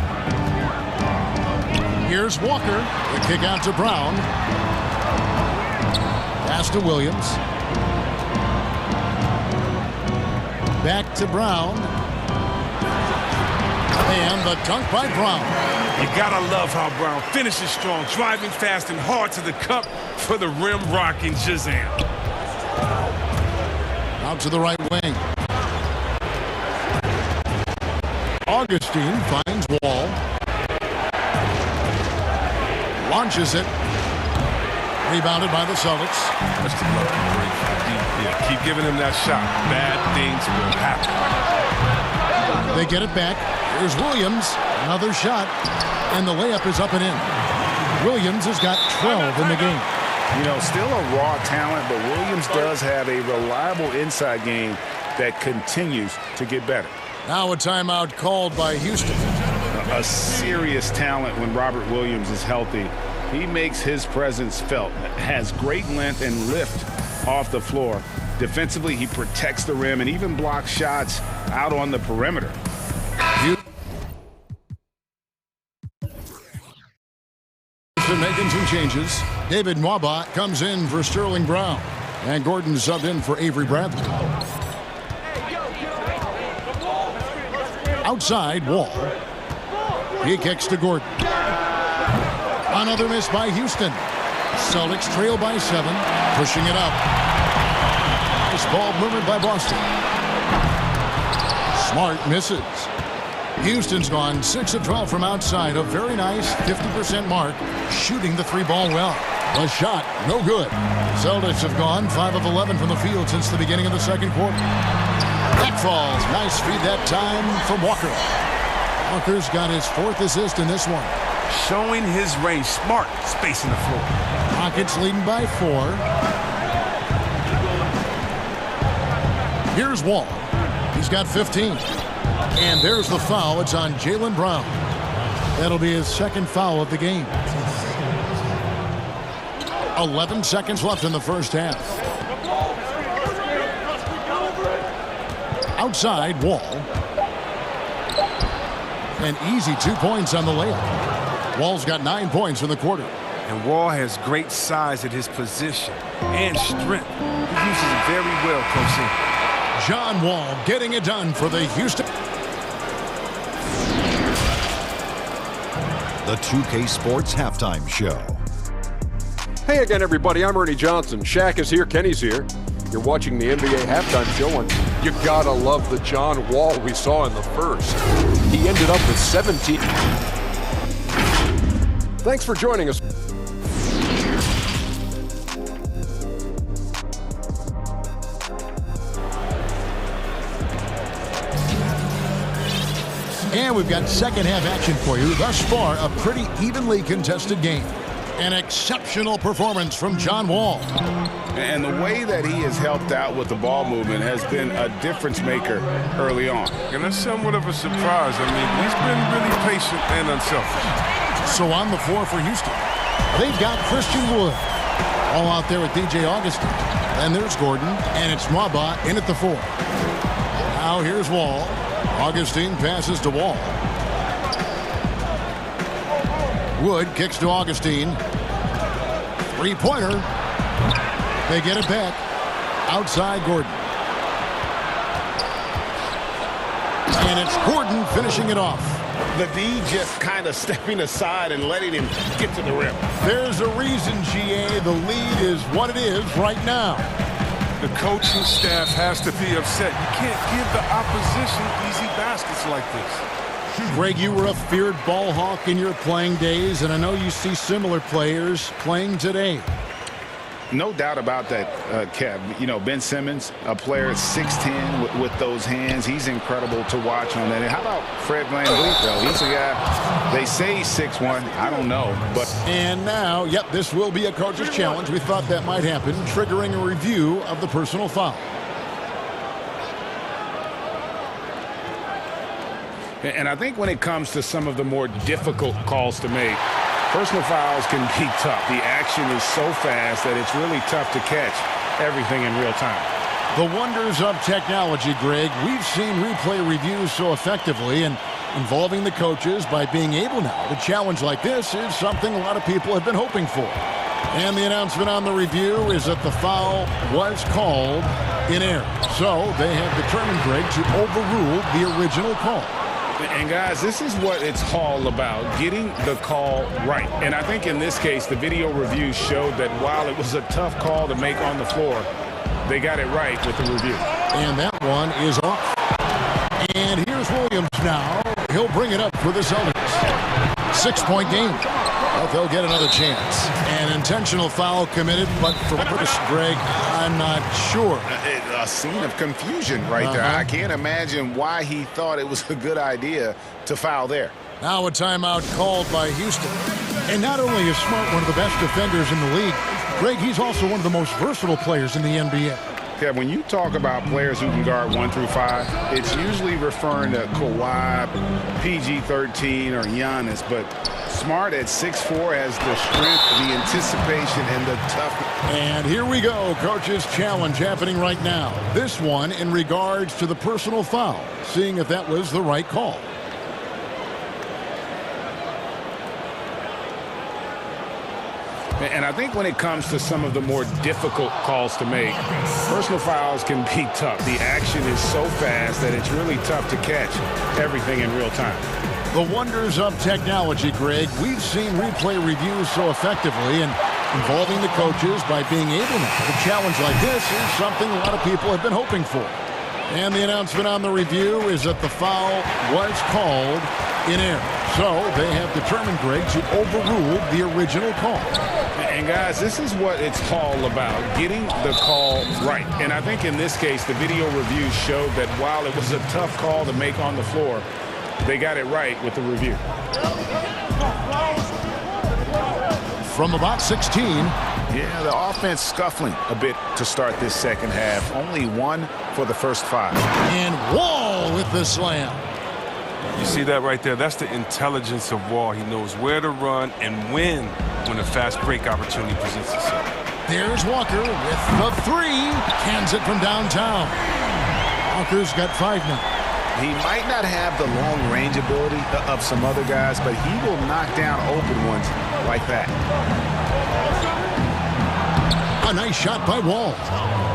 Here's Walker. The kick out to Brown. Pass to Williams. Back to Brown. And the dunk by Brown. You gotta love how Brown finishes strong, driving fast and hard to the cup for the rim-rocking Shazam. Out to the right wing. Augustine finds Wall. Launches it. Rebounded by the Celtics. That's the lucky break for the deep. Yeah, keep giving him that shot. Bad things will happen. They get it back. Here's Williams. Another shot. And the layup is up and in. Williams has got 12 in the game. You know, still a raw talent, but Williams does have a reliable inside game that continues to get better. Now a timeout called by Houston. A serious talent when Robert Williams is healthy. He makes his presence felt. Has great length and lift off the floor. Defensively, he protects the rim and even blocks shots out on the perimeter. Making some changes. David Nwaba comes in for Sterling Brown. And Gordon subbed in for Avery Bradley. Outside, Wall. He kicks to Gordon. Another miss by Houston. Celtics trail by 7. Pushing it up. Nice ball movement by Boston. Smart misses. Houston's gone 6 of 12 from outside. A very nice 50% mark. Shooting the 3-ball well. The shot, no good. Celtics have gone 5 of 11 from the field since the beginning of the second quarter. That falls. Nice feed that time from Walker. Walker's got his 4th assist in this one. Showing his range. Smart spacing the floor. Rockets leading by 4. Here's Wall. He's got 15. And there's the foul. It's on Jaylen Brown. That'll be his 2nd foul of the game. 11 seconds left in the first half. Outside, Wall. An easy 2 points on the layup. Wall's got 9 points in the quarter. And Wall has great size at his position and strength. He uses it very well, Coach C. John Wall getting it done for the Houston. The 2K Sports Halftime Show. Hey again, everybody. I'm Ernie Johnson. Shaq is here. Kenny's here. You're watching the NBA Halftime Show, and you gotta love the John Wall we saw in the first. He ended up with 17. Thanks for joining us. And we've got second half action for you. Thus far, a pretty evenly contested game. An exceptional performance from John Wall. And the way that he has helped out with the ball movement has been a difference maker early on. And that's somewhat of a surprise. I mean, he's been really patient and unselfish. So on the floor for Houston, they've got Christian Wood. All out there with DJ Augustin. And there's Gordon, and it's Mwaba in at the 4. Now here's Wall. Augustin passes to Wall. Wood kicks to Augustin. Three-pointer. They get it back. Outside Gordon. And it's Gordon finishing it off. The D just kind of stepping aside and letting him get to the rim. There's a reason, GA. The lead is what it is right now. The coaching staff has to be upset. You can't give the opposition easy baskets like this. Greg, you were a feared ball hawk in your playing days, and I know you see similar players playing today. No doubt about that, Kev. You know, Ben Simmons, a player at 6'10" with those hands. He's incredible to watch on that. And how about Fred VanVleet, though? He's a guy, they say he's 6'1". I don't know. And now, yep, this will be a coach's challenge. We thought that might happen, triggering a review of the personal foul. And I think when it comes to some of the more difficult calls to make, personal fouls can be tough. The action is so fast that it's really tough to catch everything in real time. The wonders of technology, Greg. We've seen replay reviews so effectively, and involving the coaches by being able now to challenge like this is something a lot of people have been hoping for. And the announcement on the review is that the foul was called in error. So they have determined, Greg, to overrule the original call. And guys, this is what it's all about, getting the call right. And I think in this case, the video review showed that while it was a tough call to make on the floor, they got it right with the review. And that one is off. And here's Williams now. He'll bring it up for the Celtics. 6-point game. But they'll get another chance. An intentional foul committed, but for purpose, Greg, I'm not sure. A scene of confusion right there. I can't imagine why he thought it was a good idea to foul there. Now a timeout called by Houston. And not only is Smart one of the best defenders in the league, Greg, he's also one of the most versatile players in the NBA. Yeah, when you talk about players who can guard 1 through 5, it's usually referring to Kawhi, PG-13, or Giannis, but Smart at 6'4" has the strength, the anticipation, and the toughness. And here we go, coach's challenge happening right now. This one in regards to the personal foul, seeing if that was the right call. And I think when it comes to some of the more difficult calls to make, personal fouls can be tough. The action is so fast that it's really tough to catch everything in real time. The wonders of technology, Greg. We've seen replay reviews so effectively, and involving the coaches by being able now to challenge like this is something a lot of people have been hoping for. And the announcement on the review is that the foul was called in error. So they have determined, Greg, to overrule the original call. And guys, this is what it's all about, getting the call right. And I think in this case, the video review showed that while it was a tough call to make on the floor, they got it right with the review. From about 16. Yeah, the offense scuffling a bit to start this second half. Only 1 for the first 5. And Wall with the slam. You see that right there? That's the intelligence of Wall. He knows where to run and when a fast break opportunity presents itself. There's Walker with the 3. Cans it from downtown. Walker's got 5 now. He might not have the long-range ability of some other guys, but he will knock down open ones like that. A nice shot by Wall.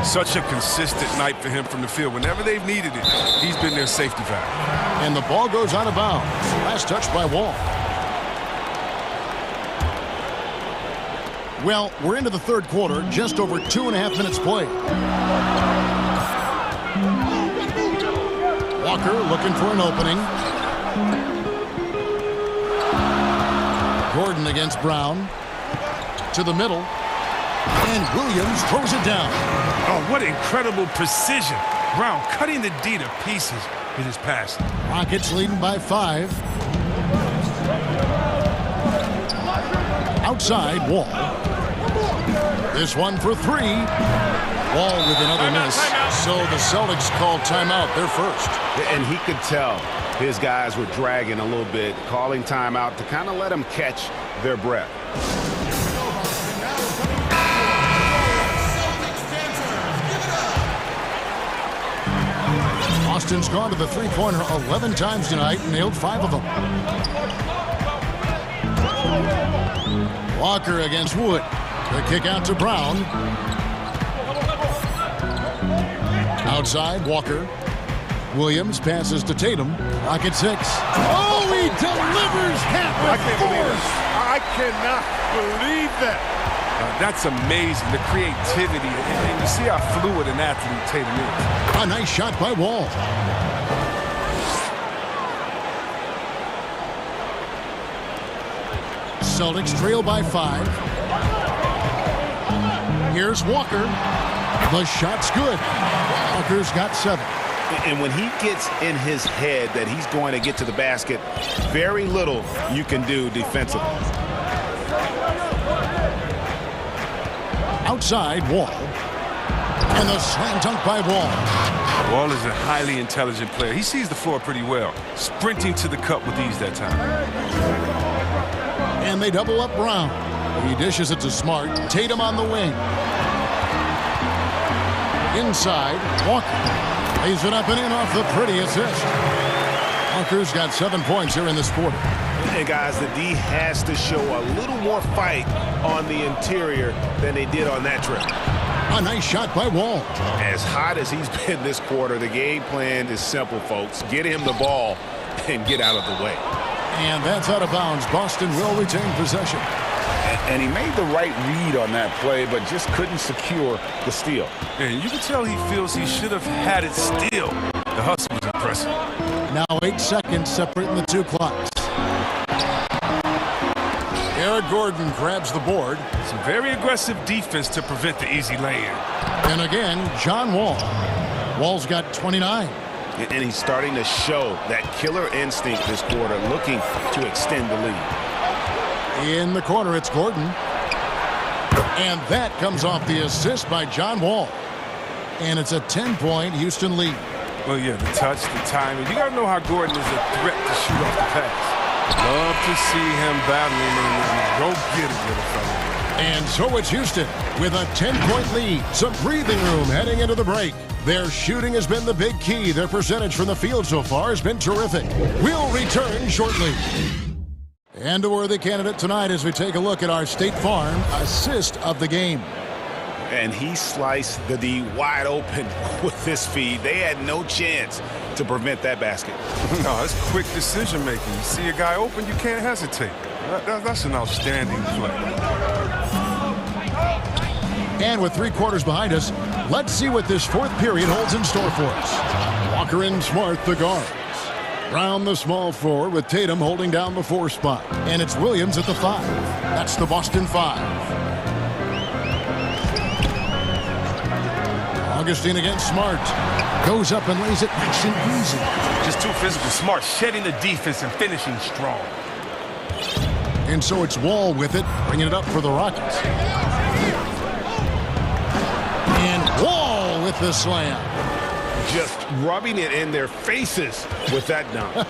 Such a consistent night for him from the field. Whenever they've needed it, he's been their safety valve. And the ball goes out of bounds. Last touch by Wall. Well, we're into the third quarter, just over 2.5 minutes played. Walker looking for an opening. Gordon against Brown. To the middle. And Williams throws it down. Oh, what incredible precision. Brown cutting the D to pieces. It is passing. Rockets leading by 5. Outside, Wall. This one for 3. Wall with another miss. So the Celtics call timeout. They're first. And he could tell his guys were dragging a little bit, calling timeout to kind of let them catch their breath. Austin's gone to the three-pointer 11 times tonight and nailed 5 of them. Walker against Wood. The kick out to Brown. Outside, Walker. Williams passes to Tatum. Rocket 6. Oh, he delivers half I can't believe it. I cannot believe that. That's amazing, the creativity. And you see how fluid an athlete Tatum is. A nice shot by Wall. Celtics trail by 5. Here's Walker. The shot's good. Walker's got 7. And when he gets in his head that he's going to get to the basket, very little you can do defensively. Outside, Wall. And the slam dunk by Wall. Wall is a highly intelligent player. He sees the floor pretty well, sprinting to the cup with ease that time. And they double up Brown. He dishes it to Smart. Tatum on the wing. Inside, Walker. Lays it up and in off the pretty assist. Walker's got 7 points here in this quarter. Hey, guys, the D has to show a little more fight on the interior than they did on that trip. A nice shot by Wall. As hot as he's been this quarter, the game plan is simple, folks. Get him the ball and get out of the way. And that's out of bounds. Boston will retain possession. And he made the right read on that play, but just couldn't secure the steal. And you can tell he feels he should have had it still. The hustle was impressive. Now 8 seconds separating the 2 clocks. Eric Gordon grabs the board. Some very aggressive defense to prevent the easy lay-in. And again, John Wall. Wall's got 29. And he's starting to show that killer instinct this quarter, looking to extend the lead. In the corner, it's Gordon. And that comes off the assist by John Wall. And it's a 10-point Houston lead. Well, yeah, the touch, the timing. You got to know how Gordon is a threat to shoot off the pass. Love to see him battling and go get it, little fella. And so it's Houston with a 10-point lead. Some breathing room heading into the break. Their shooting has been the big key. Their percentage from the field so far has been terrific. We'll return shortly. And a worthy candidate tonight as we take a look at our State Farm assist of the game. And he sliced the D wide open with this feed. They had no chance to prevent that basket. No, it's quick decision-making. You see a guy open, you can't hesitate. That's an outstanding play. And with 3 quarters behind us, let's see what this 4th period holds in store for us. Walker and Smart, the guards. Brown, the small forward, with Tatum holding down the 4 spot. And it's Williams at the 5. That's the Boston 5. Augustine against Smart. Goes up and lays it nice and easy. Just too physical. Smart shedding the defense and finishing strong. And so it's Wall with it, bringing it up for the Rockets. And Wall with the slam. Just rubbing it in their faces with that dunk.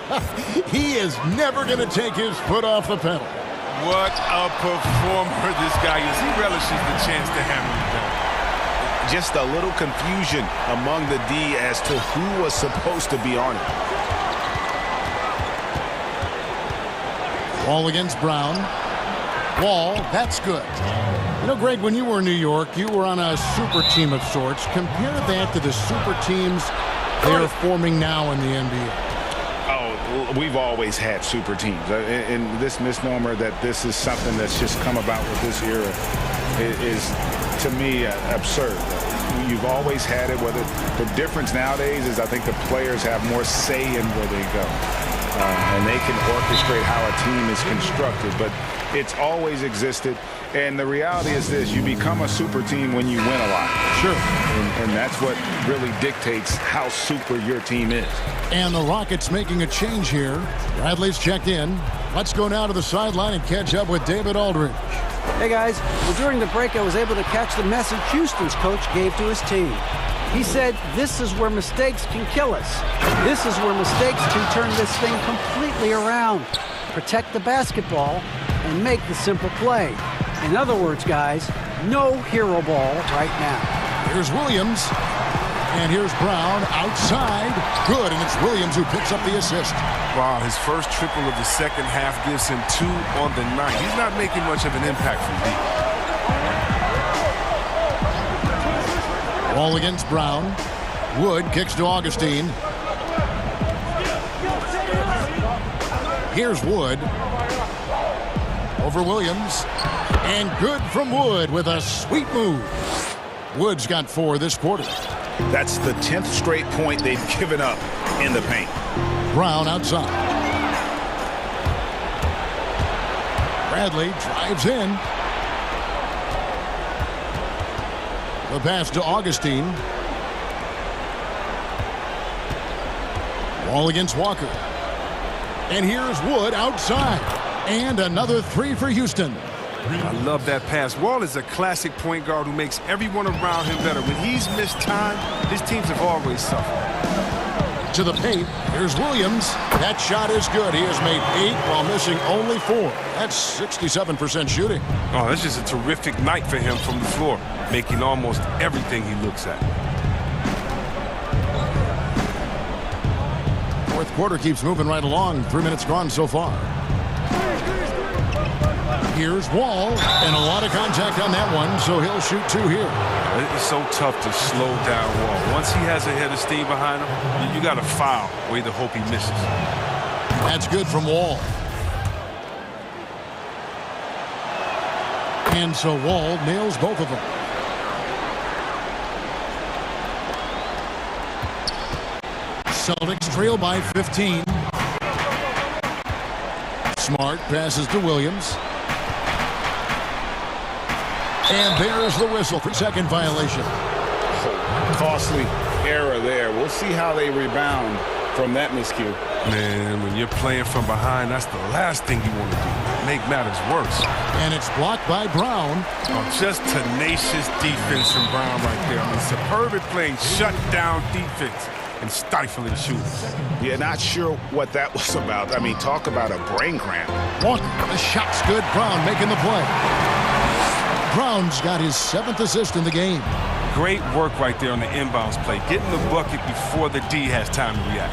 He is never going to take his foot off the pedal. What a performer this guy is. He relishes the chance to hammer it down. Just a little confusion among the D as to who was supposed to be on it. Wall against Brown. Wall, that's good. You know, Greg, when you were in New York, you were on a super team of sorts. Compare that to the super teams they're forming now in the NBA. Oh, we've always had super teams. And this misnomer that this is something that's just come about with this era is, to me, absurd. You've always had it. Whether the difference nowadays is I think the players have more say in where they go. and they can orchestrate how a team is constructed. But it's always existed. And the reality is this: you become a super team when you win a lot. Sure. And that's what really dictates how super your team is. And the Rockets making a change here. Bradley's checked in. Let's go now to the sideline and catch up with David Aldridge. Hey guys, well, during the break I was able to catch the message Houston's coach gave to his team. He said, this is where mistakes can kill us. This is where mistakes can turn this thing completely around. Protect the basketball and make the simple play. In other words, guys, no hero ball right now. Here's Williams. And here's Brown outside. Good, and it's Williams who picks up the assist. Wow, his first triple of the second half gives him 2 on the night. He's not making much of an impact from deep. Ball against Brown. Wood kicks to Augustine. Here's Wood. Over Williams. And good from Wood with a sweet move. Wood's got 4 this quarter. That's the 10th straight point they've given up in the paint. Brown outside. Bradley drives in. The pass to Augustine. Ball against Walker. And here's Wood outside. And another 3 for Houston. I love that pass. Wall is a classic point guard who makes everyone around him better. When he's missed time, his teams have always suffered. To the paint, here's Williams. That shot is good. He has made 8 while missing only 4. That's 67% shooting. Oh, that's just a terrific night for him from the floor, making almost everything he looks at. Fourth quarter keeps moving right along. 3 minutes gone so far. Here's Wall, and a lot of contact on that one, so he'll shoot 2 here. It's so tough to slow down Wall. Once he has a head of steam behind him, you got to foul or either hope he misses. That's good from Wall. And so Wall nails both of them. Celtics trail by 15. Smart passes to Williams. And there's the whistle for second violation. Costly error there. We'll see how they rebound from that miscue. Man, when you're playing from behind, that's the last thing you want to do. Make matters worse. And it's blocked by Brown. Oh, just tenacious defense from Brown right there. I mean, superb at playing shutdown defense and stifling shooters. Yeah, not sure what that was about. I mean, talk about a brain cramp. Walker, the shot's good. Brown making the play. Brown's got his 7th assist in the game. Great work right there on the inbounds play, getting the bucket before the D has time to react.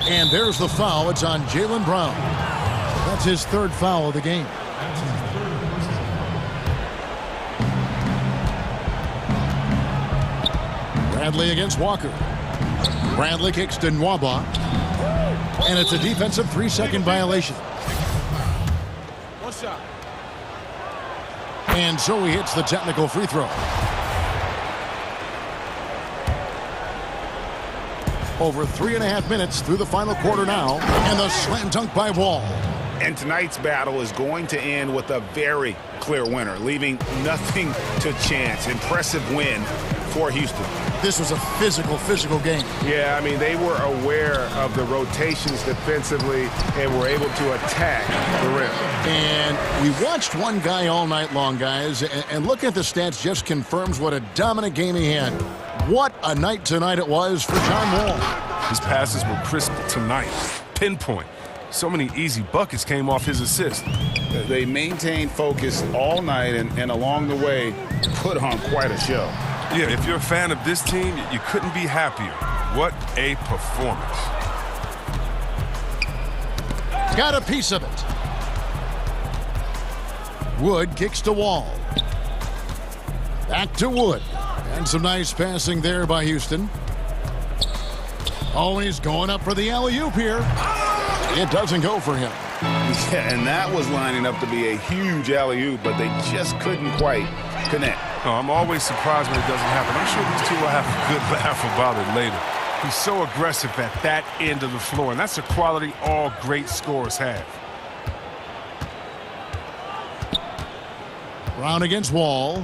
And there's the foul. It's on Jaylen Brown. That's his 3rd foul of the game. Bradley against Walker. Bradley kicks to Nwaba. And it's a defensive 3-second violation. One shot. And so he hits the technical free throw. Over 3.5 minutes through the final quarter now. And the slam dunk by Wall. And tonight's battle is going to end with a very clear winner, leaving nothing to chance. Impressive win for Houston. This was a physical game. Yeah, I mean, they were aware of the rotations defensively and were able to attack the rim. And we watched one guy all night long, guys, and looking at the stats just confirms what a dominant game he had. What a night tonight it was for John Wall. His passes were crisp tonight. Pinpoint. So many easy buckets came off his assist. They maintained focus all night and along the way put on quite a show. Yeah, if you're a fan of this team, you couldn't be happier. What a performance. Got a piece of it. Wood kicks to Wall. Back to Wood. And some nice passing there by Houston. Always going up for the alley-oop here. It doesn't go for him. Yeah, and that was lining up to be a huge alley-oop, but they just couldn't quite connect. No, I'm always surprised when it doesn't happen. I'm sure these two will have a good laugh about it later. He's so aggressive at that end of the floor, and that's a quality all great scorers have. Brown against Wall.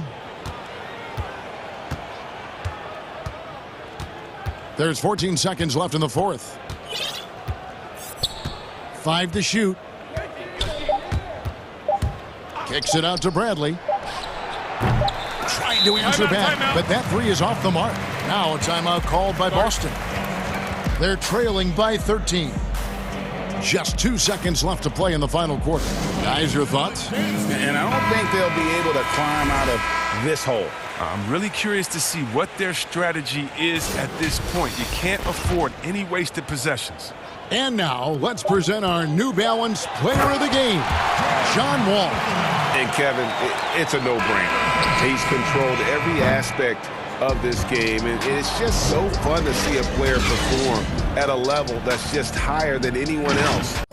There's 14 seconds left in the fourth. 5 to shoot. Kicks it out to Bradley. Trying to answer back, but that three is off the mark. Now a timeout called by Boston. They're trailing by 13. Just 2 seconds left to play in the final quarter. Guys, your thoughts? And I don't think they'll be able to climb out of this hole. I'm really curious to see what their strategy is at this point. You can't afford any wasted possessions. And now, let's present our New Balance Player of the Game, John Wall. And Kevin, it's a no-brainer. He's controlled every aspect of this game, and it's just so fun to see a player perform at a level that's just higher than anyone else.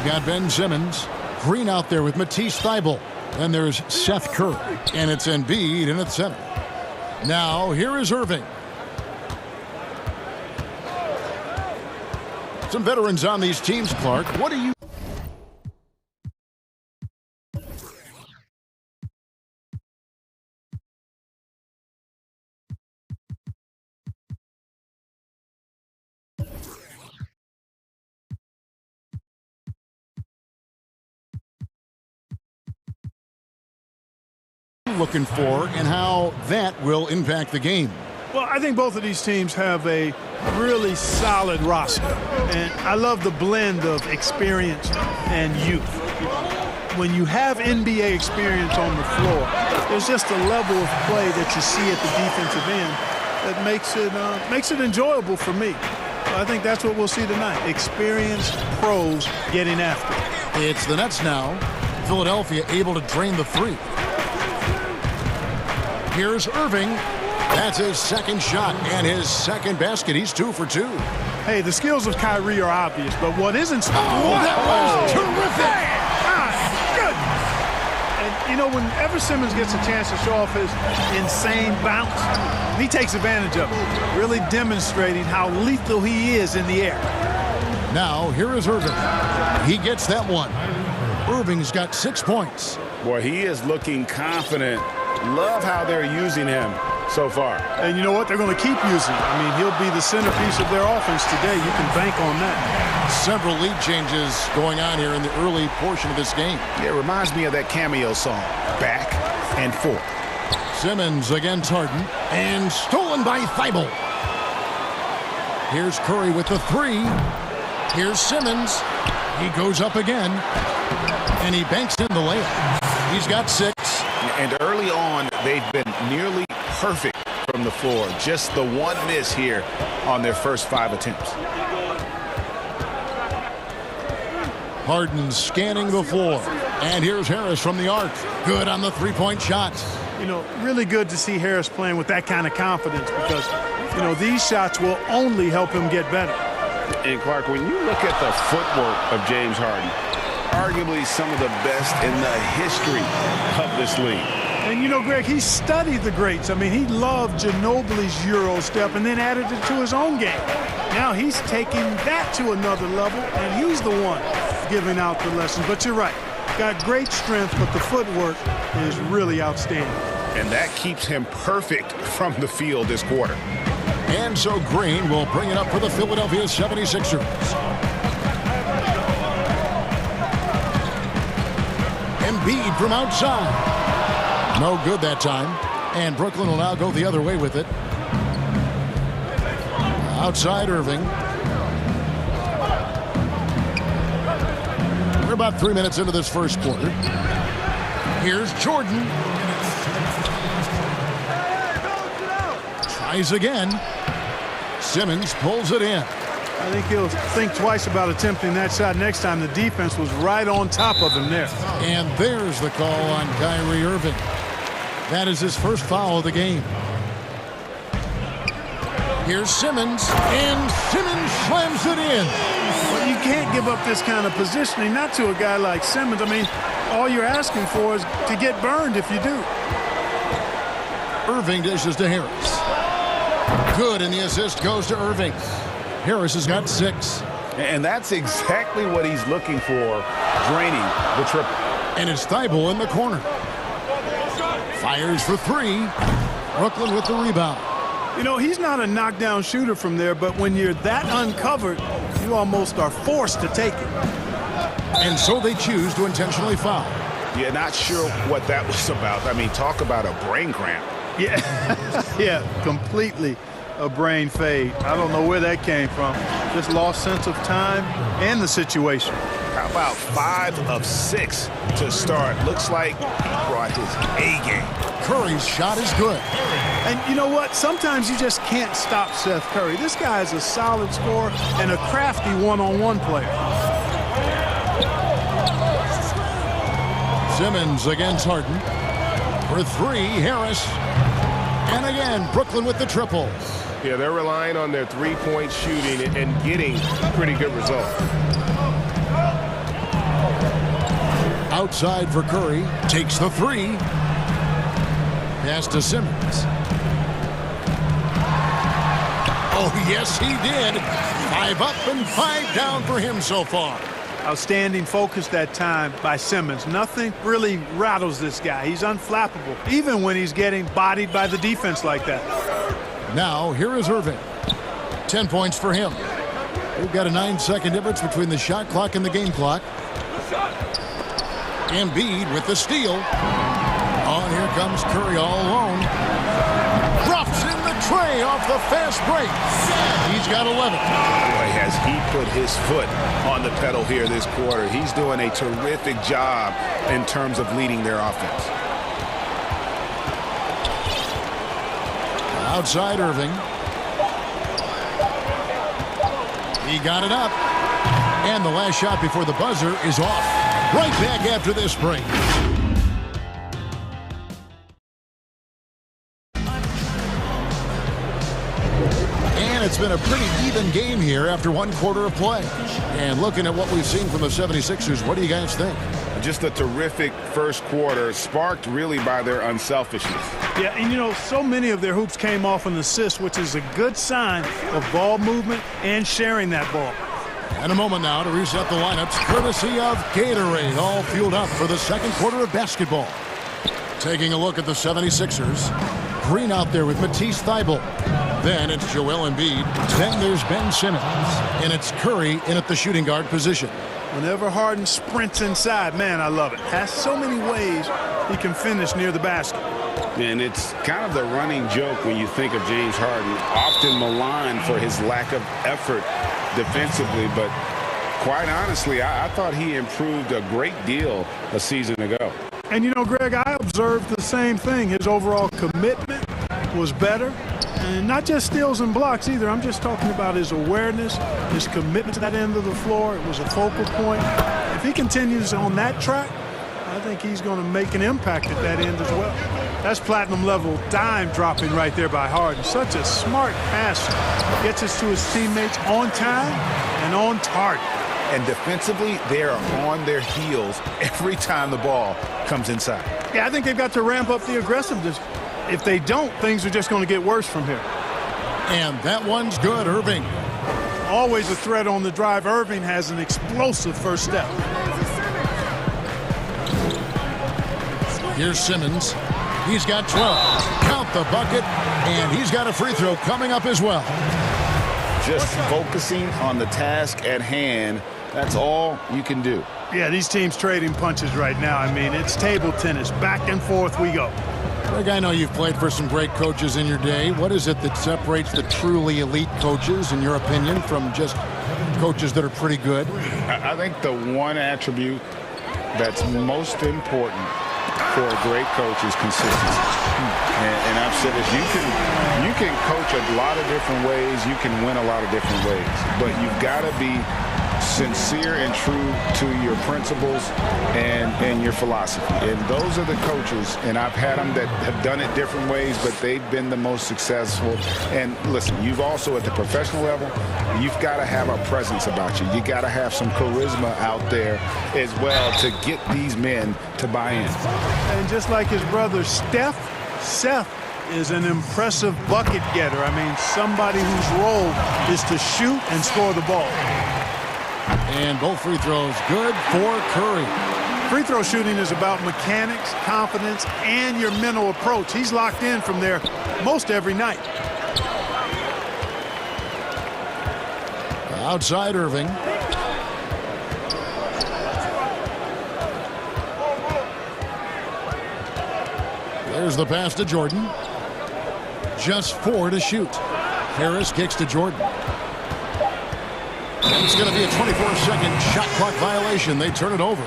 We've got Ben Simmons. Green out there with Matisse Thybulle. Then there's Seth Curry. And it's Embiid in at center. Now, here is Irving. Some veterans on these teams, Clark. What do you... looking for and how that will impact the game? Well, I think both of these teams have a really solid roster. And I love the blend of experience and youth. When you have NBA experience on the floor, there's just a level of play that you see at the defensive end that makes it enjoyable for me. So I think that's what we'll see tonight. Experienced pros getting after it. It's the Nets now. Philadelphia able to drain the three. Here's Irving. That's his second shot and his second basket. He's 2 for 2. Hey, the skills of Kyrie are obvious, but what isn't... that was terrific! Good! And, you know, whenever Simmons gets a chance to show off his insane bounce, he takes advantage of it, really demonstrating how lethal he is in the air. Now, here is Irving. He gets that one. Irving's got 6 points. Boy, he is looking confident. Love how they're using him so far. And you know what? They're going to keep using him. I mean, he'll be the centerpiece of their offense today. You can bank on that. Several lead changes going on here in the early portion of this game. Yeah, it reminds me of that cameo song, Back and Forth. Simmons against Harden, and stolen by Thibault. Here's Curry with the three. Here's Simmons. He goes up again, and he banks in the layup. He's got 6. And early on, they've been nearly perfect from the floor. Just the one miss here on their first 5 attempts. Harden scanning the floor. And here's Harris from the arc. Good on the three-point shot. You know, really good to see Harris playing with that kind of confidence because, you know, these shots will only help him get better. And Clark, when you look at the footwork of James Harden, arguably some of the best in the history of this league. And, you know, Greg, he studied the greats. I mean, he loved Ginobili's Euro step and then added it to his own game. Now he's taking that to another level, and he's the one giving out the lessons. But you're right. Got great strength, but the footwork is really outstanding. And that keeps him perfect from the field this quarter. And so Green will bring it up for the Philadelphia 76ers. Embiid from outside. No good that time. And Brooklyn will now go the other way with it. Outside Irving. We're about 3 minutes into this first quarter. Here's Jordan. Tries again. Simmons pulls it in. I think he'll think twice about attempting that shot next time. The defense was right on top of him there. And there's the call on Kyrie Irving. That is his first foul of the game. Here's Simmons, and Simmons slams it in. But you can't give up this kind of positioning, not to a guy like Simmons. I mean, all you're asking for is to get burned if you do. Irving dishes to Harris. Good, and the assist goes to Irving. Harris has got 6. And that's exactly what he's looking for, draining the triple. And it's Thibault in the corner. Fires for 3. Brooklyn with the rebound. You know, he's not a knockdown shooter from there, but when you're that uncovered, you almost are forced to take it. And so they choose to intentionally foul. Yeah, not sure what that was about. I mean, talk about a brain cramp. Yeah, yeah, completely a brain fade. I don't know where that came from. Just lost sense of time and the situation. How about 5 of 6 to start? Looks like he brought his A game. Curry's shot is good. And you know what? Sometimes you just can't stop Seth Curry. This guy is a solid scorer and a crafty one-on-one player. Simmons against Harden. For 3, Harris. And again, Brooklyn with the triple. Yeah, they're relying on their three-point shooting and getting pretty good results. Outside for Curry. Takes the 3. Pass to Simmons. Oh, yes, he did. 5 up and 5 down for him so far. Outstanding focus that time by Simmons. Nothing really rattles this guy. He's unflappable, even when he's getting bodied by the defense like that. Now, here is Irving. 10 points for him. We've got a 9-second difference between the shot clock and the game clock. Embiid with the steal. Oh, and here comes Curry all alone. Drops in the tray off the fast break. He's got 11. Boy, has he put his foot on the pedal here this quarter. He's doing a terrific job in terms of leading their offense. Outside Irving. He got it up. And the last shot before the buzzer is off. Right back after this break. And it's been a pretty even game here after one quarter of play. And looking at what we've seen from the 76ers, what do you guys think? Just a terrific first quarter, sparked really by their unselfishness. Yeah, and you know, so many of their hoops came off an assist, which is a good sign of ball movement and sharing that ball. And a moment now to reset the lineups, courtesy of Gatorade, all fueled up for the second quarter of basketball. Taking a look at the 76ers. Green out there with Matisse Thybulle. Then it's Joel Embiid. Then there's Ben Simmons. And it's Curry in at the shooting guard position. Whenever Harden sprints inside, man, I love it. Has so many ways he can finish near the basket. And it's kind of the running joke when you think of James Harden, often maligned for his lack of effort defensively, but quite honestly, I thought he improved a great deal a season ago. And you know, Greg, I observed the same thing. His overall commitment was better. And not just steals and blocks either. I'm just talking about his awareness, his commitment to that end of the floor. It was a focal point. If he continues on that track, I think he's going to make an impact at that end as well. That's platinum level dime dropping right there by Harden. Such a smart passer. Gets us to his teammates on time and on target. And defensively, they are on their heels every time the ball comes inside. Yeah, I think they've got to ramp up the aggressiveness. If they don't, things are just going to get worse from here. And that one's good, Irving. Always a threat on the drive. Irving has an explosive first step. Here's Simmons. He's got 12. Count the bucket. And he's got a free throw coming up as well. Just focusing on the task at hand. That's all you can do. Yeah, these teams trading punches right now. I mean, it's table tennis. Back and forth we go. Greg, I know you've played for some great coaches in your day. What is it that separates the truly elite coaches, in your opinion, from just coaches that are pretty good? I think the one attribute that's most important for a great coach is consistency. And I've said this, you can coach a lot of different ways, you can win a lot of different ways, but you've got to be sincere and true to your principles and your philosophy. And those are the coaches, and I've had them that have done it different ways, but they've been the most successful. And listen, you've also at the professional level, you've got to have a presence about you. You got to have some charisma out there as well to get these men to buy in. And just like his brother Seth is an impressive bucket getter. I mean, somebody whose role is to shoot and score the ball. And both free throws good for Curry. Free throw shooting is about mechanics, confidence, and your mental approach. He's locked in from there most every night. Outside Irving. There's the pass to Jordan. Just 4 to shoot. Harris kicks to Jordan. It's going to be a 24-second shot clock violation. They turn it over.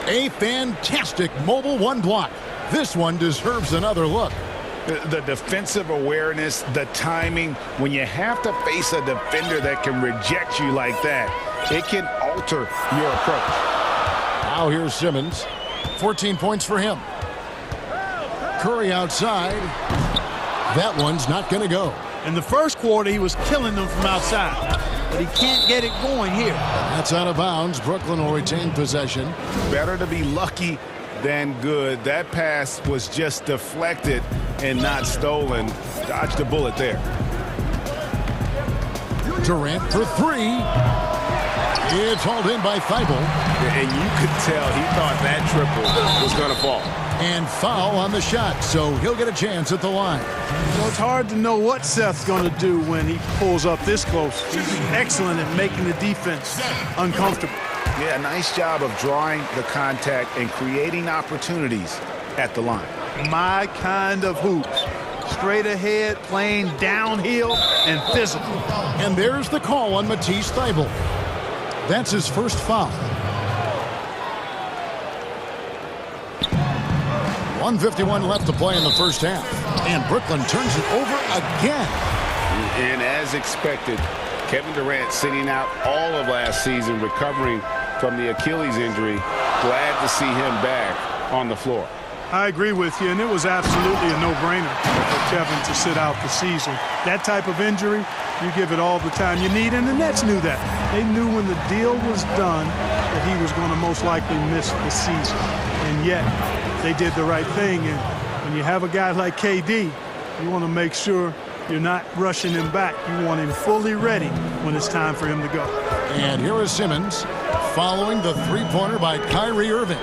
A fantastic mobile one block. This one deserves another look. The defensive awareness, the timing, when you have to face a defender that can reject you like that, it can alter your approach. Now here's Simmons. 14 points for him. Curry outside. That one's not going to go. In the first quarter, he was killing them from outside, but he can't get it going here. That's out of bounds. Brooklyn will retain possession. Better to be lucky than good. That pass was just deflected and not stolen. Dodged a bullet there. Durant for 3. It's hauled in by Thybulle. And you could tell he thought that triple was going to fall. And foul on the shot, so he'll get a chance at the line. So it's hard to know what Seth's going to do when he pulls up this close. He's excellent at making the defense uncomfortable. Yeah, nice job of drawing the contact and creating opportunities at the line. My kind of hoops. Straight ahead, playing downhill, and physical. And there's the call on Matisse Thybulle. That's his first foul. 1:51 left to play in the first half. And Brooklyn turns it over again. And as expected, Kevin Durant sitting out all of last season, recovering from the Achilles injury. Glad to see him back on the floor. I agree with you, and it was absolutely a no-brainer for Kevin to sit out the season. That type of injury, you give it all the time you need, and the Nets knew that. They knew when the deal was done that he was going to most likely miss the season. And yet, they did the right thing, and when you have a guy like KD, you want to make sure you're not rushing him back. You want him fully ready when it's time for him to go. And here is Simmons following the three-pointer by Kyrie Irving.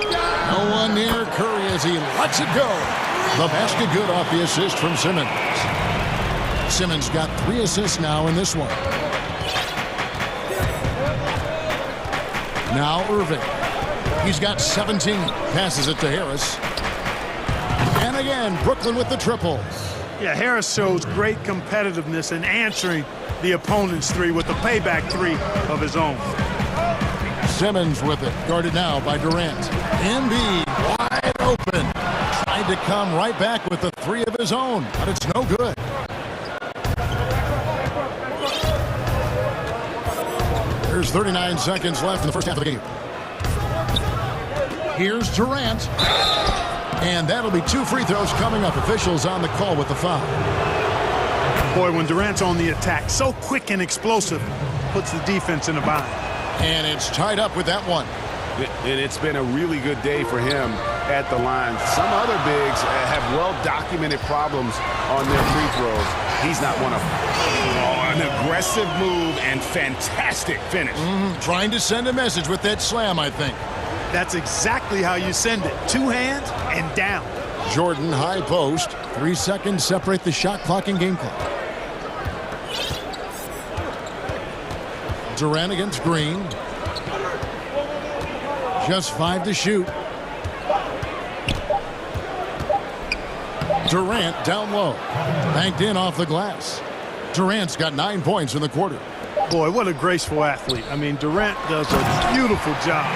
No one near Curry as he lets it go. The basket good off the assist from Simmons. Simmons got 3 assists now in this one. Now Irving. He's got 17. Passes it to Harris. And again, Brooklyn with the triple. Yeah, Harris shows great competitiveness in answering the opponent's three with the payback three of his own. Simmons with it, guarded now by Durant. Embiid wide open. Tried to come right back with the three of his own, but it's no good. There's 39 seconds left in the first half of the game. Here's Durant. And that'll be 2 free throws coming up. Officials on the call with the foul. Boy, when Durant's on the attack, so quick and explosive, puts the defense in a bind. And it's tied up with that one. And it's been a really good day for him at the line. Some other bigs have well-documented problems on their free throws. He's not one of them. Oh, an aggressive move and fantastic finish. Trying to send a message with that slam, I think. That's exactly how you send it. 2 hands and down. Jordan, high post. 3 seconds separate the shot clock and game clock. Durant against Green. Just 5 to shoot. Durant down low. Banked in off the glass. Durant's got 9 points in the quarter. Boy, what a graceful athlete. I mean, Durant does a beautiful job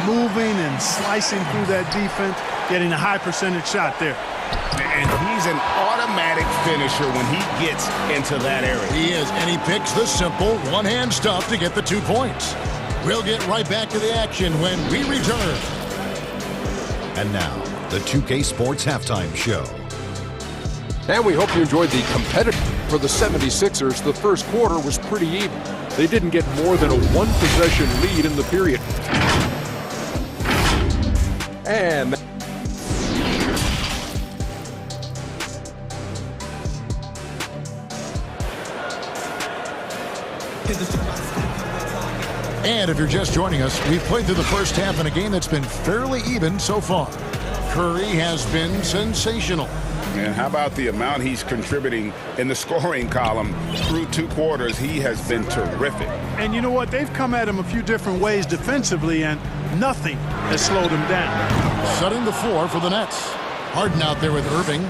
moving and slicing through that defense, getting a high percentage shot there. And he's an automatic finisher when he gets into that area. He is, and he picks the simple one-hand stuff to get the 2 points. We'll get right back to the action when we return. And now, the 2K Sports Halftime Show. And we hope you enjoyed the competitive. For the 76ers, the first quarter was pretty even. They didn't get more than a 1-possession lead in the period. And if you're just joining us, we've played through the first half in a game that's been fairly even so far. Curry has been sensational. And how about the amount he's contributing in the scoring column through 2 quarters? He has been terrific. And you know what? They've come at him a few different ways defensively, and nothing has slowed him down. Setting the floor for the Nets. Harden out there with Irving,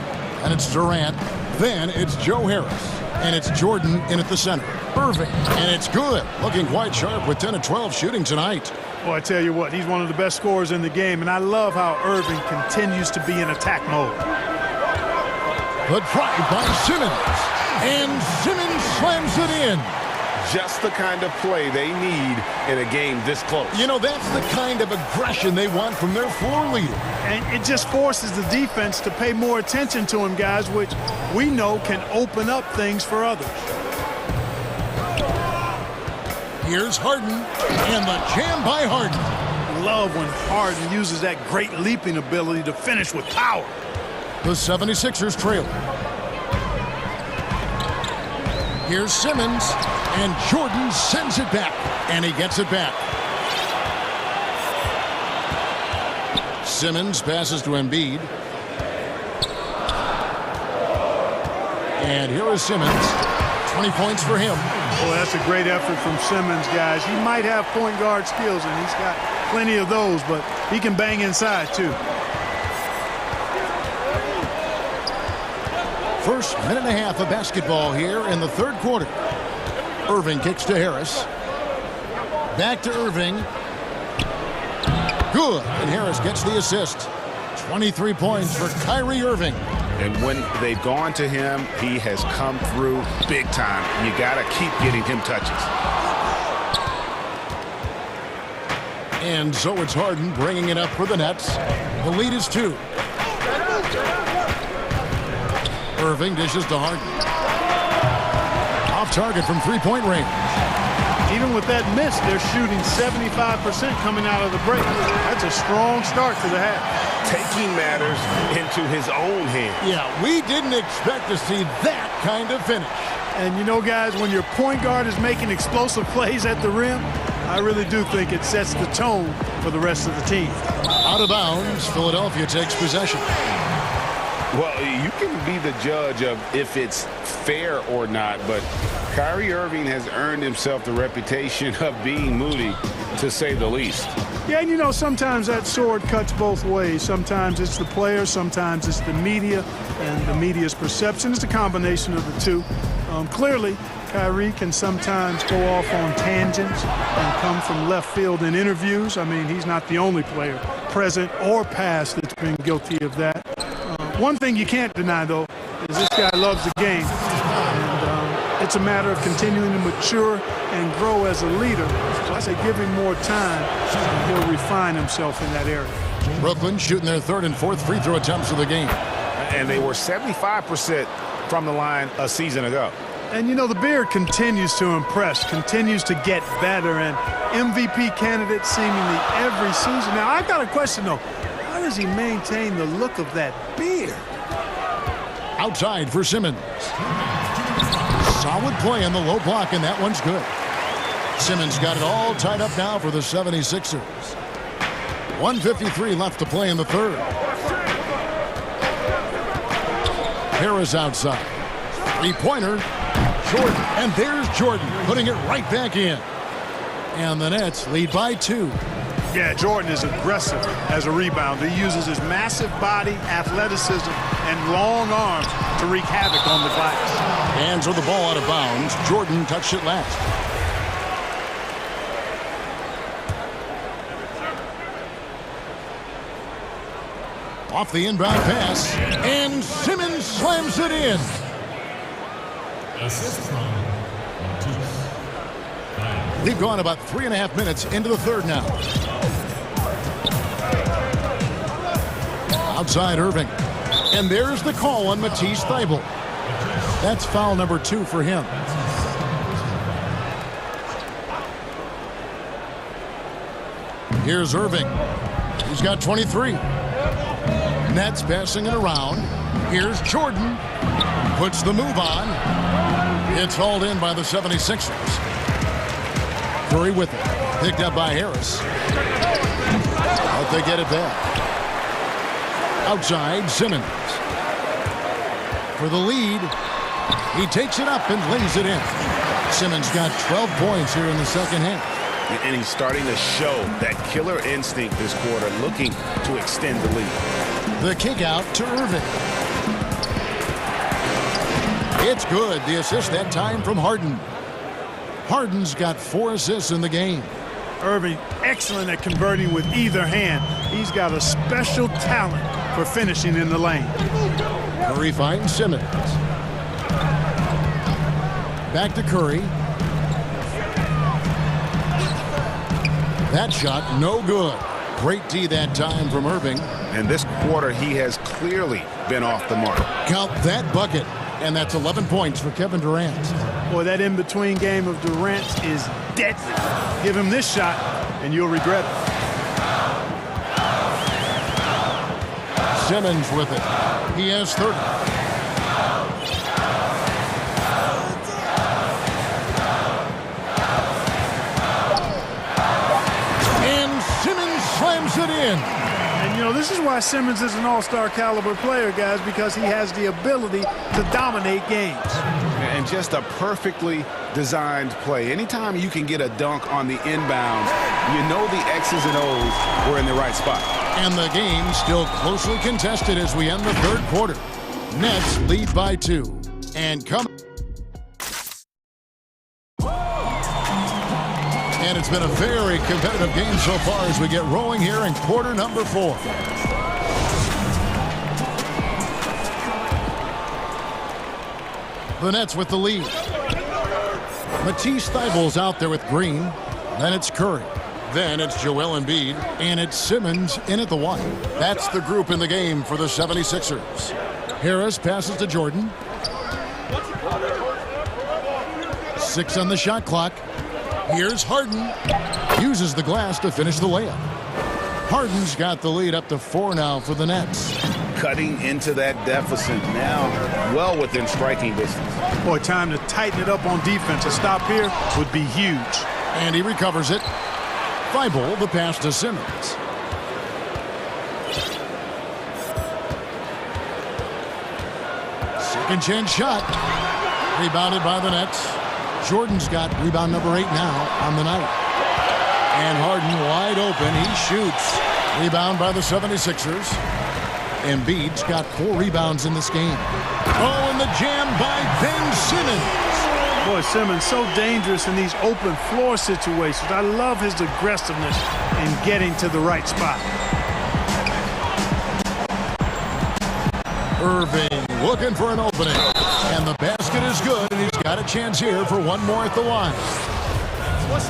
and it's Durant. Then it's Joe Harris, and it's Jordan in at the center. Irving, and it's good. Looking quite sharp with 10 of 12 shooting tonight. Well, I tell you what, he's one of the best scorers in the game, and I love how Irving continues to be in attack mode. The drive by Simmons, and Simmons slams it in. Just the kind of play they need in a game this close. You know, that's the kind of aggression they want from their floor leader. And it just forces the defense to pay more attention to him, guys, which we know can open up things for others. Here's Harden, and the jam by Harden. Love when Harden uses that great leaping ability to finish with power. The 76ers trail. Here's Simmons, and Jordan sends it back, and he gets it back. Simmons passes to Embiid. And here is Simmons. 20 points for him. Well, that's a great effort from Simmons, guys. He might have point guard skills, and he's got plenty of those, but he can bang inside, too. First minute and a half of basketball here in the third quarter. Irving kicks to Harris. Back to Irving. Good. And Harris gets the assist. 23 points for Kyrie Irving. And when they've gone to him, he has come through big time. You got to keep getting him touches. And so it's Harden bringing it up for the Nets. The lead is 2. Irving dishes to Harden. Off target from three-point range. Even with that miss, they're shooting 75% coming out of the break. That's a strong start to the half. Taking matters into his own hands. Yeah, we didn't expect to see that kind of finish. And you know, guys, when your point guard is making explosive plays at the rim, I really do think it sets the tone for the rest of the team. Out of bounds, Philadelphia takes possession. Well, you can be the judge of if it's fair or not, but Kyrie Irving has earned himself the reputation of being moody, to say the least. Yeah, and you know, sometimes that sword cuts both ways. Sometimes it's the player, sometimes it's the media, and the media's perception. It's a combination of the two. Clearly, Kyrie can sometimes go off on tangents and come from left field in interviews. I mean, he's not the only player, present or past, that's been guilty of that. One thing you can't deny, though, is this guy loves the game. And it's a matter of continuing to mature and grow as a leader. So I say give him more time, and he'll refine himself in that area. Brooklyn shooting their third and fourth free throw attempts of the game. And they were 75% from the line a season ago. And, you know, the beard continues to impress, continues to get better, and MVP candidate seemingly every season. Now, I've got a question, though. How does he maintain the look of that beard? Outside for Simmons. Solid play in the low block, and that one's good. Simmons got it all tied up now for the 76ers. 1:53 left to play in the third. Harris outside. Three-pointer. Jordan. And there's Jordan putting it right back in. And the Nets lead by 2. Yeah, Jordan is aggressive as a rebounder. He uses his massive body, athleticism, and long arms to wreak havoc on the glass. Hands with the ball out of bounds. Jordan touched it last. Off the inbound pass, and Simmons slams it in. We've gone about 3.5 minutes into the third now. Outside Irving. And there's the call on Matisse Thybulle. That's foul number 2 for him. Here's Irving. He's got 23. Nets passing it around. Here's Jordan. Puts the move on. It's hauled in by the 76ers. Curry with it. Picked up by Harris. But they get it back. Outside, Simmons. For the lead. He takes it up and lays it in. Simmons got 12 points here in the second half. And he's starting to show that killer instinct this quarter, looking to extend the lead. The kick out to Irving. It's good. The assist that time from Harden. Harden's got 4 assists in the game. Irving, excellent at converting with either hand. He's got a special talent for finishing in the lane. Curry finds Simmons. Back to Curry. That shot, no good. Great D that time from Irving. And this quarter, he has clearly been off the mark. Count that bucket. And that's 11 points for Kevin Durant. Boy, that in-between game of Durant is deadly. Give him this shot, and you'll regret it. Simmons with it. He has 30. And Simmons slams it in. And, you know, this is why Simmons is an all-star caliber player, guys, because he has the ability to dominate games. And just a perfectly designed play. Anytime you can get a dunk on the inbounds, you know the X's and O's were in the right spot. And the game still closely contested as we end the third quarter. Nets lead by 2. And come. And it's been a very competitive game so far as we get rolling here in quarter number 4. The Nets with the lead. Matisse Thybulle's out there with Green. Then it's Curry. Then it's Joel Embiid. And it's Simmons in at the 1. That's the group in the game for the 76ers. Harris passes to Jordan. 6 on the shot clock. Here's Harden. Uses the glass to finish the layup. Harden's got the lead up to 4 now for the Nets. Cutting into that deficit now, well within striking distance. Boy, time to tighten it up on defense. A stop here would be huge. And he recovers it. Thibault, the pass to Simmons. Second chance shot. Rebounded by the Nets. Jordan's got rebound number 8 now on the night. And Harden wide open. He shoots. Rebound by the 76ers. Embiid's got 4 rebounds in this game. Oh, and the jam by Ben Simmons. Boy, Simmons so dangerous in these open floor situations. I love his aggressiveness in getting to the right spot. Irving looking for an opening. And the basket is good, and he's got a chance here for one more at the line.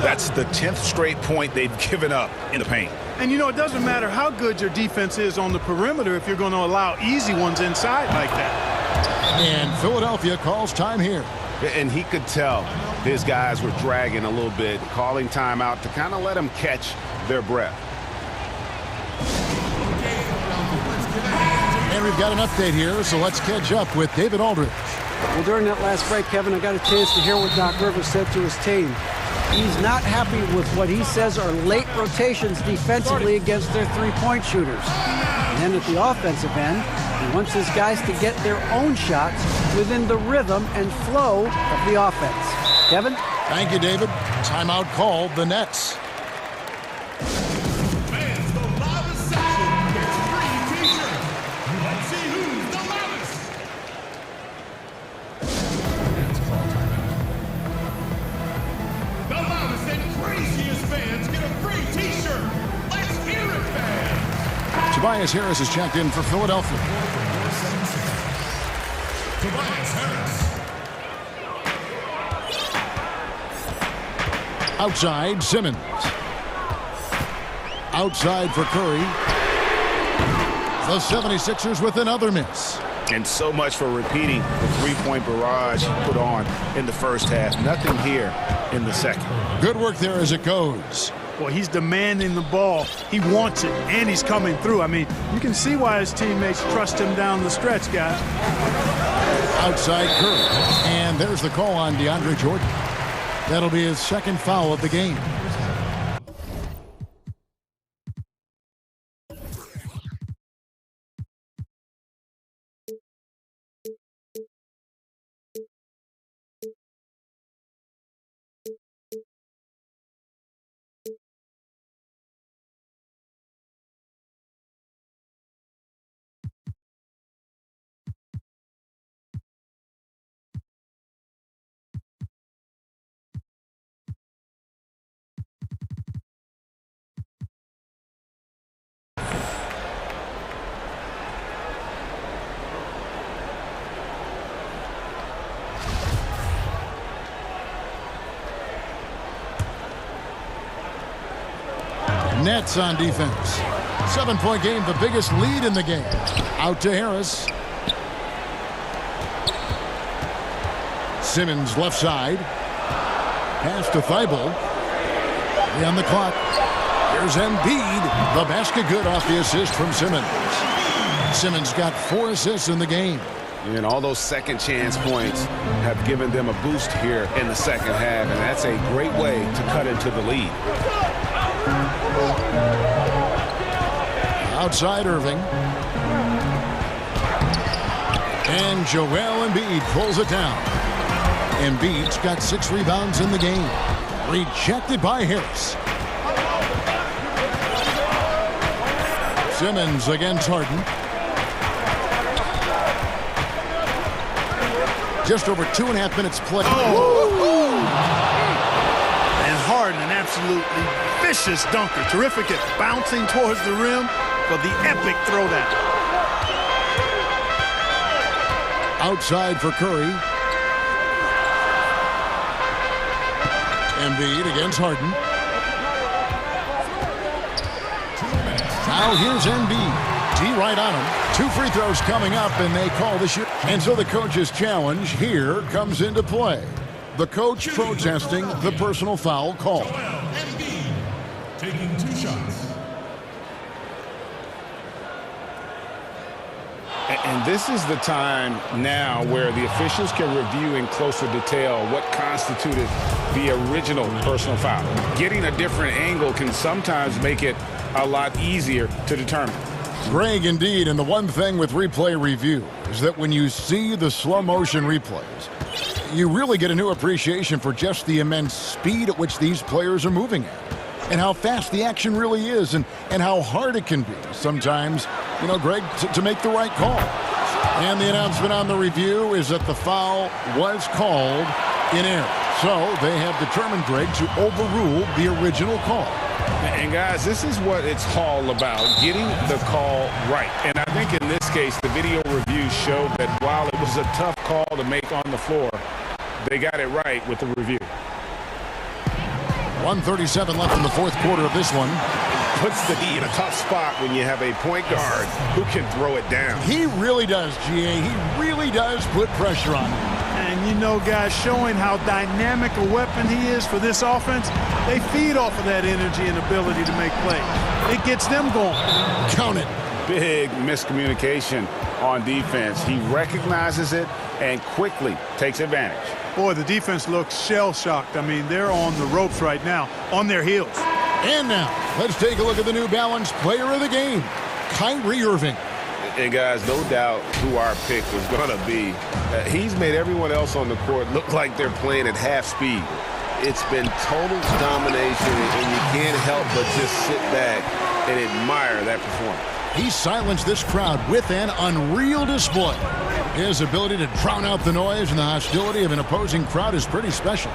That's the 10th straight point they've given up in the paint. And, you know, it doesn't matter how good your defense is on the perimeter if you're going to allow easy ones inside like that. And Philadelphia calls time here. And he could tell his guys were dragging a little bit, calling timeout to kind of let them catch their breath. And we've got an update here, so let's catch up with David Aldridge. Well, during that last break, Kevin, I got a chance to hear what Doc Rivers said to his team. He's not happy with what he says are late rotations defensively against their three-point shooters. And then at the offensive end, he wants his guys to get their own shots within the rhythm and flow of the offense. Kevin? Thank you, David. Timeout called the Nets. Fans, the loudest section gets free t-shirt. Let's see who's the loudest. That's call timeout. The loudest and craziest fans get a free t-shirt. Let's hear it, fans. Tobias Harris is checked in for Philadelphia. Tobias Harris. Outside, Simmons. Outside for Curry. The 76ers with another miss. And so much for repeating the three-point barrage he put on in the first half. Nothing here in the second. Good work there as it goes. Boy, he's demanding the ball. He wants it, and he's coming through. I mean, you can see why his teammates trust him down the stretch, guys. Outside Curry. And there's the call on DeAndre Jordan. That'll be his second foul of the game. Nets on defense. 7-point game, the biggest lead in the game. Out to Harris. Simmons left side. Pass to Thibault. 3 on the clock. Here's Embiid. The basket good off the assist from Simmons. Simmons got 4 assists in the game. And all those second chance points have given them a boost here in the second half. And that's a great way to cut into the lead. Outside Irving. And Joel Embiid pulls it down. Embiid's got 6 rebounds in the game. Rejected by Harris. Simmons against Harden. just over 2.5 minutes played. Oh. And Harden, an absolutely vicious dunker. Terrific at bouncing towards the rim for the epic throwdown. Outside for Curry. Embiid against Harden. Now here's Embiid. D right on him. 2 free throws coming up, and they call the shoot. And so the coach's challenge here comes into play. The coach protesting the personal foul call. Embiid taking 2 shots. And this is the time now where the officials can review in closer detail what constituted the original personal foul. Getting a different angle can sometimes make it a lot easier to determine. Greg, indeed, and the one thing with replay review is that when you see the slow motion replays, you really get a new appreciation for just the immense speed at which these players are moving at, and how fast the action really is, and how hard it can be sometimes, you know, Greg, to make the right call. And the announcement on the review is that the foul was called in error. So they have determined, Greg, to overrule the original call. And guys, this is what it's all about, getting the call right. And I think in this case, the video review showed that while it was a tough call to make on the floor, they got it right with the review. 1:37 left in the fourth quarter of this one. Puts the D in a tough spot when you have a point guard who can throw it down. He really does, GA. He really does put pressure on him. And you know, guys, showing how dynamic a weapon he is for this offense, they feed off of that energy and ability to make plays. It gets them going. Count it. Big miscommunication on defense. He recognizes it and quickly takes advantage. Boy, the defense looks shell-shocked. I mean, they're on the ropes right now, on their heels. And now, let's take a look at the New Balance player of the game, Kyrie Irving. And guys, no doubt who our pick was going to be. He's made everyone else on the court look like they're playing at half speed. It's been total domination, and you can't help but just sit back and admire that performance. He silenced this crowd with an unreal display. His ability to drown out the noise and the hostility of an opposing crowd is pretty special.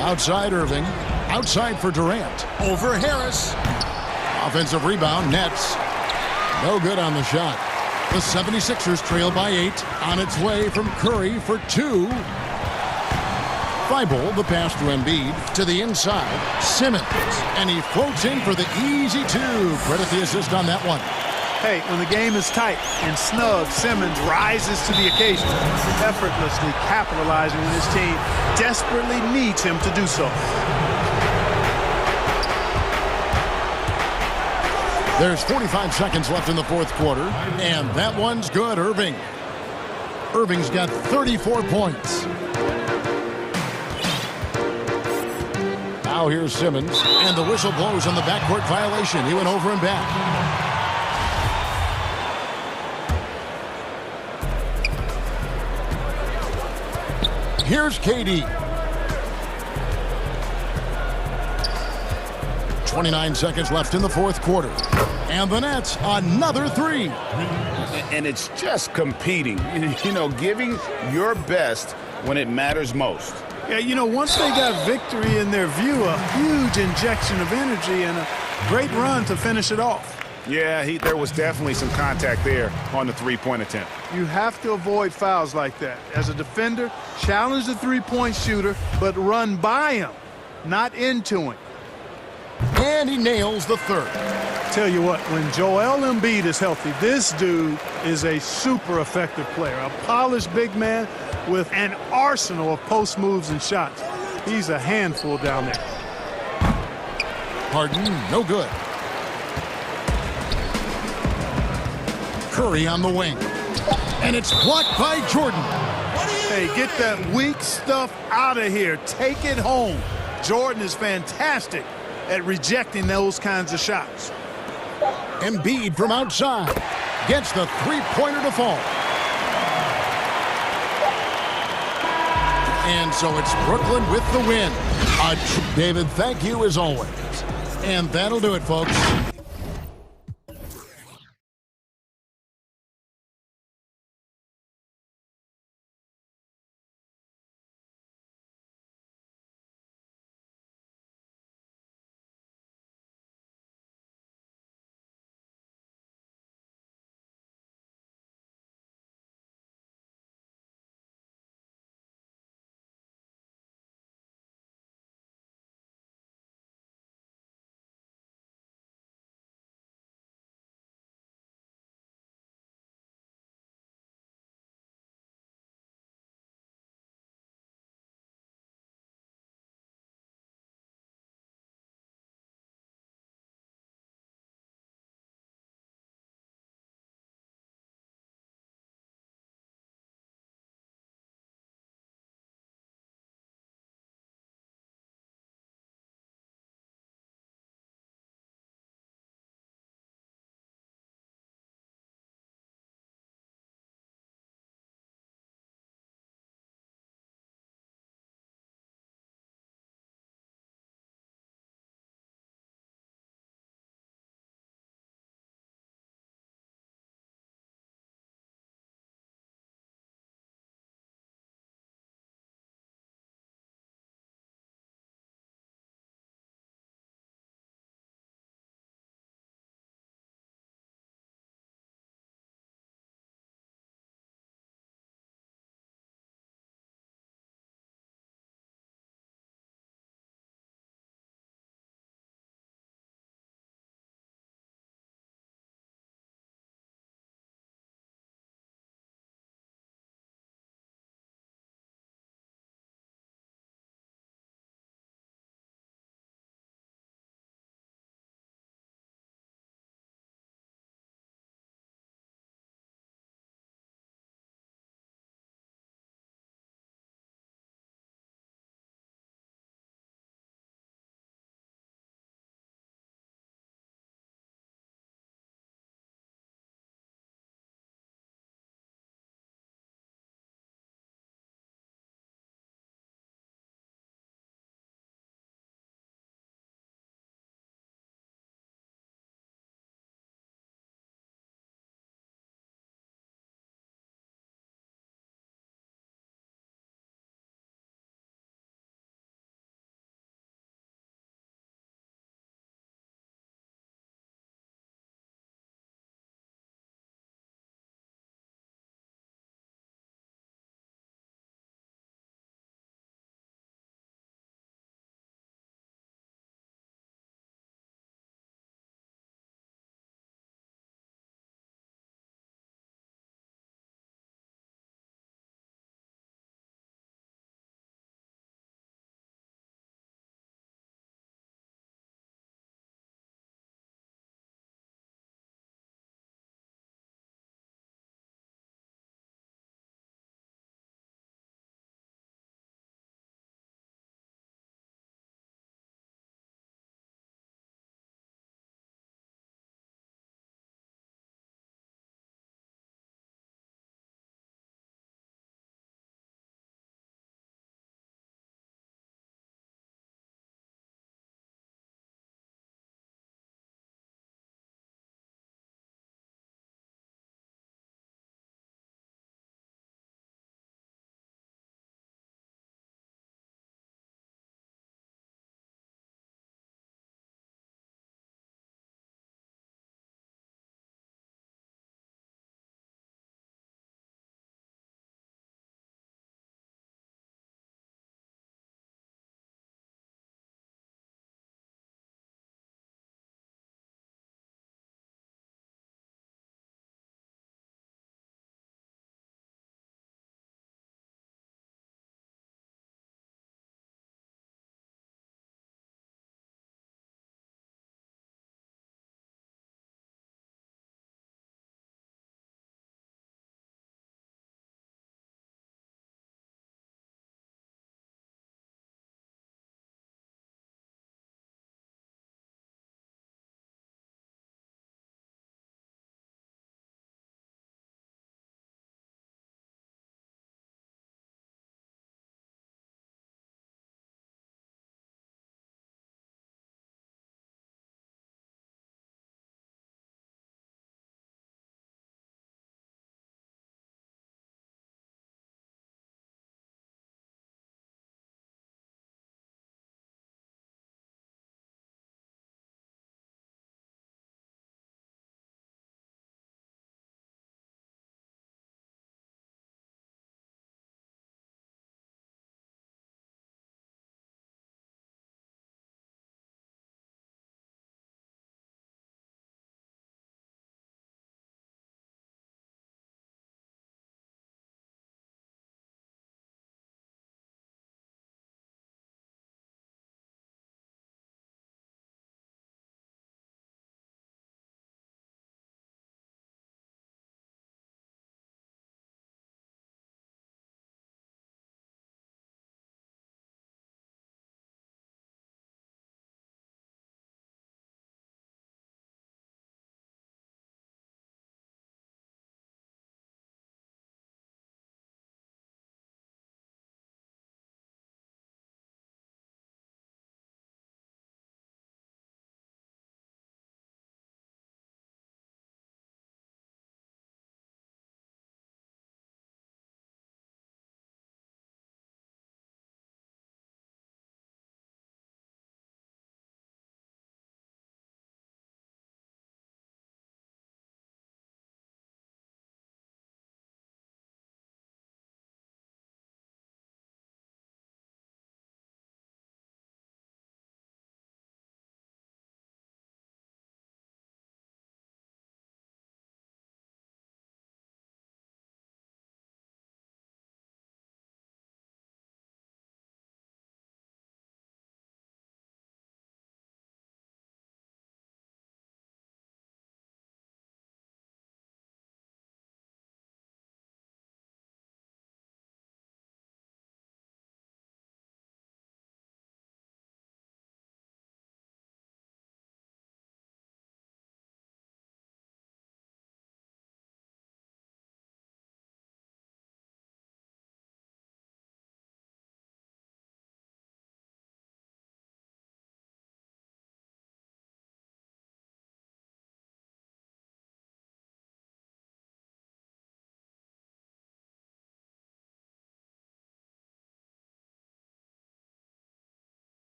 Outside Irving. Outside for Durant. Over Harris. Offensive rebound, Nets. No good on the shot. The 76ers trail by 8. On its way from Curry for 2. Thibault, the pass to Embiid. To the inside, Simmons. And he floats in for the easy 2. Credit the assist on that one. Hey, when the game is tight and snug, Simmons rises to the occasion, effortlessly capitalizing when his team desperately needs him to do so. There's 45 seconds left in the fourth quarter, and that one's good, Irving. Irving's got 34 points. Now here's Simmons, and the whistle blows on the backcourt violation. He went over and back. Here's KD. 29 seconds left in the fourth quarter. And the Nets, another 3. And it's just competing, you know, giving your best when it matters most. Yeah, you know, once they got victory in their view, a huge injection of energy and a great run to finish it off. Yeah, there was definitely some contact there on the three-point attempt. You have to avoid fouls like that. As a defender, challenge the three-point shooter, but run by him, not into him. And he nails the third. Tell you what, when Joel Embiid is healthy, this dude is a super effective player. A polished big man with an arsenal of post moves and shots. He's a handful down there. Harden, no good. Curry on the wing. And it's blocked by Jordan. Hey, get that weak stuff out of here. Take it home. Jordan is fantastic at rejecting those kinds of shots. Embiid from outside gets the three-pointer to fall. And so it's Brooklyn with the win. David, thank you as always. And that'll do it, folks.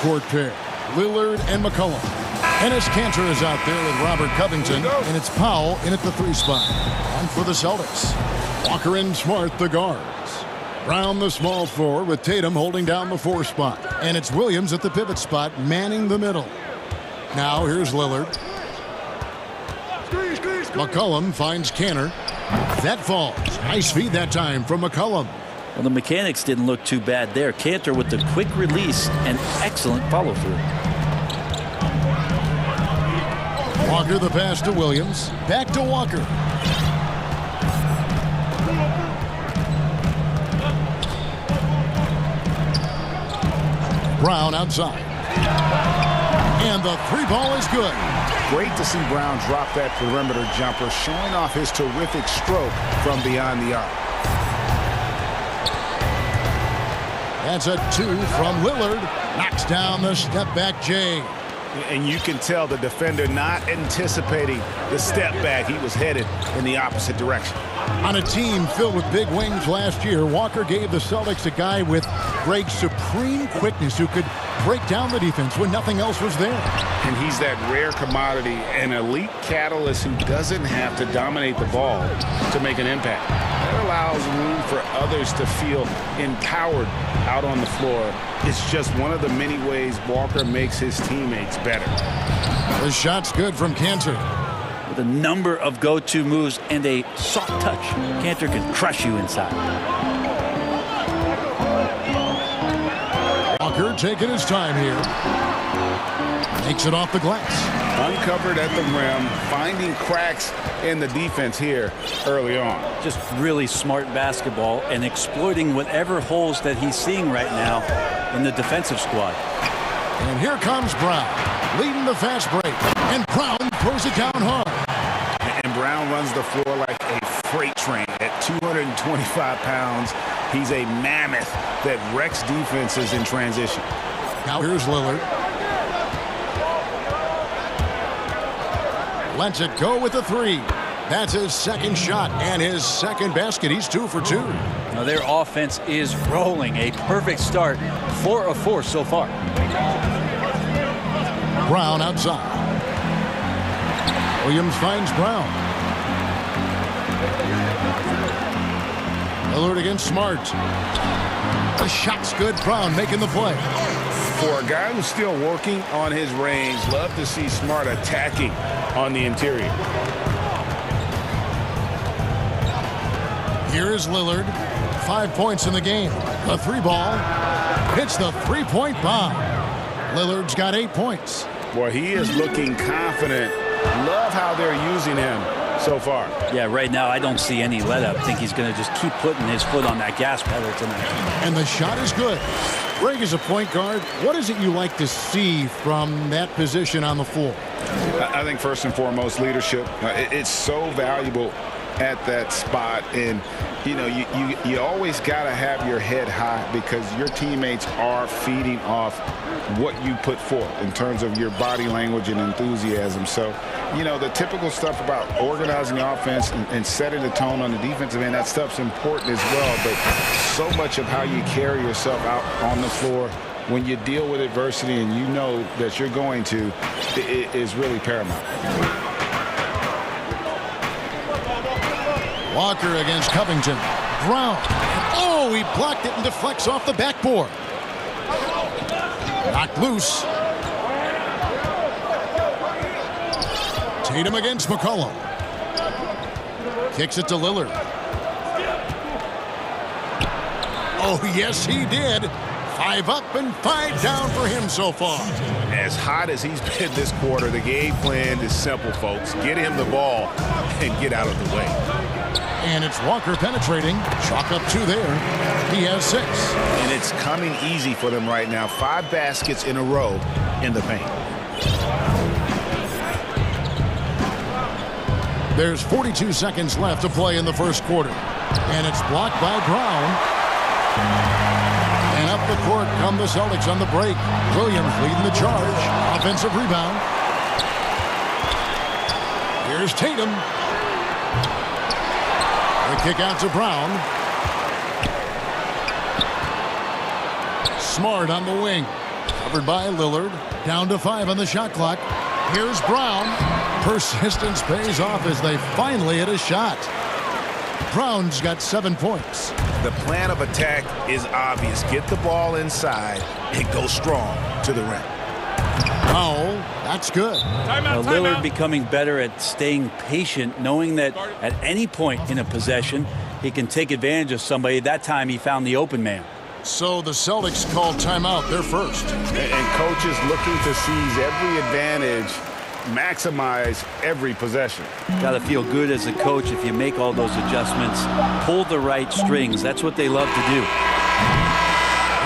backcourt pair, Lillard and McCollum. Enes Kanter is out there with Robert Covington, and it's Powell in at the 3 spot. On for the Celtics. Walker and Smart, the guards. Brown, the small forward, with Tatum holding down the 4 spot. And it's Williams at the pivot spot, manning the middle. Now here's Lillard. McCollum finds Kanter. That falls. Nice feed that time from McCollum. Well, the mechanics didn't look too bad there. Kanter with the quick release and excellent follow-through. Walker the pass to Williams. Back to Walker. Brown outside. And the 3 ball is good. Great to see Brown drop that perimeter jumper, showing off his terrific stroke from beyond the arc. That's a 2 from Lillard. Knocks down the step-back J. And you can tell the defender not anticipating the step back. He was headed in the opposite direction. On a team filled with big wings last year, Walker gave the Celtics a guy with great supreme quickness who could break down the defense when nothing else was there. And he's that rare commodity, an elite catalyst who doesn't have to dominate the ball to make an impact. That allows room for others to feel empowered out on the floor. It's just one of the many ways Walker makes his teammates better. The shot's good from Kanter. With a number of go-to moves and a soft touch, Kanter can crush you inside. Walker taking his time here. Makes it off the glass. Uncovered at the rim, finding cracks in the defense here early on. Just really smart basketball and exploiting whatever holes that he's seeing right now in the defensive squad. And here comes Brown, leading the fast break. And Brown throws it down hard. And Brown runs the floor like a freight train at 225 pounds. He's a mammoth that wrecks defenses in transition. Now here's Lillard. Lets it go with the 3. That's his second shot and his second basket. He's 2 for 2. Now their offense is rolling. A perfect start. 4 of 4 so far. Brown outside. Williams finds Brown. Lillard against Smart. The shot's good. Brown making the play. For a guy who's still working on his range, love to see Smart attacking on the interior. Here is Lillard. 5 points in the game. The 3 ball hits the 3-point bomb. Lillard's got 8 points. Boy, he is looking confident. Love how they're using him so far. Yeah, right now I don't see any let up. I think he's going to just keep putting his foot on that gas pedal tonight. And the shot is good. Greg is a point guard. What is it you like to see from that position on the floor? I think first and foremost, leadership. It's so valuable at that spot, and you know you always got to have your head high because your teammates are feeding off what you put forth in terms of your body language and enthusiasm. So you know the typical stuff about organizing the offense and setting the tone on the defensive end, that stuff's important as well, but so much of how you carry yourself out on the floor when you deal with adversity and you know that you're going to, it is really paramount. Walker against Covington. Brown. Oh, he blocked it and deflects off the backboard. Knocked loose. Tatum against McCollum. Kicks it to Lillard. Oh, yes, he did. 5 up and 5 down for him so far. As hot as he's been this quarter, the game plan is simple, folks. Get him the ball and get out of the way. And it's Walker penetrating. Chalk up 2 there. He has 6. And it's coming easy for them right now. 5 baskets in a row in the paint. There's 42 seconds left to play in the first quarter. And it's blocked by Brown. And up the court come the Celtics on the break. Williams leading the charge. Offensive rebound. Here's Tatum. The kick out to Brown. Smart on the wing. Covered by Lillard. Down to 5 on the shot clock. Here's Brown. Persistence pays off as they finally hit a shot. Brown's got 7 points. The plan of attack is obvious. Get the ball inside and go strong to the rim. Oh, that's good. Lillard becoming better at staying patient, knowing that at any point in a possession, he can take advantage of somebody. That time he found the open man. So the Celtics called timeout. They're first. And coaches looking to seize every advantage, maximize every possession. Got to feel good as a coach if you make all those adjustments, pull the right strings. That's what they love to do.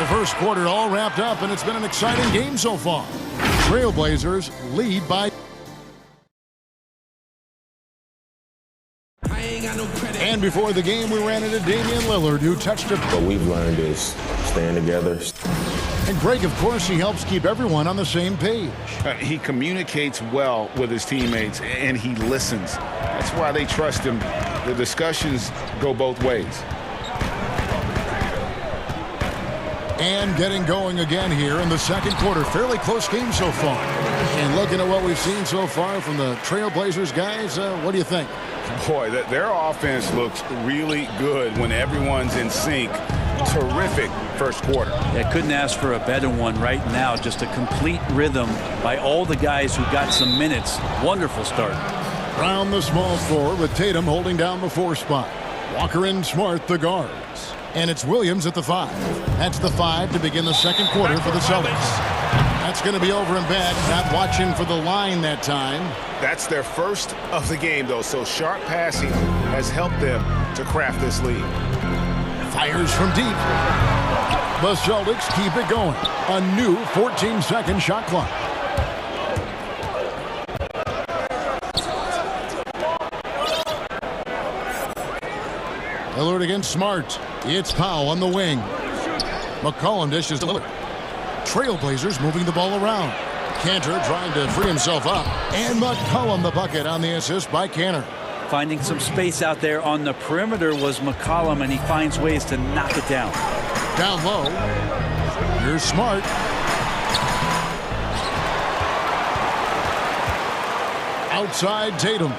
The first quarter all wrapped up, and it's been an exciting game so far. Trailblazers lead by... And before the game, we ran into Damian Lillard, who touched it. What we've learned is staying together. And Greg, of course, he helps keep everyone on the same page. He communicates well with his teammates, and he listens. That's why they trust him. The discussions go both ways. And getting going again here in the second quarter. Fairly close game so far. And looking at what we've seen so far from the Trailblazers guys, what do you think? Boy, their offense looks really good when everyone's in sync. Terrific first quarter. Yeah, couldn't ask for a better one right now. Just a complete rhythm by all the guys who got some minutes. Wonderful start. Brown the small forward with Tatum holding down the 4 spot. Walker and Smart the guards. And it's Williams at the 5. That's the 5 to begin the second quarter for the Celtics. That's going to be over and back. Not watching for the line that time. That's their first of the game, though, so sharp passing has helped them to craft this lead. Fires from deep. The Celtics keep it going. A new 14-second shot clock. Lillard against Smart. It's Powell on the wing. McCollum dishes to Lillard. Trailblazers moving the ball around. Cantor trying to free himself up. And McCollum the bucket on the assist by Cantor. Finding some space out there on the perimeter was McCollum, and he finds ways to knock it down. Down low. Here's Smart. Outside Tatum.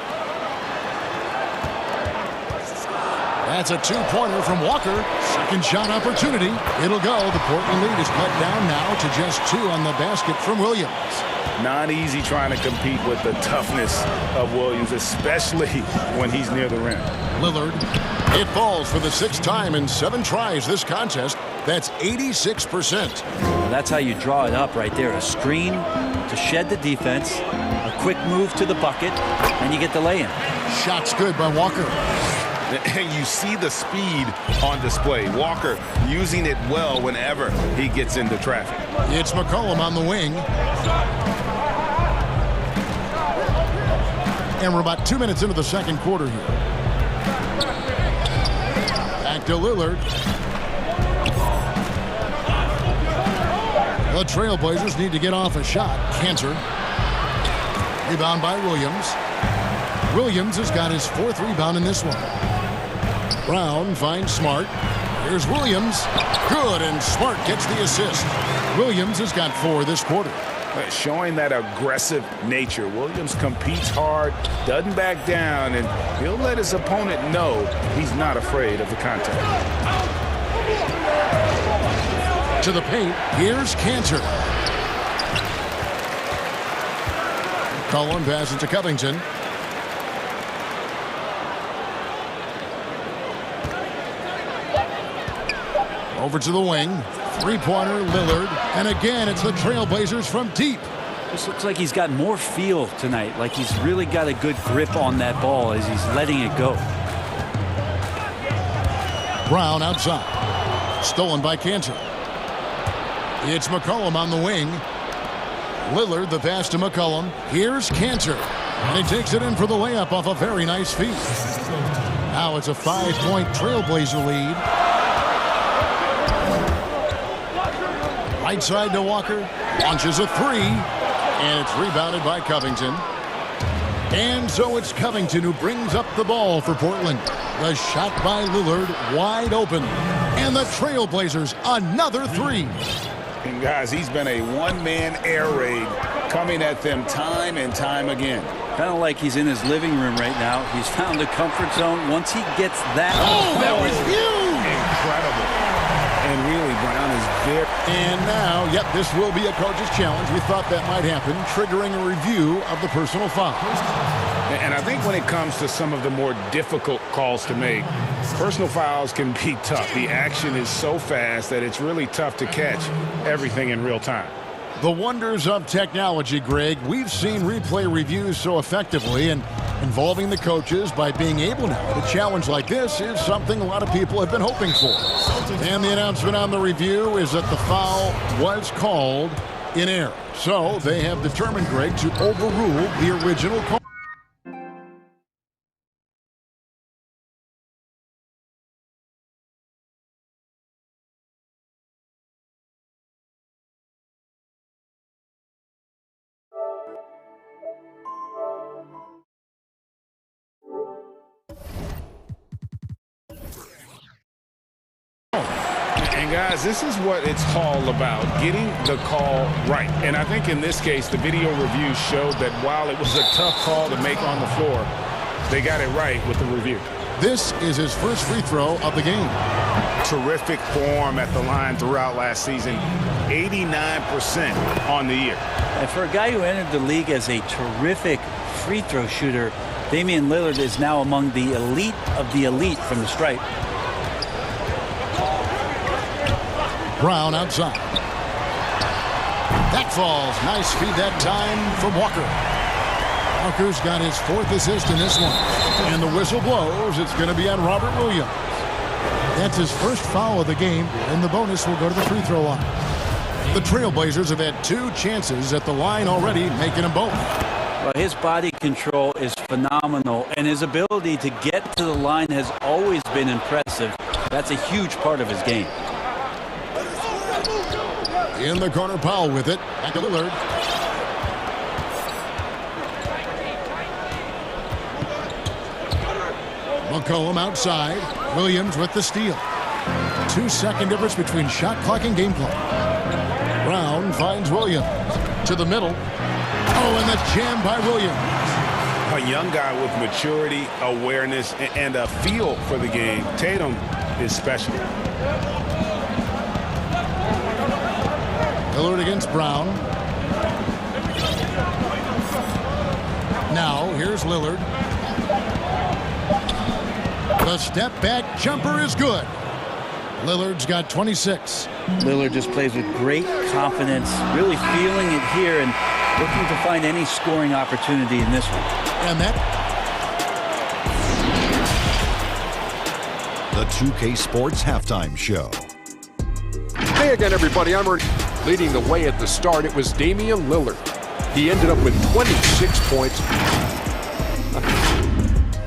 That's a 2-pointer from Walker. Second shot opportunity. It'll go. The Portland lead is cut down now to just 2 on the basket from Williams. Not easy trying to compete with the toughness of Williams, especially when he's near the rim. Lillard. It falls for the 6th time in 7 tries this contest. That's 86%. Well, that's how you draw it up right there. A screen to shed the defense, a quick move to the bucket, and you get the lay-in. Shot's good by Walker. And you see the speed on display. Walker using it well whenever he gets into traffic. It's McCollum on the wing. And we're about 2 minutes into the second quarter here. Back to Lillard. The Trailblazers need to get off a shot. Cantor. Rebound by Williams. Williams has got his 4th rebound in this one. Brown finds Smart. Here's Williams. Good, and Smart gets the assist. Williams has got 4 this quarter. Showing that aggressive nature. Williams competes hard, doesn't back down, and he'll let his opponent know he's not afraid of the contact. To the paint, here's Cantor. Cullen passes to Covington. Over to the wing. 3-pointer, Lillard. And again, it's the Trailblazers from deep. This looks like he's got more feel tonight, like he's really got a good grip on that ball as he's letting it go. Brown outside. Stolen by Cantor. It's McCollum on the wing. Lillard, the pass to McCollum. Here's Cantor. And he takes it in for the layup off a very nice feed. Now it's a 5-point Trailblazer lead. Right side to Walker. Launches a 3. And it's rebounded by Covington. And so it's Covington who brings up the ball for Portland. The shot by Lillard wide open. And the Trailblazers another 3. And guys, he's been a one-man air raid coming at them time and time again. Kind of like he's in his living room right now. He's found a comfort zone. Once he gets that... Oh, that was huge! Incredible. And really, Brown is very... And now, yep, this will be a coach's challenge. We thought that might happen, triggering a review of the personal foul. And I think when it comes to some of the more difficult calls to make, personal fouls can be tough. The action is so fast that it's really tough to catch everything in real time. The wonders of technology, Greg. We've seen replay reviews so effectively, and involving the coaches by being able now to challenge like this is something a lot of people have been hoping for. And the announcement on the review is that the foul was called in error. So they have determined, Greg, to overrule the original call. And guys, this is what it's all about, getting the call right. And I think in this case, the video review showed that while it was a tough call to make on the floor, they got it right with the review. This is his first free throw of the game. Terrific form at the line throughout last season, 89% on the year. And for a guy who entered the league as a terrific free throw shooter, Damian Lillard is now among the elite of the elite from the stripe. Brown outside. That falls. Nice feed that time from Walker. Walker's got his fourth assist in this one. And the whistle blows. It's going to be on Robert Williams. That's his first foul of the game, and the bonus will go to the free throw line. The Trailblazers have had 2 chances at the line already, making them both. Well, his body control is phenomenal, and his ability to get to the line has always been impressive. That's a huge part of his game. In the corner, Powell with it. Back to Lillard. McCollum outside. Williams with the steal. 2-second difference between shot clock and game clock. Brown finds Williams to the middle. Oh, and the jam by Williams. A young guy with maturity, awareness, and a feel for the game. Tatum is special. Lillard against Brown. Now, here's Lillard. The step back jumper is good. Lillard's got 26. Lillard just plays with great confidence, really feeling it here and looking to find any scoring opportunity in this one. And that. The 2K Sports Halftime Show. Hey again, everybody. I'm Ernie. Leading the way at the start, it was Damian Lillard. He ended up with 26 points.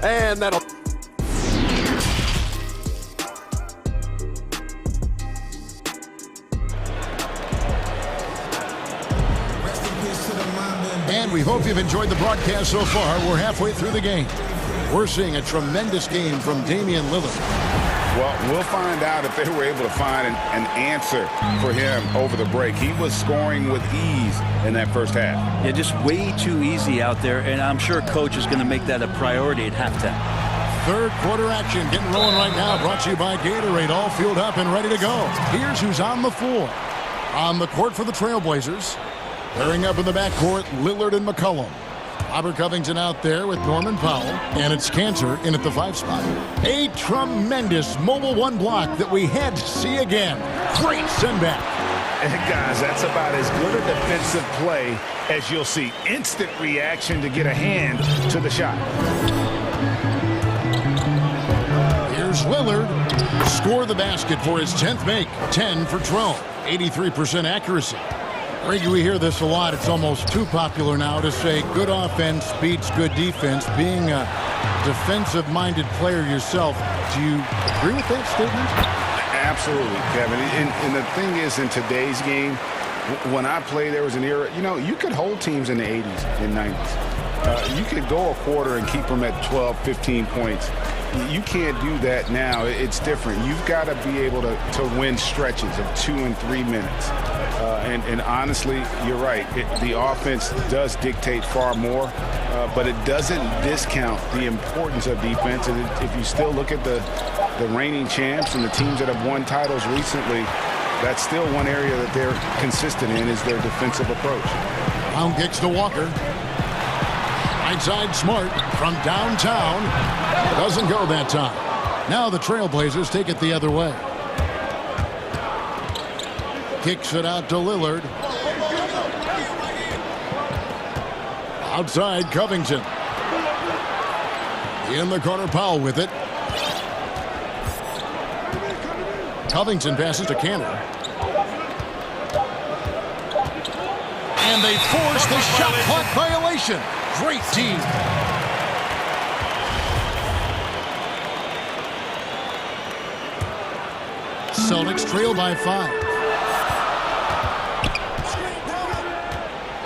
And that'll... And we hope you've enjoyed the broadcast so far. We're halfway through the game. We're seeing a tremendous game from Damian Lillard. Well, we'll find out if they were able to find an answer for him over the break. He was scoring with ease in that first half. Yeah, just way too easy out there, and I'm sure coach is going to make that a priority at halftime. Third quarter action getting rolling right now, brought to you by Gatorade, all fueled up and ready to go. Here's who's on the floor. On the court for the Trailblazers. Pairing up in the backcourt, Lillard and McCollum. Robert Covington out there with Norman Powell, and it's Cantor in at the 5 spot. A tremendous mobile 1 block that we had to see again. Great send back. And guys, that's about as good a defensive play as you'll see. Instant reaction to get a hand to the shot. Here's Lillard. Score the basket for his 10th make. 10 for 12. 83% accuracy. Greg, we hear this a lot. It's almost too popular now to say good offense beats good defense. Being a defensive-minded player yourself, do you agree with that statement? Absolutely, Kevin. And the thing is, in today's game, when I played, there was an era, you know, you could hold teams in the 80s and 90s. You could go a quarter and keep them at 12, 15 points. You can't do that now. It's different. You've got to be able to win stretches of 2 and 3 minutes. And honestly, you're right. The offense does dictate far more, but it doesn't discount the importance of defense. And if you still look at the reigning champs and the teams that have won titles recently, that's still one area that they're consistent in is their defensive approach. Brown kicks to Walker. Right side Smart from downtown. Doesn't go that time. Now the Trailblazers take it the other way. Kicks it out to Lillard. Outside Covington. In the corner, Powell with it. Covington passes to Canner. And they force the shot clock violation. Great team. Celtics trail by 5.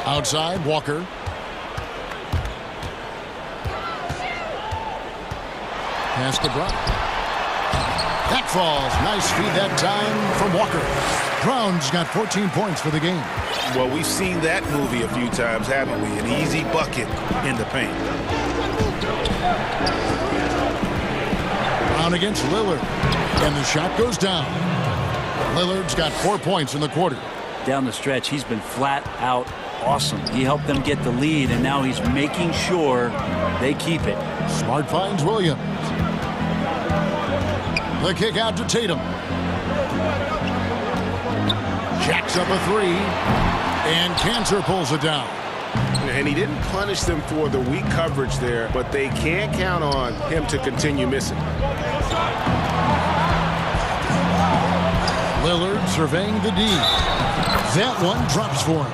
Outside, Walker. Pass to Brown. That falls. Nice feed that time from Walker. Brown's got 14 points for the game. Well, we've seen that movie a few times, haven't we? An easy bucket in the paint. Brown against Lillard. And the shot goes down. Lillard's got 4 points in the quarter. Down the stretch, he's been flat out awesome. He helped them get the lead, and now he's making sure they keep it. Smart finds Williams. The kick out to Tatum. Jacks up a 3. And Cancer pulls it down. And he didn't punish them for the weak coverage there, but they can't count on him to continue missing. Lillard surveying the D. That one drops for him.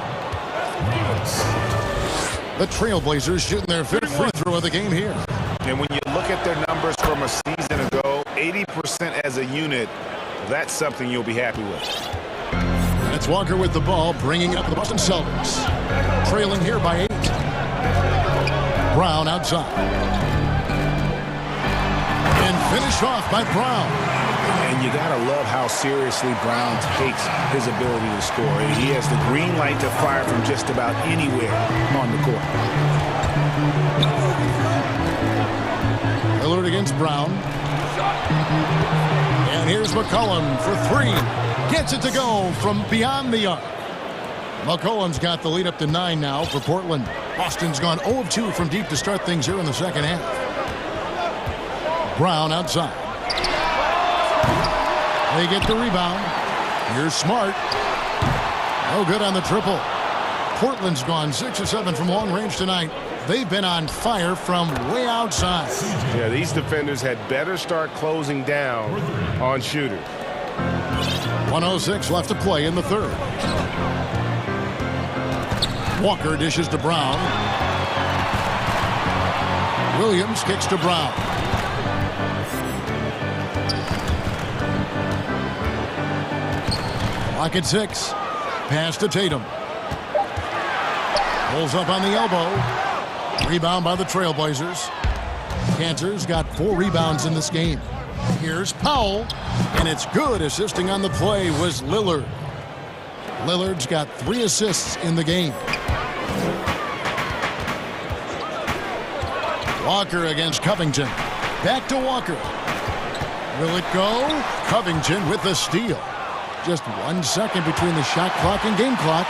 The Trailblazers shooting their 5th free throw of the game here. And when you look at their numbers from a season ago, 80% as a unit, that's something you'll be happy with. It's Walker with the ball, bringing up the Boston Celtics. Trailing here by 8. Brown outside. And finished off by Brown. And you got to love how seriously Brown takes his ability to score. He has the green light to fire from just about anywhere on the court. Lillard against Brown. And here's McCollum for 3. Gets it to go from beyond the arc. McCollum's got the lead up to 9 now for Portland. Boston's gone 0 of 2 from deep to start things here in the second half. Brown outside. They get the rebound. Here's Smart. No good on the triple. Portland's gone 6 of 7 from long range tonight. They've been on fire from way outside. Yeah, these defenders had better start closing down on shooters. 1:06 left to play in the third. Walker dishes to Brown. Williams kicks to Brown. Clock at 6. Pass to Tatum. Pulls up on the elbow. Rebound by the Trailblazers. Cantor's got 4 rebounds in this game. Here's Powell. And it's good. Assisting on the play was Lillard. Lillard's got 3 assists in the game. Walker against Covington. Back to Walker. Will it go? Covington with the steal. Just 1 second between the shot clock and game clock.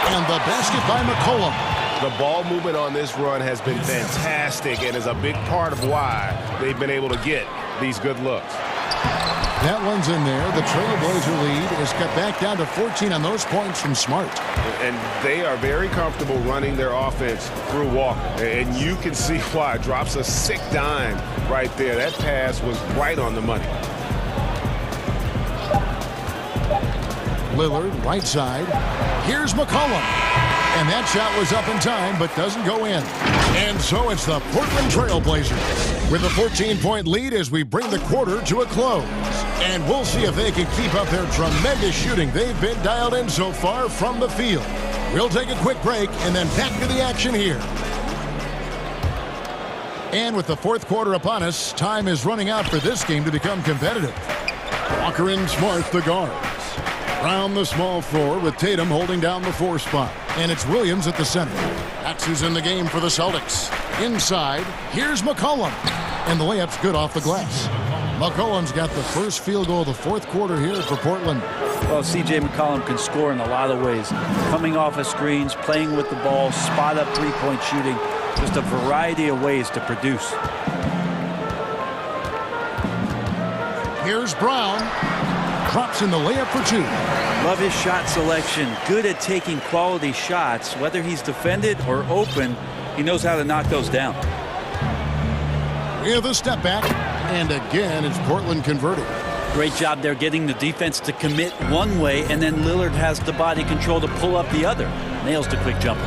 And the basket by McCollum. The ball movement on this run has been fantastic and is a big part of why they've been able to get these good looks. That one's in there. The Trailblazer lead is cut back down to 14 on those points from Smart. And they are very comfortable running their offense through Walker. And you can see why. Drops a sick dime right there. That pass was right on the money. Lillard, right side. Here's McCollum. And that shot was up in time, but doesn't go in. And so it's the Portland Trailblazers with a 14-point lead as we bring the quarter to a close. And we'll see if they can keep up their tremendous shooting they've been dialed in so far from the field. We'll take a quick break and then back to the action here. And with the fourth quarter upon us, time is running out for this game to become competitive. Walker and Smart, the guards. Brown, the small floor, with Tatum holding down the 4 spot. And it's Williams at the center. That's who's in the game for the Celtics. Inside, here's McCollum. And the layup's good off the glass. McCollum's got the first field goal of the fourth quarter here for Portland. Well, C.J. McCollum can score in a lot of ways. Coming off of screens, playing with the ball, spot-up three-point shooting. Just a variety of ways to produce. Here's Brown. Drops in the layup for 2. Love his shot selection. Good at taking quality shots. Whether he's defended or open, he knows how to knock those down. With a step back. And again, it's Portland converting. Great job there getting the defense to commit one way, and then Lillard has the body control to pull up the other. Nails the quick jumper.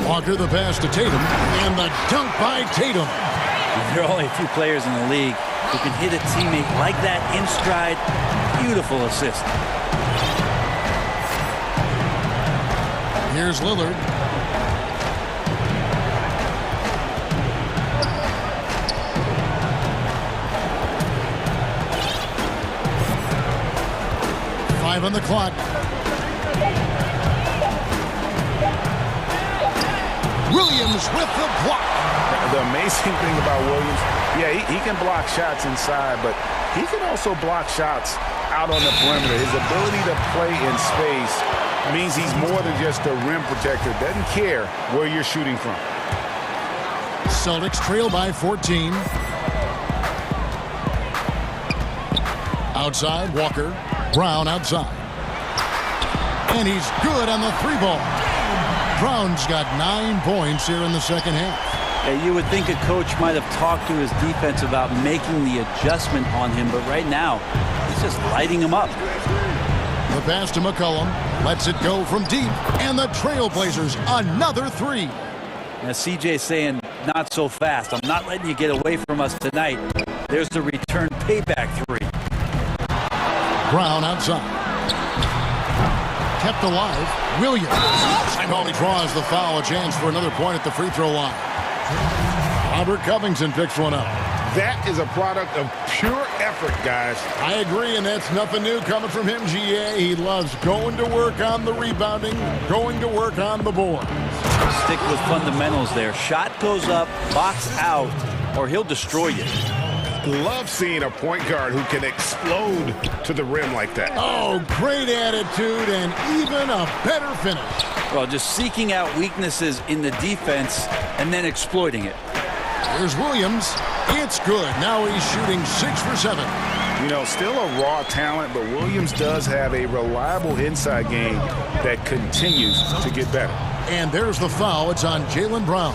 Walker the pass to Tatum, and the dunk by Tatum. There are only a few players in the league who can hit a teammate like that in stride. Beautiful assist. Here's Lillard. On the clock. Williams with the block. The amazing thing about Williams, yeah, he can block shots inside, but he can also block shots out on the perimeter. His ability to play in space means he's more than just a rim protector. Doesn't care where you're shooting from. Celtics trail by 14. Outside, Walker. Brown outside. And he's good on the 3-ball. Brown's got 9 points here in the second half. Yeah, you would think a coach might have talked to his defense about making the adjustment on him, but right now, he's just lighting him up. The pass to McCollum. Lets it go from deep. And the Trailblazers, another 3. Now, CJ saying, not so fast. I'm not letting you get away from us tonight. There's the return payback 3. Brown outside. Kept alive. Williams. And only draws the foul. A chance for another point at the free throw line. Robert Covington picks one up. That is a product of pure effort, guys. I agree, and that's nothing new coming from him, GA. He loves going to work on the rebounding, going to work on the board. Stick with fundamentals there. Shot goes up, box out, or he'll destroy you. Love seeing a point guard who can explode to the rim like that. Oh, great attitude and even a better finish. Well, just seeking out weaknesses in the defense and then exploiting it. Here's Williams. It's good. Now he's shooting 6 for 7. You know, still a raw talent, but Williams does have a reliable inside game that continues to get better. And there's the foul. It's on Jaylen Brown.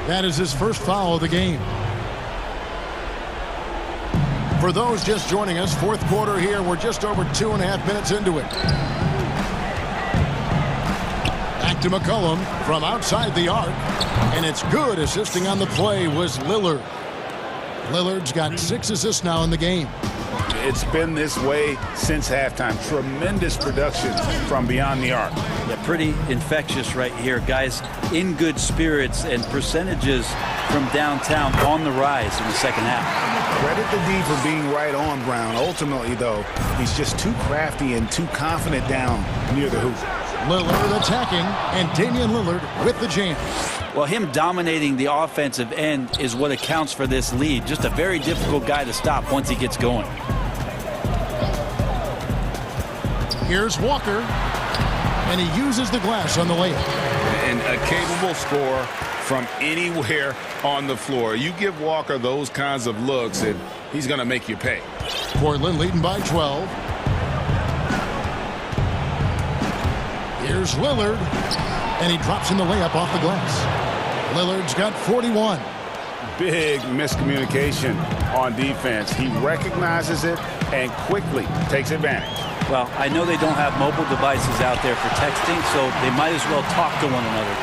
That is his first foul of the game. For those just joining us, fourth quarter here. We're just over 2.5 minutes into it. Back to McCollum from outside the arc. And it's good. Assisting on the play was Lillard. Lillard's got 6 assists now in the game. It's been this way since halftime. Tremendous production from beyond the arc. Yeah, pretty infectious right here. Guys in good spirits and percentages from downtown on the rise in the second half. Credit the D for being right on Brown. Ultimately, though, he's just too crafty and too confident down near the hoop. Lillard attacking, and Damian Lillard with the jam. Well, him dominating the offensive end is what accounts for this lead. Just a very difficult guy to stop once he gets going. Here's Walker, and he uses the glass on the layup. And a capable scorer from anywhere on the floor. You give Walker those kinds of looks, and he's going to make you pay. Portland leading by 12. Here's Lillard, and he drops in the layup off the glass. Lillard's got 41. Big miscommunication on defense. He recognizes it and quickly takes advantage. Well, I know they don't have mobile devices out there for texting, so they might as well talk to one another.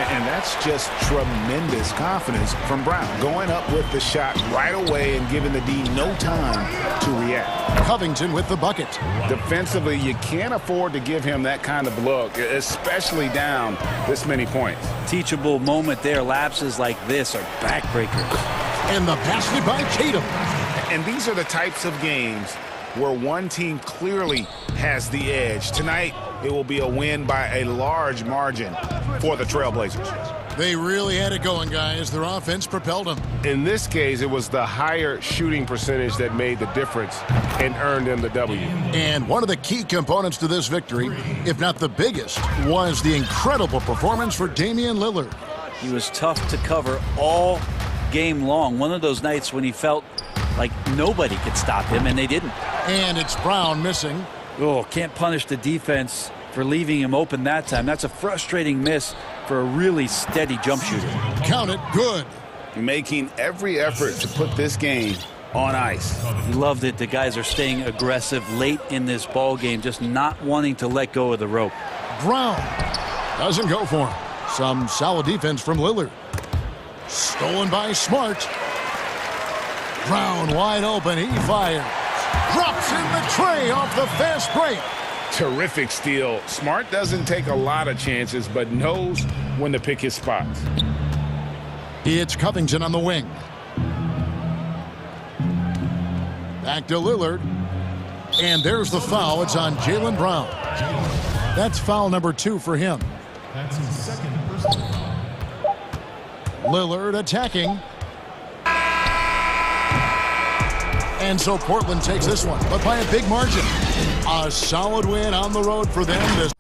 And that's just tremendous confidence from Brown. Going up with the shot right away and giving the D no time to react. Covington with the bucket. Defensively, you can't afford to give him that kind of look, especially down this many points. Teachable moment there. Lapses like this are backbreakers. And the basket by Tatum. And these are the types of games where one team clearly has the edge. Tonight, it will be a win by a large margin for the Trailblazers. They really had it going, guys. Their offense propelled them. In this case, it was the higher shooting percentage that made the difference and earned them the W. And one of the key components to this victory, if not the biggest, was the incredible performance for Damian Lillard. He was tough to cover all game long. One of those nights when he felt like nobody could stop him, and they didn't. And it's Brown missing. Oh, can't punish the defense for leaving him open that time. That's a frustrating miss for a really steady jump shooter. Count it, good. Making every effort to put this game on ice. He loved it. The guys are staying aggressive late in this ball game, just not wanting to let go of the rope. Brown doesn't go for him. Some solid defense from Lillard. Stolen by Smart. Brown wide open. He fires. Drops in the tray off the fast break. Terrific steal. Smart doesn't take a lot of chances, but knows when to pick his spots. It's Covington on the wing. Back to Lillard. And there's the foul. It's on Jaylen Brown. That's foul number 2 for him. That's his second personal foul. Lillard attacking. And so Portland takes this one, but by a big margin. A solid win on the road for them this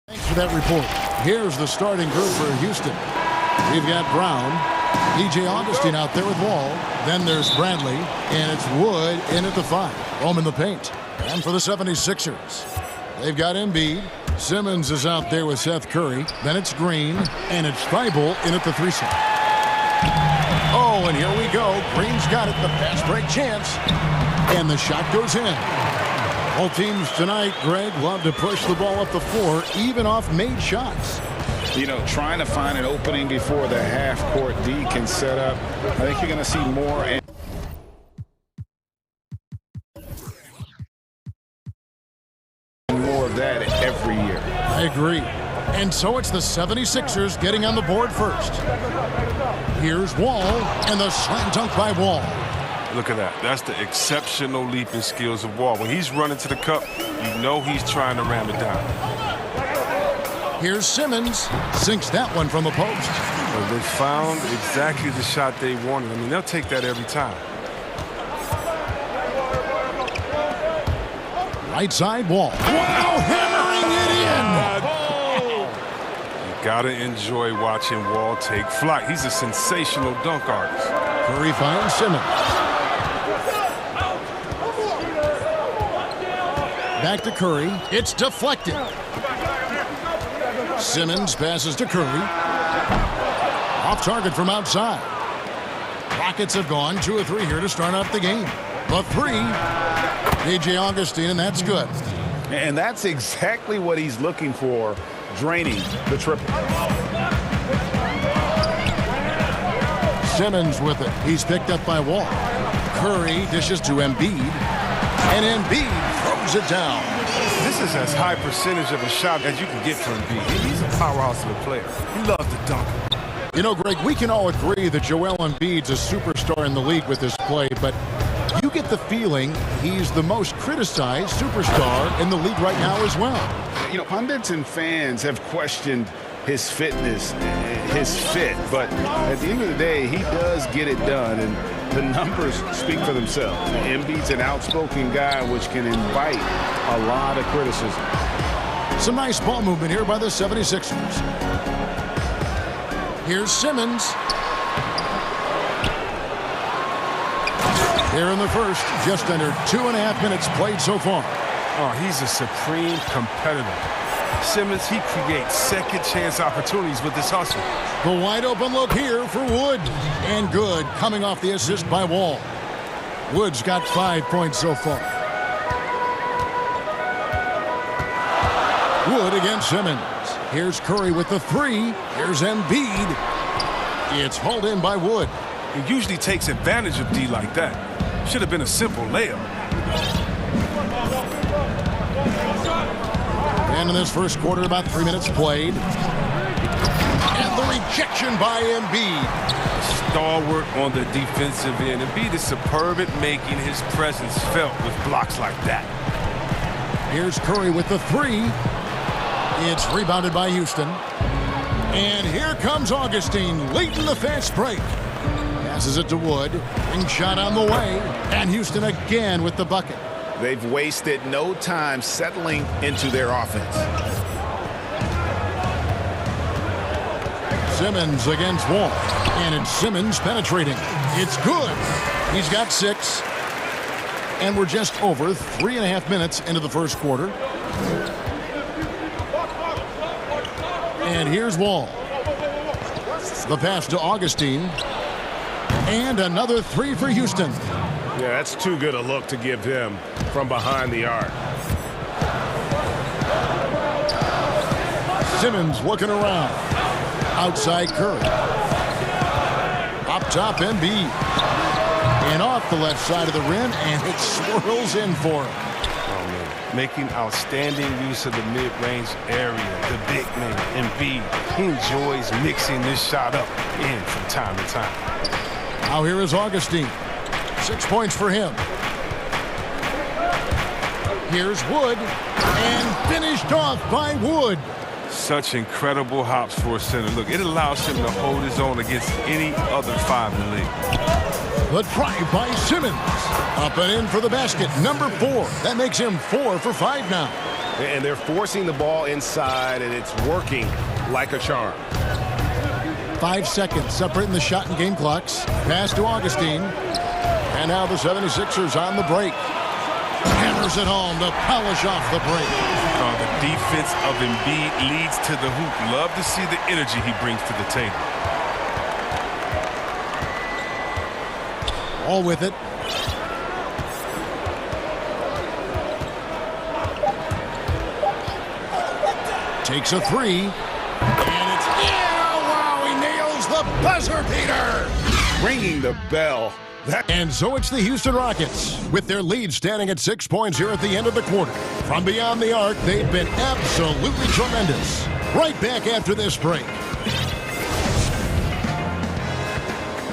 Thanks for that report. Here's the starting group for Houston. We've got Brown, DJ Augustine out there with Wall. Then there's Bradley, and it's Wood in at the 5. Home in the paint. And for the 76ers, they've got Embiid. Simmons is out there with Seth Curry. Then it's Green, and it's Thibault in at the 3 spot. Oh, and here we go. Green's got it, the fast break chance. And the shot goes in. All teams tonight, Greg, love to push the ball up the floor, even off made shots. You know, trying to find an opening before the half-court D can set up. I think you're going to see more and more of that every year. I agree. And so it's the 76ers getting on the board first. Here's Wall, and the slam dunk by Wall. Look at that. That's the exceptional leaping skills of Wall. When he's running to the cup, you know he's trying to ram it down. Here's Simmons. Sinks that one from the post. Well, they found exactly the shot they wanted. I mean, they'll take that every time. Right side Wall. Wow, hammering it in. You gotta enjoy watching Wall take flight. He's a sensational dunk artist. Curry finds Simmons. Back to Curry. It's deflected. Simmons passes to Curry. Off target from outside. Rockets have gone 2 of 3 here to start off the game. The 3, DJ Augustine, and that's good. And that's exactly what he's looking for, draining the triple. Simmons with it. He's picked up by Wall. Curry dishes to Embiid. And Embiid throws it down. This is as high percentage of a shot as you can get from Embiid. He's a powerhouse of a player. He loves to dunk. You know, Greg, we can all agree that Joel Embiid's a superstar in the league with his play, but you get the feeling he's the most criticized superstar in the league right now as well. You know, pundits and fans have questioned his fitness, his fit, but at the end of the day, he does get it done, and the numbers speak for themselves. Embiid's an outspoken guy, which can invite a lot of criticism. Some nice ball movement here by the 76ers. Here's Simmons. Here in the first, just under 2.5 minutes played so far. Oh, he's a supreme competitor. Simmons, he creates second chance opportunities with his hustle. The wide open look here for Wood. And good, coming off the assist by Wall. Wood's got 5 points so far. Wood against Simmons. Here's Curry with the 3. Here's Embiid. It's hauled in by Wood. He usually takes advantage of D like that. Should have been a simple layup. And in this first quarter, about 3 minutes played. And the rejection by Embiid. Stalwart on the defensive end. Embiid is superb at making his presence felt with blocks like that. Here's Curry with the 3. It's rebounded by Houston. And here comes Augustine leading the fast break. Passes it to Wood. Ring shot on the way. And Houston again with the bucket. They've wasted no time settling into their offense. Simmons against Wall. And it's Simmons penetrating. It's good. He's got 6. And we're just over 3.5 minutes into the first quarter. And here's Wall. The pass to Augustine. And another 3 for Houston. Yeah, that's too good a look to give him from behind the arc. Simmons looking around. Outside Curry. Up top Embiid. And off the left side of the rim, and it swirls in for him. Oh, man. Making outstanding use of the mid-range area. The big man, Embiid. He enjoys mixing this shot up in from time to time. Now here is Augustine. 6 points for him. Here's Wood. And finished off by Wood. Such incredible hops for a center. Look, it allows him to hold his own against any other 5 in the league. The drive by Simmons. Up and in for the basket. Number 4. That makes him 4 for 5 now. And they're forcing the ball inside, and it's working like a charm. 5 seconds separating the shot and game clocks. Pass to Augustine. And now the 76ers on the break. Hammers it home to polish off the break. The defense of Embiid leads to the hoop. Love to see the energy he brings to the table. All with it. Takes a three. And it's wow, he nails the buzzer beater. Ringing the bell. And so it's the Houston Rockets, with their lead standing at 6 points here at the end of the quarter. From beyond the arc, they've been absolutely tremendous. Right back after this break.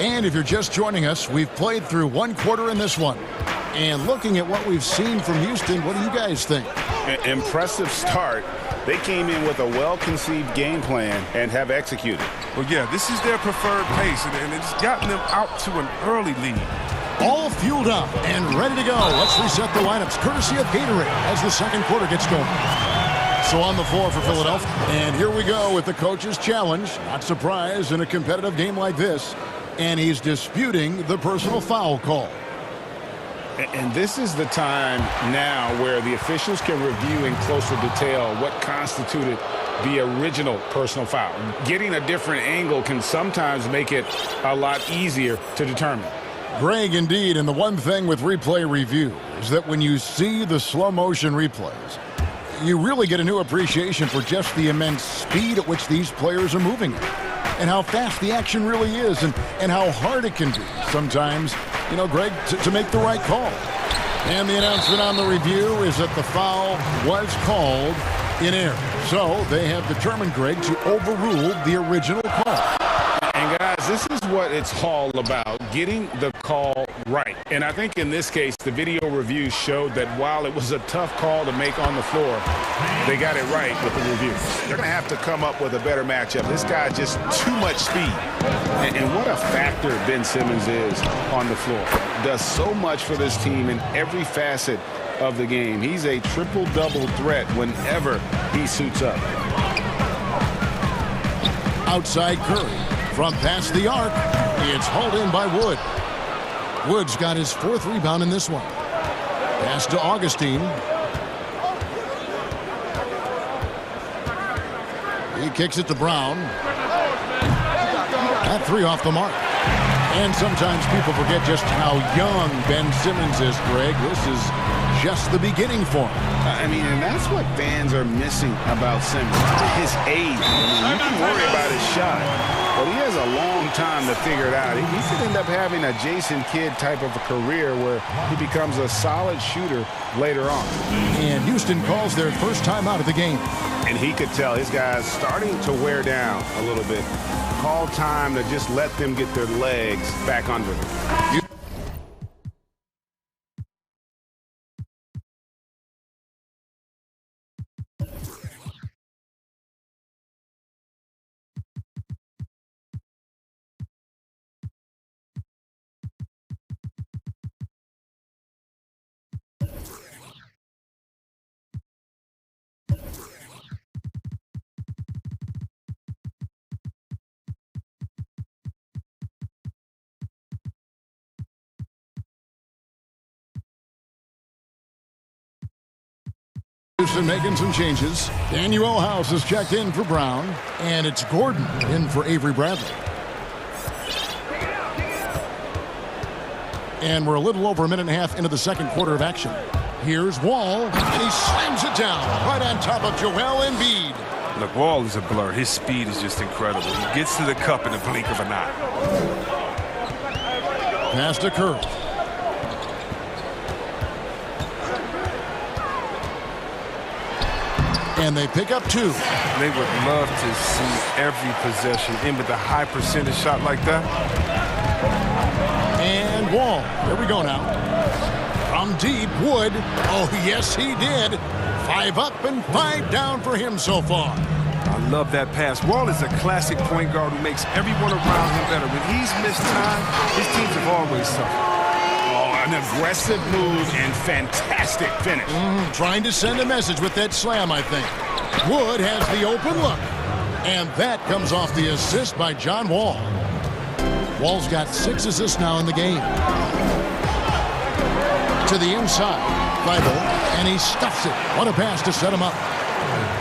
And if you're just joining us, we've played through one quarter in this one. And looking at what we've seen from Houston, what do you guys think? Impressive start. They came in with a well-conceived game plan and have executed. Well, yeah, this is their preferred pace, and it's gotten them out to an early lead. All fueled up and ready to go. Let's reset the lineups, courtesy of Gatorade, as the second quarter gets going. So on the floor for Philadelphia. And here we go with the coach's challenge. Not surprised in a competitive game like this. And he's disputing the personal foul call. And this is the time now where the officials can review in closer detail what constituted the original personal foul. Getting a different angle can sometimes make it a lot easier to determine. Greg, indeed, and the one thing with replay review is that when you see the slow motion replays, you really get a new appreciation for just the immense speed at which these players are moving and how fast the action really is and how hard it can be sometimes, you know, Greg, to make the right call. And the announcement on the review is that the foul was called in error. So they have determined, Greg, to overrule the original call. And guys, this is what it's all about, getting the call right. And I think in this case, the video review showed that while it was a tough call to make on the floor, they got it right with the review. They're going to have to come up with a better matchup. This guy just too much speed. And what a factor Ben Simmons is on the floor. Does so much for this team in every facet of the game. He's a triple-double threat whenever he suits up. Outside Curry. From past the arc, it's hauled in by Wood. Wood's got his fourth rebound in this one. Pass to Augustine. He kicks it to Brown. That three off the mark. And sometimes people forget just how young Ben Simmons is, Greg. This is just the beginning for him. I mean, and that's what fans are missing about Simmons, his age. I mean, you can worry about his shot, but he has a long time to figure it out. He could end up having a Jason Kidd type of a career where he becomes a solid shooter later on. And Houston calls their first time out of the game. And he could tell his guys starting to wear down a little bit. Call time to just let them get their legs back under them. Houston making some changes. Daniel House is checked in for Brown, and it's Gordon in for Avery Bradley. And we're a little over a minute and a half into the second quarter of action. Here's Wall, and he slams it down right on top of Joel Embiid. Look, Wall is a blur. His speed is just incredible. He gets to the cup in the blink of an eye. Pass to Curry. And they pick up two. They would love to see every possession in with a high percentage shot like that. And Wall. Here we go now. From deep, Wood. Oh, yes, he did. 5 up and 5 down for him so far. I love that pass. Wall is a classic point guard who makes everyone around him better. When he's missed time, his teams have always suffered. Oh, An aggressive move and fantastic finish. Trying to send a message with that slam, I think. Wood has the open look. And that comes off the assist by John Wall. Wall's got 6 assists now in the game. To the inside. Bible, and he stuffs it. What a pass to set him up.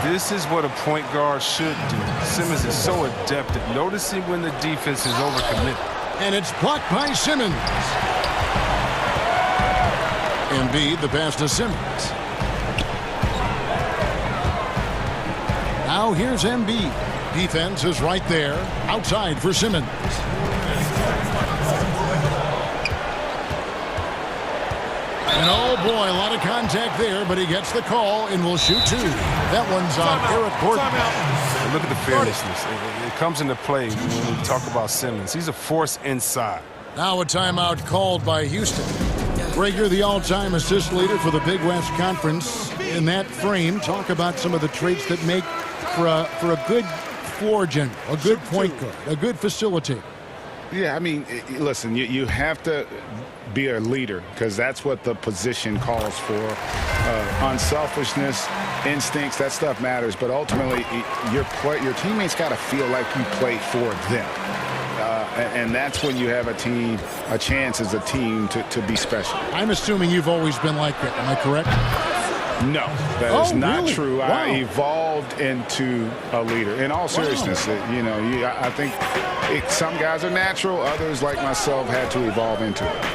This is what a point guard should do. Simmons is so adept at noticing when the defense is overcommitted. And it's blocked by Simmons. Embiid, the pass to Simmons. Now here's Embiid. Defense is right there. Outside for Simmons. And oh boy, a lot of contact there, but he gets the call and will shoot 2. That one's on Eric Gordon. And look at the fearlessness. It comes into play when we talk about Simmons. He's a force inside. Now a timeout called by Houston. Greg, you're the all-time assist leader for the Big West Conference. In that frame, talk about some of the traits that make for a good floor general, a good point guard, a good facilitator. Yeah, I mean, listen, you have to be a leader because that's what the position calls for. Unselfishness, instincts, that stuff matters. But ultimately, your teammates got to feel like you play for them. And that's when you have a chance as a team to be special. I'm assuming you've always been like that. Am I correct? No, that is not really? true. Wow. I evolved into a leader. In all seriousness, I think some guys are natural. Others, like myself, had to evolve into it.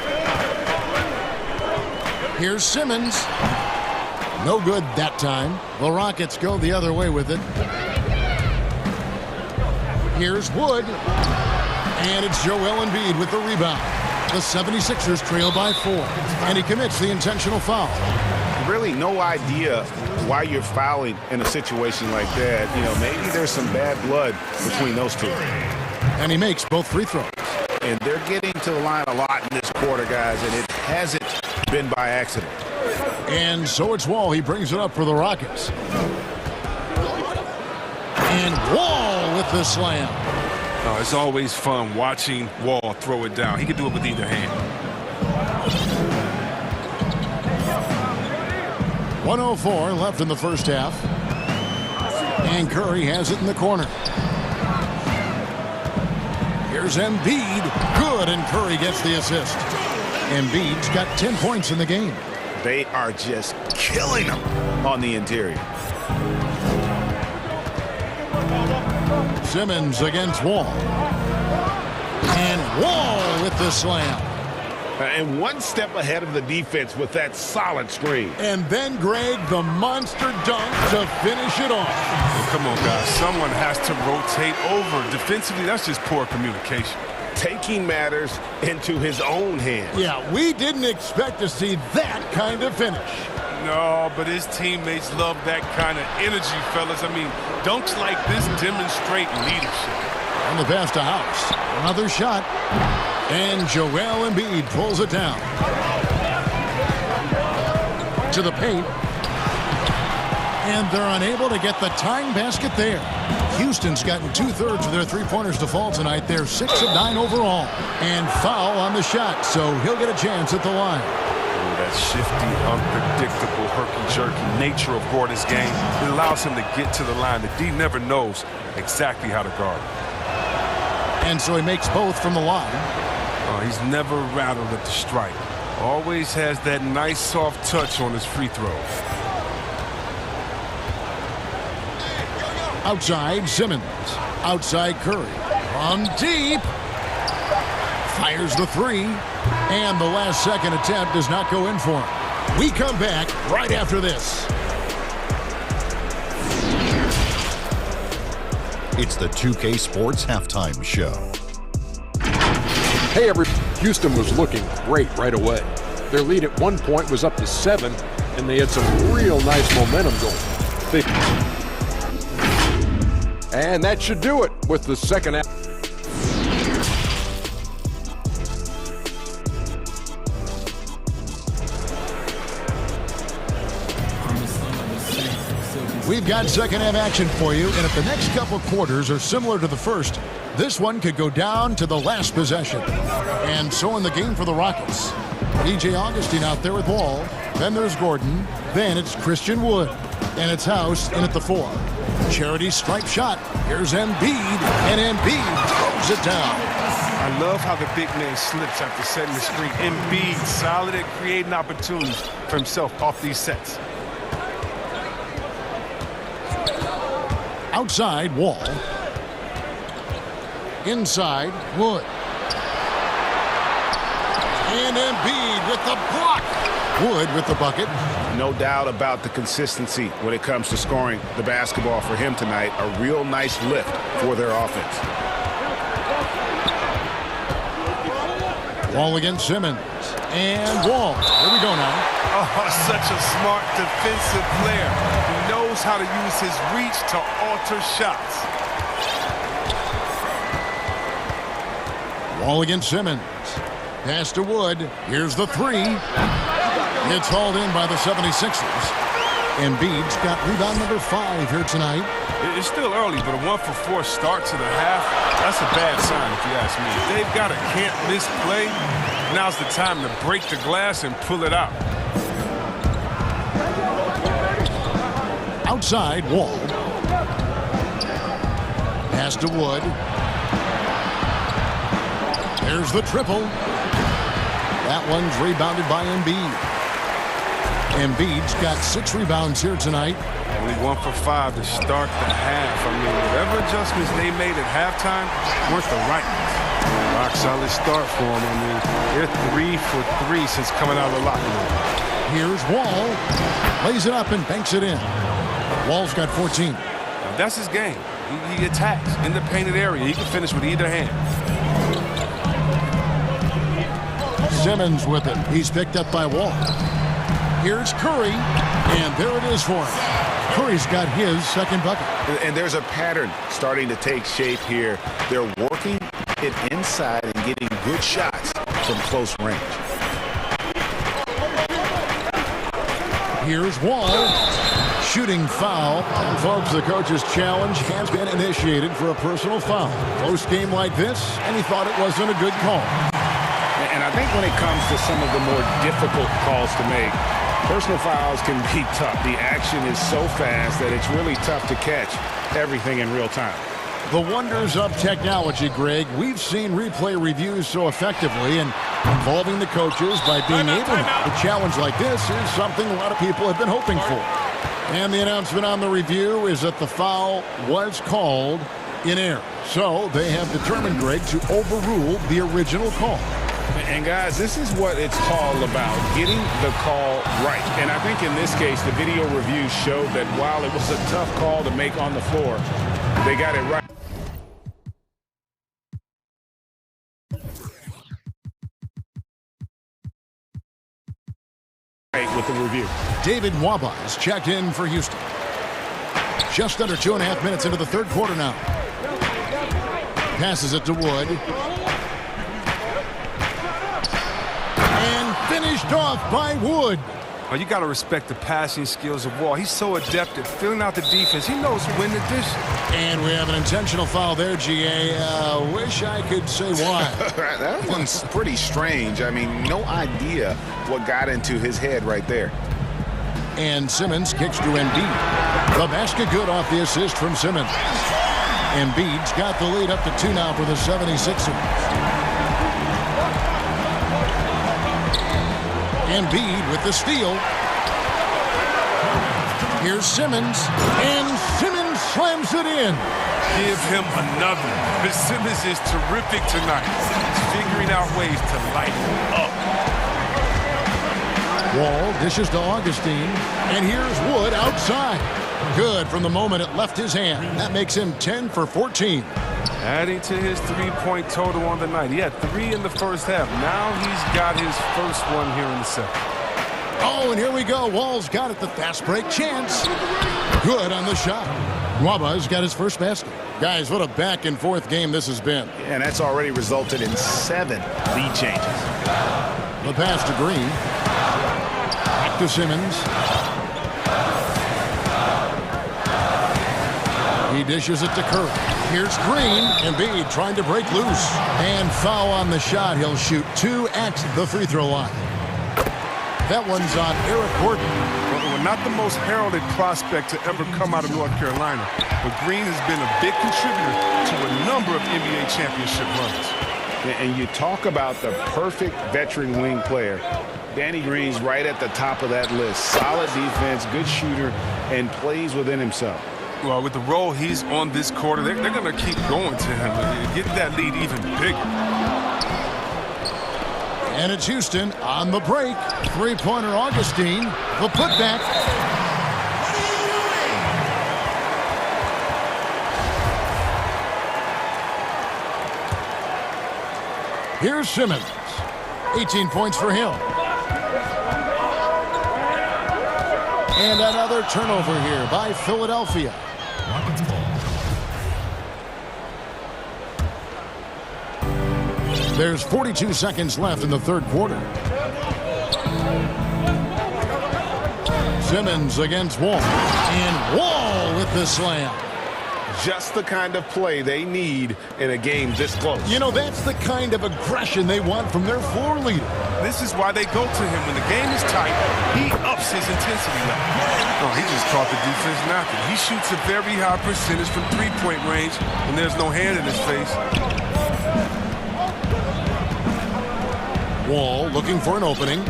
Here's Simmons. No good that time. The Rockets go the other way with it. Here's Wood. And it's Joel Embiid with the rebound. The 76ers trail by 4. And he commits the intentional foul. Really no idea why you're fouling in a situation like that. Maybe there's some bad blood between those two. And he makes both free throws. And they're getting to the line a lot in this quarter, guys, and it hasn't been by accident. And so it's Wall. He brings it up for the Rockets. And Wall with the slam. Oh, it's always fun watching Wall throw it down. He can do it with either hand. 1:04 left in the first half. And Curry has it in the corner. Here's Embiid. Good, and Curry gets the assist. Embiid's got 10 points in the game. They are just killing them on the interior. Simmons against Wall. And Wall with the slam. And one step ahead of the defense with that solid screen. And then, Greg, the monster dunk to finish it off. Well, come on, guys. Someone has to rotate over. Defensively, that's just poor communication. Taking matters into his own hands. Yeah, we didn't expect to see that kind of finish. No, but his teammates love that kind of energy, fellas. I mean, dunks like this demonstrate leadership. And the pass to House. Another shot. And Joel Embiid pulls it down. To the paint. And they're unable to get the tying basket there. Houston's gotten 2/3 of their three-pointers to fall tonight. They're 6 of 9 overall. And foul on the shot, so he'll get a chance at the line. Oh, that shifty, unpredictable, herky-jerky nature of Gordon's game, it allows him to get to the line. The D never knows exactly how to guard. And so he makes both from the line. He's never rattled at the stripe. Always has that nice soft touch on his free throws. Outside, Simmons. Outside, Curry. From deep. Fires the 3. And the last second attempt does not go in for him. We come back right after this. It's the 2K Sports Halftime Show. Hey, Houston was looking great right away. Their lead at one point was up to 7, and they had some real nice momentum going. And that should do it with the second half. We've got second half action for you, and if the next couple quarters are similar to the first, this one could go down to the last possession. And so in the game for the Rockets, DJ Augustine out there with Wall. Then there's Gordon. Then it's Christian Wood. And it's House in at the 4. Charity stripe shot. Here's Embiid, and Embiid throws it down. I love how the big man slips after setting the screen. Embiid solid at creating opportunities for himself off these sets. Outside, Wall. Inside, Wood. And Embiid with the block. Wood with the bucket. No doubt about the consistency when it comes to scoring the basketball for him tonight. A real nice lift for their offense. Wall against Simmons. And Wall. Here we go now. Oh, such a smart defensive player. He knows how to use his reach to alter shots. Wall against Simmons. Pass to Wood. Here's the 3. It's hauled in by the 76ers. Embiid's got rebound number 5 here tonight. It's still early, but a 1-for-4 start to the half, that's a bad sign if you ask me. If they've got a can't-miss play, now's the time to break the glass and pull it out. Outside, Wall. Pass to Wood. There's the triple. That one's rebounded by Embiid. Embiid's got 6 rebounds here tonight. Only 1 for 5 to start the half. I mean, whatever adjustments they made at halftime weren't the right ones. Rock solid start for them. I mean, they're 3 for 3 since coming out of the locker room. Here's Wall. Lays it up and banks it in. Wall's got 14. Now, that's his game. He attacks in the painted area. He can finish with either hand. Simmons with it. He's picked up by Wall. Here's Curry, and there it is for him. Curry's got his second bucket. And there's a pattern starting to take shape here. They're working it inside and getting good shots from close range. Here's Wall. Shooting foul. And folks, the coach's challenge has been initiated for a personal foul. Close game like this, and he thought it wasn't a good call. And I think when it comes to some of the more difficult calls to make, personal fouls can be tough. The action is so fast that it's really tough to catch everything in real time. The wonders of technology, Greg. We've seen replay reviews so effectively, and involving the coaches by being able to challenge like this is something a lot of people have been hoping for. And the announcement on the review is that the foul was called in error. So they have determined, Greg, to overrule the original call. And guys, this is what it's all about, getting the call right. And I think in this case, the video review showed that while it was a tough call to make on the floor, they got it right. With the review. David Wabas checked in for Houston. Just under 2.5 minutes into the third quarter now. Passes it to Wood. And finished off by Wood. Well, you got to respect the passing skills of Wall. He's so adept at filling out the defense. He knows when to dish it. And we have an intentional foul there, GA. Wish I could say why. That one's pretty strange. I mean, no idea what got into his head right there. And Simmons kicks to Embiid. The basket good off the assist from Simmons. Embiid's got the lead up to 2 now for the 76ers. Embiid with the steal. Here's Simmons, and Simmons slams it in. Give him another. But Simmons is terrific tonight. He's figuring out ways to light him up. Wall dishes to Augustine, and here's Wood outside. Good from the moment it left his hand. That makes him 10 for 14. Adding to his 3-point total on the night. He had 3 in the first half. Now he's got his first one here in the second. Oh, and here we go. Wall's got it. The fast break chance. Good on the shot. Waba's got his first basket. Guys, what a back-and-forth game this has been. And that's already resulted in 7 lead changes. The pass to Green. Back to Simmons. He dishes it to Curry. Here's Green. Embiid trying to break loose. And foul on the shot. He'll shoot 2 at the free throw line. That one's on Eric Gordon. Well, not the most heralded prospect to ever come out of North Carolina, but Green has been a big contributor to a number of NBA championship runs. And you talk about the perfect veteran wing player. Danny Green's right at the top of that list. Solid defense, good shooter, and plays within himself. Well, with the role he's on this quarter, they're going to keep going to him and get that lead even bigger. And it's Houston on the break. Three-pointer Augustine. The putback. Here's Simmons. 18 points for him. And another turnover here by Philadelphia. There's 42 seconds left in the third quarter. Simmons against Wall. And Wall with the slam. Just the kind of play they need in a game this close. You know, that's the kind of aggression they want from their floor leader. This is why they go to him. When the game is tight, he ups his intensity level. Oh, he just caught the defense napping. He shoots a very high percentage from three-point range, and there's no hand in his face. Wall looking for an opening.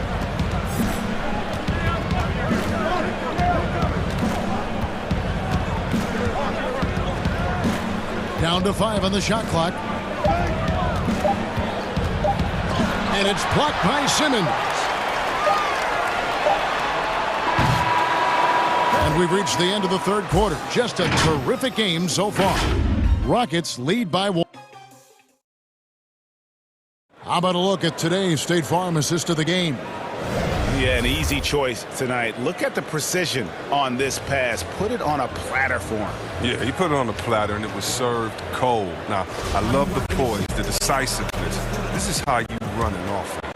Down to 5 on the shot clock. And it's blocked by Simmons. And we've reached the end of the third quarter. Just a terrific game so far. Rockets lead by 1. How about a look at today's State Farm assist of the game? Yeah, an easy choice tonight. Look at the precision on this pass. Put it on a platter for him. Yeah, he put it on a platter, and it was served cold. Now, I love the poise, the decisiveness. This is how you run an offense.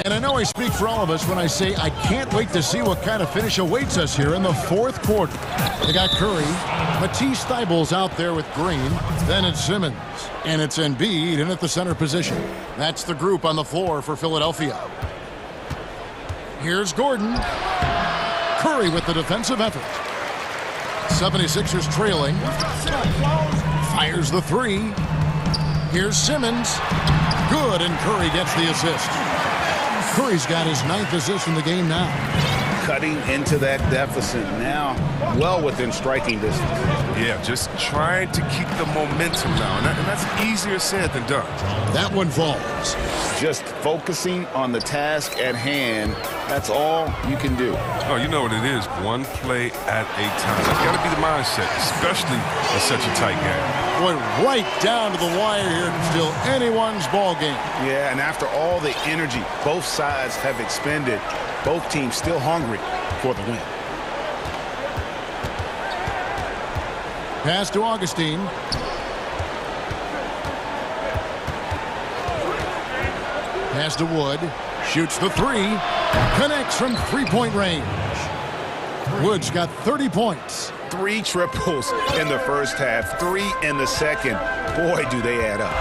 And I know I speak for all of us when I say I can't wait to see what kind of finish awaits us here in the fourth quarter. They got Curry. Matisse Thybulle's out there with Green. Then it's Simmons. And it's Embiid in at the center position. That's the group on the floor for Philadelphia. Here's Gordon. Curry with the defensive effort. 76ers trailing. Fires the three. Here's Simmons. Good, and Curry gets the assist. Curry's got his 9th assist in the game now. Cutting into that deficit now, well within striking distance. Yeah, just trying to keep the momentum now, and that's easier said than done. That one falls. Just focusing on the task at hand, that's all you can do. Oh, you know what it is, one play at a time. That's got to be the mindset, especially in such a tight game. Boy, right down to the wire here, still anyone's ball game. Yeah, and after all the energy both sides have expended, both teams still hungry for the win. Pass to Augustine. Pass to Wood. Shoots the three. Connects from three-point range. Wood's got 30 points. 3 triples in the first half, 3 in the second. Boy, do they add up.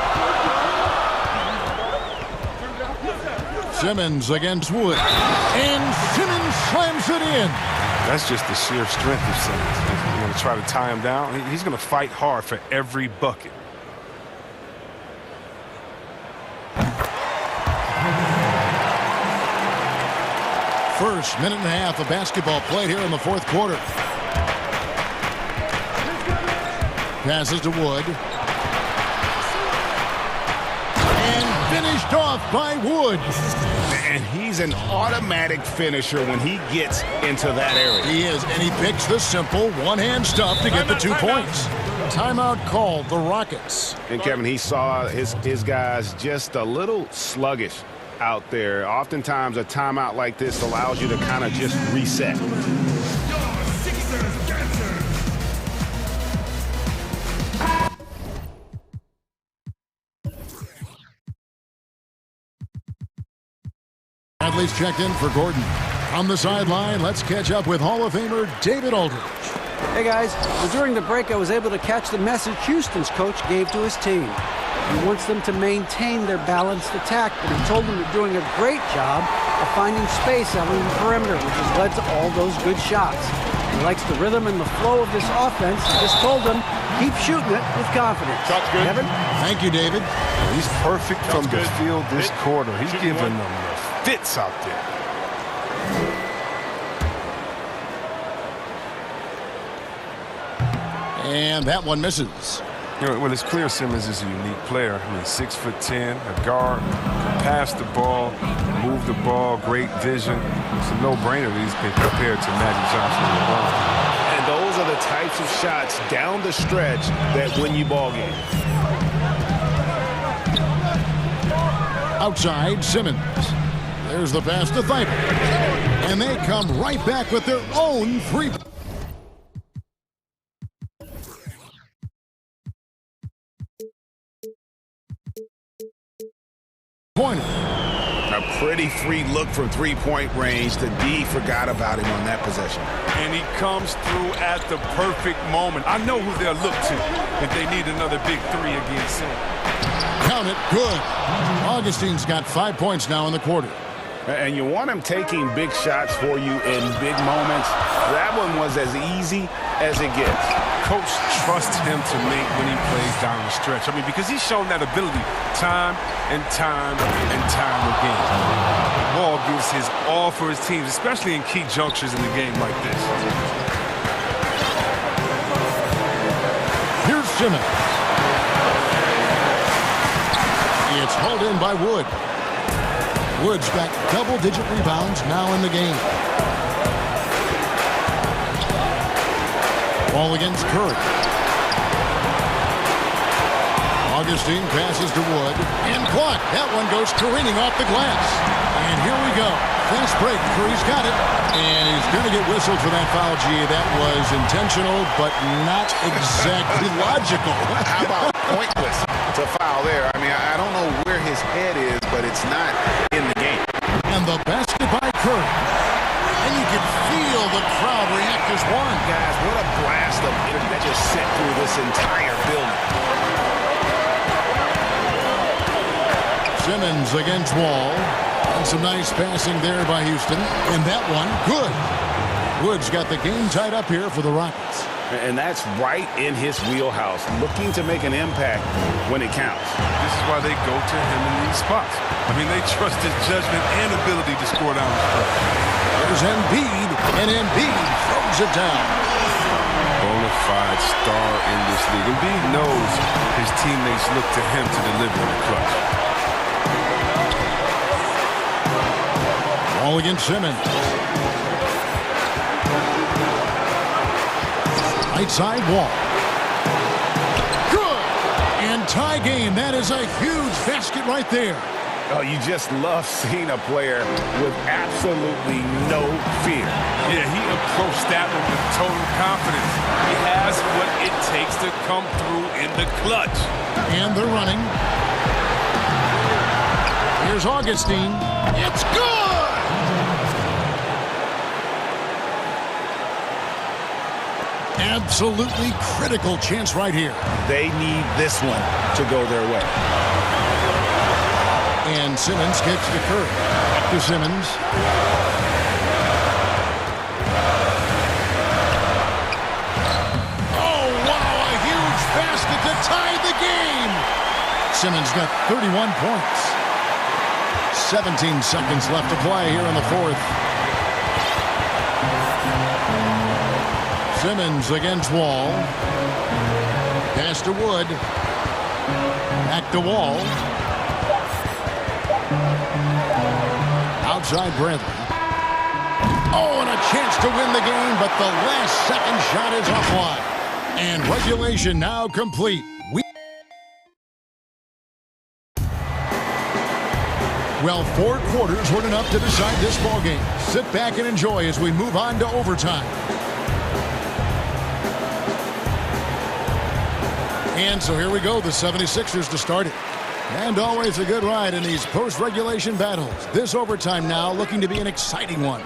Simmons against Wood. And Simmons slams it in. That's just the sheer strength of Simmons. If you're going to try to tie him down, he's going to fight hard for every bucket. First minute and a half of basketball played here in the fourth quarter. Passes to Wood. And finished off by Wood. And he's an automatic finisher when he gets into that area. He is, and he picks the simple one-hand stuff to get the 2 points. Timeout called, the Rockets. And Kevin, he saw his guys just a little sluggish out there. Oftentimes a timeout like this allows you to kind of just reset. Bradley's checked in for Gordon. On the sideline, let's catch up with Hall of Famer David Aldridge. Hey guys, during the break I was able to catch the message Houston's coach gave to his team. He wants them to maintain their balanced attack, but he told them they're doing a great job of finding space out on the perimeter, which has led to all those good shots. He likes the rhythm and the flow of this offense. He just told them, keep shooting it with confidence. Shot's good. Kevin? Thank you, David. He's perfect from the field this quarter. He's giving them the fits out there. And that one misses. You know, well, it's clear Simmons is a unique player. I mean, 6'10", a guard, can pass the ball, move the ball, great vision. It's a no-brainer that he's been compared to Magic Johnson in the ball. And those are the types of shots down the stretch that win you ball games. Outside, Simmons. There's the pass to Thibault. And they come right back with their own three. Pointer. A pretty free look from three-point range. The D forgot about him on that possession. And he comes through at the perfect moment. I know who they'll look to if they need another big three against him. Count it. Good. Augustine's got 5 points now in the quarter. And you want him taking big shots for you in big moments. That one was as easy as it gets. Coach trusts him to make when he plays down the stretch. I mean, because he's shown that ability time and time and time again. Ball gives his all for his teams, especially in key junctures in the game like this. Here's Simmons. It's hauled in by Wood. Wood's got double-digit rebounds now in the game. Ball against Curry. Augustine passes to Wood. And clock. That one goes careening off the glass. And here we go. Fast break. Curry's got it. And he's going to get whistled for that foul. Gee, that was intentional, but not exactly logical. How about pointless? It's a foul there. I mean, I don't know where his head is, but it's not in the game. And the basket by Curry. And you can feel the crowd react as one. Guys, what a blast of it that just sent through this entire building. Simmons against Wall. And some nice passing there by Houston. And that one, good. Wood's got the game tied up here for the Rockets. And that's right in his wheelhouse, looking to make an impact when it counts. This is why they go to him in these spots. I mean, they trust his judgment and ability to score down the stretch. There's Embiid, and Embiid throws it down. Bona fide star in this league. Embiid knows his teammates look to him to deliver in the clutch. Ball against Simmons. Right side Wall. Good! And tie game. That is a huge basket right there. Oh, you just love seeing a player with absolutely no fear. Yeah, he approached that one with total confidence. He has what it takes to come through in the clutch. And they're running. Here's Augustine. It's good! Absolutely critical chance right here. They need this one to go their way. And Simmons kicks to Curry. Back to Simmons. Oh, wow, a huge basket to tie the game. Simmons got 31 points. 17 seconds left to play here in the fourth. Simmons against Wall. Pass to Wood. Back to Wall. Outside Bradley. Oh, and a chance to win the game, but the last second shot is offline. And regulation now complete. Well, 4 quarters weren't enough to decide this ballgame. Sit back and enjoy as we move on to overtime. And so here we go, the 76ers to start it. And always a good ride in these post-regulation battles. This overtime now looking to be an exciting one.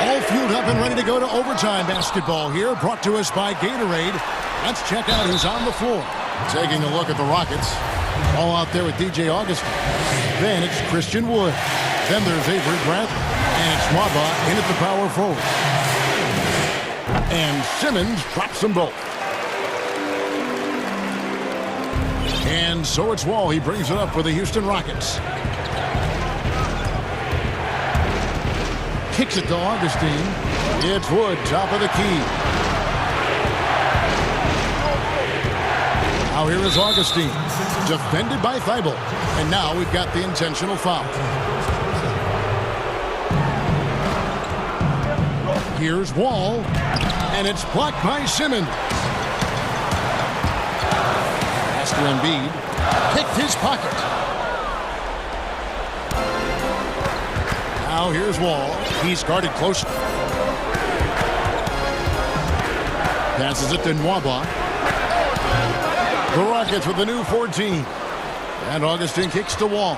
All fueled up and ready to go to overtime basketball here, brought to us by Gatorade. Let's check out who's on the floor. Taking a look at the Rockets. All out there with DJ Augustin. Then it's Christian Wood. Then there's Avery Grant. And it's Waba in at the power forward. And Simmons drops them both. And so it's Wall. He brings it up for the Houston Rockets. Kicks it to Augustine. It's Wood, top of the key. Now here is Augustine. Defended by Thibault. And now we've got the intentional foul. Here's Wall. And it's blocked by Simmons. Master Embiid kicked his pocket. Now here's Wall. He's guarded close. Passes it to Nwaba. The Rockets with the new 14. And Augustine kicks to Wall.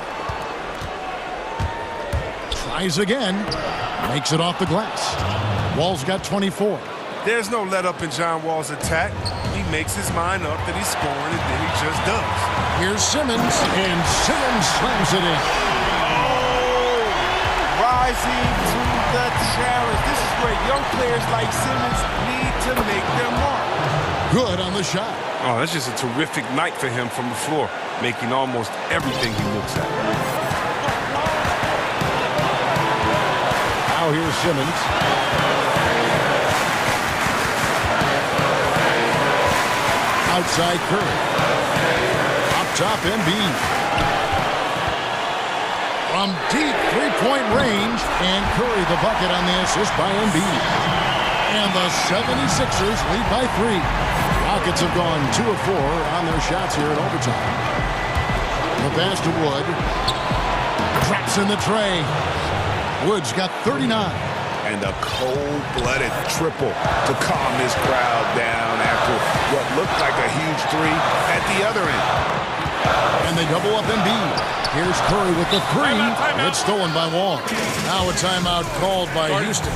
Tries again. Makes it off the glass. Wall's got 24. There's no let up in John Wall's attack. He makes his mind up that he's scoring, and then he just does. Here's Simmons, and Simmons slams it in. Rising to the challenge. This is where young players like Simmons need to make their mark. Good on the shot. Oh, that's just a terrific night for him from the floor, making almost everything he looks at. Now here's Simmons. Outside Curry. Up top, Embiid. From deep three-point range, and Curry the bucket on the assist by Embiid. And the 76ers lead by 3. Rockets have gone 2 of 4 on their shots here in overtime. The pass to Wood. Drops in the tray. Wood's got 39. And a cold-blooded triple to calm this crowd down after what looked like a huge three at the other end. And they double up Embiid. Here's Curry with the 3. Timeout. It's stolen by Wall. Now a timeout called by Houston.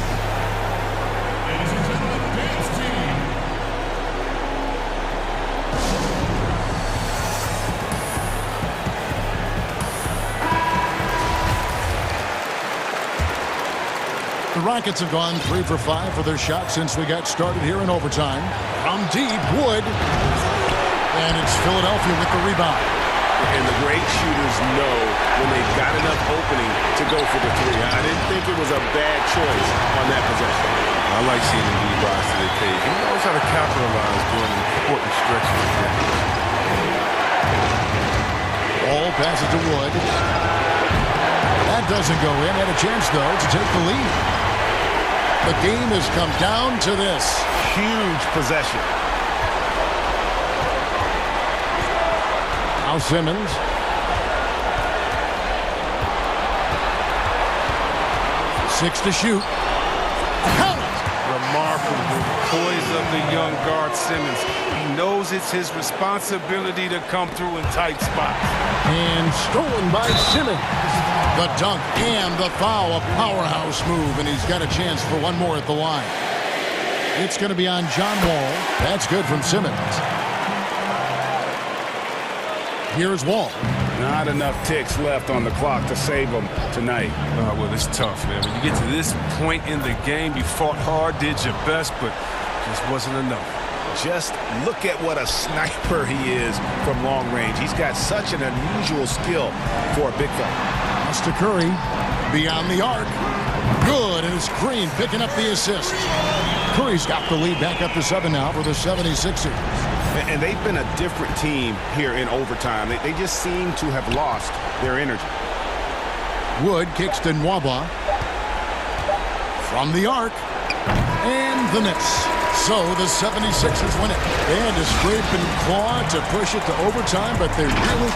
The Rockets have gone 3 for 5 for their shots since we got started here in overtime. From deep, Wood. And it's Philadelphia with the rebound. And the great shooters know when they've got enough opening to go for the 3. I didn't think it was a bad choice on that possession. I like seeing him rise to the occasion. He knows how to capitalize during important stretches of the game. Ball passes to Wood. That doesn't go in. Had a chance, though, to take the lead. The game has come down to this. Huge possession. Now Simmons. Six to shoot. Count it! Remarkable poise of the young guard Simmons. He knows it's his responsibility to come through in tight spots. And stolen by Simmons. The dunk and the foul, a powerhouse move, and he's got a chance for one more at the line. It's going to be on John Wall. That's good from Simmons. Here's Wall. Not enough ticks left on the clock to save him tonight. Well, it's tough, man. When you get to this point in the game, you fought hard, did your best, but just wasn't enough. Just look at what a sniper he is from long range. He's got such an unusual skill for a big fella. To Curry, beyond the arc. Good, and it's Green picking up the assist. Curry's got the lead back up to 7 now for the 76ers. And they've been a different team here in overtime. They just seem to have lost their energy. Wood kicks to Nwaba. From the arc. And the miss. So the 76ers win it. They had to scrape and claw to push it to overtime, but they really...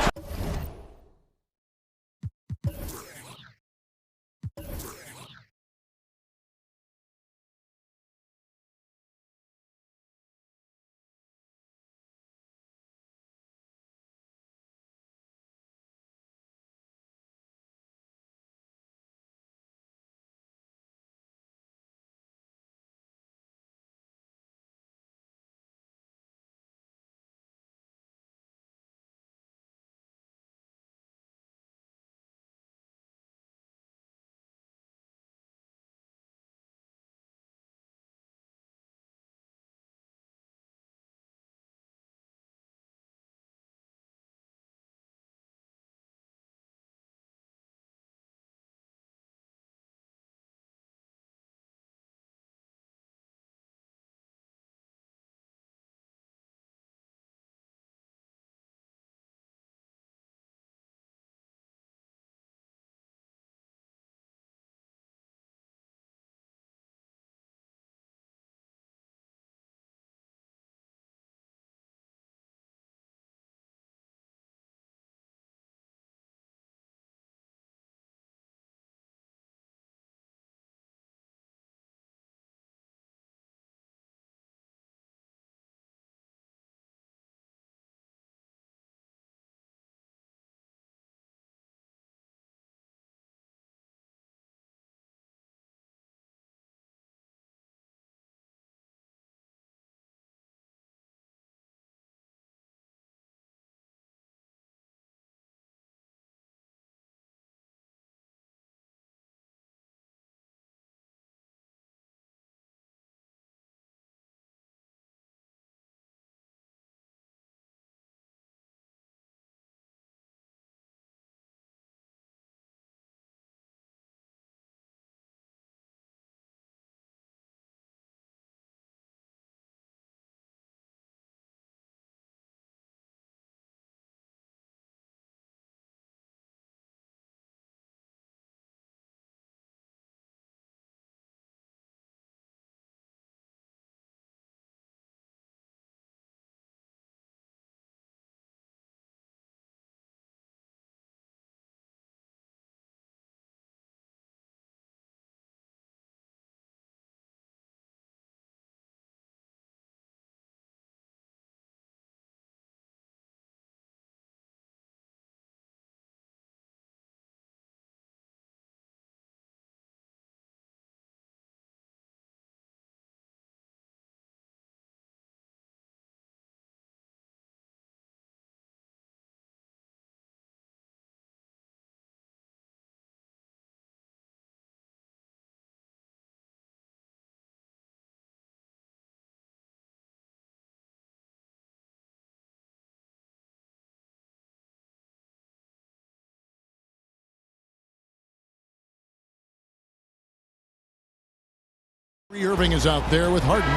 Irving is out there with Harden.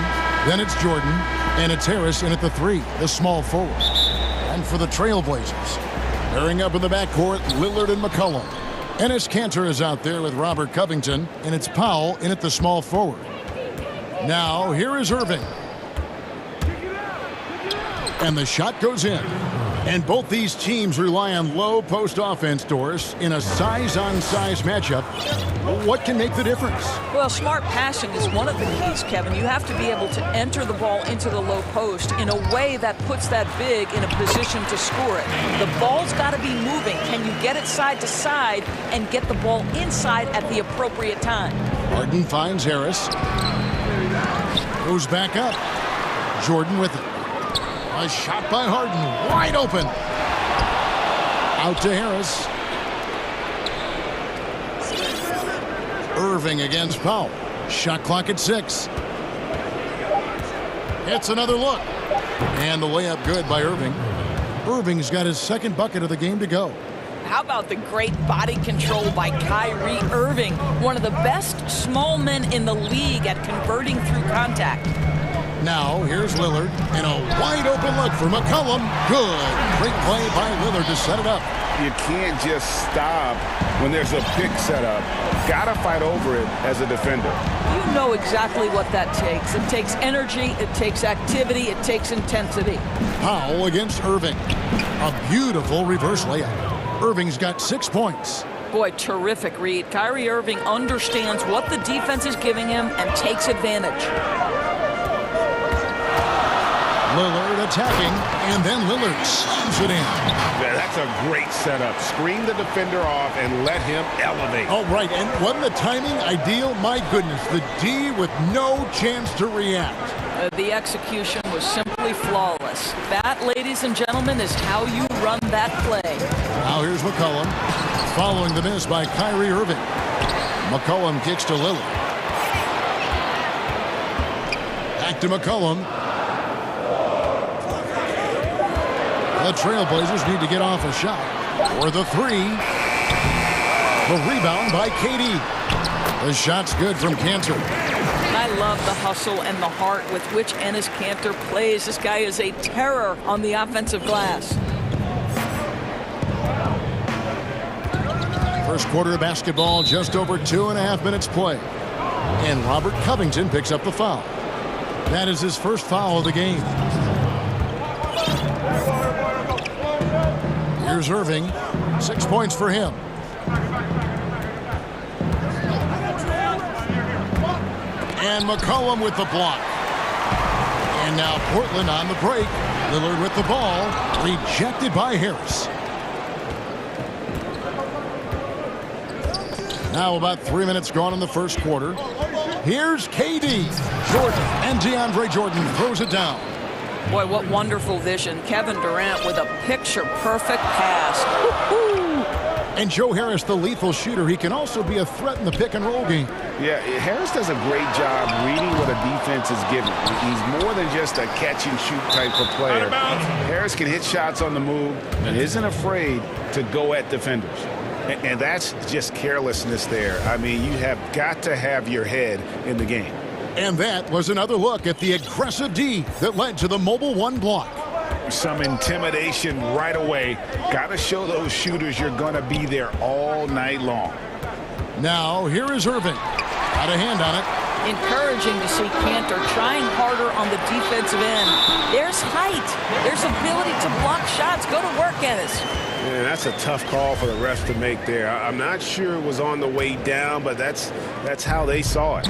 Then it's Jordan. And it's Harris in at the 3, the small forward. And for the Trailblazers, pairing up in the backcourt, Lillard and McCollum. Enes Kanter is out there with Robert Covington. And it's Powell in at the small forward. Now, here is Irving. And the shot goes in. And both these teams rely on low post offense, Doris, in a size-on-size matchup. What can make the difference? Well, smart passing is one of the keys, Kevin. You have to be able to enter the ball into the low post in a way that puts that big in a position to score it. The ball's got to be moving. Can you get it side to side and get the ball inside at the appropriate time? Harden finds Harris. Goes back up. Jordan with it. A shot by Harden, wide open. Out to Harris. Irving against Powell. Shot clock at 6. It's another look. And the layup good by Irving. Irving's got his second bucket of the game to go. How about the great body control by Kyrie Irving, one of the best small men in the league at converting through contact. Now, here's Lillard, and a wide-open look for McCollum. Good. Great play by Lillard to set it up. You can't just stop when there's a pick set up. Got to fight over it as a defender. You know exactly what that takes. It takes energy, it takes activity, it takes intensity. Powell against Irving. A beautiful reverse layup. Irving's got 6 points. Boy, terrific read. Kyrie Irving understands what the defense is giving him and takes advantage. Lillard attacking, and then Lillard slams it in. Yeah, that's a great setup. Screen the defender off and let him elevate. Oh, right, and wasn't the timing ideal? My goodness, the D with no chance to react. The execution was simply flawless. That, ladies and gentlemen, is how you run that play. Now here's McCollum, following the miss by Kyrie Irving. McCollum kicks to Lillard. Back to McCollum. The Trailblazers need to get off a shot. For the 3. The rebound by KD. The shot's good from Kanter. I love the hustle and the heart with which Enes Kanter plays. This guy is a terror on the offensive glass. First quarter of basketball, just over 2.5 minutes play. And Robert Covington picks up the foul. That is his first foul of the game. Here's Irving. 6 points for him. And McCollum with the block. And now Portland on the break. Lillard with the ball. Rejected by Harris. Now about 3 minutes gone in the first quarter. Here's KD. Jordan. And DeAndre Jordan throws it down. Boy, what wonderful vision. Kevin Durant with a picture-perfect pass. Woo-hoo! And Joe Harris, the lethal shooter, he can also be a threat in the pick-and-roll game. Yeah, Harris does a great job reading what a defense is giving. He's more than just a catch-and-shoot type of player. Harris can hit shots on the move and isn't afraid to go at defenders. And that's just carelessness there. I mean, you have got to have your head in the game. And that was another look at the aggressive D that led to the mobile 1 block. Some intimidation right away. Got to show those shooters you're going to be there all night long. Now, here is Irving. Got a hand on it. Encouraging to see Kanter trying harder on the defensive end. There's height. There's ability to block shots. Go to work, Enes. Man, that's a tough call for the refs to make there. I'm not sure it was on the way down, but that's how they saw it.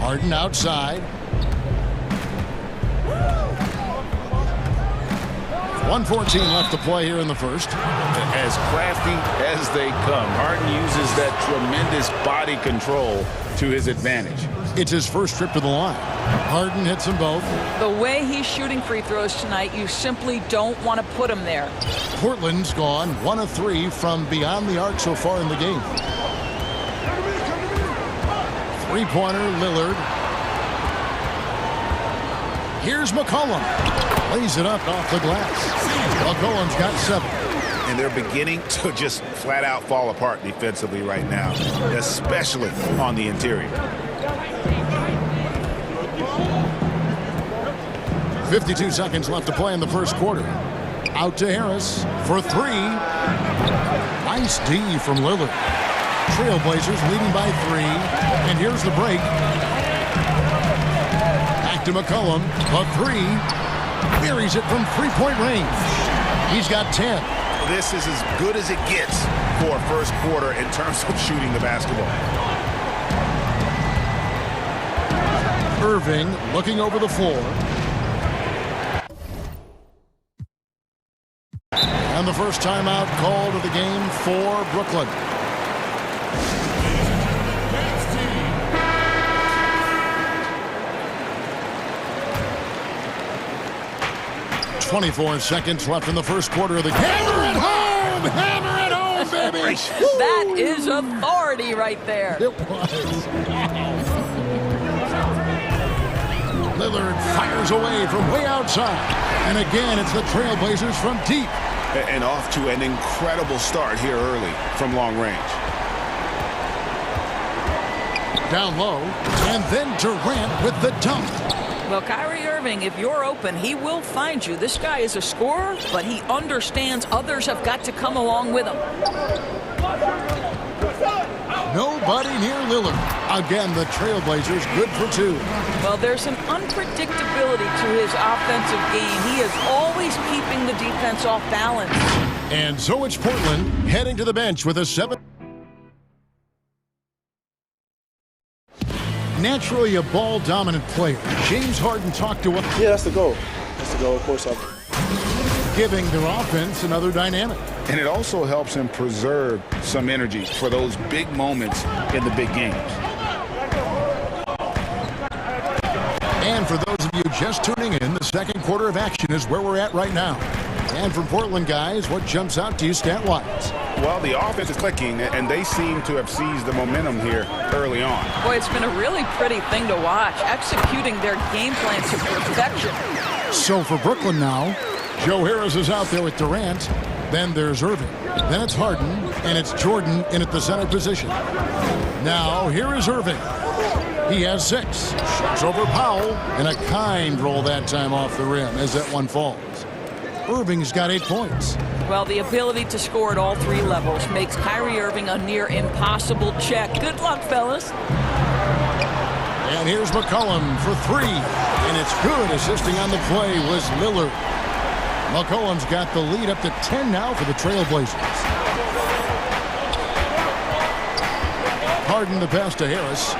Harden outside. 1:14 left to play here in the first. As crafty as they come, Harden uses that tremendous body control to his advantage. It's his first trip to the line. Harden hits them both. The way he's shooting free throws tonight, you simply don't want to put him there. Portland's gone 1 of 3 from beyond the arc so far in the game. Three-pointer, Lillard. Here's McCollum. Lays it up off the glass. McCollum's got 7. and they're beginning to just flat out fall apart defensively right now, especially on the interior. 52 seconds left to play in the first quarter. Out to Harris for three. Nice D from Lillard. Trailblazers leading by 3. And here's the break. Back to McCollum. A 3. Buries it from three-point range. He's got 10. This is as good as it gets for first quarter in terms of shooting the basketball. Irving looking over the floor. And the first timeout called of the game for Brooklyn. .24 seconds left in the first quarter of the game. Hammer it home! Hammer it home, baby! That is authority right there. It was. Lillard fires away from way outside. And again, it's the Trailblazers from deep. And off to an incredible start here early from long range. Down low, and then Durant with the dunk. Well, Kyrie Irving, if you're open, he will find you. This guy is a scorer, but he understands others have got to come along with him. Nobody near Lillard. Again, the Trailblazers good for 2. Well, there's an unpredictability to his offensive game. He is always keeping the defense off balance. And so it's Portland heading to the bench with a 7. Naturally a ball-dominant player. James Harden talked to us. Yeah, that's the goal. That's the goal, of course. Giving their offense another dynamic. And it also helps him preserve some energy for those big moments in the big games. And for those of you just tuning in, the second quarter of action is where we're at right now. And from Portland, guys, what jumps out to you stat-wise? Well, the offense is clicking, and they seem to have seized the momentum here early on. Boy, it's been a really pretty thing to watch, executing their game plan to perfection. So for Brooklyn now, Joe Harris is out there with Durant. Then there's Irving. Then it's Harden, and it's Jordan in at the center position. Now, here is Irving. He has 6. Shots over Powell, and a kind roll that time off the rim as that one falls. Irving's got 8 points. Well, the ability to score at all 3 levels makes Kyrie Irving a near impossible check. Good luck, fellas. And here's McCollum for 3. And it's good. Assisting on the play was Lillard. McCollum's got the lead up to 10 now for the Trailblazers. Harden the pass to Harris.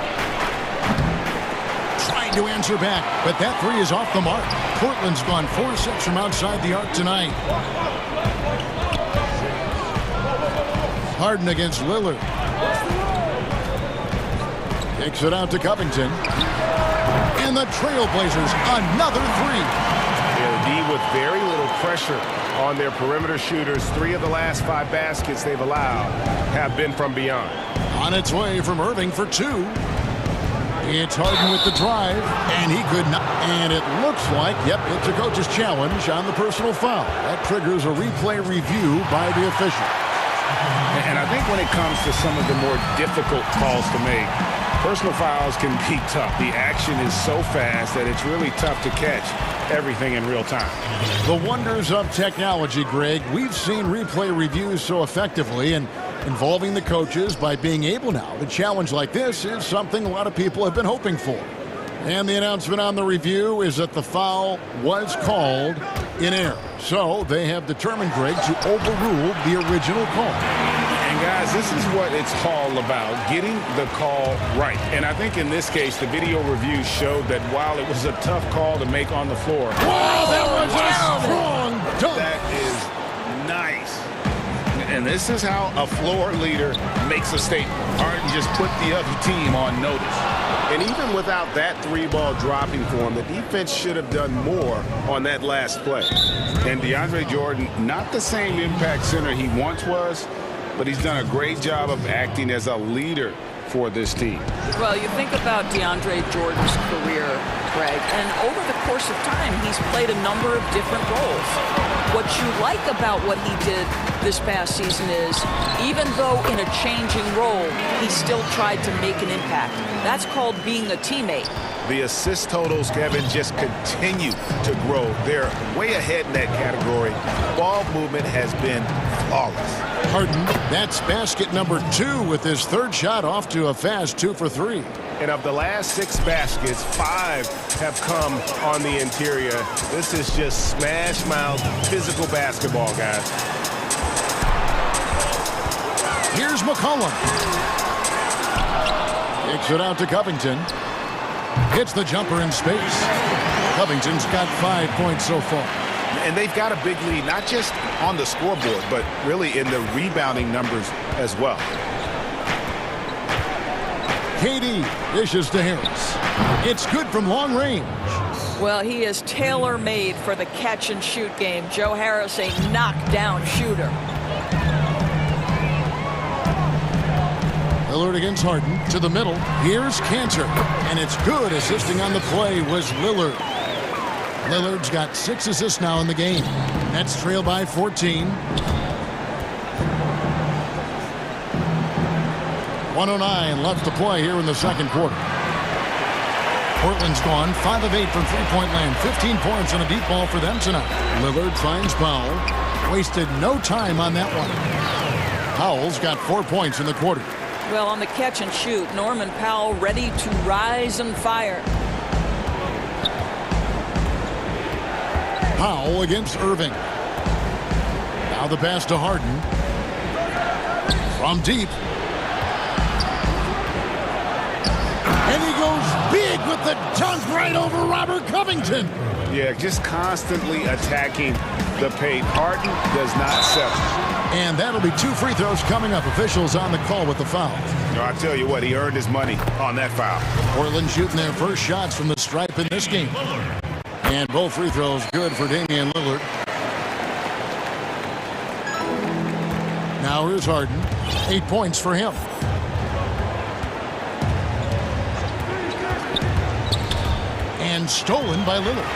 Trying to answer back, but that 3 is off the mark. Portland's gone 4-6 from outside the arc tonight. Harden against Lillard. Kicks it out to Covington. And the Trailblazers, another 3. D with very little pressure on their perimeter shooters. 3 of the last 5 baskets they've allowed have been from beyond. On its way from Irving for 2. It's Harden with the drive, and he could not. And it looks like, yep, it's a coach's challenge on the personal foul. That triggers a replay review by the official. And I think when it comes to some of the more difficult calls to make, personal fouls can be tough. The action is so fast that it's really tough to catch everything in real time. The wonders of technology, Greg. We've seen replay reviews so effectively, and involving the coaches by being able now to challenge like this is something a lot of people have been hoping for. And the announcement on the review is that the foul was called in error. So they have determined, Greg, to overrule the original call. And guys, this is what it's all about, getting the call right. And I think in this case, the video review showed that while it was a tough call to make on the floor. Wow, that was a strong dunk. That is nice. And this is how a floor leader makes a statement. Harden just put the other team on notice. And even without that 3-ball dropping for him, the defense should have done more on that last play. And DeAndre Jordan, not the same impact center he once was, but he's done a great job of acting as a leader for this team. Well, you think about DeAndre Jordan's career, Greg, and over the course of time, he's played a number of different roles. What you like about what he did this past season is, even though in a changing role, he still tried to make an impact. That's called being a teammate. The assist totals, Kevin, just continue to grow. They're way ahead in that category. Ball movement has been flawless. Harden, that's basket number 2 with his third shot off to a fast 2 for 3. And of the last 6 baskets, 5 have come on the interior. This is just smash mouth physical basketball, guys. Here's McCollum. Kicks it out to Covington. Hits the jumper in space. Covington's got 5 points so far. And they've got a big lead, not just on the scoreboard, but really in the rebounding numbers as well. KD dishes to Harris. It's good from long range. Well, he is tailor-made for the catch-and-shoot game. Joe Harris, a knockdown shooter. Lillard against Harden to the middle. Here's Cantor, and it's good. Assisting on the play was Lillard. Lillard's got 6 assists now in the game. Nets trail by 14. 1:09 left to play here in the second quarter. Portland's gone 5 of 8 from three-point land. 15 points on a deep ball for them tonight. Lillard finds Powell. Wasted no time on that one. Powell's got 4 points in the quarter. Well, on the catch and shoot, Norman Powell ready to rise and fire. Powell against Irving. Now the pass to Harden. From deep. And he goes big with the dunk right over Robert Covington. Yeah, just constantly attacking the paint. Harden does not settle. And that'll be 2 free throws coming up. Officials on the call with the foul. I tell you what, he earned his money on that foul. Portland shooting their first shots from the stripe in this game. And both free throws good for Damian Lillard. Now here's Harden. 8 points for him. And stolen by Lillard.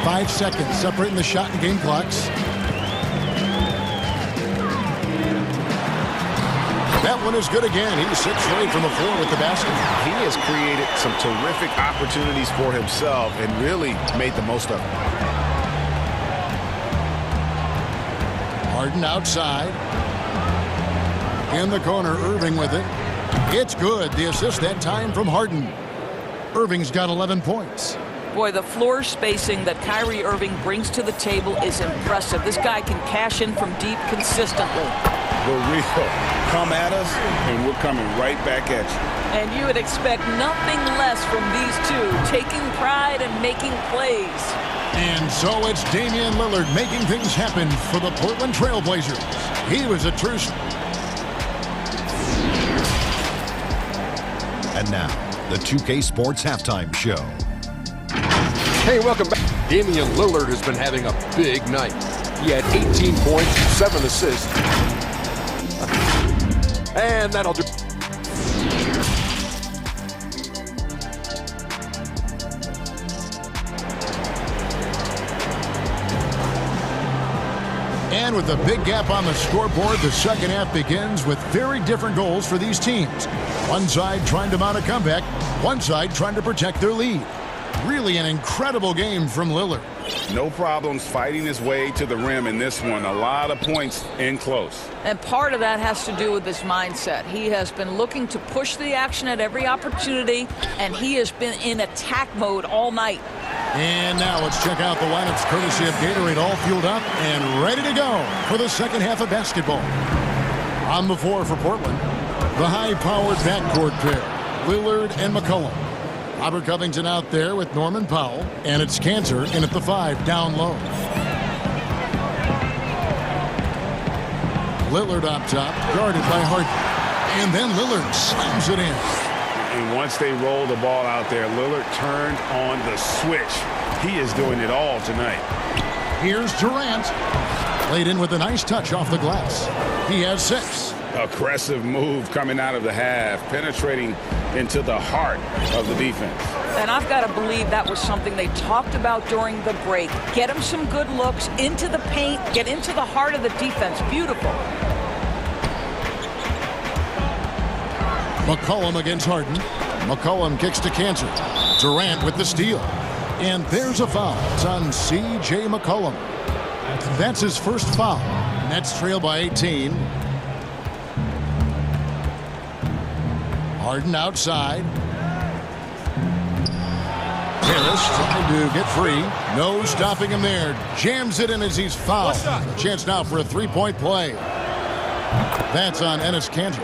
5 seconds separating the shot and game clocks. That one is good again. He's 6 for 8 from the floor with the basket. He has created some terrific opportunities for himself and really made the most of it. Harden outside. In the corner, Irving with it. It's good. The assist that time from Harden. Irving's got 11 points. Boy, the floor spacing that Kyrie Irving brings to the table is impressive. This guy can cash in from deep consistently. The real come at us, and we're coming right back at you. And you would expect nothing less from these two, taking pride and making plays. And so it's Damian Lillard making things happen for the Portland Trail Blazers. He was a true... And now, the 2K Sports Halftime Show. Hey, welcome back. Damian Lillard has been having a big night. He had 18 points, 7 assists. And that'll do. And with a big gap on the scoreboard, the second half begins with very different goals for these teams. One side trying to mount a comeback, one side trying to protect their lead. Really an incredible game from Lillard. No problems fighting his way to the rim in this one. A lot of points in close. And part of that has to do with his mindset. He has been looking to push the action at every opportunity, and he has been in attack mode all night. And now let's check out the lineups courtesy of Gatorade, all fueled up and ready to go for the second half of basketball. On the floor for Portland, the high-powered backcourt pair, Lillard and McCollum. Robert Covington out there with Norman Powell, and it's Cantor in at the 5 down low. Lillard up top, guarded by Harden. And then Lillard slams it in. And once they roll the ball out there, Lillard turned on the switch. He is doing it all tonight. Here's Durant. Laid in with a nice touch off the glass. He has 6. Aggressive move coming out of the half, penetrating into the heart of the defense. And I've got to believe that was something they talked about during the break. Get him some good looks into the paint, get into the heart of the defense. Beautiful. McCollum against Harden. McCollum kicks to Cantor. Durant with the steal. And there's a foul. It's on C.J. McCollum. That's his first foul. Nets trail by 18. Harden outside. Harris trying to get free. No stopping him there. Jams it in as he's fouled. Chance now for a three-point play. That's on Enes Kanter.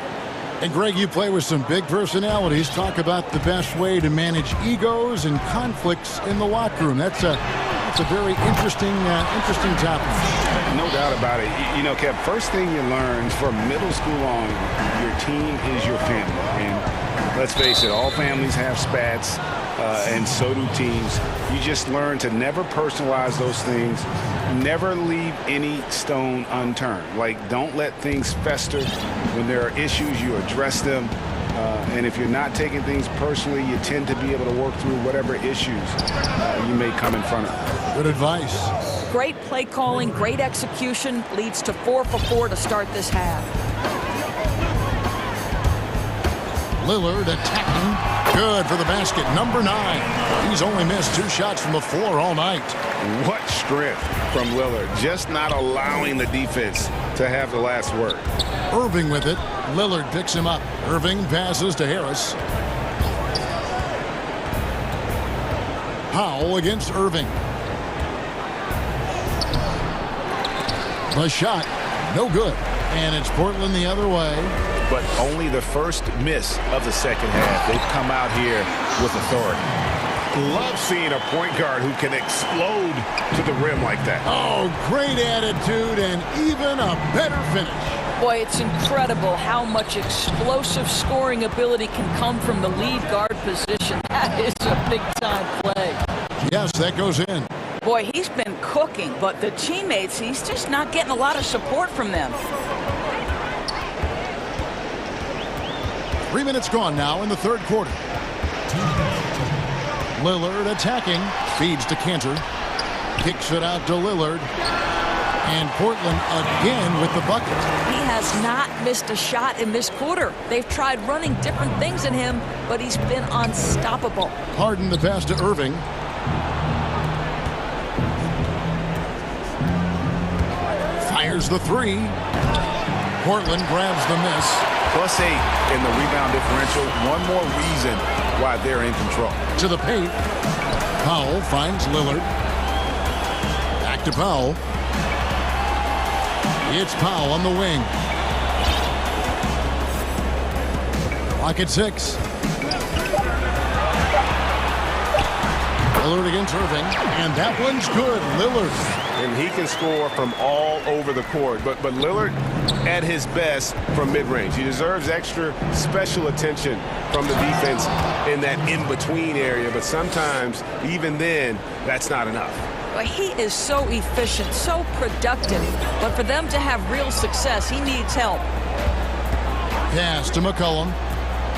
And Greg, you play with some big personalities. Talk about the best way to manage egos and conflicts in the locker room. That's a very interesting topic. No doubt about it. You know, Kev, first thing you learn from middle school on, your team is your family. And let's face it, all families have spats, and so do teams. You just learn to never personalize those things. Never leave any stone unturned. Like, don't let things fester. When there are issues, you address them. And if you're not taking things personally, you tend to be able to work through whatever issues you may come in front of. Good advice. Great play calling, great execution, leads to 4 for 4 to start this half. Lillard attacking. Good for the basket. Number 9. He's only missed 2 shots from the floor all night. What strength from Lillard. Just not allowing the defense to have the last word. Irving with it. Lillard picks him up. Irving passes to Harris. Powell against Irving. The shot, no good. And it's Portland the other way. But only the first miss of the second half. They've come out here with authority. Love seeing a point guard who can explode to the rim like that. Oh, great attitude and even a better finish. Boy, it's incredible how much explosive scoring ability can come from the lead guard position. That is a big-time play. Yes, that goes in. Boy, he's been cooking, but the teammates, he's just not getting a lot of support from them. 3 minutes gone now in the third quarter. Lillard attacking. Feeds to Kanter. Kicks it out to Lillard. And Portland again with the bucket. He has not missed a shot in this quarter. They've tried running different things in him, but he's been unstoppable. Harden the pass to Irving. Fires the 3. Portland grabs the miss. +8 in the rebound differential. One more reason why they're in control. To the paint. Powell finds Lillard. Back to Powell. It's Powell on the wing. Clock at 6. Lillard against Irving. And that one's good. Lillard. And he can score from all over the court. But Lillard at his best from mid-range. He deserves extra special attention from the defense in that in-between area. But sometimes, even then, that's not enough. Well, he is so efficient, so productive. But for them to have real success, he needs help. Pass to McCollum.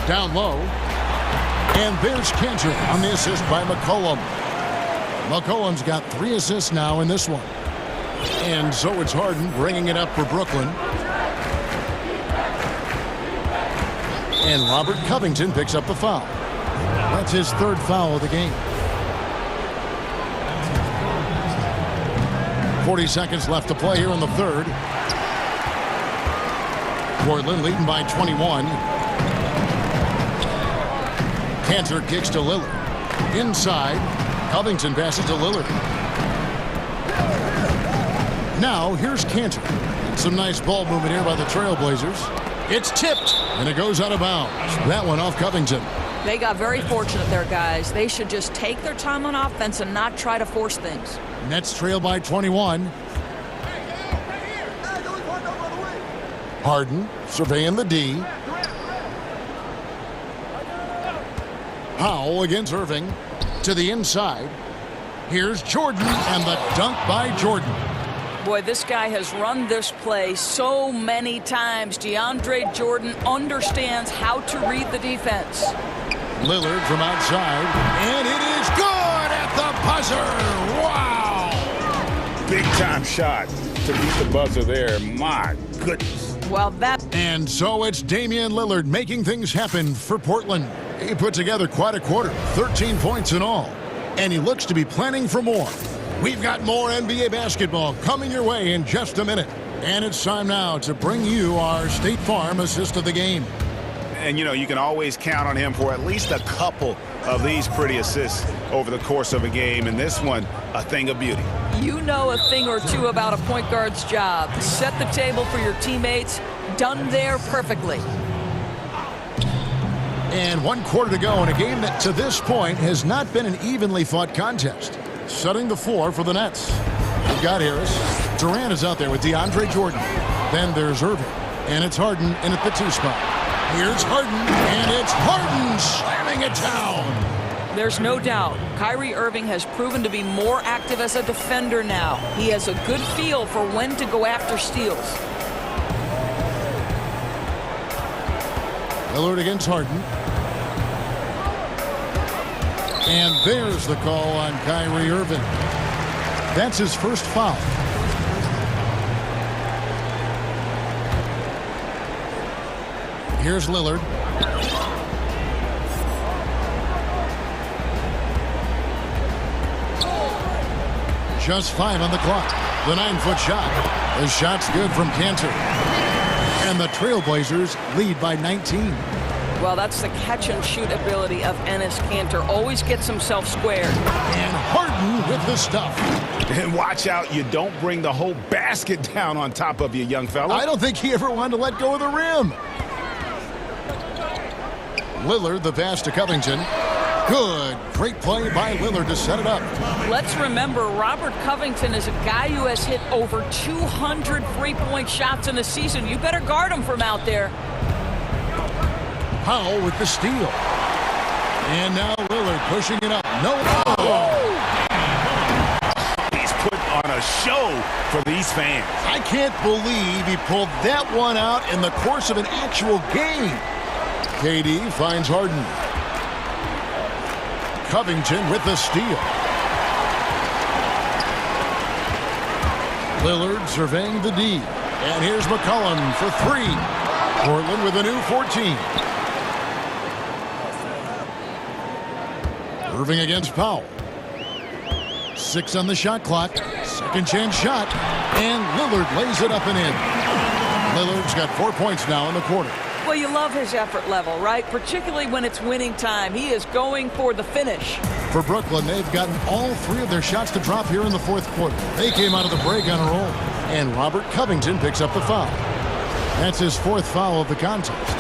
Down low. And there's Kanter on the assist by McCollum. McCollum's got 3 assists now in this one. And so it's Harden bringing it up for Brooklyn. And Robert Covington picks up the foul. That's his 3rd foul of the game. 40 seconds left to play here in the 3rd. Portland leading by 21. Kanter kicks to Lillard. Inside. Covington passes to Lillard. Now, here's Kanter. Some nice ball movement here by the Trailblazers. It's tipped, and it goes out of bounds. That one off Covington. They got very fortunate there, guys. They should just take their time on offense and not try to force things. Nets trail by 21. Harden surveying the D. Powell against Irving. To the inside. Here's Jordan, and the dunk by Jordan. Boy, this guy has run this play so many times. DeAndre Jordan understands how to read the defense. Lillard from outside, and it is good at the buzzer. Wow! Big-time shot to beat the buzzer there. My goodness. Well, that... And so it's Damian Lillard making things happen for Portland. He put together quite a quarter, 13 points in all. And he looks to be planning for more. We've got more NBA basketball coming your way in just a minute. And it's time now to bring you our State Farm assist of the game. And, you know, you can always count on him for at least a couple of these pretty assists over the course of a game. And this one, a thing of beauty. You know a thing or two about a point guard's job. Set the table for your teammates. Done there perfectly. And 1 quarter to go in a game that to this point has not been an evenly fought contest. Setting the floor for the Nets. We've got Harris. Durant is out there with DeAndre Jordan. Then there's Irving. And it's Harden in at the 2 spot. Here's Harden. And it's Harden slamming it down. There's no doubt. Kyrie Irving has proven to be more active as a defender now. He has a good feel for when to go after steals. Lillard against Harden. And there's the call on Kyrie Irving. That's his first foul. Here's Lillard. Just 5 on the clock. The 9-foot shot. The shot's good from Cantor. And the Trailblazers lead by 19. Well, that's the catch-and-shoot ability of Enes Kanter. Always gets himself squared. And Harden with the stuff. And watch out, you don't bring the whole basket down on top of you, young fella. I don't think he ever wanted to let go of the rim. Lillard, the pass to Covington. Good. Great play by Lillard to set it up. Let's remember, Robert Covington is a guy who has hit over 200 three-point shots in a season. You better guard him from out there. Powell with the steal. And now Lillard pushing it up. No. He's put on a show for these fans. I can't believe he pulled that one out in the course of an actual game. KD finds Harden. Covington with the steal. Lillard surveying the D. And here's McCollum for 3. Portland with a new 14. Irving against Powell. 6 on the shot clock. Second chance shot. And Lillard lays it up and in. Lillard's got 4 points now in the quarter. Well, you love his effort level, right? Particularly when it's winning time. He is going for the finish. For Brooklyn, they've gotten all 3 of their shots to drop here in the 4th quarter. They came out of the break on a roll. And Robert Covington picks up the foul. That's his 4th foul of the contest.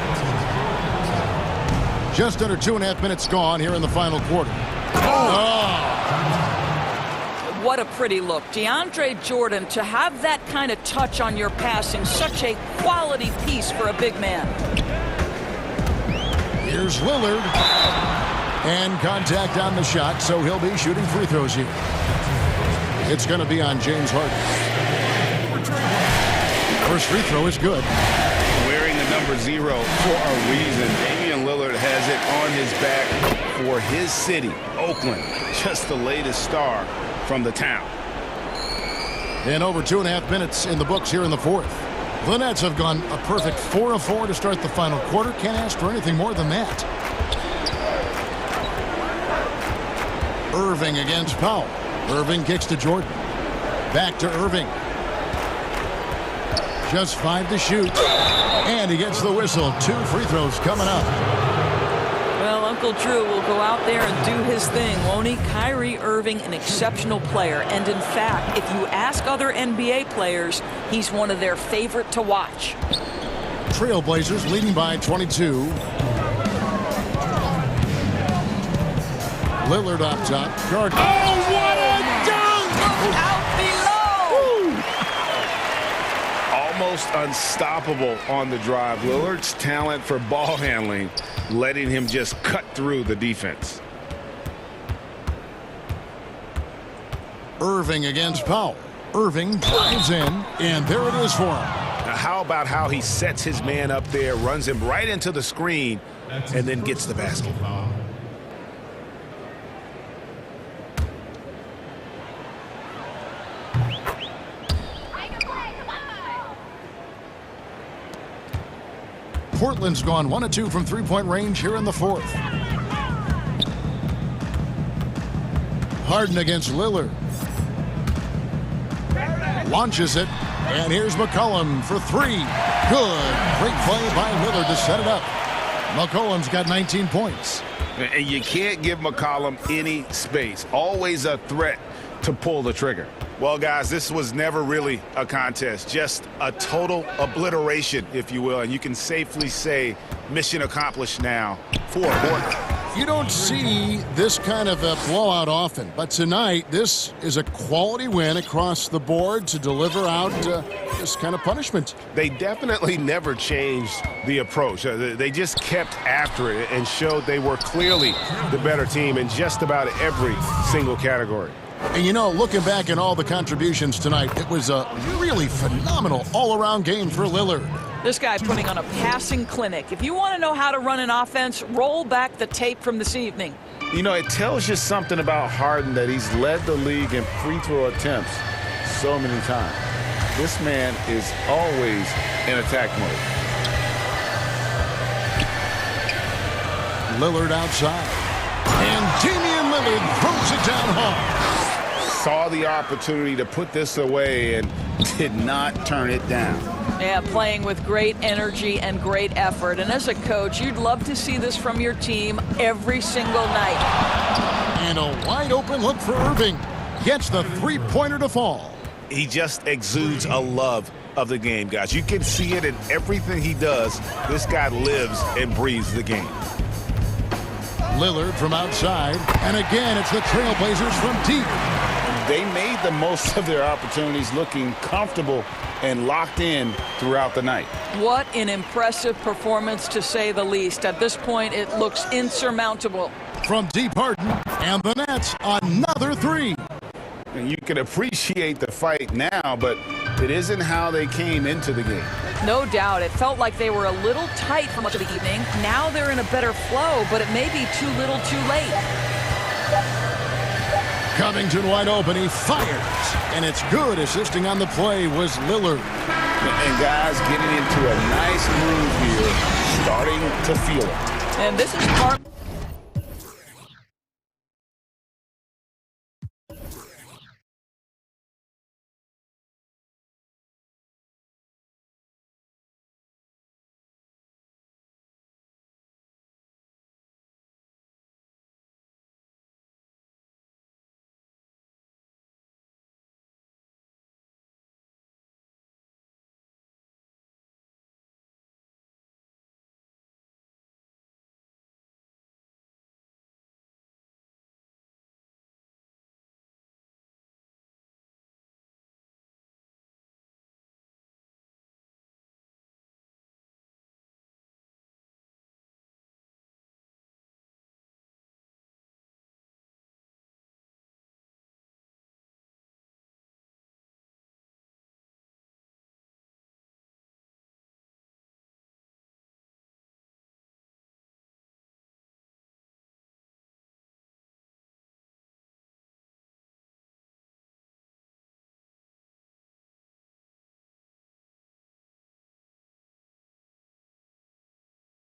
Just under 2.5 minutes gone here in the final quarter. What a pretty look. DeAndre Jordan, to have that kind of touch on your passing, such a quality piece for a big man. Here's Lillard. And contact on the shot, so he'll be shooting free throws here. It's going to be on James Harden. First free throw is good. Wearing the number 0 for a reason. Damian Lillard has it on his back for his city, Oakland. Just the latest star from the town. And over 2.5 minutes in the books here in the 4th. The Nets have gone a perfect 4 of 4 to start the final quarter. Can't ask for anything more than that. Irving against Powell. Irving kicks to Jordan. Back to Irving. Just 5 to shoot. And he gets the whistle. 2 free throws coming up. Well, Uncle Drew will go out there and do his thing, won't he? Kyrie Irving, an exceptional player. And in fact, if you ask other NBA players, he's one of their favorite to watch. Trailblazers leading by 22. Lillard up top. Guard. Oh, what a dunk! Out below! Almost unstoppable on the drive. Lillard's talent for ball handling, letting him just cut through the defense. Irving against Powell. Irving drives in, and there it is for him. Now, how about how he sets his man up there, runs him right into the screen, and then gets the basket. Portland's gone 1 of 2 from three-point range here in the fourth. Harden against Lillard. Launches it, and here's McCollum for three. Good. Great play by Lillard to set it up. McCollum's got 19 points. And you can't give McCollum any space. Always a threat to pull the trigger. Well, guys, this was never really a contest, just a total obliteration, if you will. And you can safely say mission accomplished now for Portland. You don't see this kind of a blowout often, but tonight this is a quality win across the board to deliver out this kind of punishment. They definitely never changed the approach. They just kept after it and showed they were clearly the better team in just about every single category. And you know, looking back at all the contributions tonight, it was a really phenomenal all-around game for Lillard. This guy putting on a passing clinic. If you want to know how to run an offense, roll back the tape from this evening. You know, it tells you something about Harden that he's led the league in free throw attempts so many times. This man is always in attack mode. Lillard outside. And Damian Lillard throws it down hard. Saw the opportunity to put this away and did not turn it down. Yeah, playing with great energy and great effort. And as a coach, you'd love to see this from your team every single night. And a wide open look for Irving. Gets the three-pointer to fall. He just exudes a love of the game, guys. You can see it in everything he does. This guy lives and breathes the game. Lillard from outside. And again, it's the Trailblazers from deep. They made the most of their opportunities, looking comfortable and locked in throughout the night. What an impressive performance, to say the least. At this point, it looks insurmountable. From deep, Harden, and the Nets, another three. And you can appreciate the fight now, but it isn't how they came into the game. No doubt. It felt like they were a little tight for much of the evening. Now they're in a better flow, but it may be too little too late. Covington wide open, he fires, and it's good. Assisting on the play was Lillard. And guys getting into a nice move here, starting to feel it. And this is part